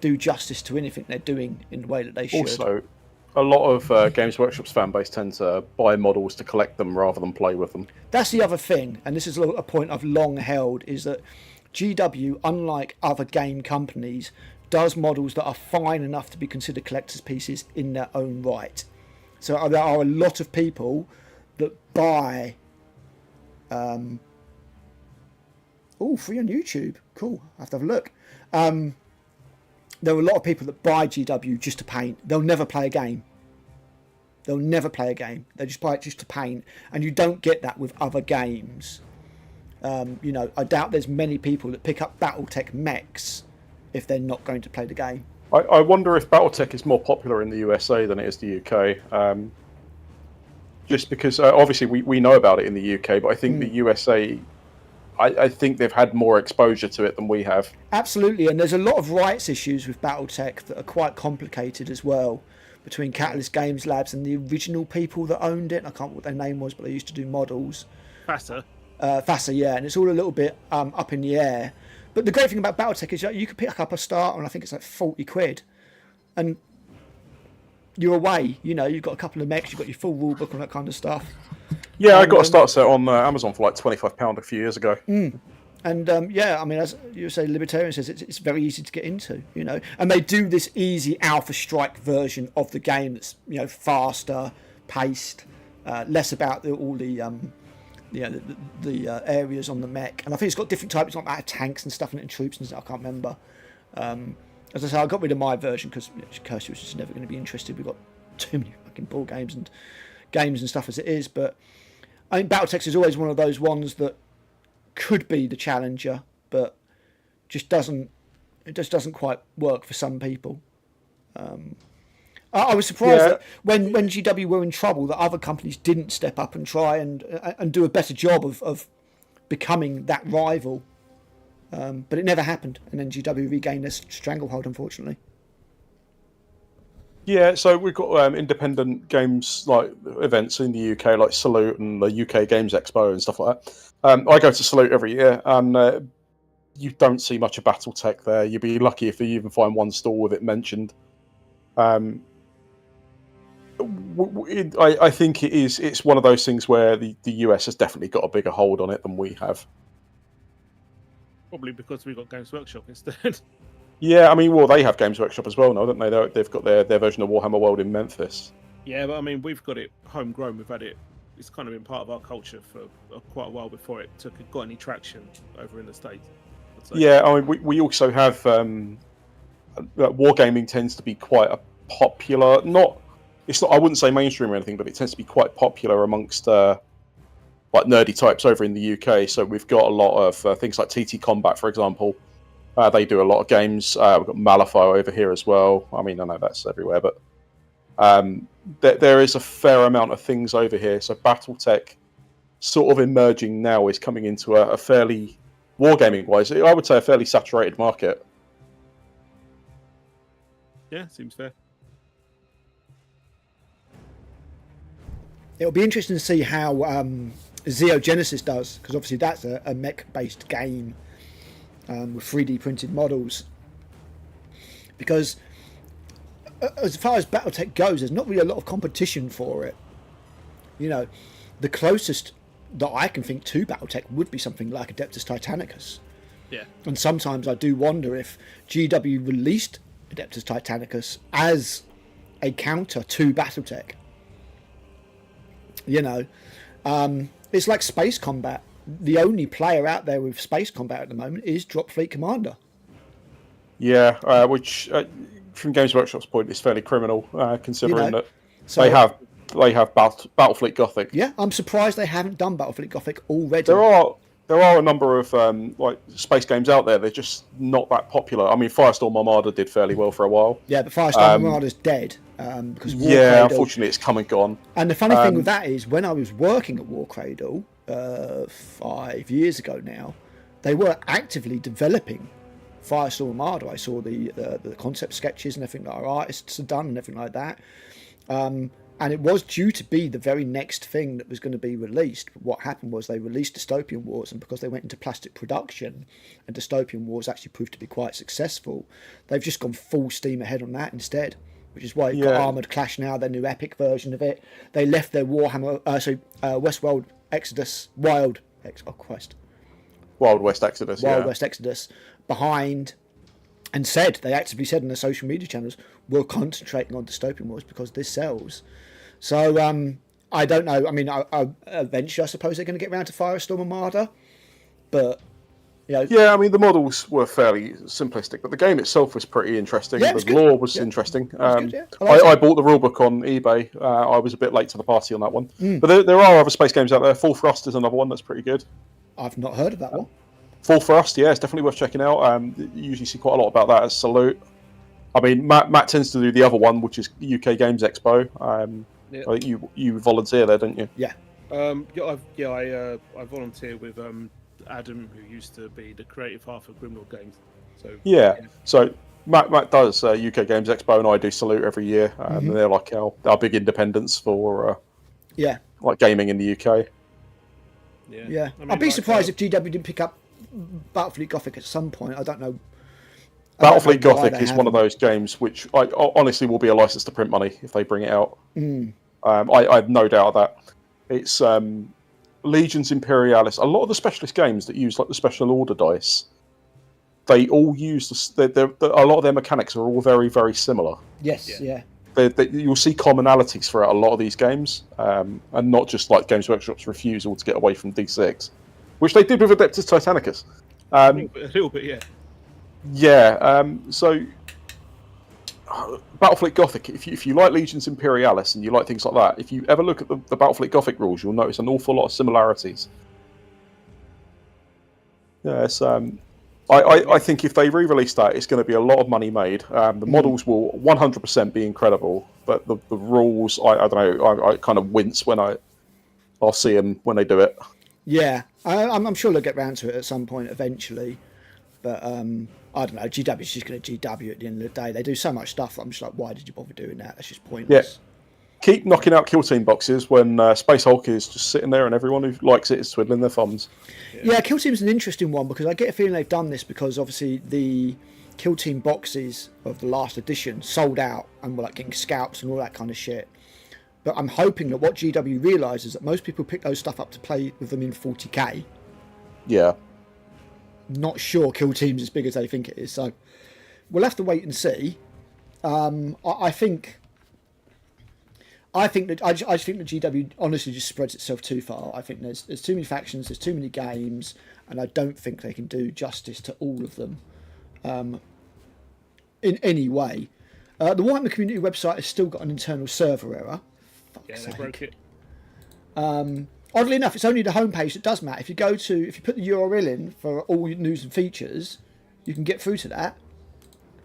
do justice to anything they're doing in the way that they should. Also, a lot of Games Workshop's fan base tend to buy models to collect them rather than play with them. That's the other thing, and this is a point I've long held, is that GW, unlike other game companies, does models that are fine enough to be considered collector's pieces in their own right. So there are a lot of people that buy... free on YouTube. Cool, I have to have a look. There are a lot of people that buy GW just to paint. They'll never play a game. They just buy it just to paint. And you don't get that with other games. You know, I doubt there's many people that pick up BattleTech mechs if they're not going to play the game. I wonder if BattleTech is more popular in the USA than it is the UK. Just because, obviously, we know about it in the UK, but I think the USA... I think they've had more exposure to it than we have. Absolutely, and there's a lot of rights issues with BattleTech that are quite complicated as well, between Catalyst Games Labs and the original people that owned it. I can't remember what their name was, but they used to do models. FASA, yeah, and it's all a little bit up in the air. But the great thing about BattleTech is you could pick up a starter, and I think it's like 40 quid, and you're away. You know, you've got a couple of mechs, you've got your full rulebook and that kind of stuff. Yeah, I got a start set on Amazon for like £25 a few years ago. And yeah, I mean, as you say, Libertarian says it's very easy to get into, and they do this easy Alpha Strike version of the game that's faster paced, less about all the areas on the mech, and I think it's got different types, like tanks and stuff in it, and troops and stuff. I can't remember. As I say, I got rid of my version because Kirsty was just never going to be interested. We've got too many fucking board games and stuff as it is. But I think BattleTech is always one of those ones that could be the challenger, but just doesn't quite work for some people. I was surprised that when GW were in trouble, that other companies didn't step up and try and do a better job of becoming that rival. But it never happened, and then GW regained their stranglehold, unfortunately. Yeah, so we've got independent games like events in the UK, like Salute and the UK Games Expo and stuff like that. I go to Salute every year, and you don't see much of BattleTech there. You'd be lucky if you even find one stall with it mentioned. I think it's one of those things where the US has definitely got a bigger hold on it than we have. Probably because we've got Games Workshop instead. Yeah, I mean, well, they have Games Workshop as well now, don't they? They've got their version of Warhammer World in Memphis. Yeah, but I mean, we've got it homegrown. We've had it. It's kind of been part of our culture for quite a while before it got any traction over in the States. Yeah, I mean, we also have wargaming tends to be quite a popular. It's not. I wouldn't say mainstream or anything, but it tends to be quite popular amongst like nerdy types over in the UK. So we've got a lot of things like TT Combat, for example. They do a lot of games. We've got Malifaux over here as well. I mean, I know that's everywhere, but there is a fair amount of things over here. So BattleTech, sort of emerging now, is coming into a fairly, wargaming-wise, I would say a fairly saturated market. Yeah, seems fair. It'll be interesting to see how Xeogenesis does, because obviously that's a mech-based game with 3D printed models. Because as far as BattleTech goes, there's not really a lot of competition for it. The closest that I can think to BattleTech would be something like Adeptus Titanicus. Yeah. And sometimes I do wonder if GW released Adeptus Titanicus as a counter to BattleTech. It's like Space Combat. The only player out there with Space Combat at the moment is Drop Fleet Commander. Yeah, which from Games Workshop's point is fairly criminal, considering that they have Battlefleet Gothic. Yeah, I'm surprised they haven't done Battlefleet Gothic already. There are a number of like space games out there. They're just not that popular. I mean, Firestorm Armada did fairly well for a while. Yeah, but Firestorm Armada's dead. Because unfortunately, it's come and gone. And the funny thing with that is, when I was working at War Cradle 5 years ago now, they were actively developing Firestorm Armada. I saw the concept sketches and everything that our artists had done and everything like that. And it was due to be the very next thing that was going to be released. But what happened was they released Dystopian Wars, and because they went into plastic production, and Dystopian Wars actually proved to be quite successful, they've just gone full steam ahead on that instead. Which is why you've got Armoured Clash now, their new epic version of it. They left their Warhammer, Westworld Exodus, Wild West Exodus behind, and they actively said in their social media channels, we're concentrating on Dystopian Wars because this sells. So I don't know. I mean, eventually I suppose they're going to get around to Firestorm Armada, but yeah, I mean, the models were fairly simplistic, but the game itself was pretty interesting. Yeah, the lore was interesting. I bought the rulebook on eBay. I was a bit late to the party on that one. But there are other space games out there. Full Thrust is another one that's pretty good. I've not heard of that one. Full Thrust, yeah, it's definitely worth checking out. You usually see quite a lot about that as Salute. I mean, Matt tends to do the other one, which is UK Games Expo. I think you volunteer there, don't you? Yeah. I volunteer with Adam, who used to be the creative half of Grimlord Games. So Matt does UK Games Expo, and I do Salute every year. And they're like our big independents for like gaming in the UK. Yeah. I mean, I'd be surprised if GW didn't pick up Battlefleet Gothic at some point. I don't know. Battlefleet Gothic is one of those games which I honestly will be a license to print money if they bring it out. I have no doubt of that. It's Legions Imperialis, a lot of the specialist games that use like the special order dice, they all use a lot of their mechanics are all very, very similar. Yes, yeah. You'll see commonalities throughout a lot of these games, and not just like Games Workshop's refusal to get away from D6, which they did with Adeptus Titanicus. A little bit, yeah. Yeah, so Battlefleet Gothic, if you like Legions Imperialis and you like things like that, if you ever look at the Battlefleet Gothic rules, you'll notice an awful lot of similarities. Yes, I think if they re-release that, it's going to be a lot of money made. The models will 100% be incredible, but the rules, I don't know, I kind of wince when I'll see them when they do it. Yeah, I'm sure they'll get round to it at some point eventually. But I don't know, GW's just going to GW at the end of the day. They do so much stuff, I'm just like, why did you bother doing that? That's just pointless. Yeah. Keep knocking out Kill Team boxes when Space Hulk is just sitting there and everyone who likes it is twiddling their thumbs. Yeah, Kill Team's an interesting one because I get a feeling they've done this because obviously the Kill Team boxes of the last edition sold out and were like getting scalps and all that kind of shit. But I'm hoping that what GW realises that most people pick those stuff up to play with them in 40k. Yeah. Not sure Kill Team's as big as they think it is, so we'll have to wait and see. I think that I just think the GW honestly just spreads itself too far. I think there's too many factions, there's too many games, and I don't think they can do justice to all of them in any way. The Warhammer community website has still got an internal server error. Yeah, they broke it. Oddly enough, it's only the homepage that does matter. If you put the URL in for all your news and features, you can get through to that.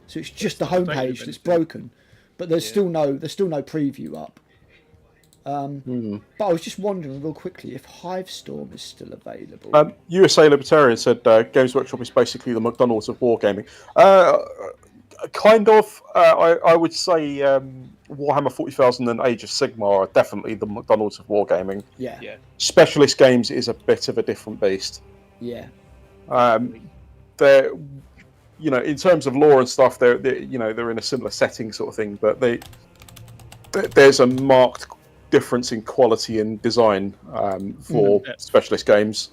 So it's just the homepage that's broken, but there's still no preview up. But I was just wondering real quickly if Hivestorm is still available. USA Libertarian said Games Workshop is basically the McDonald's of wargaming. Kind of. I would say Warhammer 40,000 and Age of Sigmar are definitely the McDonald's of wargaming. Yeah. Specialist games is a bit of a different beast. Yeah. They're, in terms of lore and stuff, they're in a similar setting sort of thing, but there's a marked difference in quality and design for specialist games.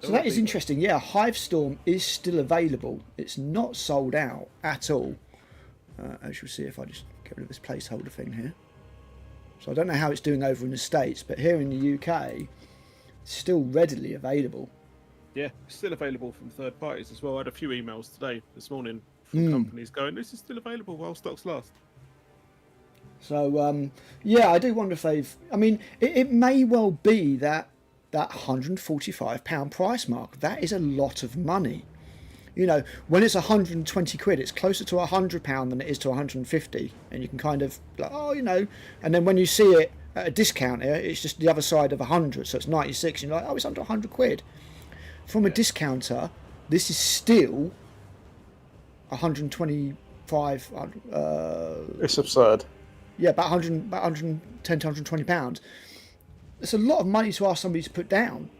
So that is interesting. Yeah, Hivestorm is still available. It's not sold out at all. As you'll see if I just get rid of this placeholder thing here. So I don't know how it's doing over in the States, but here in the UK, it's still readily available. Yeah, it's still available from third parties as well. I had a few emails this morning from companies going, this is still available while stocks last. So, yeah, I do wonder if they've... I mean, it may well be that £145 price mark, that is a lot of money. When it's 120 quid, it's closer to £100 than it is to 150, and you can kind of like, and then when you see it at a discount here, it's just the other side of 100, so it's 96, and you're like, it's under 100 quid. From a discounter, this is still 125. It's absurd. Yeah, about 110 to 120 pounds. It's a lot of money to ask somebody to put down,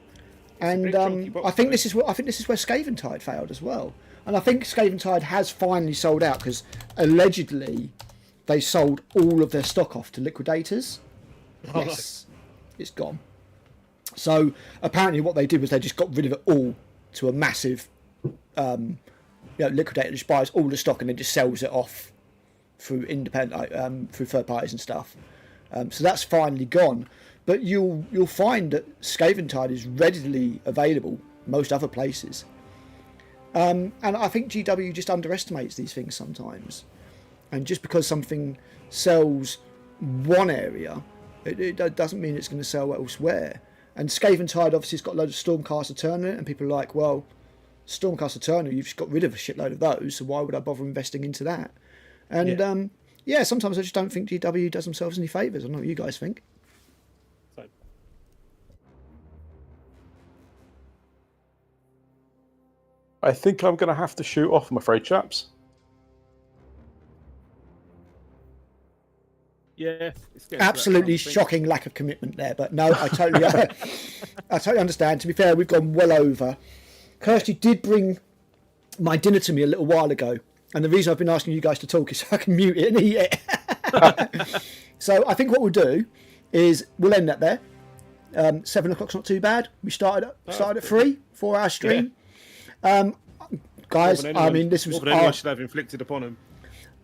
and I think this is where Scaventide failed as well. And I think Scaventide has finally sold out because allegedly they sold all of their stock off to liquidators. Yes, it's gone. So apparently what they did was they just got rid of it all to a massive liquidator just buys all the stock and then just sells it off through independent through third parties and stuff. So that's finally gone. But you'll find that Scaventide is readily available most other places. And I think GW just underestimates these things sometimes. And just because something sells one area, it doesn't mean it's going to sell elsewhere. And Scaventide obviously has got loads of Stormcast Eterna, and people are like, well, Stormcast Eterna, you've just got rid of a shitload of those, so why would I bother investing into that? And sometimes I just don't think GW does themselves any favours. I don't know what you guys think. I think I'm going to have to shoot off, I'm afraid, chaps. Yeah, absolutely shocking lack of commitment there, but no, I totally understand. To be fair, we've gone well over. Kirsty did bring my dinner to me a little while ago, and the reason I've been asking you guys to talk is so I can mute it and eat it. So I think what we'll do is we'll end that there. 7 o'clock's not too bad. We started at 3, 4-hour stream. Guys, I mean, this was more than anyone should have inflicted upon him.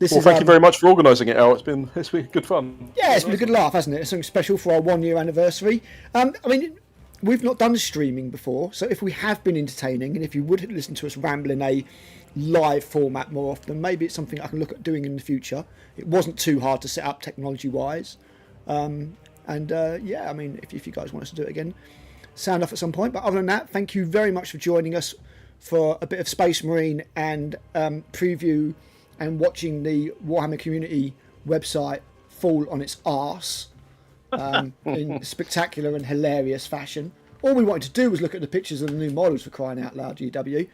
Thank you very much for organising it, Al. It's been good fun. Yeah, it's been a good laugh, hasn't it? It's something special for our 1 year anniversary. I mean, we've not done streaming before, so if we have been entertaining, and if you would listen to us ramble in a live format more often, maybe it's something I can look at doing in the future. It wasn't too hard to set up technology-wise. Yeah, I mean, if you guys want us to do it again, sound off at some point. But other than that, thank you very much for joining us for a bit of Space Marine and preview and watching the Warhammer community website fall on its arse in spectacular and hilarious fashion. All we wanted to do was look at the pictures of the new models, for crying out loud, GW.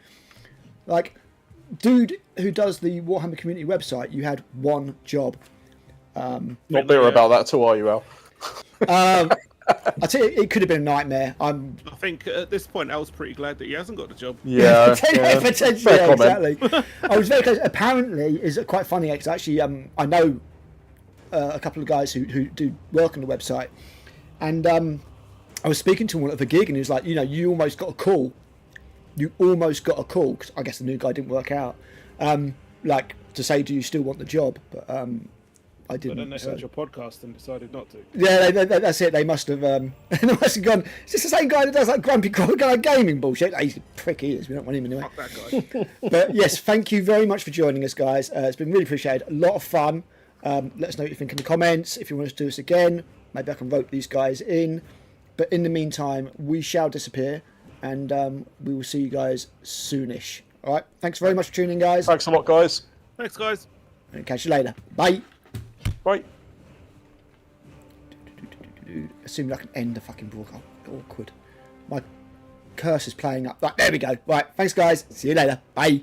Like, dude who does the Warhammer community website, you had one job. Not bitter about that at all, are you, Al? I tell you, it could have been a nightmare. I think at this point, Al's pretty glad that he hasn't got the job. Yeah, potentially, yeah, exactly. I was very close. Apparently, is quite funny because actually, I know a couple of guys who do work on the website, and I was speaking to one at the gig, and he was like, you almost got a call. You almost got a call because I guess the new guy didn't work out. Like to say, do you still want the job? But I didn't. But then they heard your podcast and decided not to. Yeah, that's it. They must have. They must have gone. Is this the same guy that does that grumpy guy gaming bullshit? He's a prick. He is. We don't want him anyway. Fuck that guy. But yes, thank you very much for joining us, guys. It's been really appreciated. A lot of fun. Let us know what you think in the comments. If you want us to do this again, maybe I can vote these guys in. But in the meantime, we shall disappear, and we will see you guys soonish. All right. Thanks very much for tuning in, guys. Thanks a lot, guys. Thanks, guys. And catch you later. Bye. Bye. Assuming I can end the fucking broadcast. Awkward. My curse is playing up. Right, there we go. Right, thanks guys. See you later. Bye.